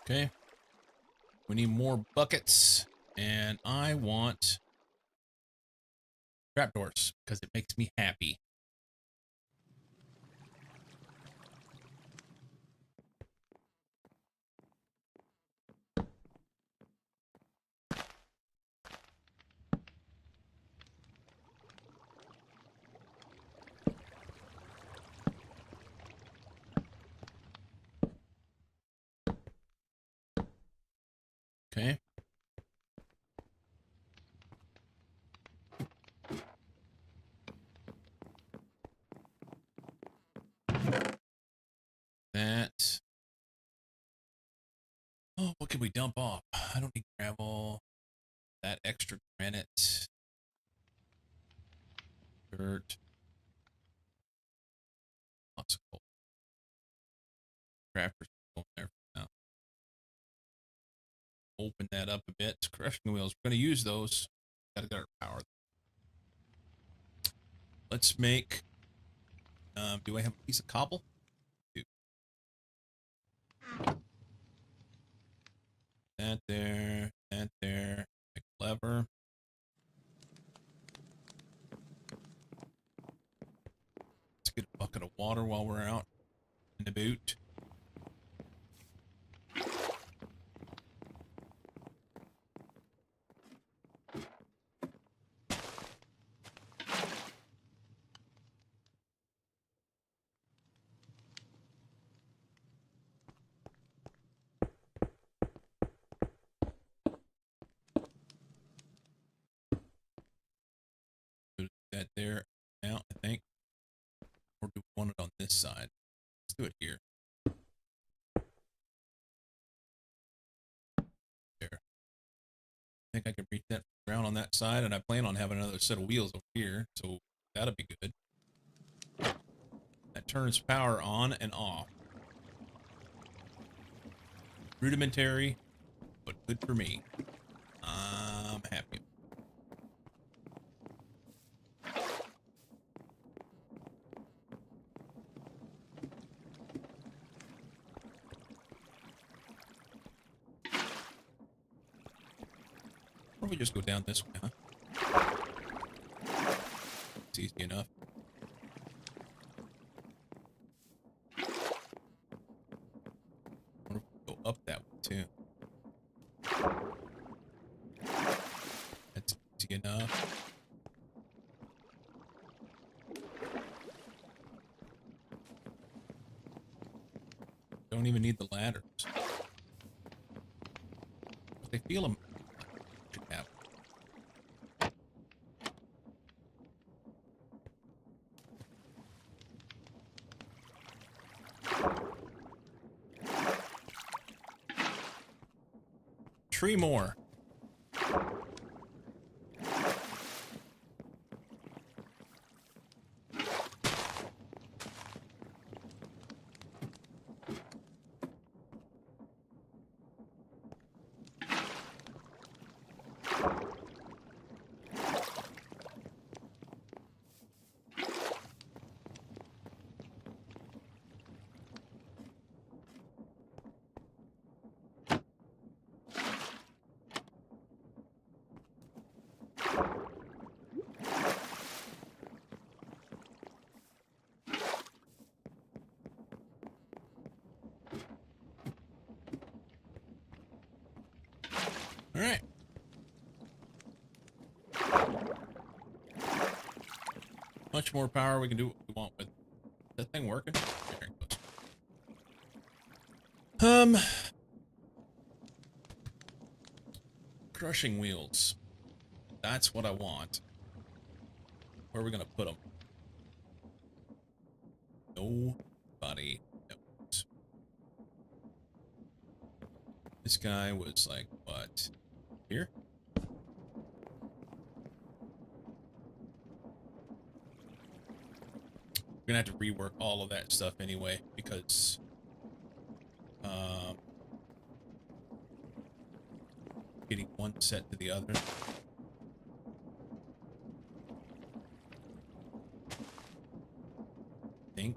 Speaker 2: Okay. We need more buckets. And I want trapdoors because it makes me happy. Okay. That. Oh, what can we dump off? I don't need gravel. That extra granite. Dirt. Lots of coal. Crafters going there for now. Open that up a bit. Crushing wheels. We're going to use those. Gotta get our power. Let's make. Do I have a piece of cobble? Do. That there. That there. Make a lever. Let's get a bucket of water while we're out in the boot. Put that there now, I think. Or do we want it on this side? Let's do it here. There. think I can reach that ground on that side, and I plan on having another set of wheels over here, so that'll be good. That turns power on and off. Rudimentary, but good for me. I'm happy. Or we just go down this way, huh? It's easy enough. Or we go up that way too. That's easy enough. Don't even need the ladders. They feel them. Should have. 3 more. All right. Much more power. We can do what we want with. Is that thing working? There it goes. Crushing wheels. That's what I want. Where are we gonna put them? Nobody knows. This guy was like, what? Here? We're gonna have to rework all of that stuff anyway, because getting one set to the other. I think.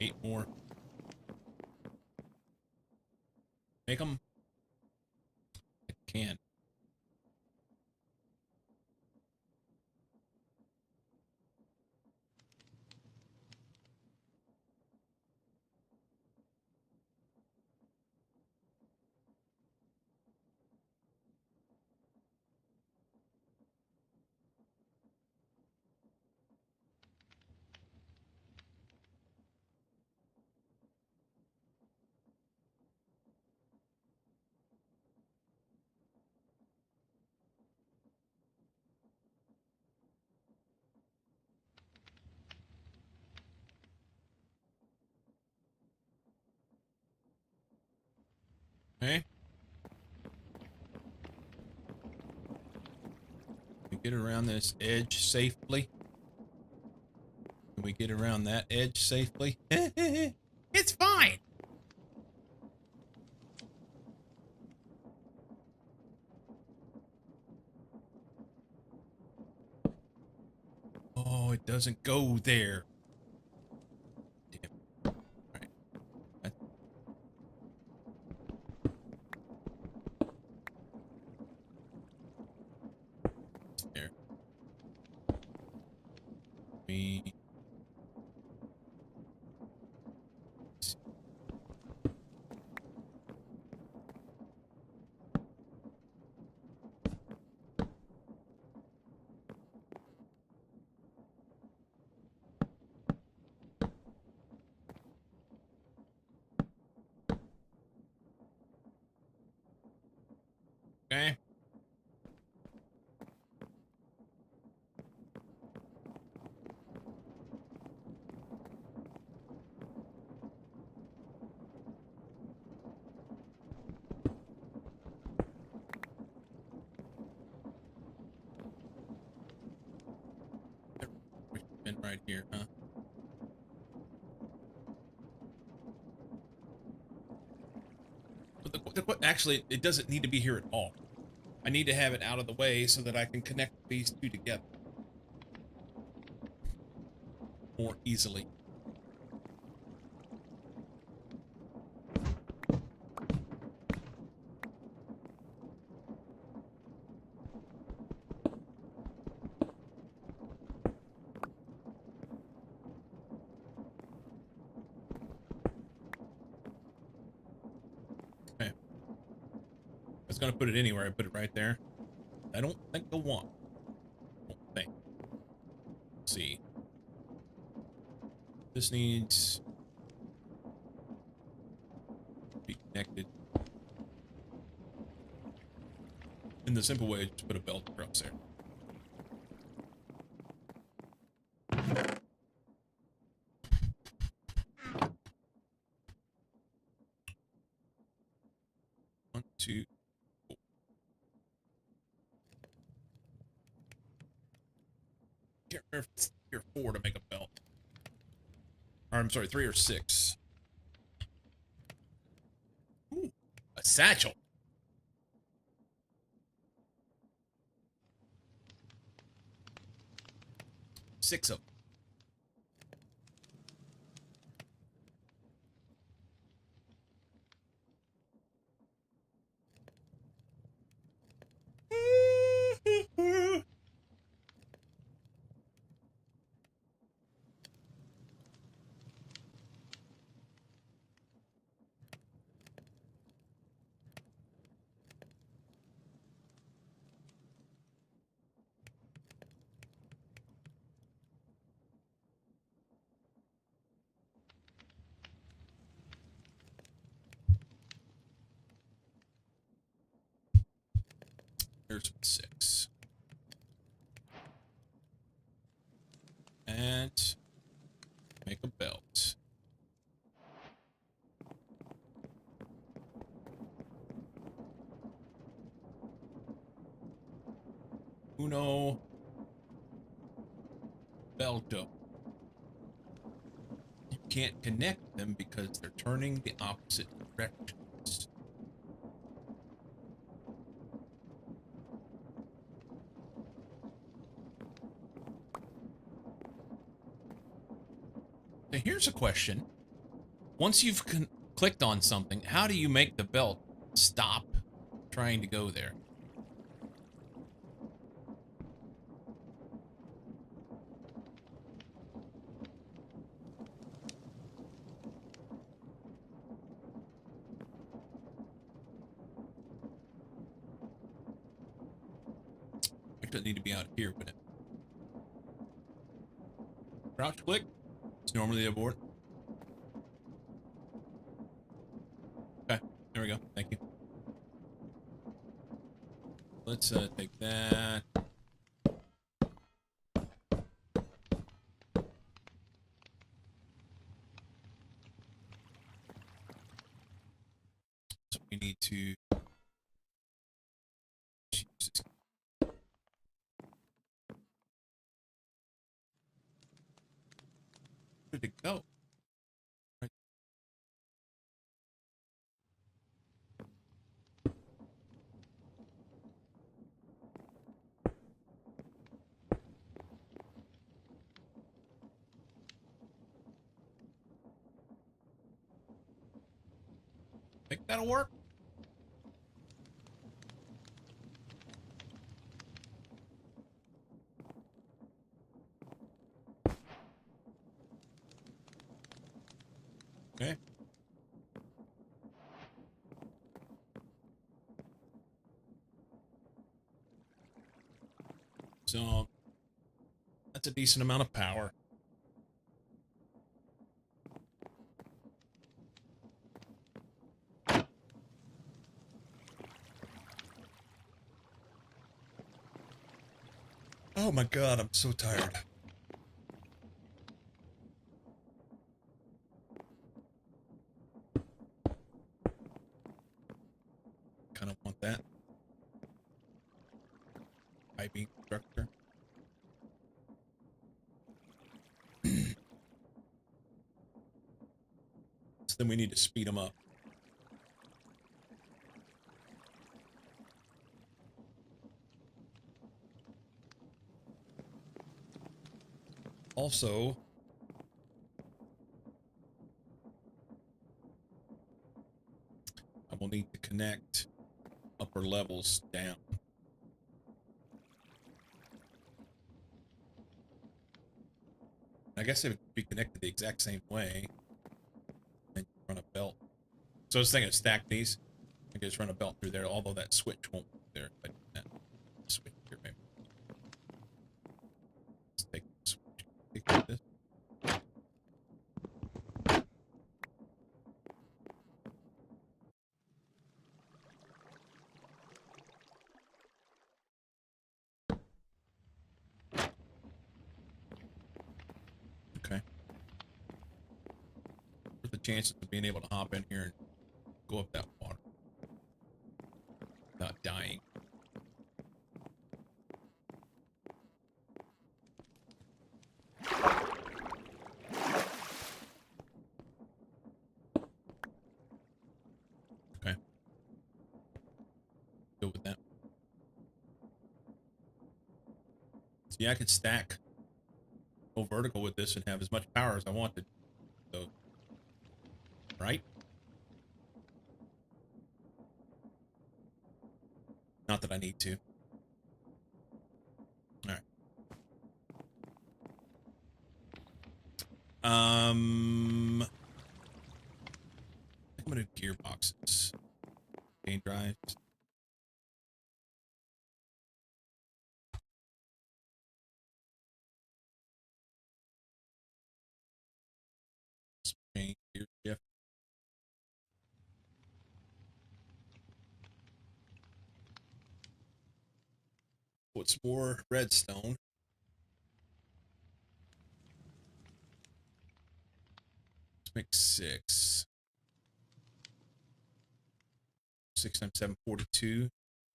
Speaker 2: Eight more. Make them. I can. Okay. We get around this edge safely. Can we get around that edge safely? It's fine. Oh, it doesn't go there. Damn. All right. There. Me.
Speaker 1: Okay. Been right here, huh? But actually, it doesn't need to be here at all. I need to have it out of the way so that I can connect these two together more easily. Okay. I was going to put it anywhere. I put it right there. I don't think I want. Don't think. Let's see. This needs to be connected. In the simple way, just put a belt across there. One, two. Can't remember if it's 3 or 4 to make a belt. Or, I'm sorry, 3 or 6. Ooh, a satchel. 6 of them. There's 6. And make a belt. Uno belto. You can't connect them because they're turning the opposite directions. Now here's a question. Once you've clicked on something, how do you make the belt stop trying to go there? It doesn't need to be out here, would it? Crouch click. It's normally abort. Okay, there we go. Thank you. Let's take that. So we need to choose this. Where did it go? Right. Think that'll work? Okay. So that's a decent amount of power.
Speaker 2: Oh my god, I'm so tired. Kind of want that. Piping structure. So then we need to speed them up. Also, I will need to connect upper levels down. I guess it would be connected the exact same way. And run a belt. So I was thinking of stack these. I can just run a belt through there, although that switch won't be there. But that switch here, maybe. Let's take the switch. Take this. Okay. What's the chances of being able to hop in here and go up that water without dying? Okay. Go with that. So yeah, I could stack go vertical with this and have as much power as I wanted. So, right? Not that I need to. All right. I think I'm gonna do gearboxes. Gain drives. Change gear shift. Put some more redstone. Let's make 6. 6 times 7, 42.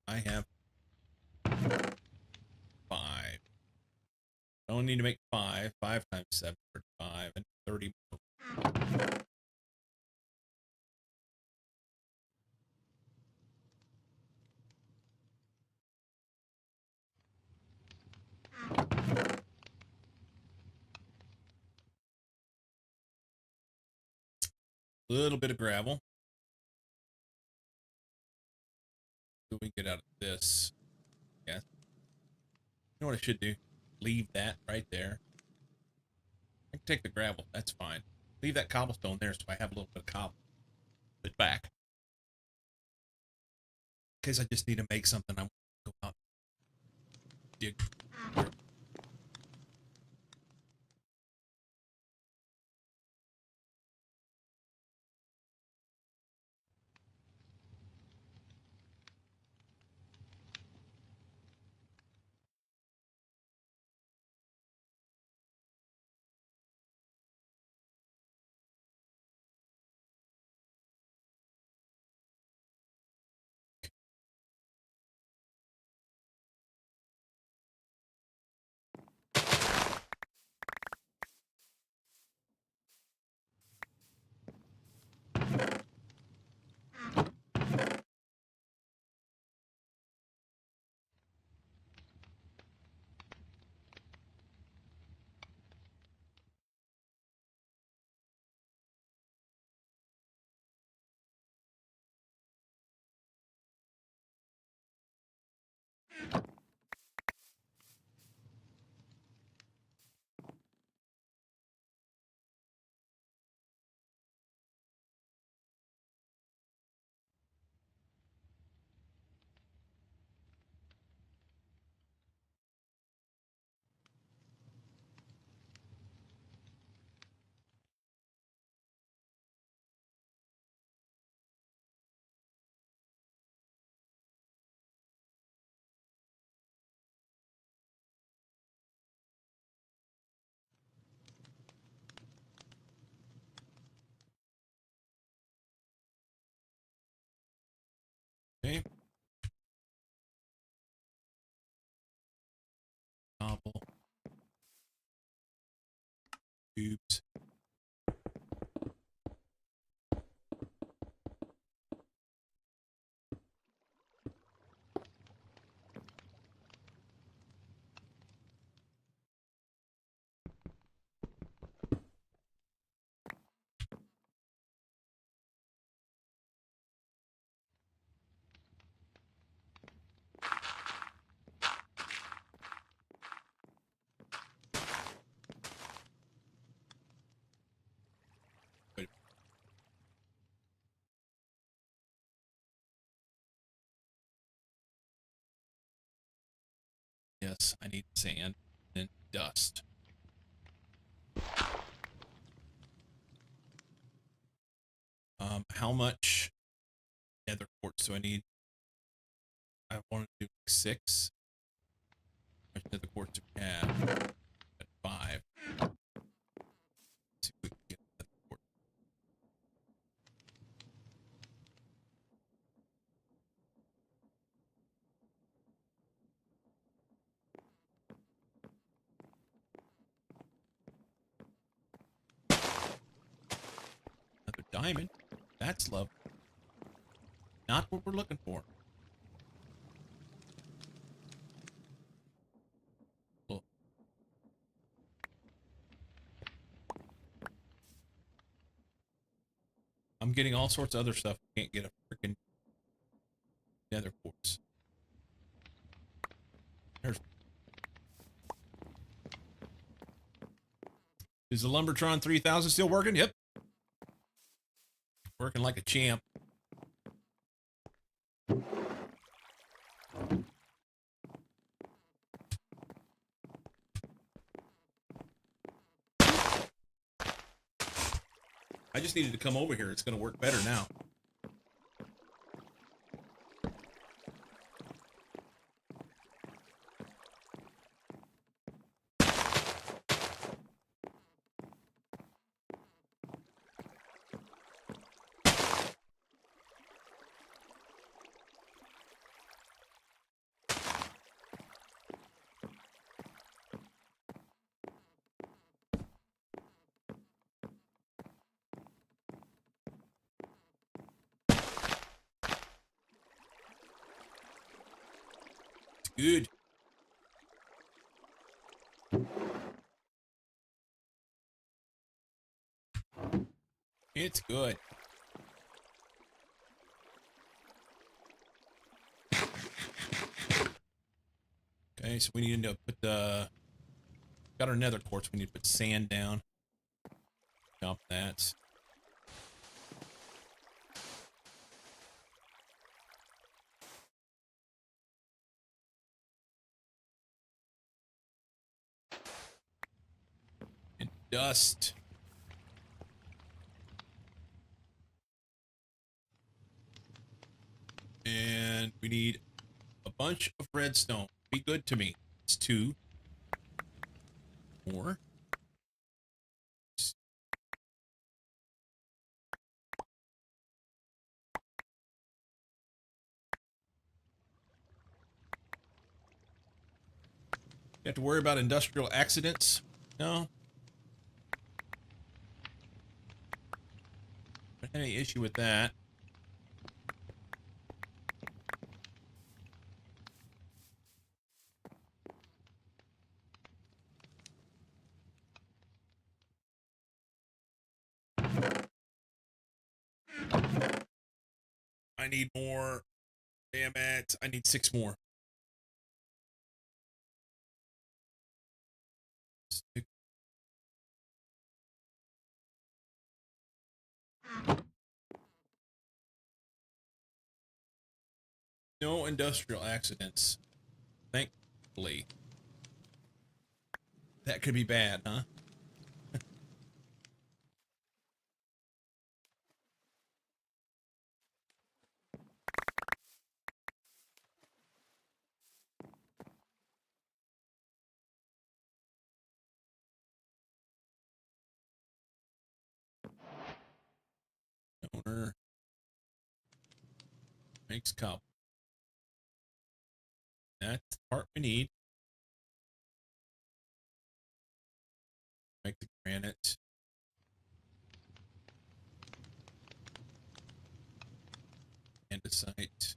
Speaker 2: I have 5. I only need to make 5. 5 times 7, 35, and 30 more. A little bit of gravel. So we get out of this. Yeah. You know what I should do? Leave that right there. I can take the gravel. That's fine. Leave that cobblestone there so I have a little bit of cobble. Put back. In case I just need to make something, I'm go out dig. Okay. Cobble. Tubes. Wait. Yes, I need sand and dust. How much nether quartz do I need? I want to do 6. How much nether quartz do we have? At 5. Let's see if we can get nether quartz. Another diamond. That's lovely. Not what we're looking for. Cool. I'm getting all sorts of other stuff. Can't get a freaking nether quartz. There's. Is the Lumbertron 3000 still working? Yep. Working like a champ. I just needed to come over here. It's going to work better now. Good. It's good. Okay, so we need to put the... Got our nether quartz. We need to put sand down. Dump that. And dust. And we need a bunch of redstone. Be good to me. It's 2 more. You have to worry about industrial accidents? No. Don't have any issue with that. I need more. Damn it. I need 6 more. No industrial accidents. Thankfully. That could be bad, huh? Owner makes cup. That's the part we need. Make the granite. Andesite.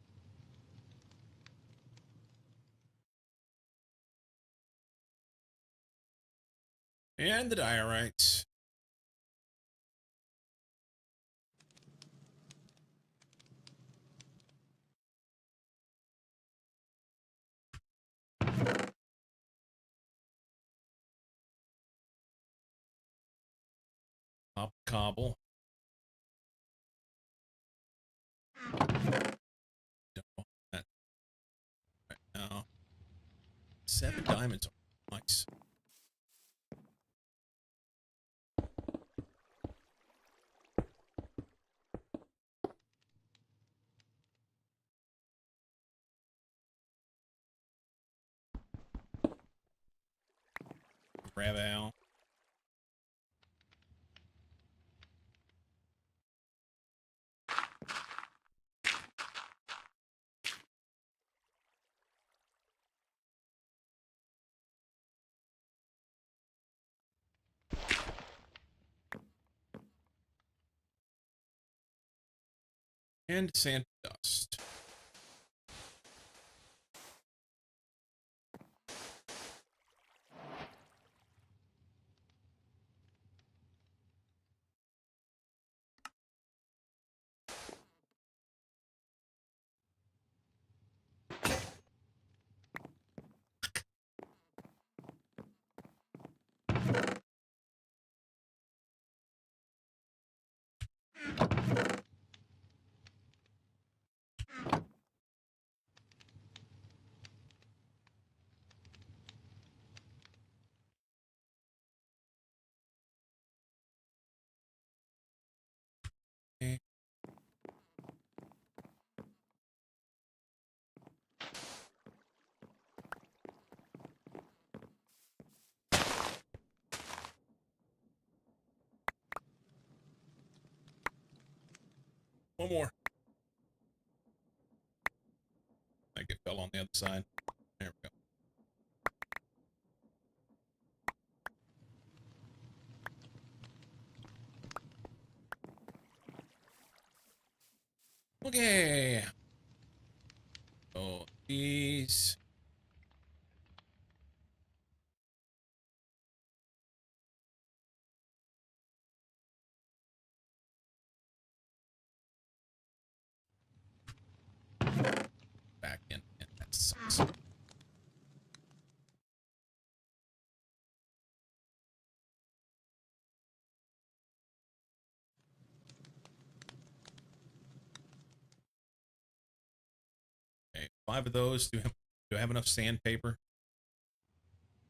Speaker 2: And the diorite. Top cobble. Don't want that right now. 7 diamonds. Nice. Grab out. And sand dust. Okay. One more. I think it fell on the other side. There we go. Okay. So these. Back in. And that sucks. Okay, 5 of those. Do I have enough sandpaper?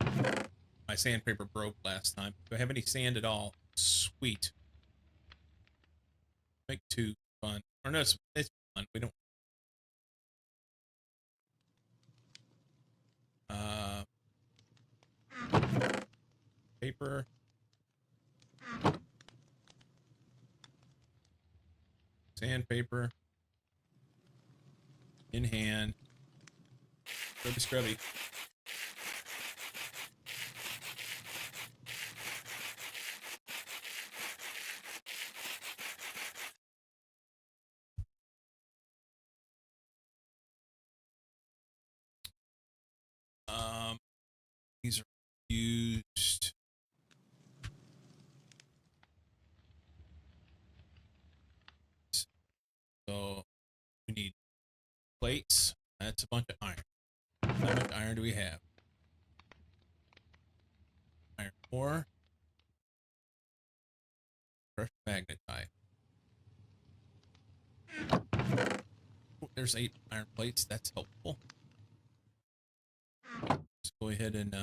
Speaker 2: My sandpaper broke last time. Do I have any sand at all? Sweet. Make 2 fun. Or no, it's fun. We don't. Paper. Sandpaper. In hand. Scrubby, scrubby. These are used. So we need plates. That's a bunch of iron. How much iron do we have? Iron ore. Crushed magnetite. Oh, there's 8 iron plates. That's helpful. Let's go ahead and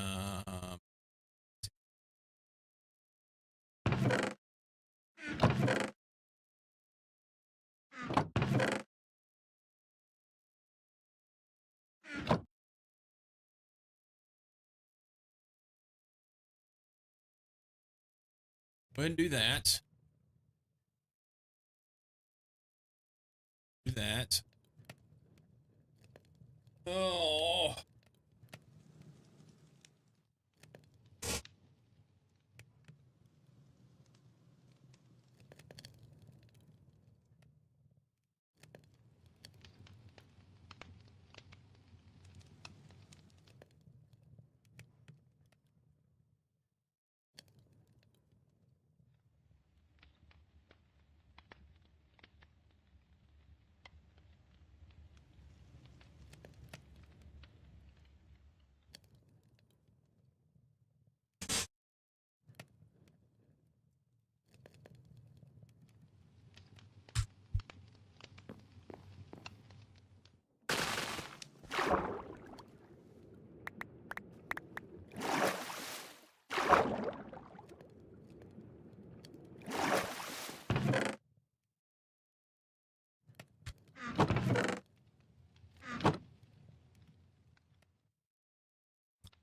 Speaker 2: go ahead and do that. Do that. Oh,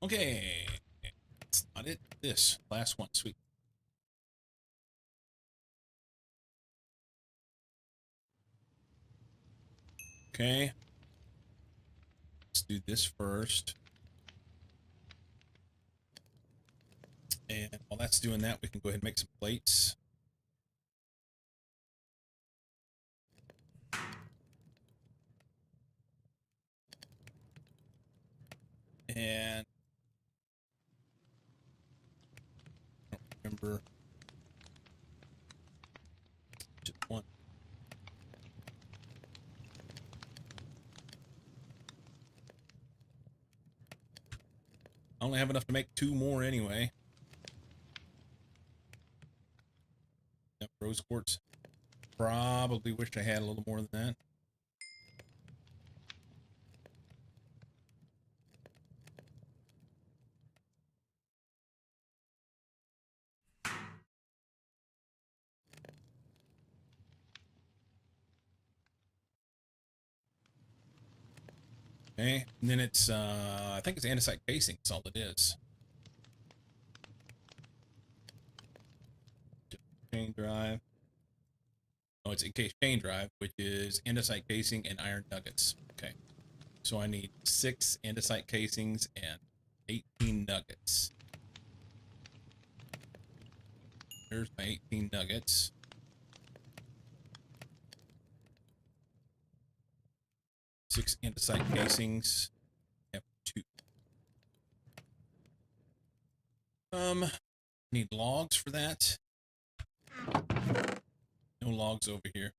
Speaker 2: Okay. That's not it. This last one. Sweet. Okay. Let's do this first. And while that's doing that, we can go ahead and make some plates. And I don't remember just one. I only have enough to make 2 more anyway. Yep, rose quartz. Probably wish I had a little more than that. Okay, and then it's I think it's andesite casing. That's all it is. Chain drive. Oh, it's a chain drive, which is andesite casing and iron nuggets. Okay, so I need 6 andesite casings and 18 nuggets. There's my 18 nuggets. Six andesite casings. Have 2. Need logs for that. No logs over here.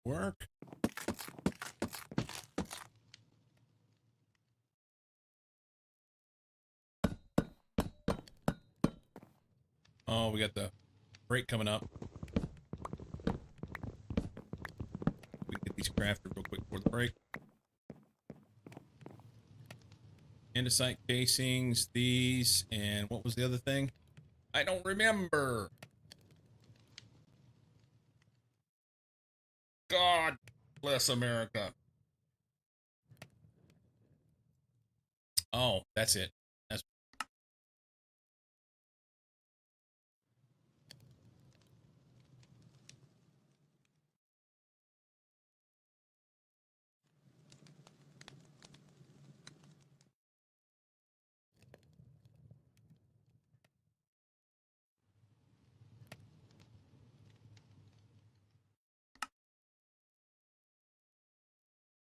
Speaker 2: Work. Oh, we got the break coming up. We can get these crafted real quick before the break. Andesite casings, these, and what was the other thing? I don't remember. God bless America. Oh, that's it. That's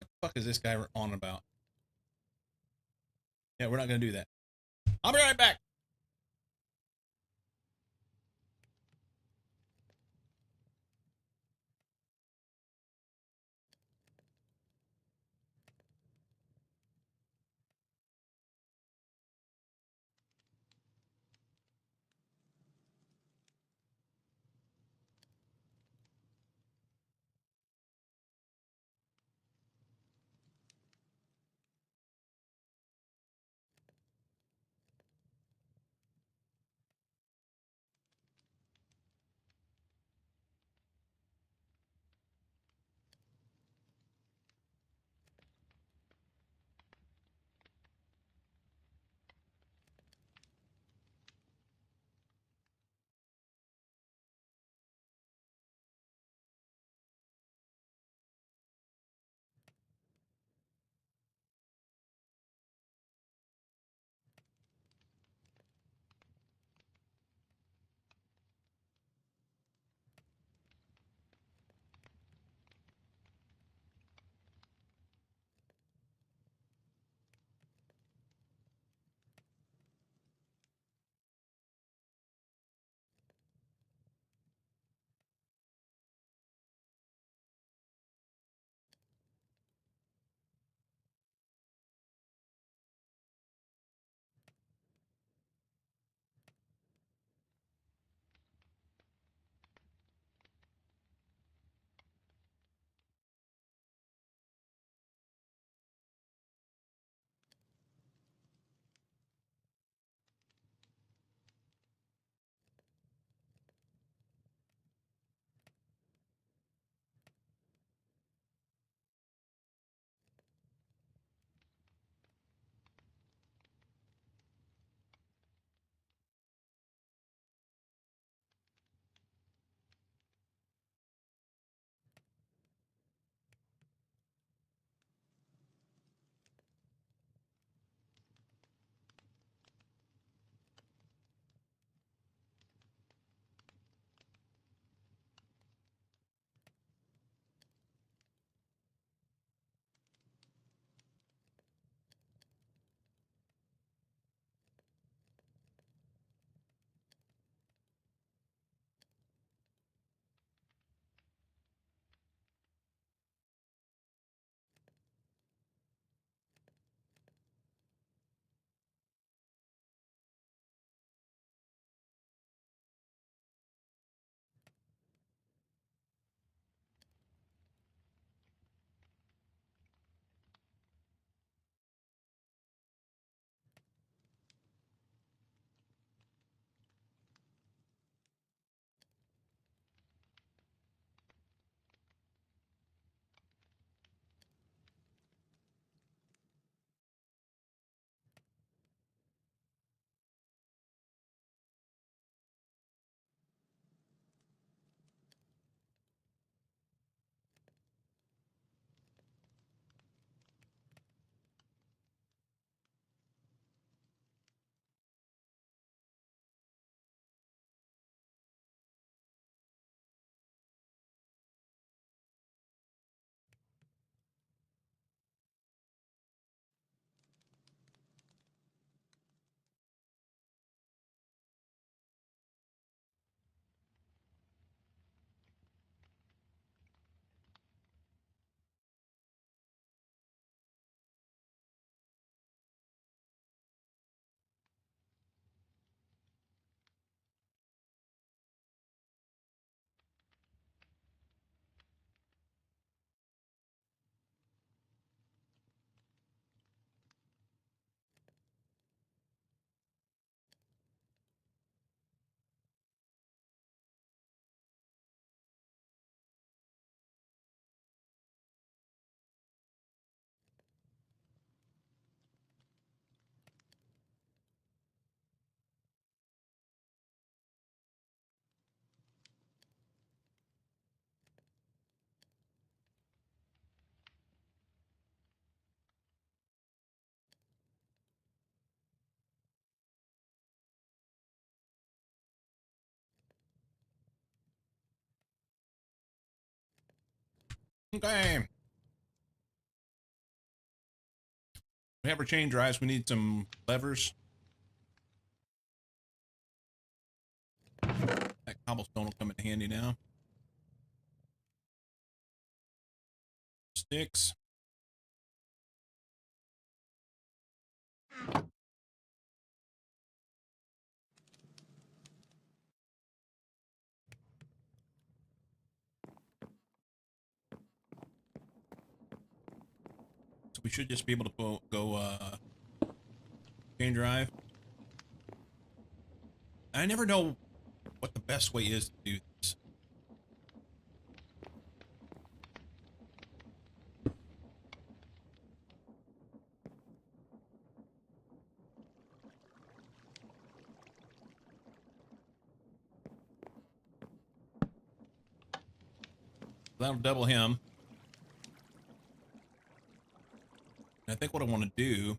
Speaker 2: what the fuck is this guy on about? Yeah, we're not gonna do that. I'll be right back. Okay. We have our chain drives. We need some levers. That cobblestone will come in handy now. Sticks. So we should just be able to go chain drive. I never know what the best way is to do this. That'll double him. And I think what I want to do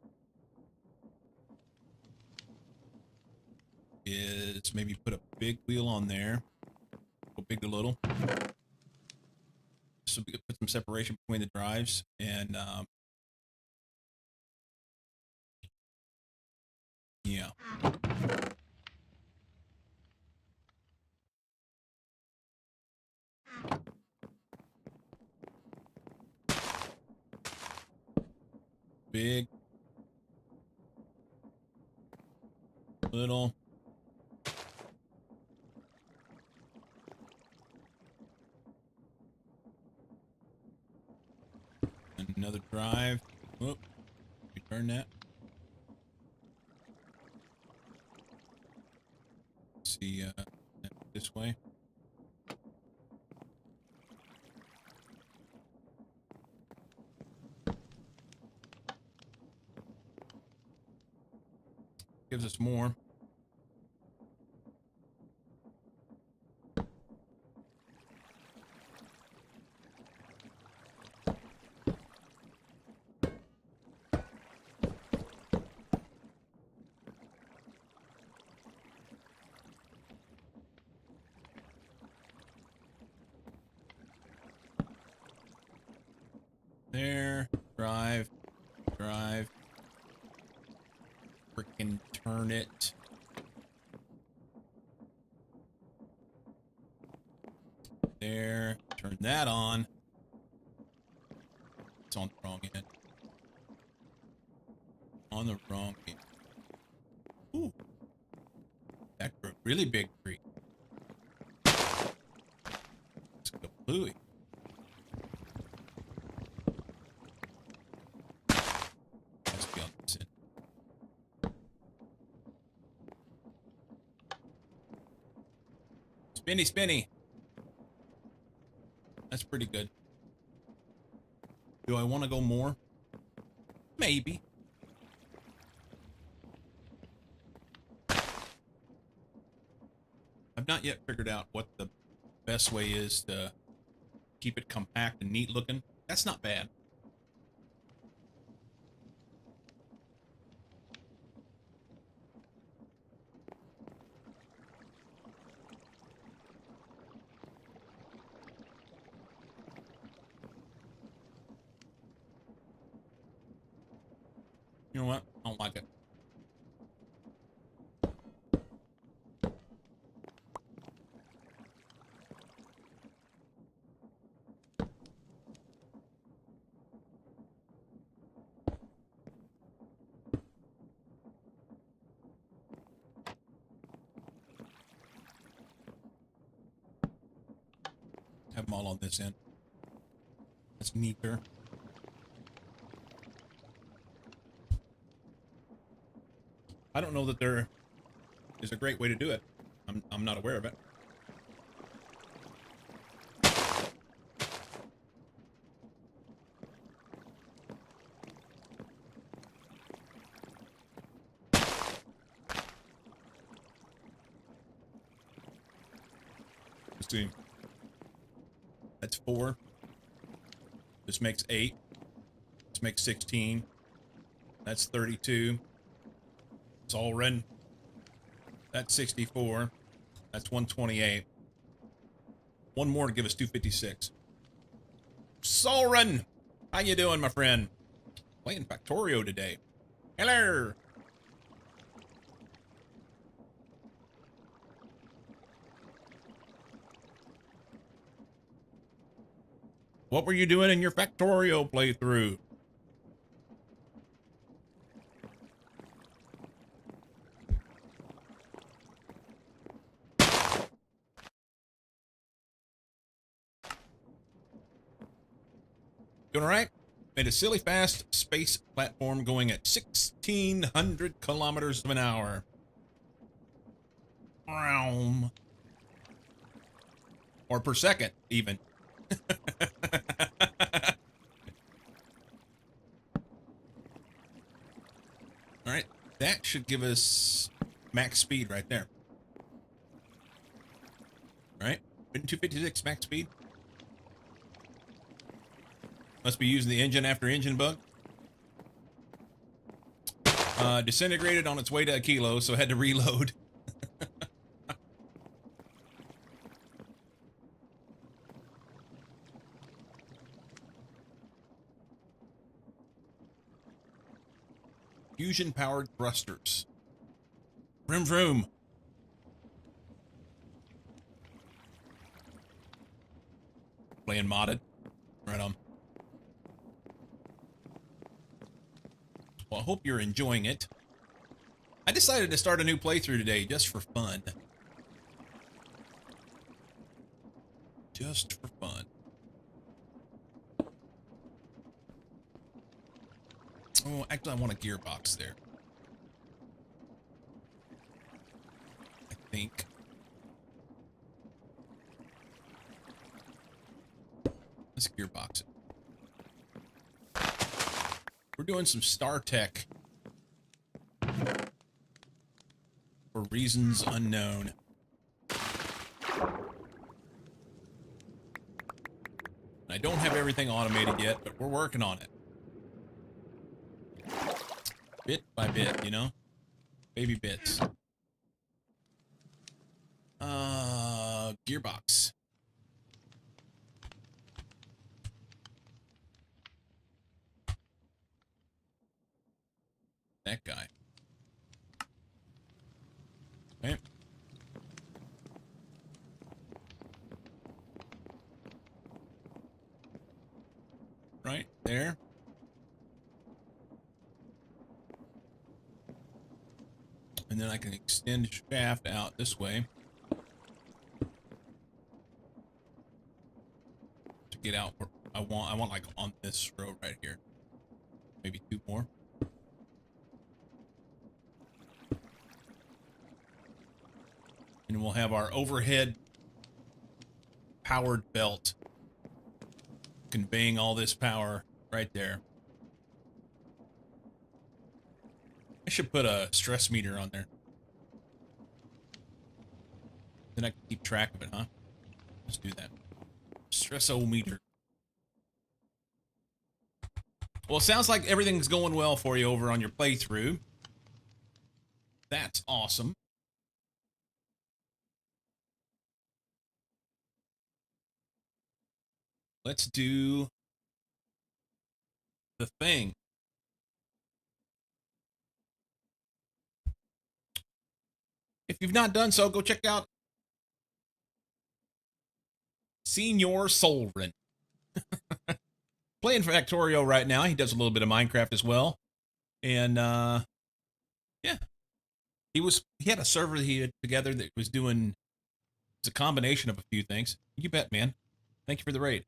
Speaker 2: is maybe put a big wheel on there. Go big to little. So we could put some separation between the drives and yeah. Big, little. And another drive. Whoop. Return that. Let's see, this way. Gives us more. There, drive, drive. Freaking turn it. There, turn that on. It's on the wrong end. On the wrong end. Ooh. That grew a really big tree. It's kablooey. Let's be on this end. Spinny, spinny. That's pretty good. Do I want to go more? Maybe. I've not yet figured out what the best way is to keep it compact and neat looking. That's not bad. You know what? I don't like it. Have them all on this end. That's neater. I don't know that there is a great way to do it. I'm not aware of it. Let's see. That's 4. This makes 8. This makes 16. That's 32. It's all red. That's 64. That's 128. One more to give us 256. Solren, how you doing, my friend? Playing Factorio today. Hello. What were you doing in your Factorio playthrough? Doing all right? Made a silly fast space platform going at 1,600 kilometers an hour. Or per second, even. All right, that should give us max speed right there. All right, 256 max speed. Must be using the engine after engine bug. Disintegrated on its way to a kilo, so had to reload. Fusion powered thrusters. Vroom vroom. Playing modded. Right on. Well, I hope you're enjoying it. I decided to start a new playthrough today just for fun. Just for fun. Oh, actually, I want a gearbox there. I think. Let's gearbox it. We're doing some StarTech for reasons unknown. I don't have everything automated yet, but we're working on it. Bit by bit, you know? Baby bits. Gearbox. That guy. Okay. Right there. And then I can extend the shaft out this way to get out where I want like on this road right here. Maybe two more. And we'll have our overhead powered belt conveying all this power right there. I should put a stress meter on there. Then I can keep track of it, huh? Let's do that. Stress-o-meter. Well, it sounds like everything's going well for you over on your playthrough. That's awesome. Let's do the thing. If you've not done so, go check out Senior Solren. Playing Factorio right now. He does a little bit of Minecraft as well. And yeah. He had a server that he had together that was doing, it's a combination of a few things. You bet, man. Thank you for the raid.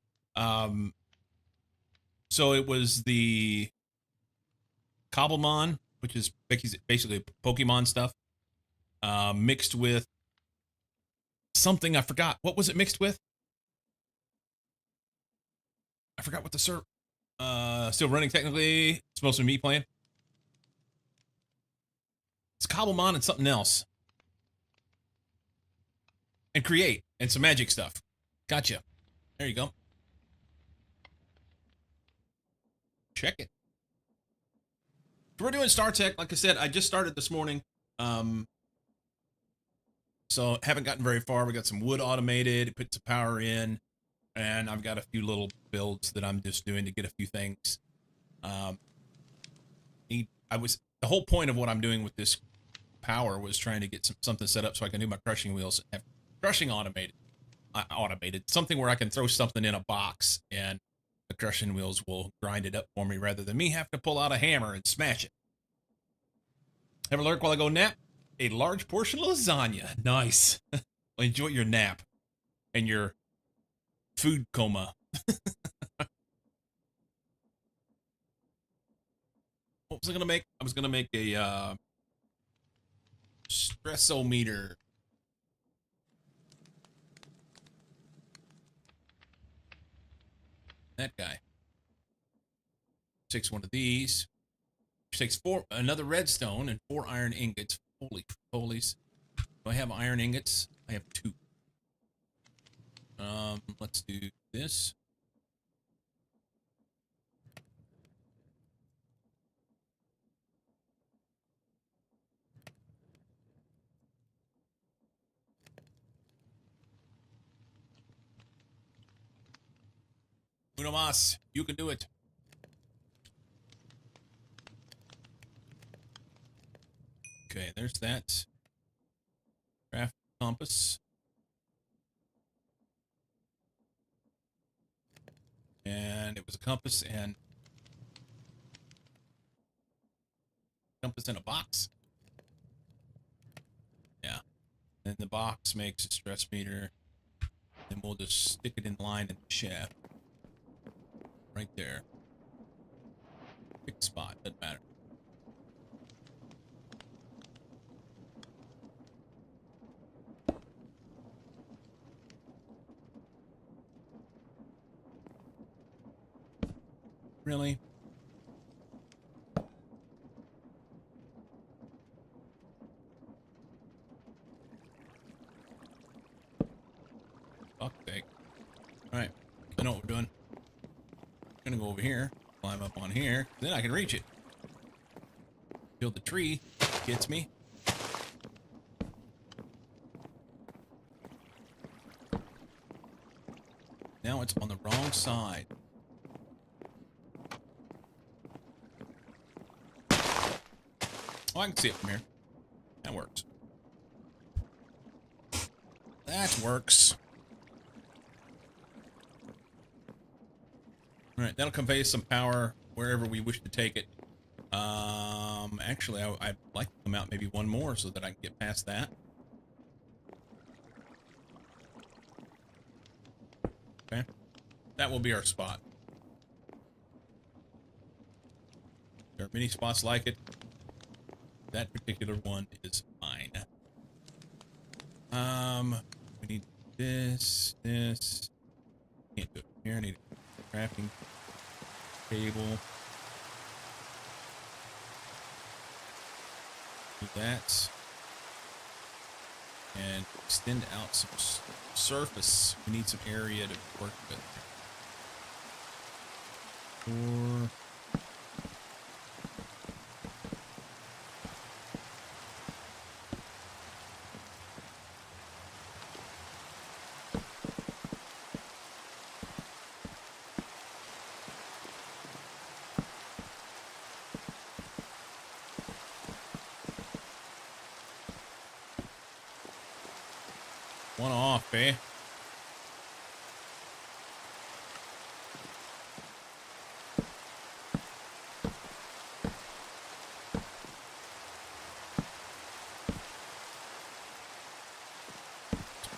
Speaker 2: So it was the Cobblemon, which is basically Pokemon stuff, mixed with something I forgot. What was it mixed with? I forgot what the server. Still running technically. It's supposed to be me playing. It's Cobblemon and something else. And create and some magic stuff. Gotcha. There you go. Check it. So we're doing StarTech. Like I said, I just started this morning. So haven't gotten very far. We got some wood automated, put some power in. and I've got a few little builds that I'm just doing to get a few things. The whole point of what I'm doing with this power was trying to get something set up so I can do my crushing wheels and have crushing automated, something where I can throw something in a box and the crushing wheels will grind it up for me rather than me have to pull out a hammer and smash it. Have a lurk while I go nap? A large portion of lasagna. Nice. Enjoy your nap and your food coma. What was I gonna make? I was gonna make a stressometer. That guy takes one of these. Takes another redstone and 4 iron ingots. Holy holies! Do I have iron ingots? I have 2. Let's do this. Uno mas, you can do it. Okay, there's that. Craft compass. And it was a compass and compass in a box. Yeah. And the box makes a stress meter. And we'll just stick it in line in the shaft. Right there. Pick spot, doesn't matter. Really? Fuck's sake. Alright, I know what we're doing. I'm gonna go over here, climb up on here, then I can reach it. Build the tree, gets me. Now it's on the wrong side. Oh, I can see it from here. That works. That works. All right, that'll convey some power wherever we wish to take it. Actually, I'd like to come out maybe one more so that I can get past that. Okay, that will be our spot. There are many spots like it. That particular one is mine. We need this. Can't do it from here. I need a crafting table. Do that. And extend out some surface. We need some area to work with. 4. One off, eh?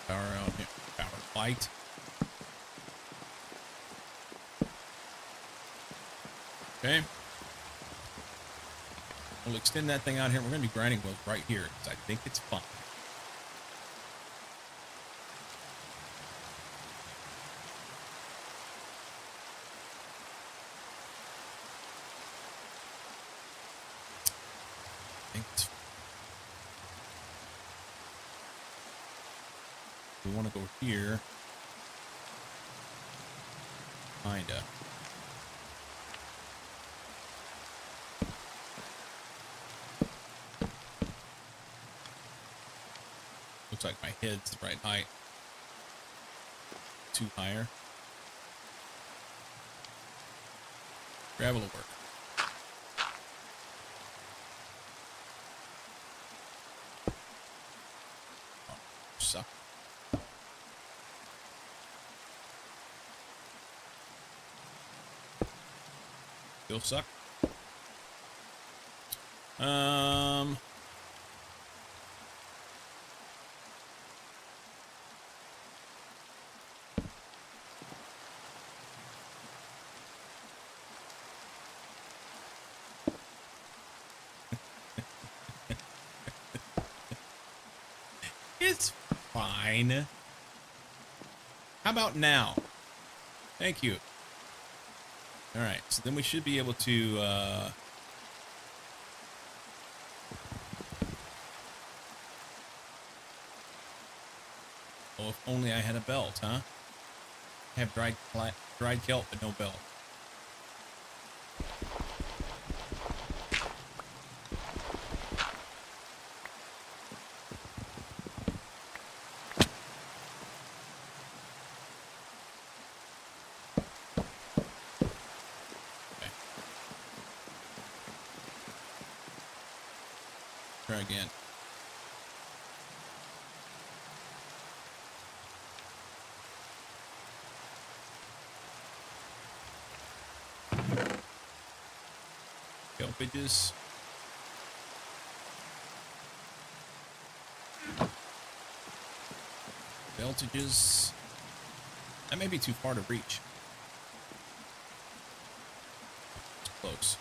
Speaker 2: Power out here. Power light. Okay. We'll extend that thing out here. We're going to be grinding wheels right here because I think it's fun. We want to go here. Kinda. Looks like my head's the right height. Too higher. Gravel will work. Oh, suck. Still suck. It's fine. How about now? Thank you. All right, so then we should be able to, oh, if only I had a belt, huh? I have dried kelp, but no belt. Okay. Try again. Kelpages. Beltages. That may be too far to reach. It's close.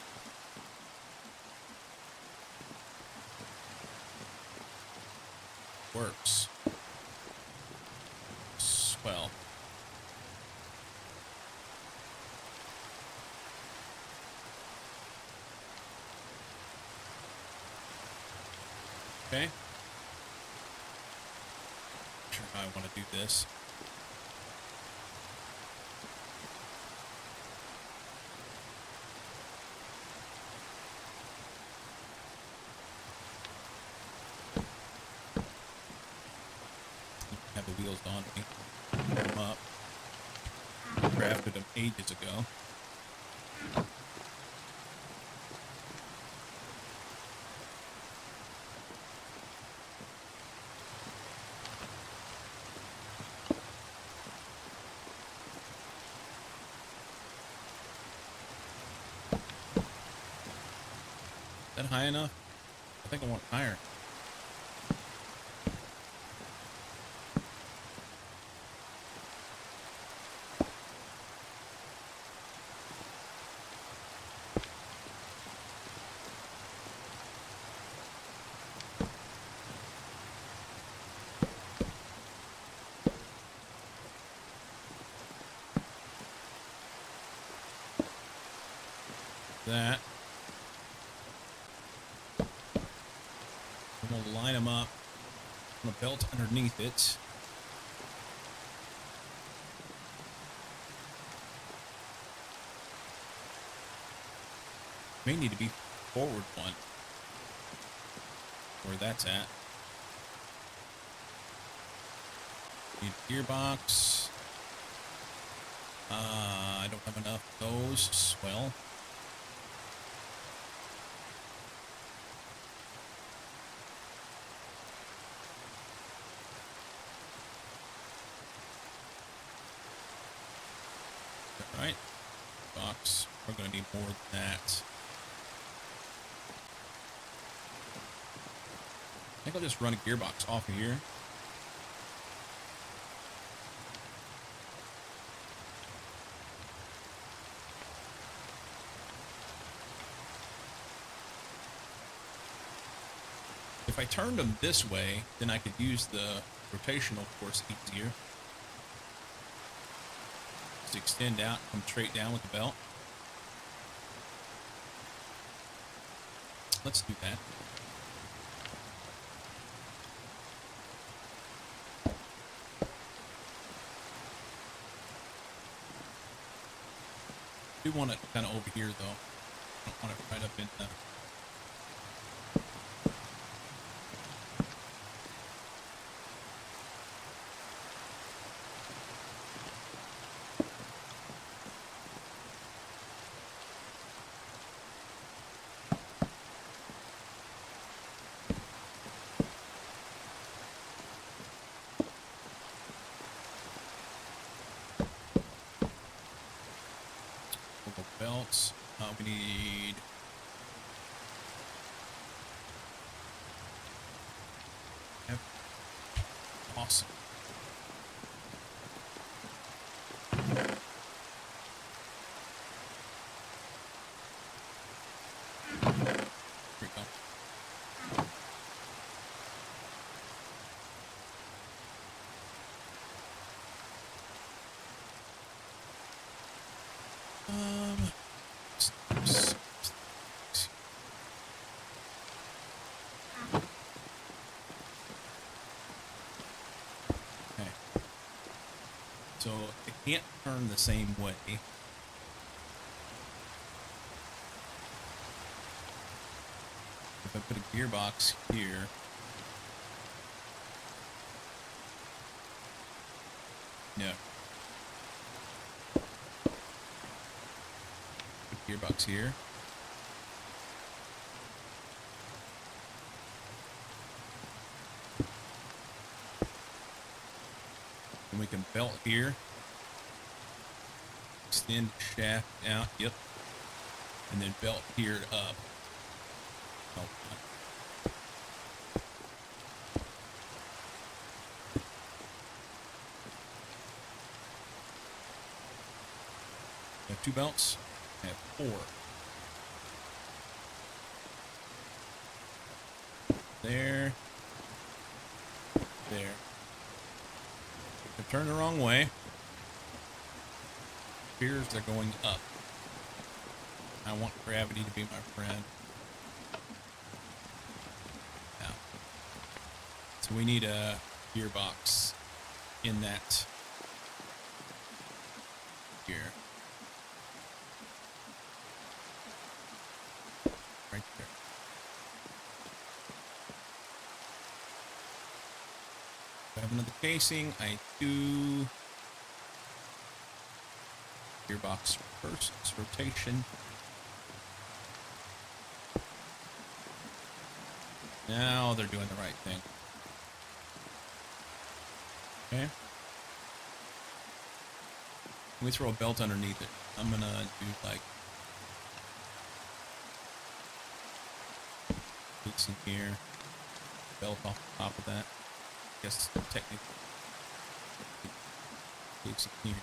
Speaker 2: Works. Swell. Okay. Not sure how I want to do this. Have the wheels on me. Put them up. Crafted them ages ago. Is that high enough? I think I want higher. That. I'm gonna line them up. I'm gonna belt underneath it. May need to be forward one. Where that's at. Need a gearbox. I don't have enough of those. Swell. Right? Box. We're going to need more than that. I think I'll just run a gearbox off of here. If I turned them this way, then I could use the rotational force easier. Just extend out, come straight down with the belt. Let's do that. I do want it kind of over here, though. I don't want it right up in the... belts. We need... Yep. Awesome. Here we go. s- Okay. So it can't turn the same way. If I put a gearbox here, no. Put gearbox here. And we can belt here. Extend shaft out, yep. And then belt here up. Oh, I have 2 belts. I have 4. There. There. I turn the wrong way. Appears they're going up. I want gravity to be my friend. Now. So we need a gearbox in that here. Right there. If I have another casing, I do. Gearbox first rotation. Now they're doing the right thing. Okay. Let me throw a belt underneath it. I'm gonna do like this in here. Belt off the top of that. I guess technically it's in here.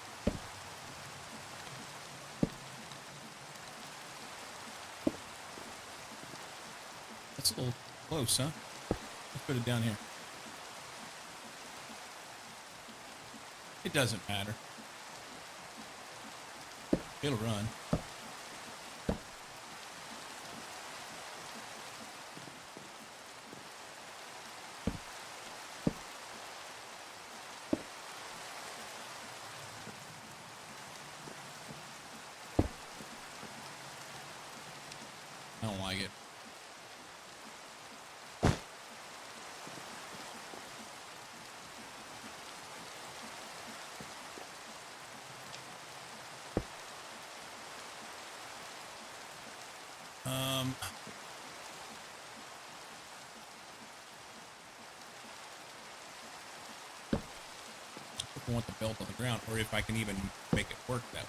Speaker 2: That's a little close, huh? Let's put it down here. It doesn't matter. It'll run. I don't like it. If I want the belt on the ground, or if I can even make it work that way.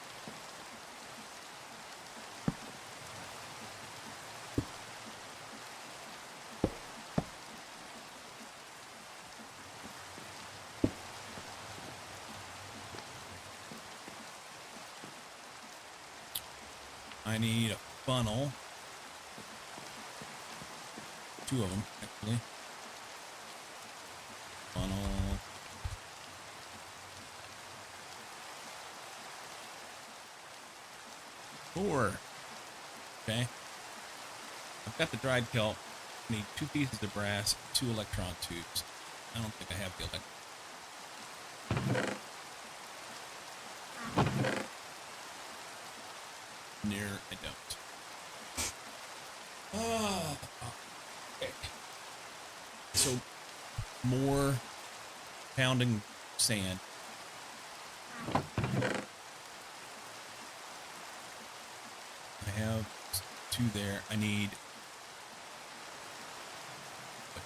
Speaker 2: I need a funnel. 2 of them, actually. Funnel. Four. Okay. I've got the dried kelp. I need 2 pieces of brass, 2 electron tubes. I don't think I have the electron. Near, I don't. Oh, okay. So, more pounding sand. I have 2 there. I need.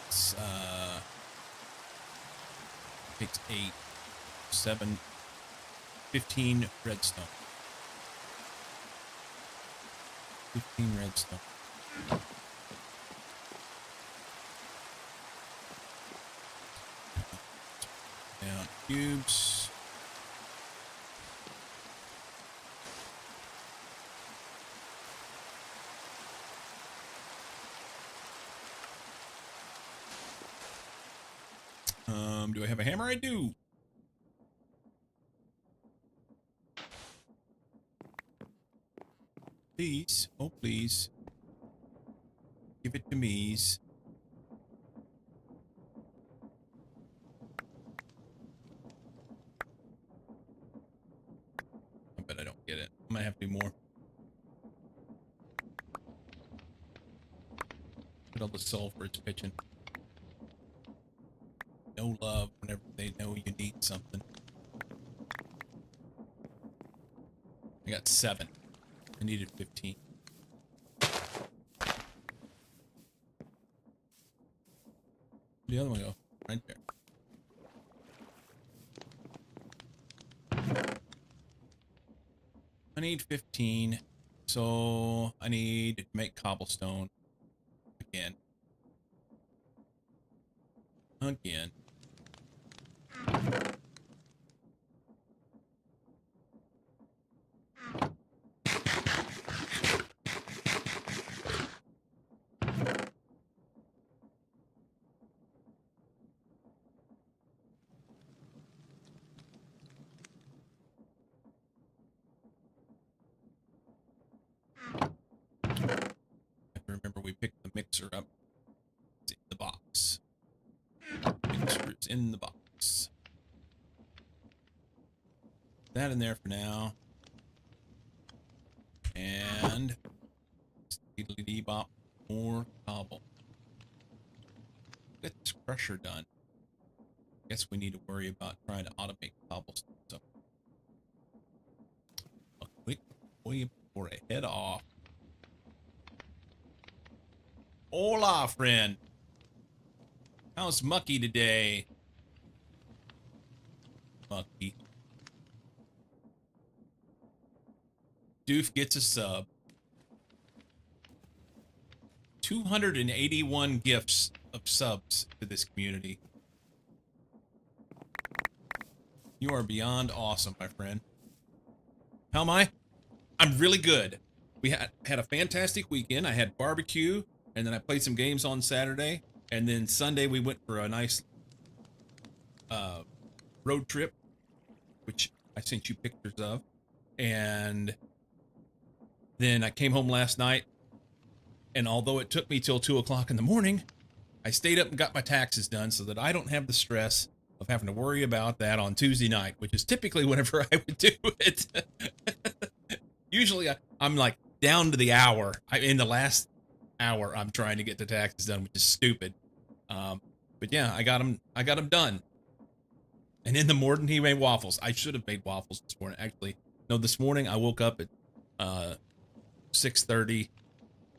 Speaker 2: It's takes 8, 7, 15 redstone. 15 redstone. Down cubes. Do I have a hammer? I do. Please, oh please, give it to me's. I bet I don't get it. I might have to do more. Put all the sulfur it's pitching. No love whenever they know you need something. I got 7. I needed 15. The other one go? Right there. I need 15. So I need to make cobblestone. Again. Again. Remember, we picked the mixer up. It's in the box. Mixer is in the box. That in there for now. And bop more cobble. Get this crusher done. Guess we need to worry about trying to automate cobblestone. So a quick way before I head off. Hola, friend. How's Mucky today? Mucky. Doof gets a sub. 281 gifts of subs to this community. You are beyond awesome, my friend. How am I? I'm really good. We had a fantastic weekend. I had barbecue, and then I played some games on Saturday, and then Sunday we went for a nice road trip, which I sent you pictures of, and then I came home last night, and although it took me till 2 o'clock in the morning, I stayed up and got my taxes done so that I don't have the stress of having to worry about that on Tuesday night, which is typically whenever I would do it. Usually I'm like down to the hour. In the last hour, I'm trying to get the taxes done, which is stupid. But yeah, I got them done. And in the morning, he made waffles. I should have made waffles this morning. Actually, no, this morning I woke up at 6:30,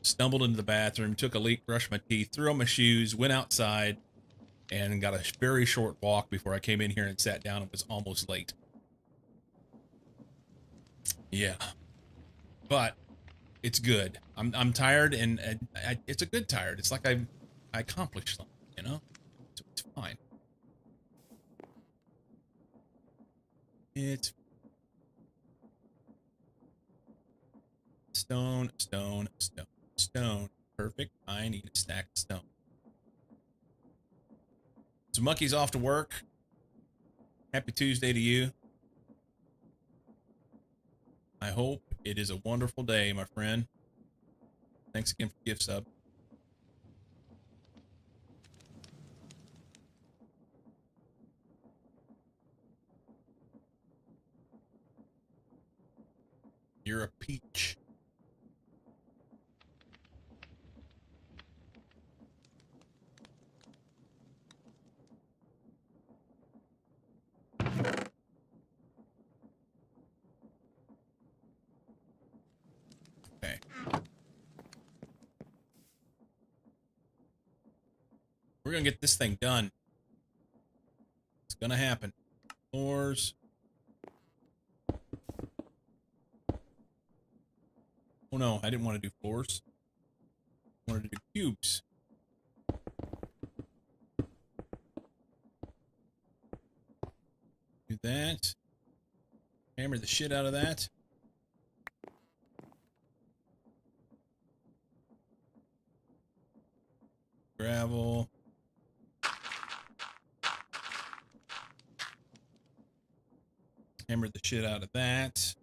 Speaker 2: stumbled into the bathroom, took a leak, brushed my teeth, threw on my shoes, went outside, and got a very short walk before I came in here and sat down and was almost late. Yeah. But it's good. I'm tired, and it's a good tired. It's like I accomplished something, you know? So it's fine. It's stone, stone, stone, stone. Perfect. I need a stack of stone. So Mucky's off to work. Happy Tuesday to you. I hope it is a wonderful day, my friend. Thanks again for the gift sub. You're a peach. Okay. We're going to get this thing done. It's going to happen. Ores. Oh no, I didn't want to do floors. I wanted to do cubes. Do that. Hammer the shit out of that. Gravel. Hammer the shit out of that.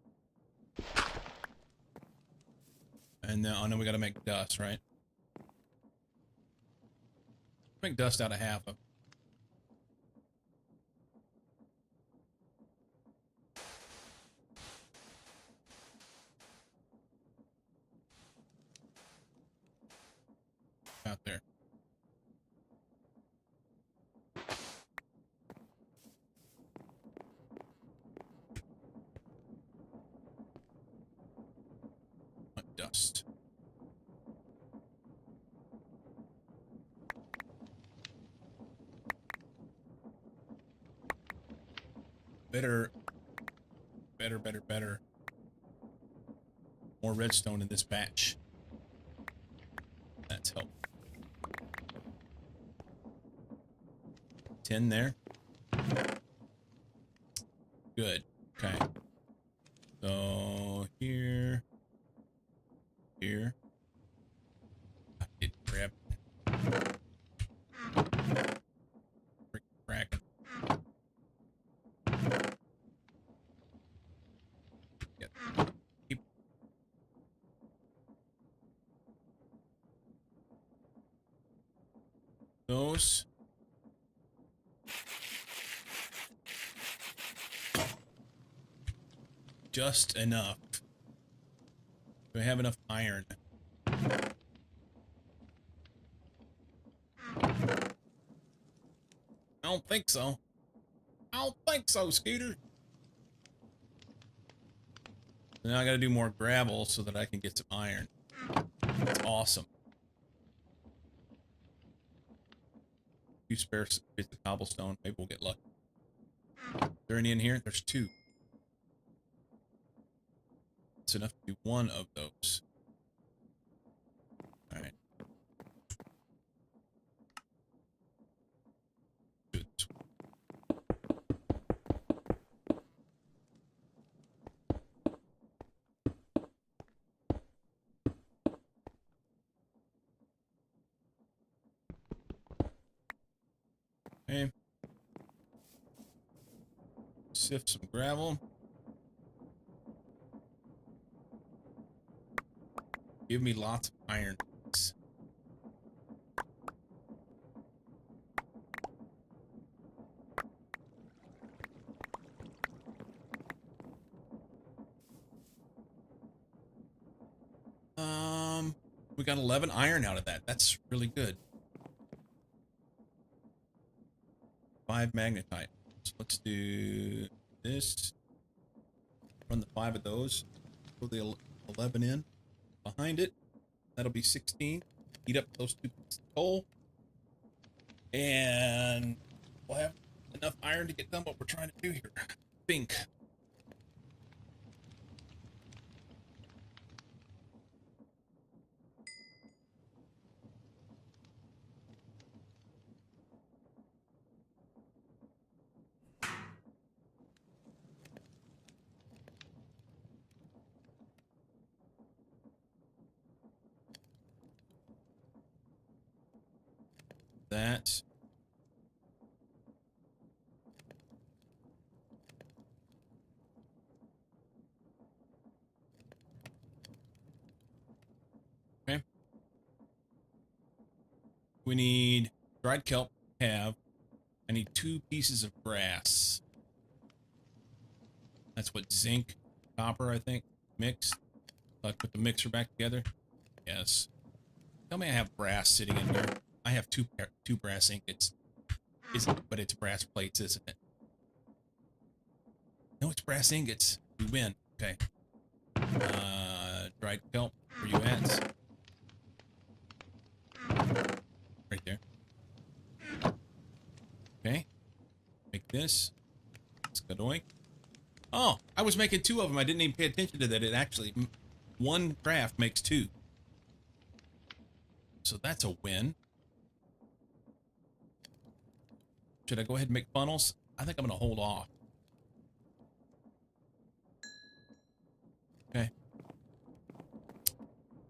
Speaker 2: And then, oh no, we gotta make dust, right? Make dust out of half of. Out there. Dust. Better. More redstone in this batch. That's helpful. 10 there. Good. Okay. So here. Here. I did grab. Crack. Yep. Keep. Those. Just enough. Do I have enough iron? I don't think so. I don't think so, Scooter. Now I gotta do more gravel so that I can get some iron. That's awesome. Few spare bits of cobblestone. Maybe we'll get lucky. Is there any in here? There's 2. That's enough to do 1 of those. All right. Good. Okay. Sift some gravel. Give me lots of iron. We got 11 iron out of that. That's really good. 5 magnetite. So let's do this. Run the 5 of those. Put the 11 in. Behind it. That'll be 16. Heat up those 2 pieces of coal. And we'll have enough iron to get done what we're trying to do here. Think. That. Okay. We need dried kelp. I need 2 pieces of grass. That's what zinc, copper, I think, mixed. So I put the mixer back together. Yes. Tell me I have brass sitting in here. I have two brass ingots. But it's brass plates, isn't it? No, it's brass ingots. We win. Okay. Dried kelp. Where you at? Right there. Okay. Make this. Skadoink. Oh, I was making 2 of them. I didn't even pay attention to that. It actually one craft makes two. So that's a win. Should I go ahead and make funnels? I think I'm going to hold off. Okay.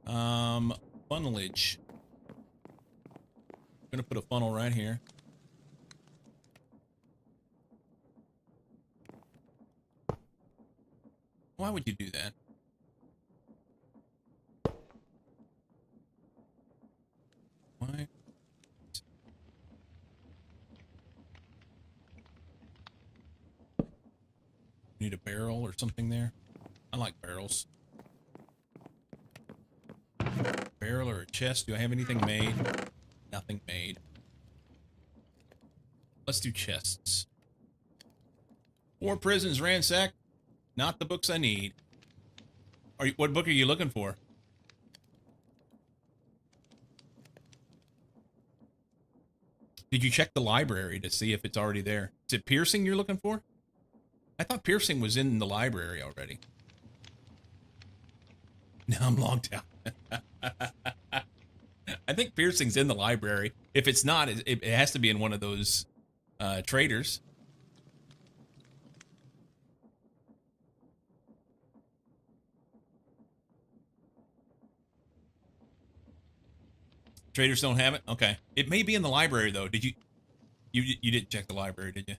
Speaker 2: Funnelage. I'm going to put a funnel right here. Why would you do that? Why? Need a barrel or something there? I like barrels. Barrel or a chest? Do I have anything made? Nothing made. Let's do chests. 4 prisons ransacked. Not the books I need. What book are you looking for? Did you check the library to see if it's already there? Is it piercing you're looking for? I thought piercing was in the library already. No, I'm logged out. I think piercing's in the library. If it's not, it has to be in one of those traders. Traders don't have it? Okay. It may be in the library though. Did you didn't check the library, did you?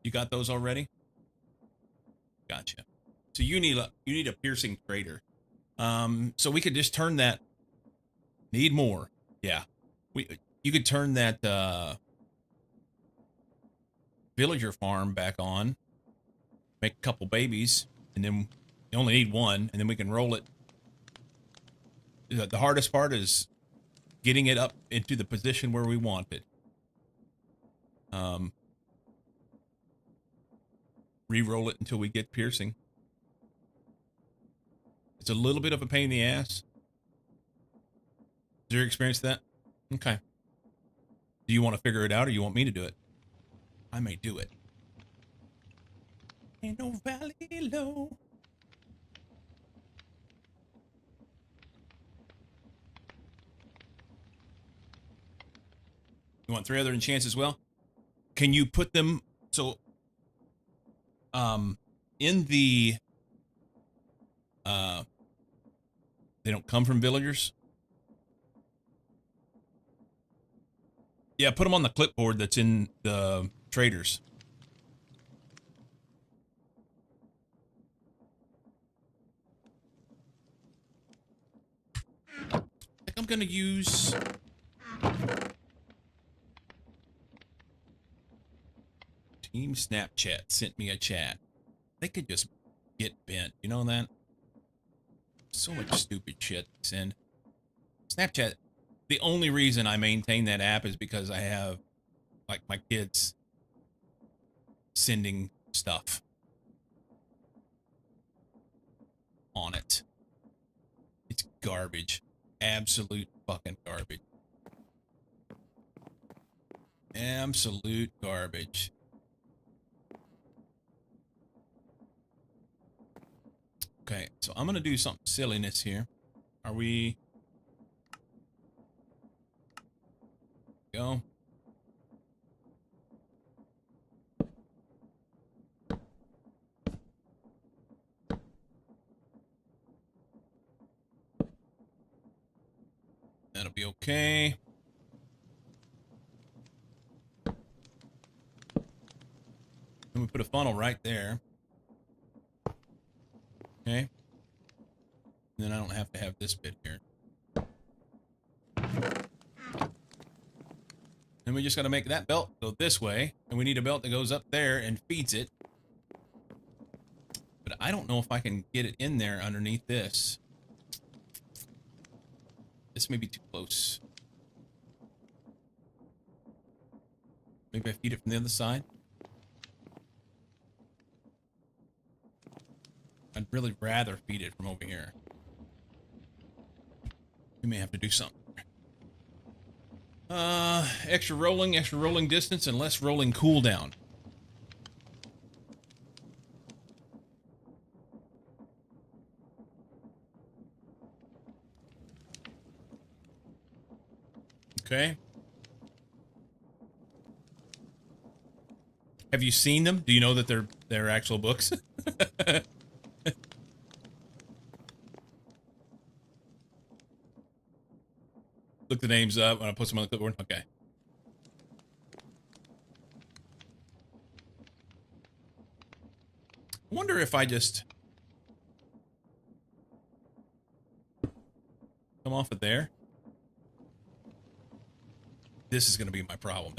Speaker 2: You got those already? Gotcha. So you need a piercing trader. So we could just turn that. Need more. Yeah. You could turn that villager farm back on. Make a couple babies, and then you only need one, and then we can roll it. The hardest part is getting it up into the position where we want it. Re-roll it until we get piercing. It's a little bit of a pain in the ass. Did you experience that? Okay. Do you want to figure it out, or you want me to do it? I may do it. Ain't no valley low. You want 3 other enchants as well? Can you put them so in the they don't come from villagers? Yeah, put them on the clipboard that's in the traders. I think I'm gonna use Team Snapchat sent me a chat. They could just get bent, you know that? So much stupid shit they send. Snapchat, the only reason I maintain that app is because I have, like, my kids sending stuff on it. It's garbage. Absolute fucking garbage. Absolute garbage. Okay, so I'm gonna do something silliness here. Are we? Go. That'll be okay. And we put a funnel right there. Okay. And then I don't have to have this bit here. And we just got to make that belt go this way. And we need a belt that goes up there and feeds it. But I don't know if I can get it in there underneath this. This may be too close. Maybe I feed it from the other side. I'd really rather feed it from over here. We may have to do something. Extra rolling distance, and less rolling cooldown. Okay. Have you seen them? Do you know that they're actual books? Look the names up when I put them on the clipboard. Okay. I wonder if I just come off of there. This is going to be my problem.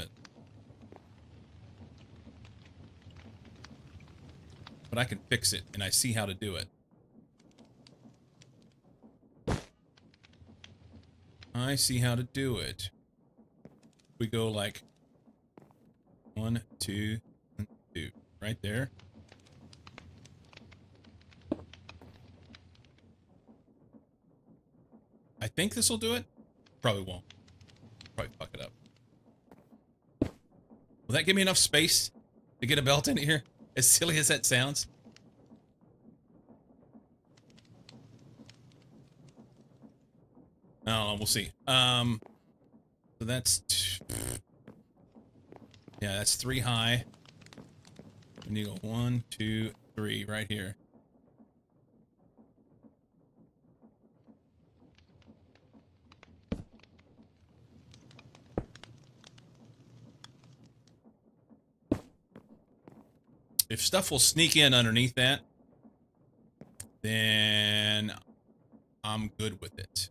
Speaker 2: But I can fix it, and I see how to do it. I see how to do it. We go like 1, 2, 2, right there. I think this will do it. Probably won't. Probably fuck it up. Will that give me enough space to get a belt in here? As silly as that sounds. I don't know. We'll see. So that's yeah, that's 3 high. And you go 1, 2, 3 right here. If stuff will sneak in underneath that, then I'm good with it.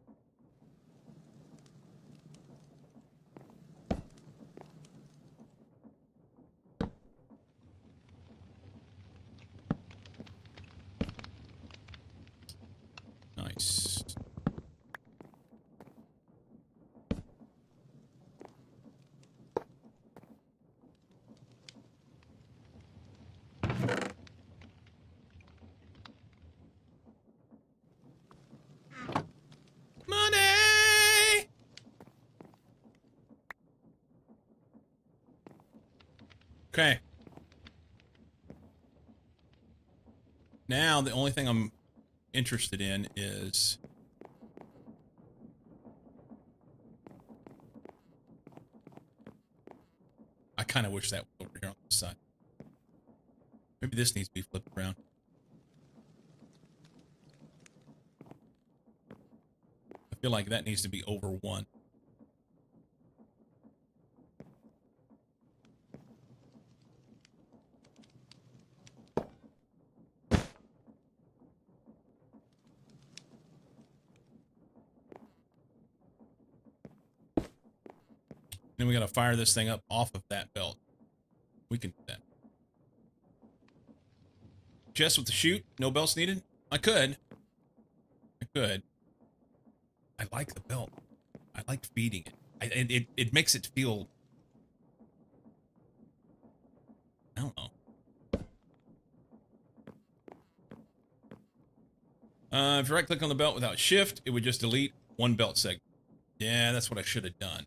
Speaker 2: Nice. Money! Okay. Now the only thing I'm interested in is I kind of wish that was over here on the side. Maybe this needs to be flipped around. I feel like that needs to be over 1. Then we got to fire this thing up off of that belt. We can do that. Chest with the chute, no belts needed? I could. I like the belt. I like feeding it. It makes it feel... I don't know. If you right click on the belt without shift, it would just delete 1 belt segment. Yeah, that's what I should have done.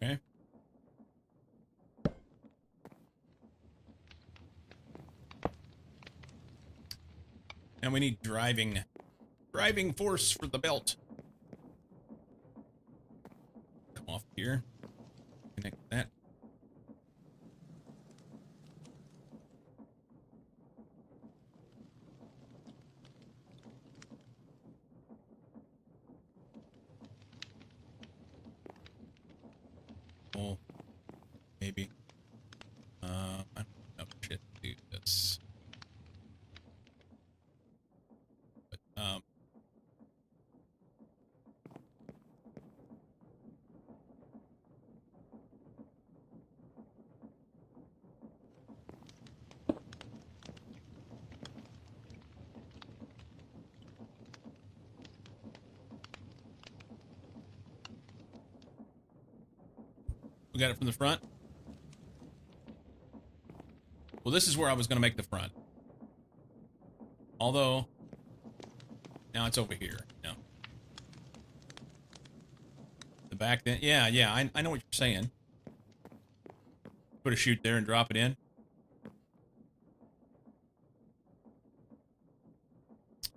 Speaker 2: Okay. And we need driving force for the belt. Come off here. Connect that. Oh, maybe. I don't have enough shit to do this. But, We got it from the front. Well, this is where I was going to make the front. Although, now it's over here. No. The back then. Yeah, I know what you're saying. Put a chute there and drop it in.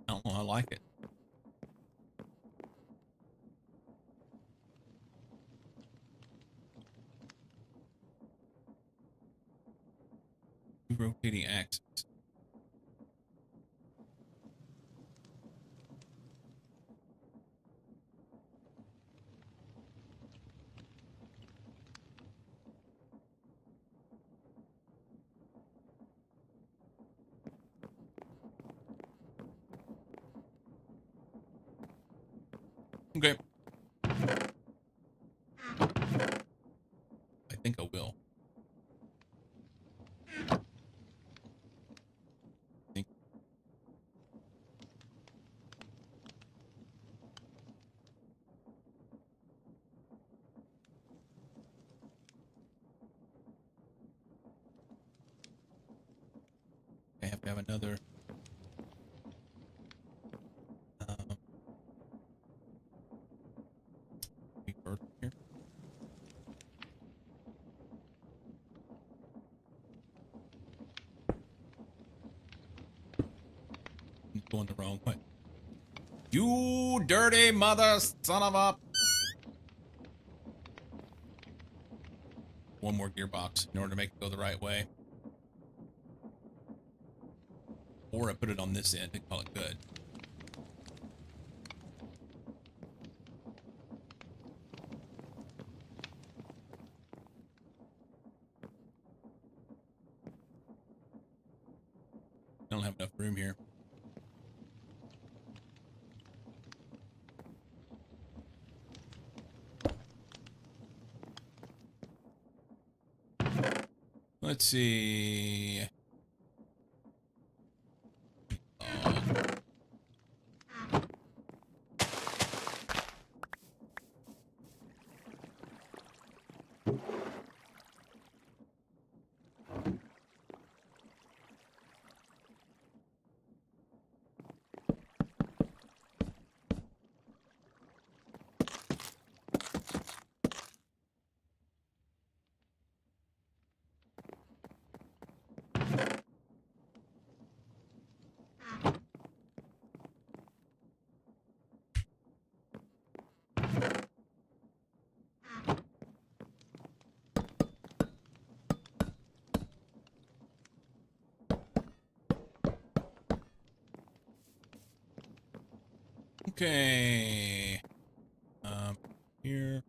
Speaker 2: I don't know. I like it. Rotating axis. Okay. I think I will. I have to have another. Revert here. I'm going the wrong way. You dirty mother son of a. One more gearbox in order to make it go the right way. Or I put it on this end and call it good. I don't have enough room here. Let's see. Okay. Here.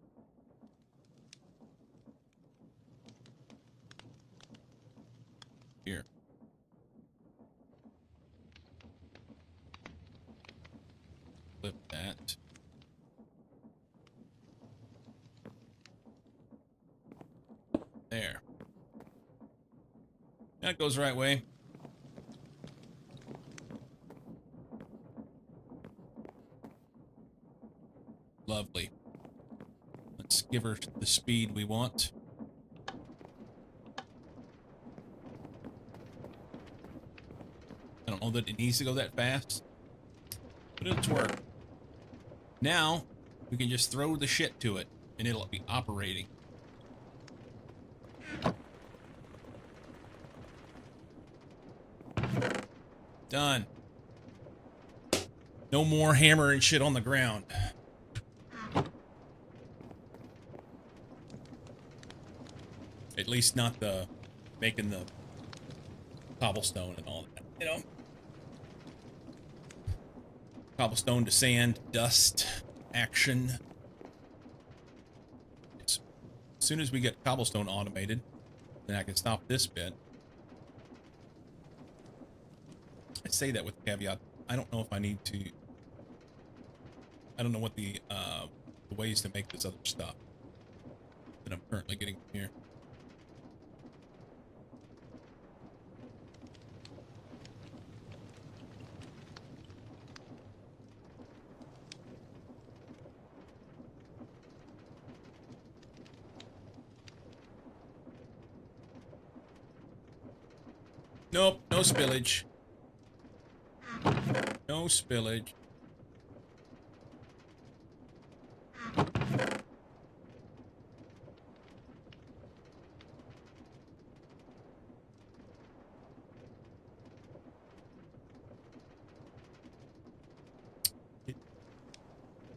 Speaker 2: Here. Flip that. There. That goes the right way. Lovely. Let's give her the speed we want. I don't know that it needs to go that fast, but it'll work. Now, we can just throw the shit to it, and it'll be operating. Done. No more hammering shit on the ground. At least not the making the cobblestone and all that, you know? Cobblestone to sand, dust, action. As soon as we get cobblestone automated, then I can stop this bit. I say that with caveat. I don't know if I need to. I don't know what the ways to make this other stuff that I'm currently getting from here. Nope, no spillage. No spillage.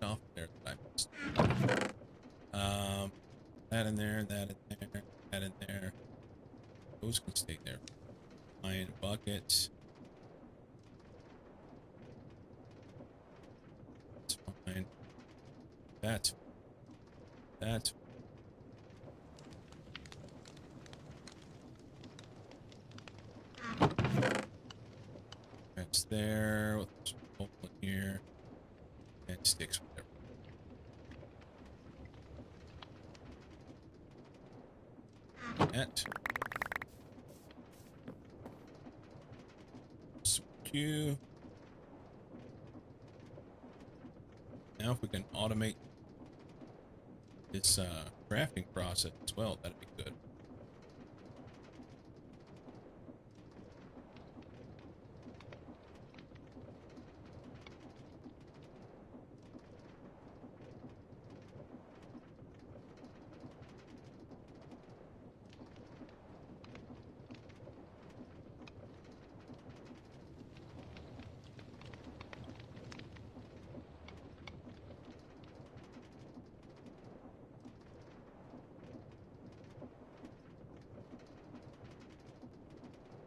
Speaker 2: Off there. That in there, that in there, that in there. Those can stay there. Iron buckets. That's fine. That's that's there. Let's open here. And sticks with that. Q. Now if we can automate this crafting process as well, that'd be good.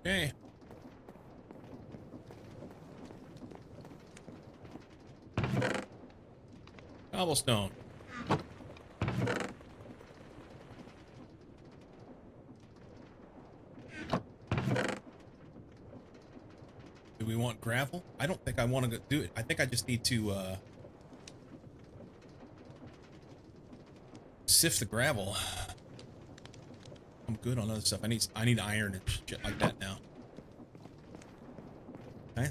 Speaker 2: Okay. Cobblestone. Do we want gravel? I don't think I want to do it. I think I just need to sift the gravel. I'm good on other stuff. I need iron and shit like that now. Okay.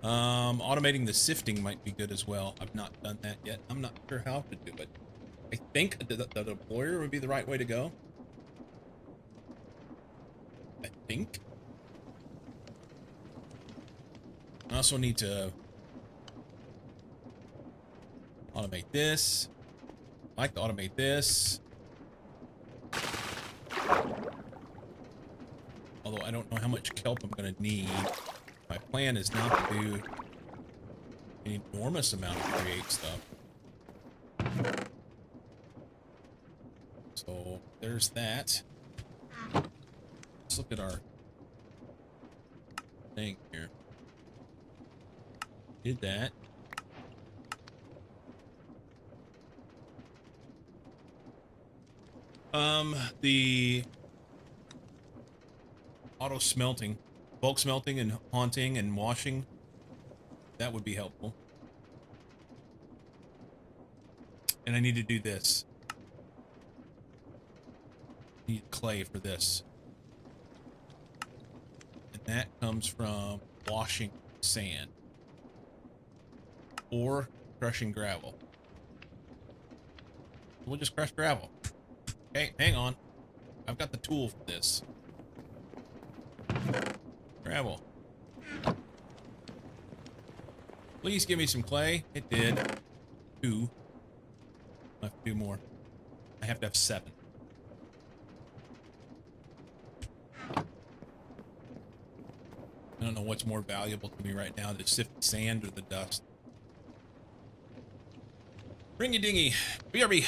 Speaker 2: Automating the sifting might be good as well. I've not done that yet. I'm not sure how to do it. I think the deployer would be the right way to go. I think. I also need to automate this. I like to automate this. Although I don't know how much kelp I'm going to need. My plan is not to do an enormous amount of create stuff. So there's that. Let's look at our thing here. Did that. The auto smelting, bulk smelting and haunting and washing, that would be helpful. And I need to do this. I need clay for this. And that comes from washing sand or crushing gravel. We'll just crush gravel. Okay, hang on. I've got the tool for this. Gravel. Please give me some clay. It did. 2. I have to do more. I have to have 7. I don't know what's more valuable to me right now, the sifted sand or the dust. Ring a dingy. BRB.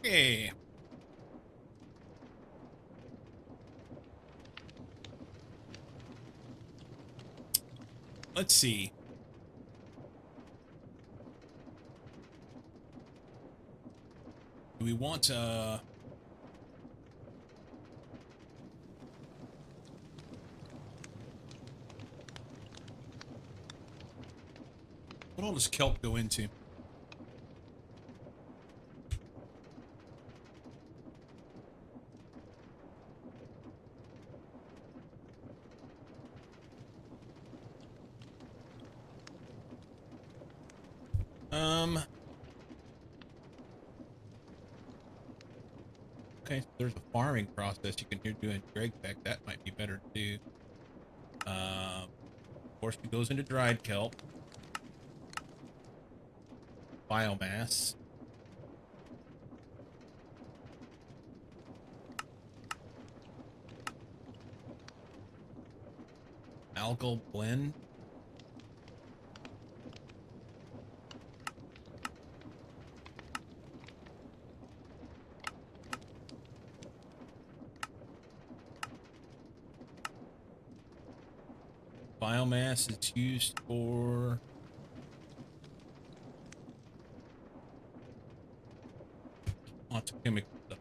Speaker 2: Okay. Let's see. Do we want what all does kelp go into? Okay, so there's a farming process you can do in DragPack. That might be better to do. Of course, it goes into dried kelp. Biomass. Algal blend. Biomass is used for lots of chemical stuff.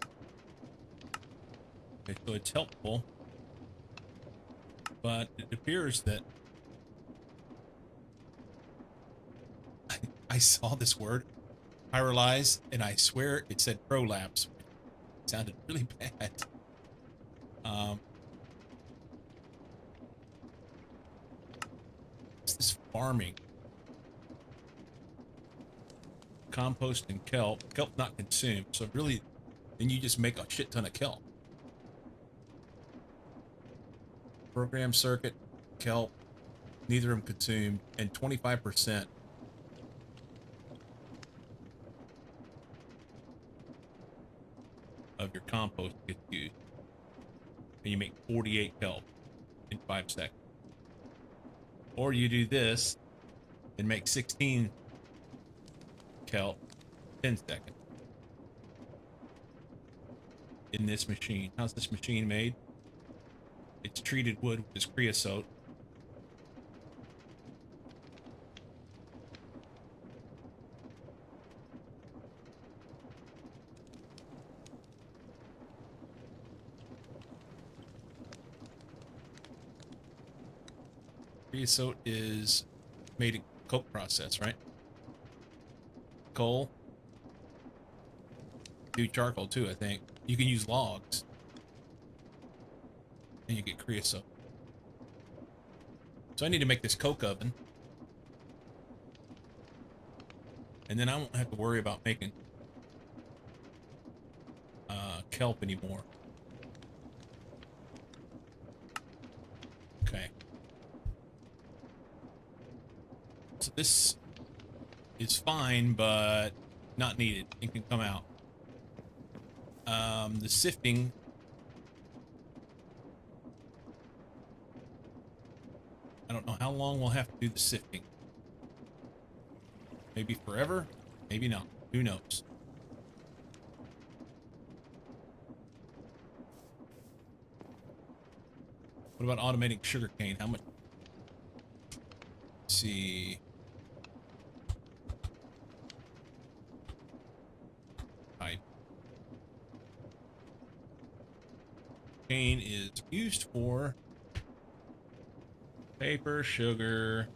Speaker 2: Okay, so it's helpful, but it appears that I saw this word, pyrolyze, and I swear it said prolapse. It sounded really bad. What's this farming? Compost and kelp. Kelp not consumed, so really, then you just make a shit ton of kelp. Program circuit, kelp, neither of them consumed, and 25% of your compost gets used. And you make 48 kelp in 5 seconds. Or you do this and make 16 kelp 10 seconds. In this machine. How's this machine made? It's treated wood with this creosote. Creosote is made in coke process, right? Coal. Do charcoal too, I think. You can use logs. And you get creosote. So I need to make this coke oven. And then I won't have to worry about making kelp anymore. Okay. So this is fine, but not needed. It can come out. The sifting. I don't know how long we'll have to do the sifting. Maybe forever, maybe not. Who knows? What about automating sugarcane? How much? Let's see. Type. Cane is used for paper, sugar,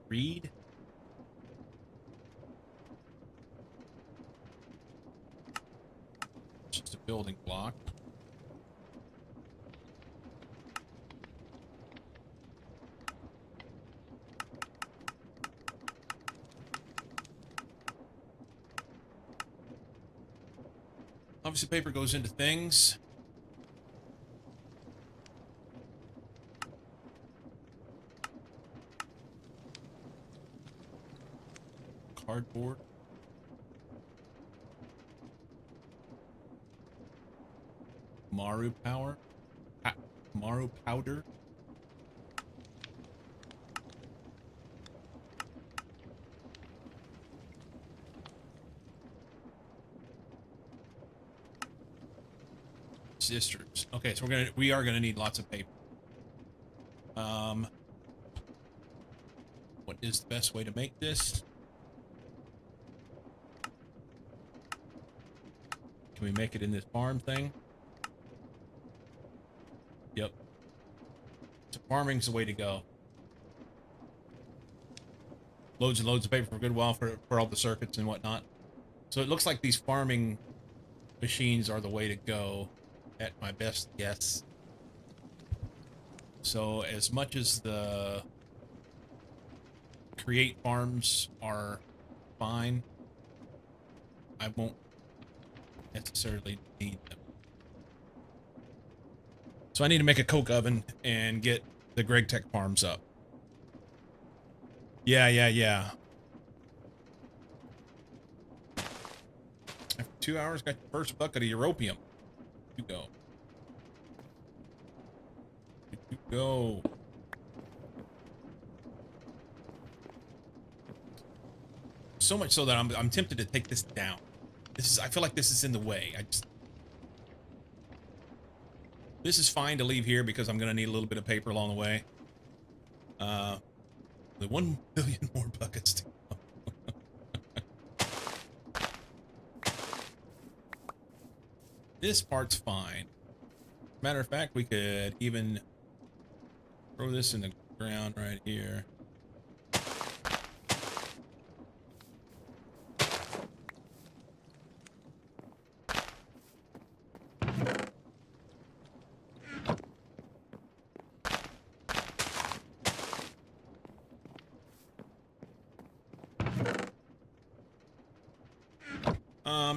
Speaker 2: reed. It's just a building block. Obviously, paper goes into things. Cardboard. Maru power. Maru powder. Resistors. Okay, so we are gonna need lots of paper. What is the best way to make this? Can we make it in this farm thing? Yep. So farming's the way to go. Loads and loads of paper for a good while for all the circuits and whatnot. So it looks like these farming machines are the way to go, at my best guess. So as much as the create farms are fine, I won't necessarily need them. So I need to make a coke oven and get the Greg Tech farms up. Yeah. After 2 hours, got your first bucket of europium. You go. You go. So much so that I'm tempted to take this down. I feel like this is in the way. This is fine to leave here because I'm gonna need a little bit of paper along the way. The 1 billion more buckets to go. This part's fine. Matter of fact, we could even throw this in the ground right here.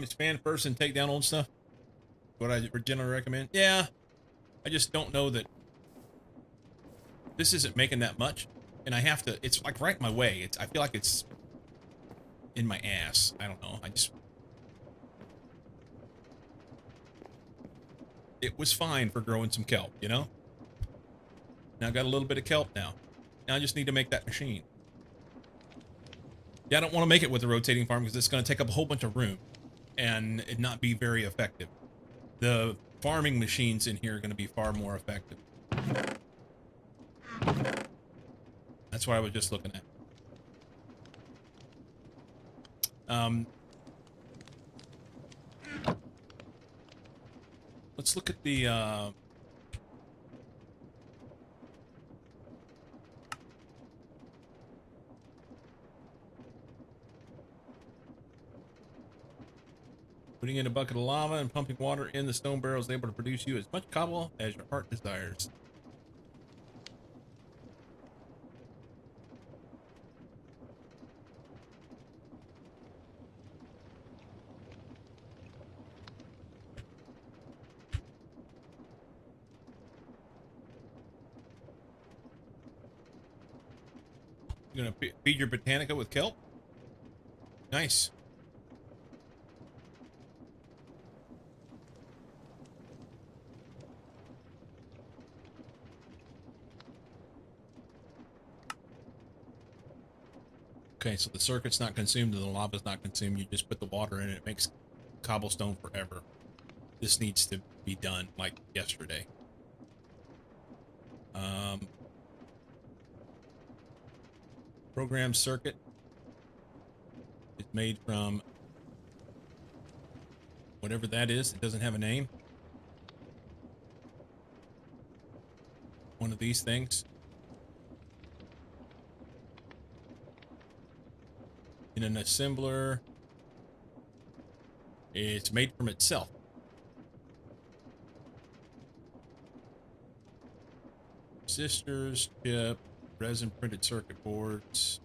Speaker 2: Expand first and take down old stuff. What I generally recommend. Yeah, I just don't know that this isn't making that much, and I have to. It's like right in my way. I feel like it's in my ass. I don't know. It was fine for growing some kelp, you know. Now I got a little bit of kelp now. Now I just need to make that machine. Yeah, I don't want to make it with the rotating farm because it's going to take up a whole bunch of room and it not be very effective. The farming machines in here are going to be far more effective. That's what I was just looking at. Let's look at the putting in a bucket of lava and pumping water in the stone barrel is able to produce you as much cobble as your heart desires. You're gonna feed your Botanica with kelp? Nice. Okay, so the circuit's not consumed and the lava's not consumed. You just put the water in it. It makes cobblestone forever. This needs to be done like yesterday. Program circuit is made from whatever that is. It doesn't have a name. One of these things. In an assembler, it's made from itself. Resistors, chip, resin printed circuit boards,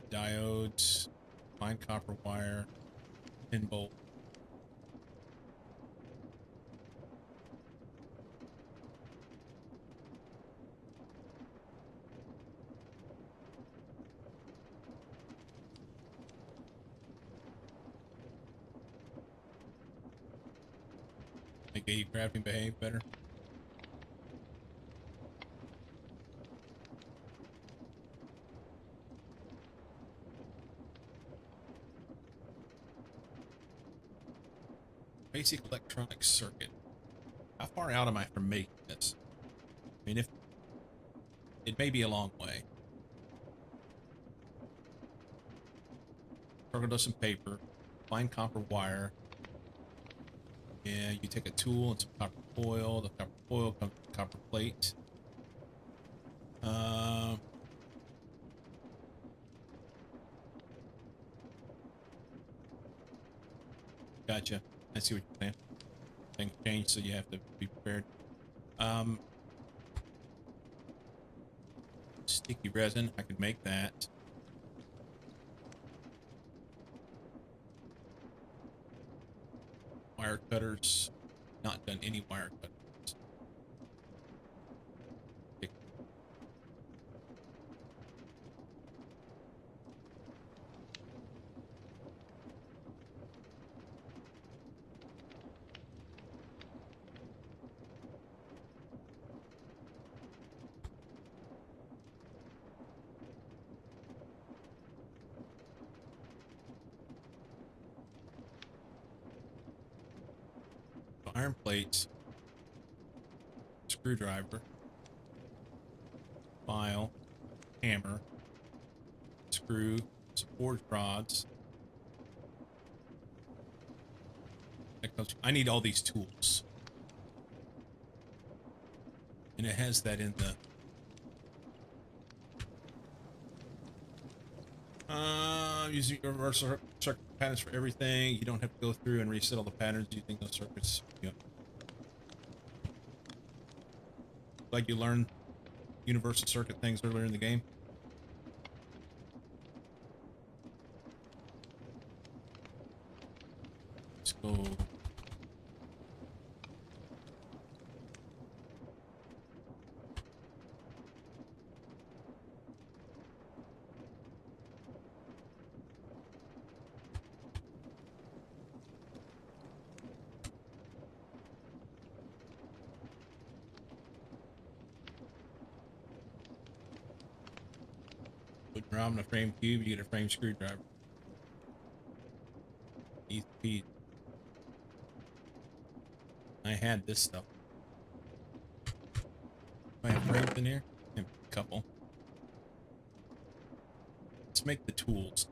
Speaker 2: diodes, fine copper wire, pin bolt. Make a crafting behave better. I Basic electronic circuit. How far out am I from making this? I mean, if it may be a long way. Circle some paper, fine copper wire. Yeah, you take a tool and some copper foil. The copper foil comes with copper plate. Gotcha. I see what you're saying. Things change, so you have to be prepared. Sticky resin, I could make that. Wire cutters, not done any wire cutters. Iron plates, screwdriver, file, hammer, screw, support rods. I need all these tools. And it has that in the using universal circuit patterns for everything. You don't have to go through and reset all the patterns using those circuits. Yep. Like you learned universal circuit things earlier in the game. Let's go. Put ROM in a frame cube, you get a frame screwdriver. Easy peasy. I had this stuff. Do I have frames in here? A couple. Let's make the tools.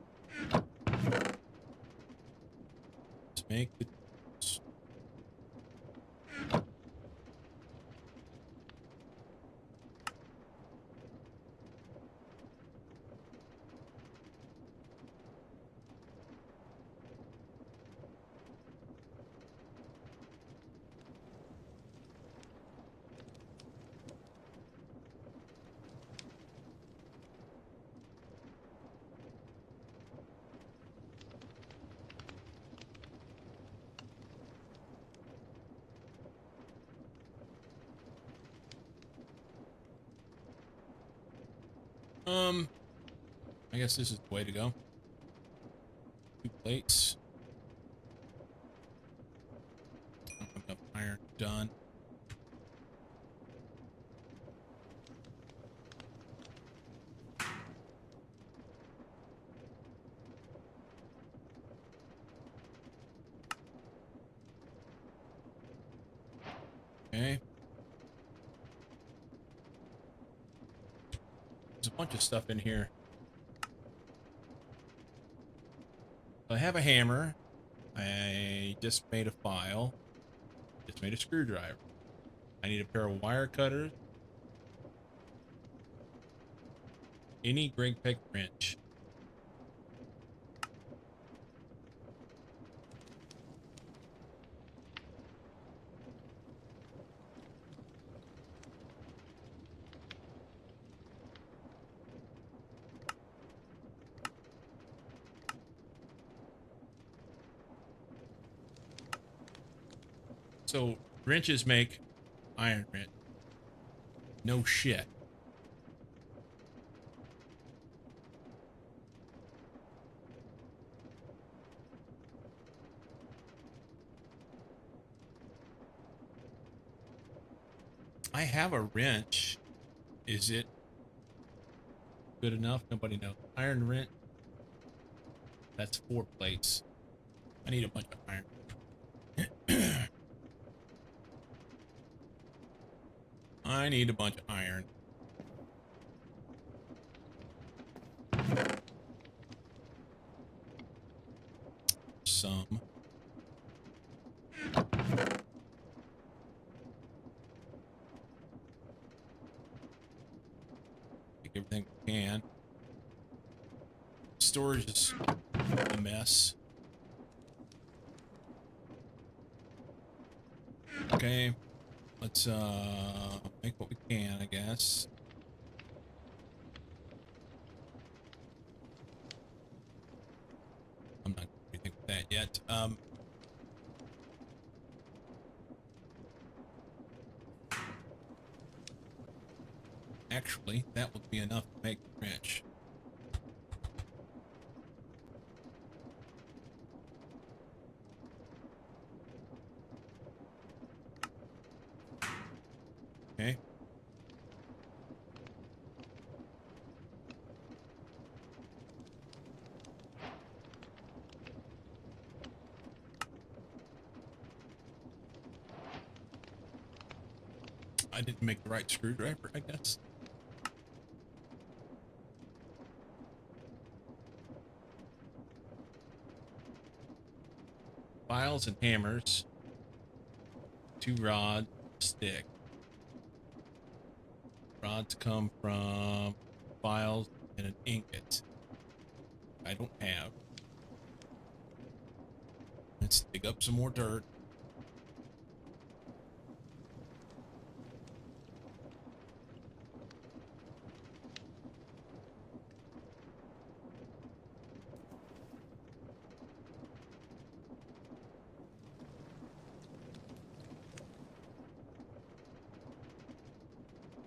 Speaker 2: Let's make the tools. I guess this is the way to go. 2 plates. Enough iron done. Okay. There's a bunch of stuff in here. I have a hammer. I just made a file. Just made a screwdriver. I need a pair of wire cutters. Any Greg Peck wrench. So wrenches make iron wrench. No shit. I have a wrench. Is it good enough? Nobody knows. Iron wrench. That's 4 plates. I need a bunch of iron. I need a bunch of iron. Some. Take everything we can. Storage is a mess. Okay. Let's make what we can, I guess. I'm not doing anything with that yet. Actually, that would be enough to make the wrench. Okay. I didn't make the right screwdriver, I guess. Files and hammers. 2 rods, stick. Rods come from files and an ingot. I don't have. Let's dig up some more dirt.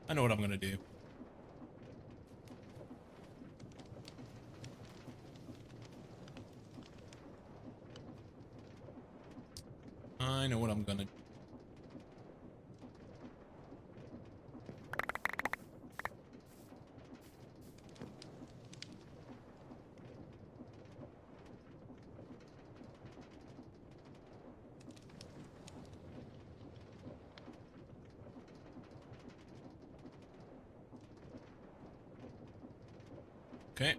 Speaker 2: I know what I'm going to do. I know what I'm going to do. Okay.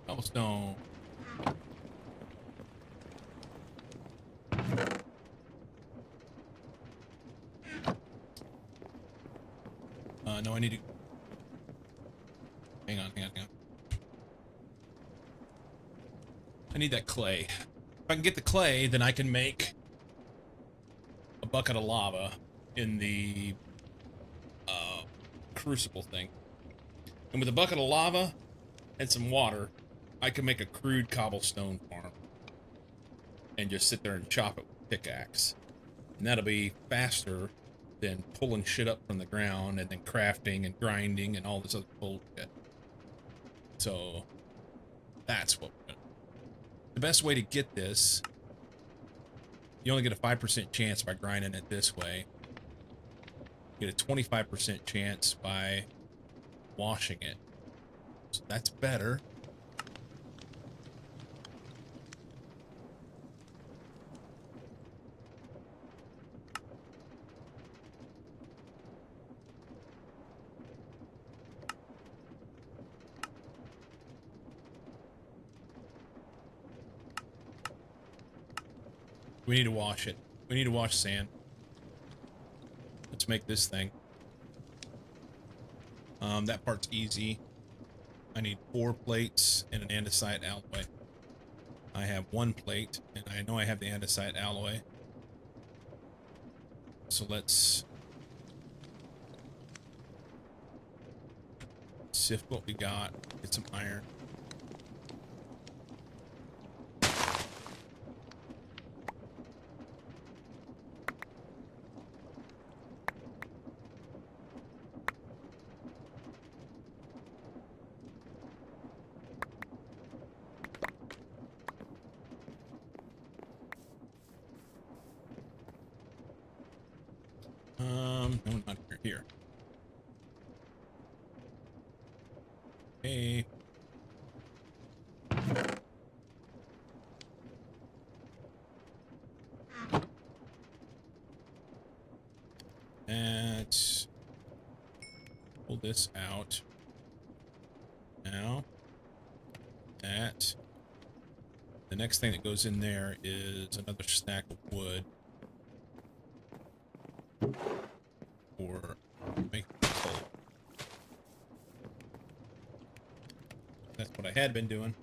Speaker 2: Cobblestone. No, I need to... Hang on. I need that clay. If I can get the clay, then I can make a bucket of lava in the crucible thing. And with a bucket of lava and some water, I can make a crude cobblestone farm. And just sit there and chop it with a pickaxe. And that'll be faster than pulling shit up from the ground and then crafting and grinding and all this other bullshit. So, that's what we're gonna do. The best way to get this, you only get a 5% chance by grinding it this way. You get a 25% chance by washing it. So that's better. We need to wash it. We need to wash sand. Let's make this thing. That part's easy. I need 4 plates and an andesite alloy. I have 1 plate, and I know I have the andesite alloy. So let's sift what we got. Get some iron. No, not here. Here. Okay. this out. Now, that. The next thing that goes in there is another stack of wood. Or make coal. That's what I had been doing.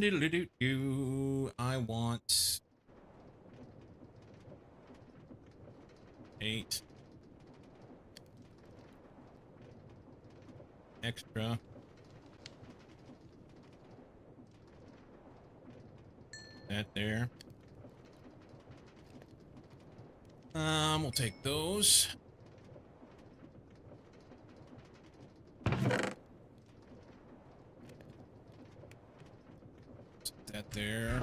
Speaker 2: Diddle-doo-doo-doo. I want 8 extra. That there. We'll take those. Set that there.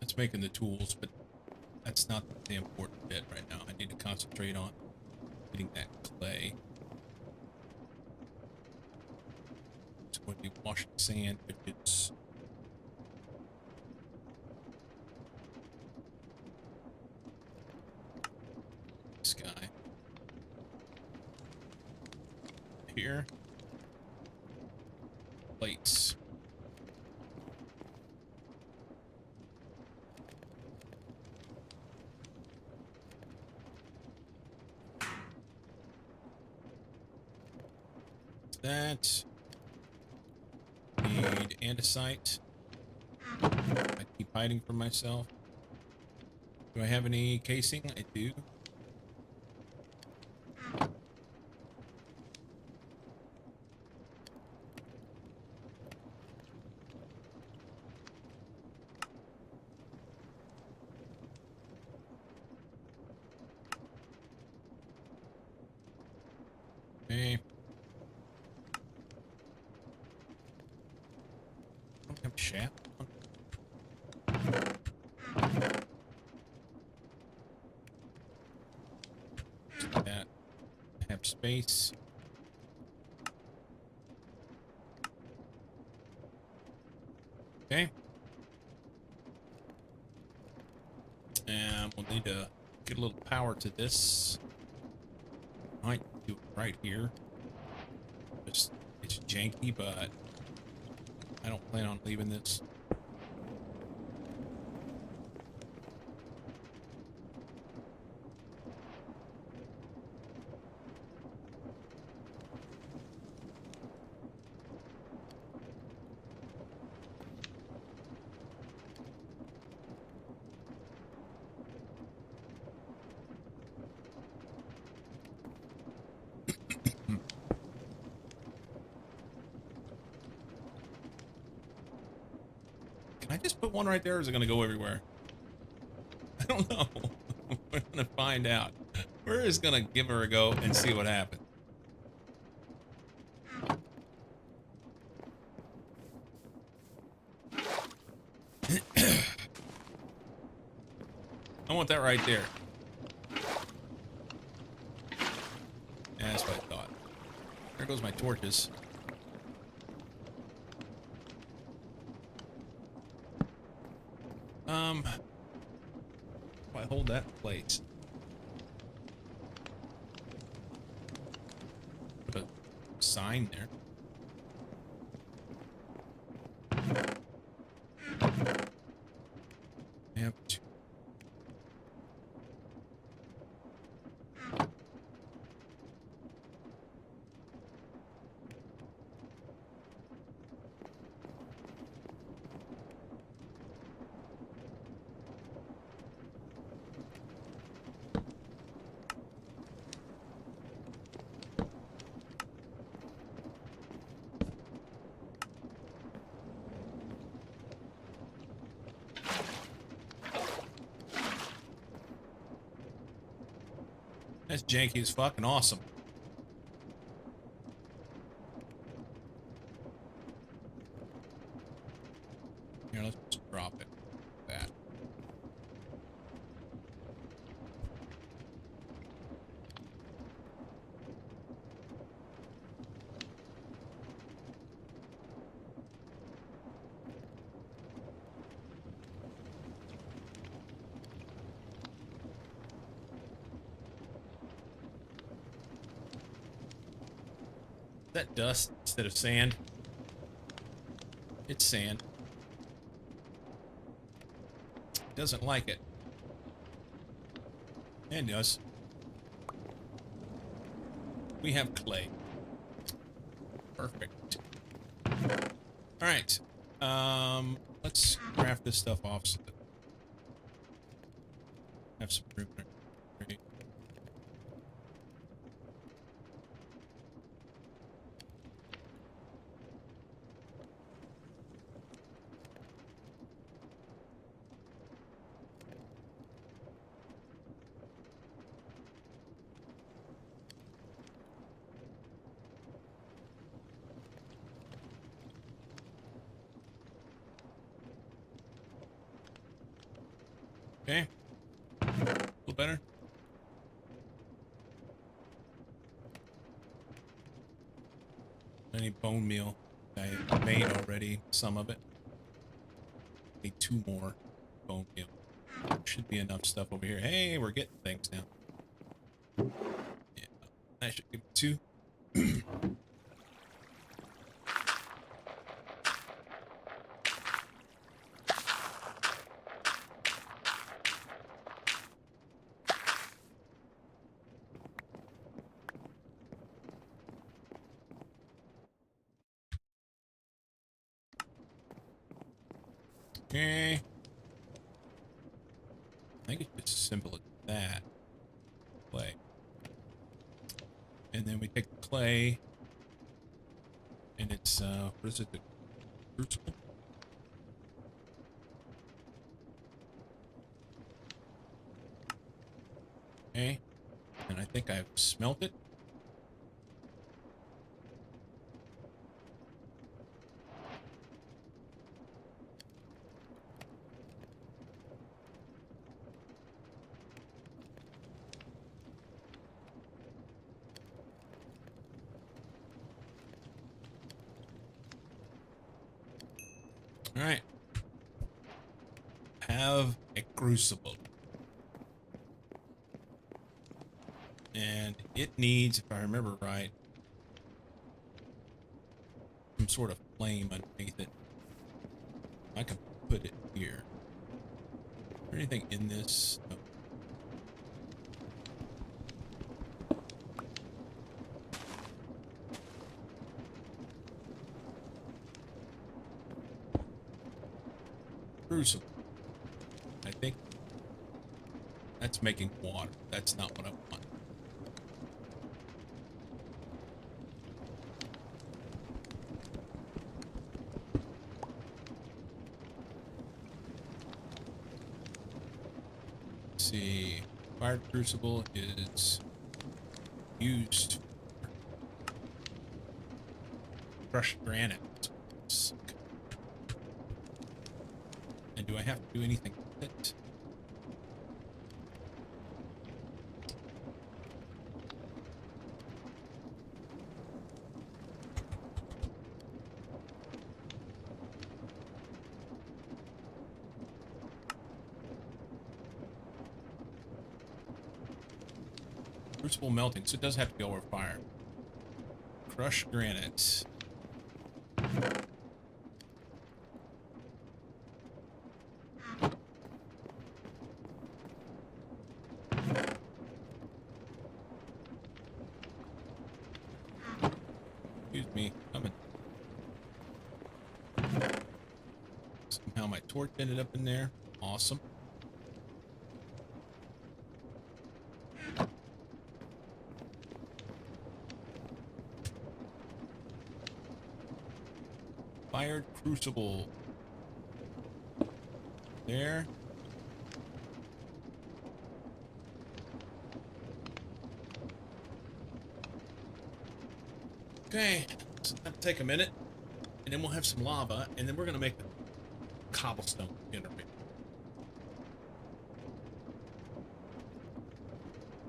Speaker 2: That's making the tools, but that's not the important bit right now. I need to concentrate on getting that clay. It's going to be washing sand if it's this guy here. Plates. That. Need andesite. I keep hiding from myself. Do I have any casing? I do. Okay. I don't have a shaft. That. Have space. Okay. And we'll need to get a little power to this. I right here. Just, it's janky, but I don't plan on leaving this. Can I just put one right there, or is it going to go everywhere? I don't know. We're going to find out. We're just going to give her a go and see what happens. I want that right there. Yeah, that's what I thought. There goes my torches. If I hold that in place. Put a sign there. I have two. That's janky as fucking awesome. Here, let's just drop it. That. Is that dust instead of sand? It's sand. Doesn't like it. And does. We have clay. Perfect. All right. Let's craft this stuff off so that have some room there. Great. Okay. A little better. I need bone meal. I made already some of it. Need 2 more bone meal. Should be enough stuff over here. Hey, we're getting things now. Yeah, I should give it 2. Okay. I think it's just as simple as that. Clay. And then we take the clay. And it's, what is it? The crucible? Okay. And I think I've smelt it. All right. Have a crucible. And And it needs, if I remember right, some sort of flame underneath it. I can put it here. Is there anything in this? No. Crucible. I think that's making water. That's not what I want. Let's see. Fire crucible is used for crushed granite. And do I have to do anything with it? Crucible melting, so it does have to go over fire. Crushed granite. Excuse me, coming. Somehow my torch ended up in there. Awesome. Fired crucible. There. Okay, so that'll take a minute, and then we'll have some lava, and then we're gonna make a cobblestone generator.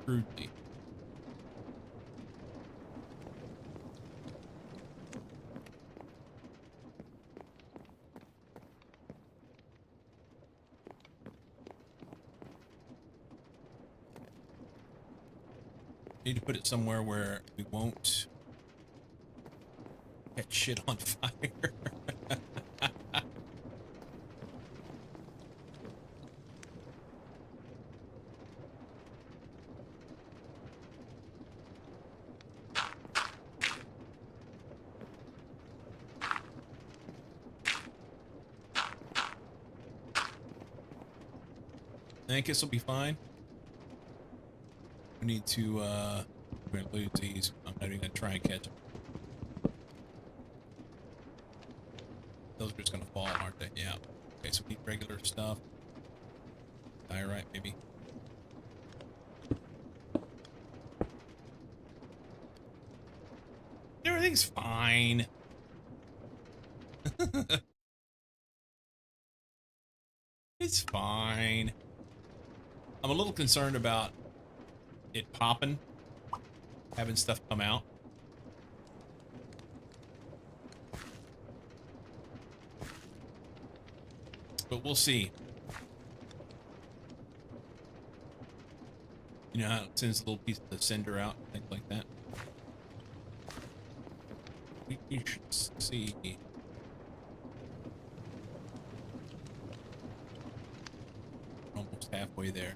Speaker 2: Crudely. Need to put it somewhere where we won't catch shit on fire. I think this will be fine. We need to, we're gonna lose these. I'm not even gonna try and catch them. Those are just gonna fall, aren't they? Yeah. Okay, so we need regular stuff. Diorite, maybe. Everything's fine. It's fine. I'm a little concerned about it popping, having stuff come out. But we'll see. You know how it sends a little piece of the cinder out, things like that. We should see. Almost halfway there.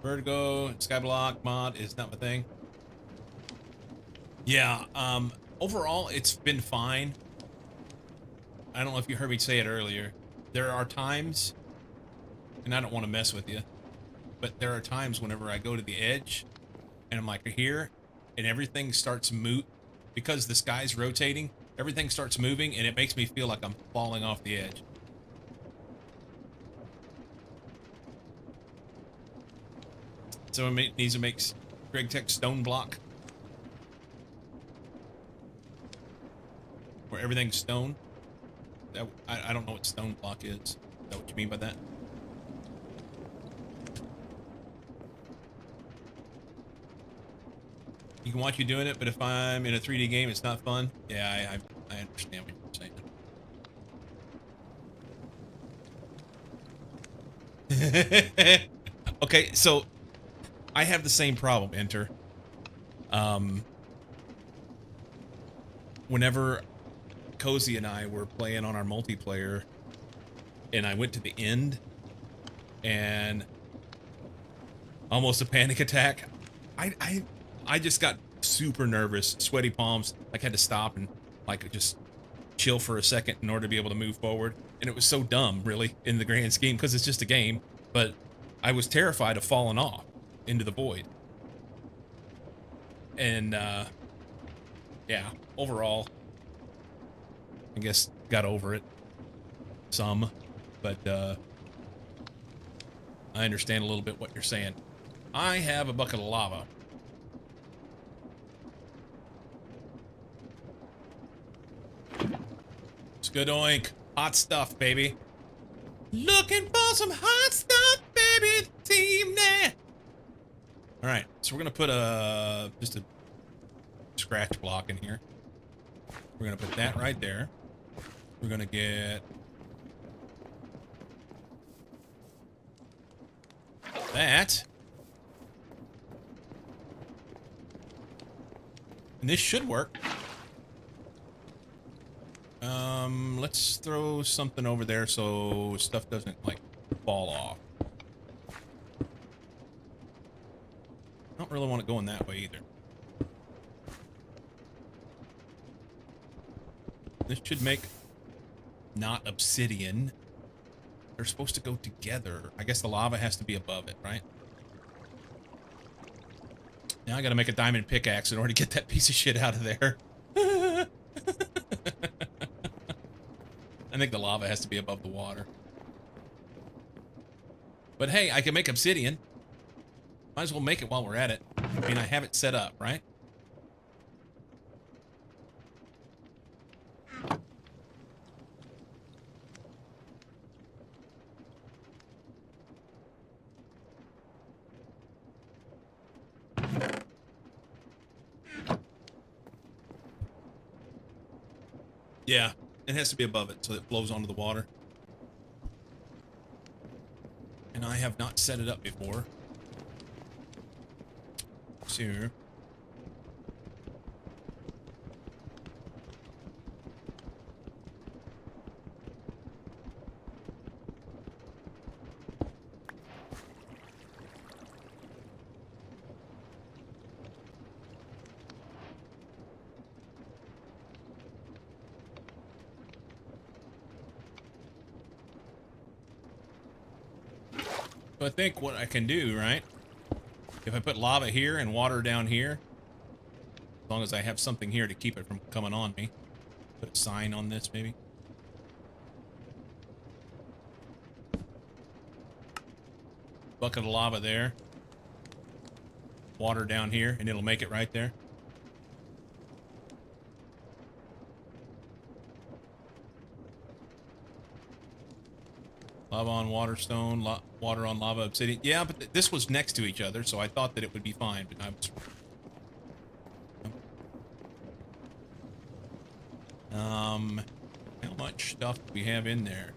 Speaker 2: Vertigo, Skyblock mod is not my thing. Yeah, overall, it's been fine. I don't know if you heard me say it earlier. There are times, and I don't want to mess with you, but there are times whenever I go to the edge, and I'm like here, and everything starts because the sky's rotating, everything starts moving, and it makes me feel like I'm falling off the edge. So it needs to make Greg Tech stone block. Where everything's stone. I don't know what stone block is. Is that what you mean by that? You can watch you doing it, but if I'm in a 3D game, it's not fun. Yeah, I understand what you're saying. Okay, so I have the same problem, Enter. Whenever Cozy and I were playing on our multiplayer, and I went to the end, and almost a panic attack, I just got super nervous, sweaty palms. Like, had to stop and like just chill for a second in order to be able to move forward. And it was so dumb, really, in the grand scheme, because it's just a game. But I was terrified of falling off into the void. And yeah, overall, I guess got over it some, but I understand a little bit what you're saying. I have a bucket of lava. It's good oink. Hot stuff, baby. Looking for some hot stuff, baby. Team now. All right, so we're gonna put just a scratch block in here. We're gonna put that right there. We're gonna get that. And this should work. Let's throw something over there so stuff doesn't, like, fall off. I don't really want it going that way either. This should make not obsidian. They're supposed to go together. I guess the lava has to be above it, right? Now I gotta make a diamond pickaxe in order to get that piece of shit out of there. I think the lava has to be above the water. But hey, I can make obsidian. Might as well make it while we're at it. I mean, I have it set up, right? Yeah, it has to be above it so it flows onto the water. And I have not set it up before. So, I think what I can do, right? If I put lava here and water down here, as long as I have something here to keep it from coming on me. Put a sign on this, maybe. Bucket of lava there. Water down here, and it'll make it right there. Lava on water stone, water on lava obsidian. Yeah, but this was next to each other, so I thought that it would be fine, but I was... How much stuff do we have in there?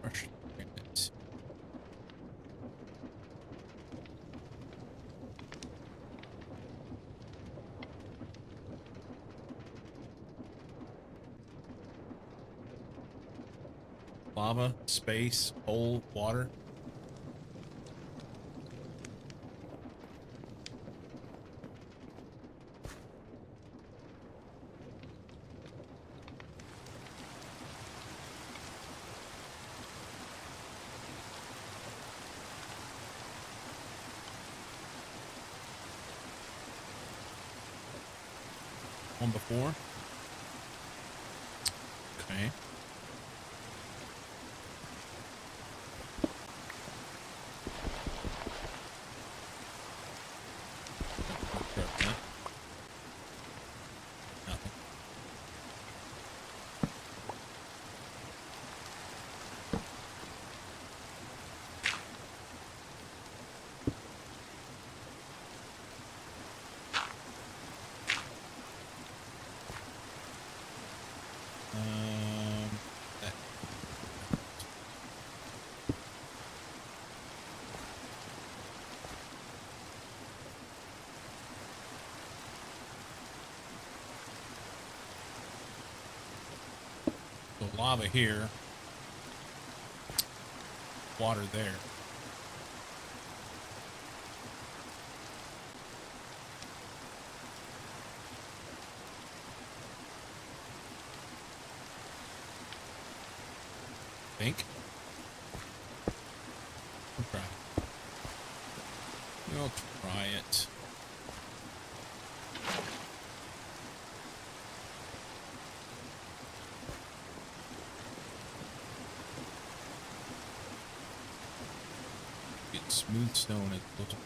Speaker 2: Brush magnets. Lava, space, hole, water. One before. Okay. lava here. Water there. Think. We'll try. We'll try it. Get smooth stone at the bottom.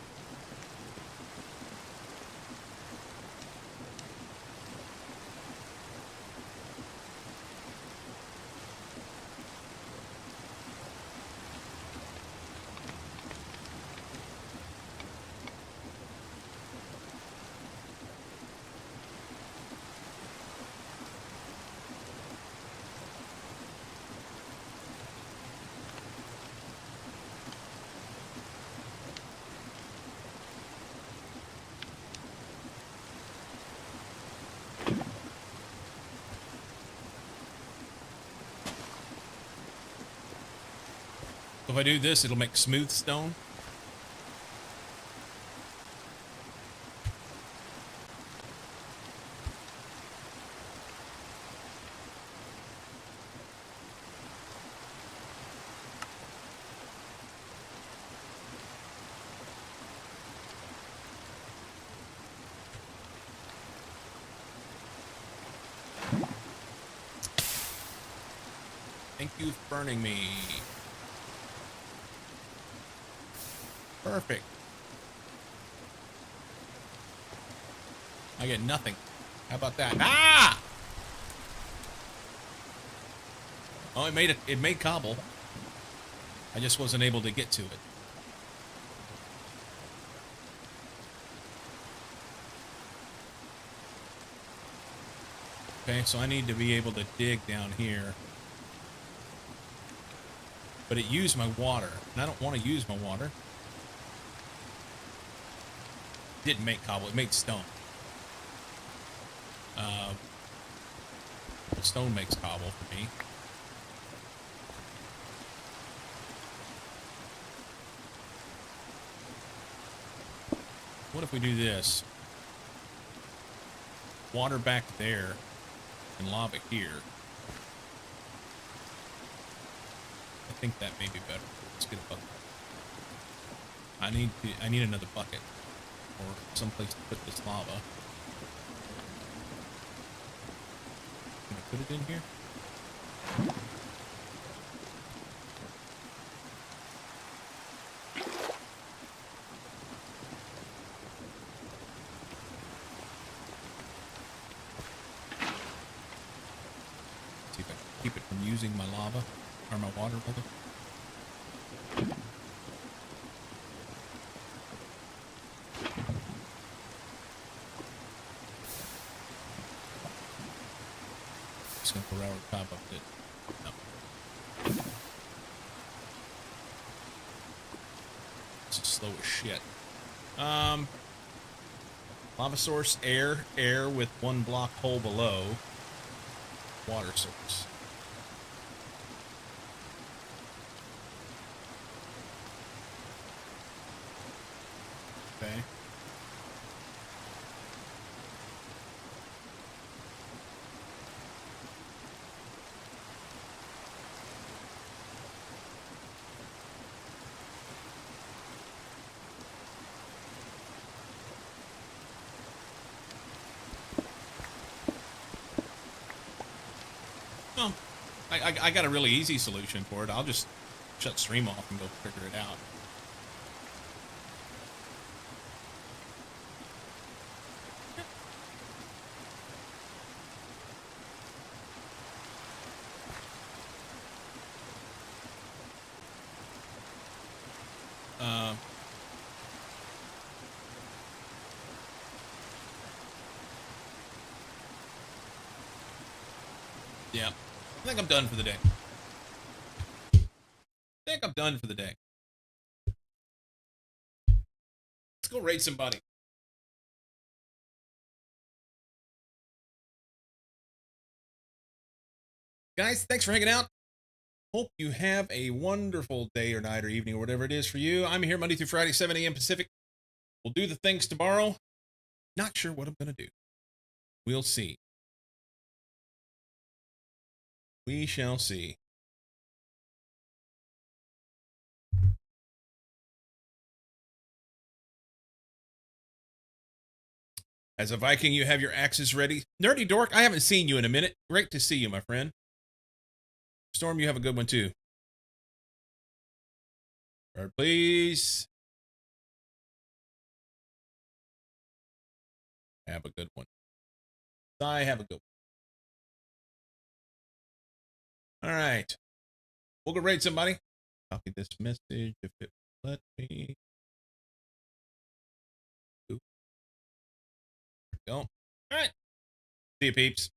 Speaker 2: If I do this, it'll make smooth stone. Thank you for burning me. Perfect. I get nothing. How about that? Ah! Oh, it made it. It made cobble. I just wasn't able to get to it. Okay, so I need to be able to dig down here. But it used my water, and I don't want to use my water. It didn't make cobble, it made stone. Stone makes cobble for me. What if we do this? Water back there and lava here. I think that may be better. Let's get a bucket. I need another bucket or someplace to put this lava. Can I put it in here? See if I can keep it from using my lava or my water, rather. Top of it. No. This is slow as shit. Lava source, air with one block hole below. Water source. Okay. Well, I got a really easy solution for it. I'll just shut stream off and go figure it out. Yeah. I think I'm done for the day. Let's go raid somebody. Guys, thanks for hanging out. Hope you have a wonderful day or night or evening or whatever it is for you. I'm here Monday through Friday, 7 a.m. Pacific. We'll do the things tomorrow. Not sure what I'm going to do. We'll see. We shall see. As a Viking, you have your axes ready. Nerdy Dork, I haven't seen you in a minute. Great to see you, my friend. Storm, you have a good one too. All right, please. Have a good one. I have a good one. All right. We'll go raid somebody. Copy this message if it let me. Ooh. There we go. All right. See you, peeps.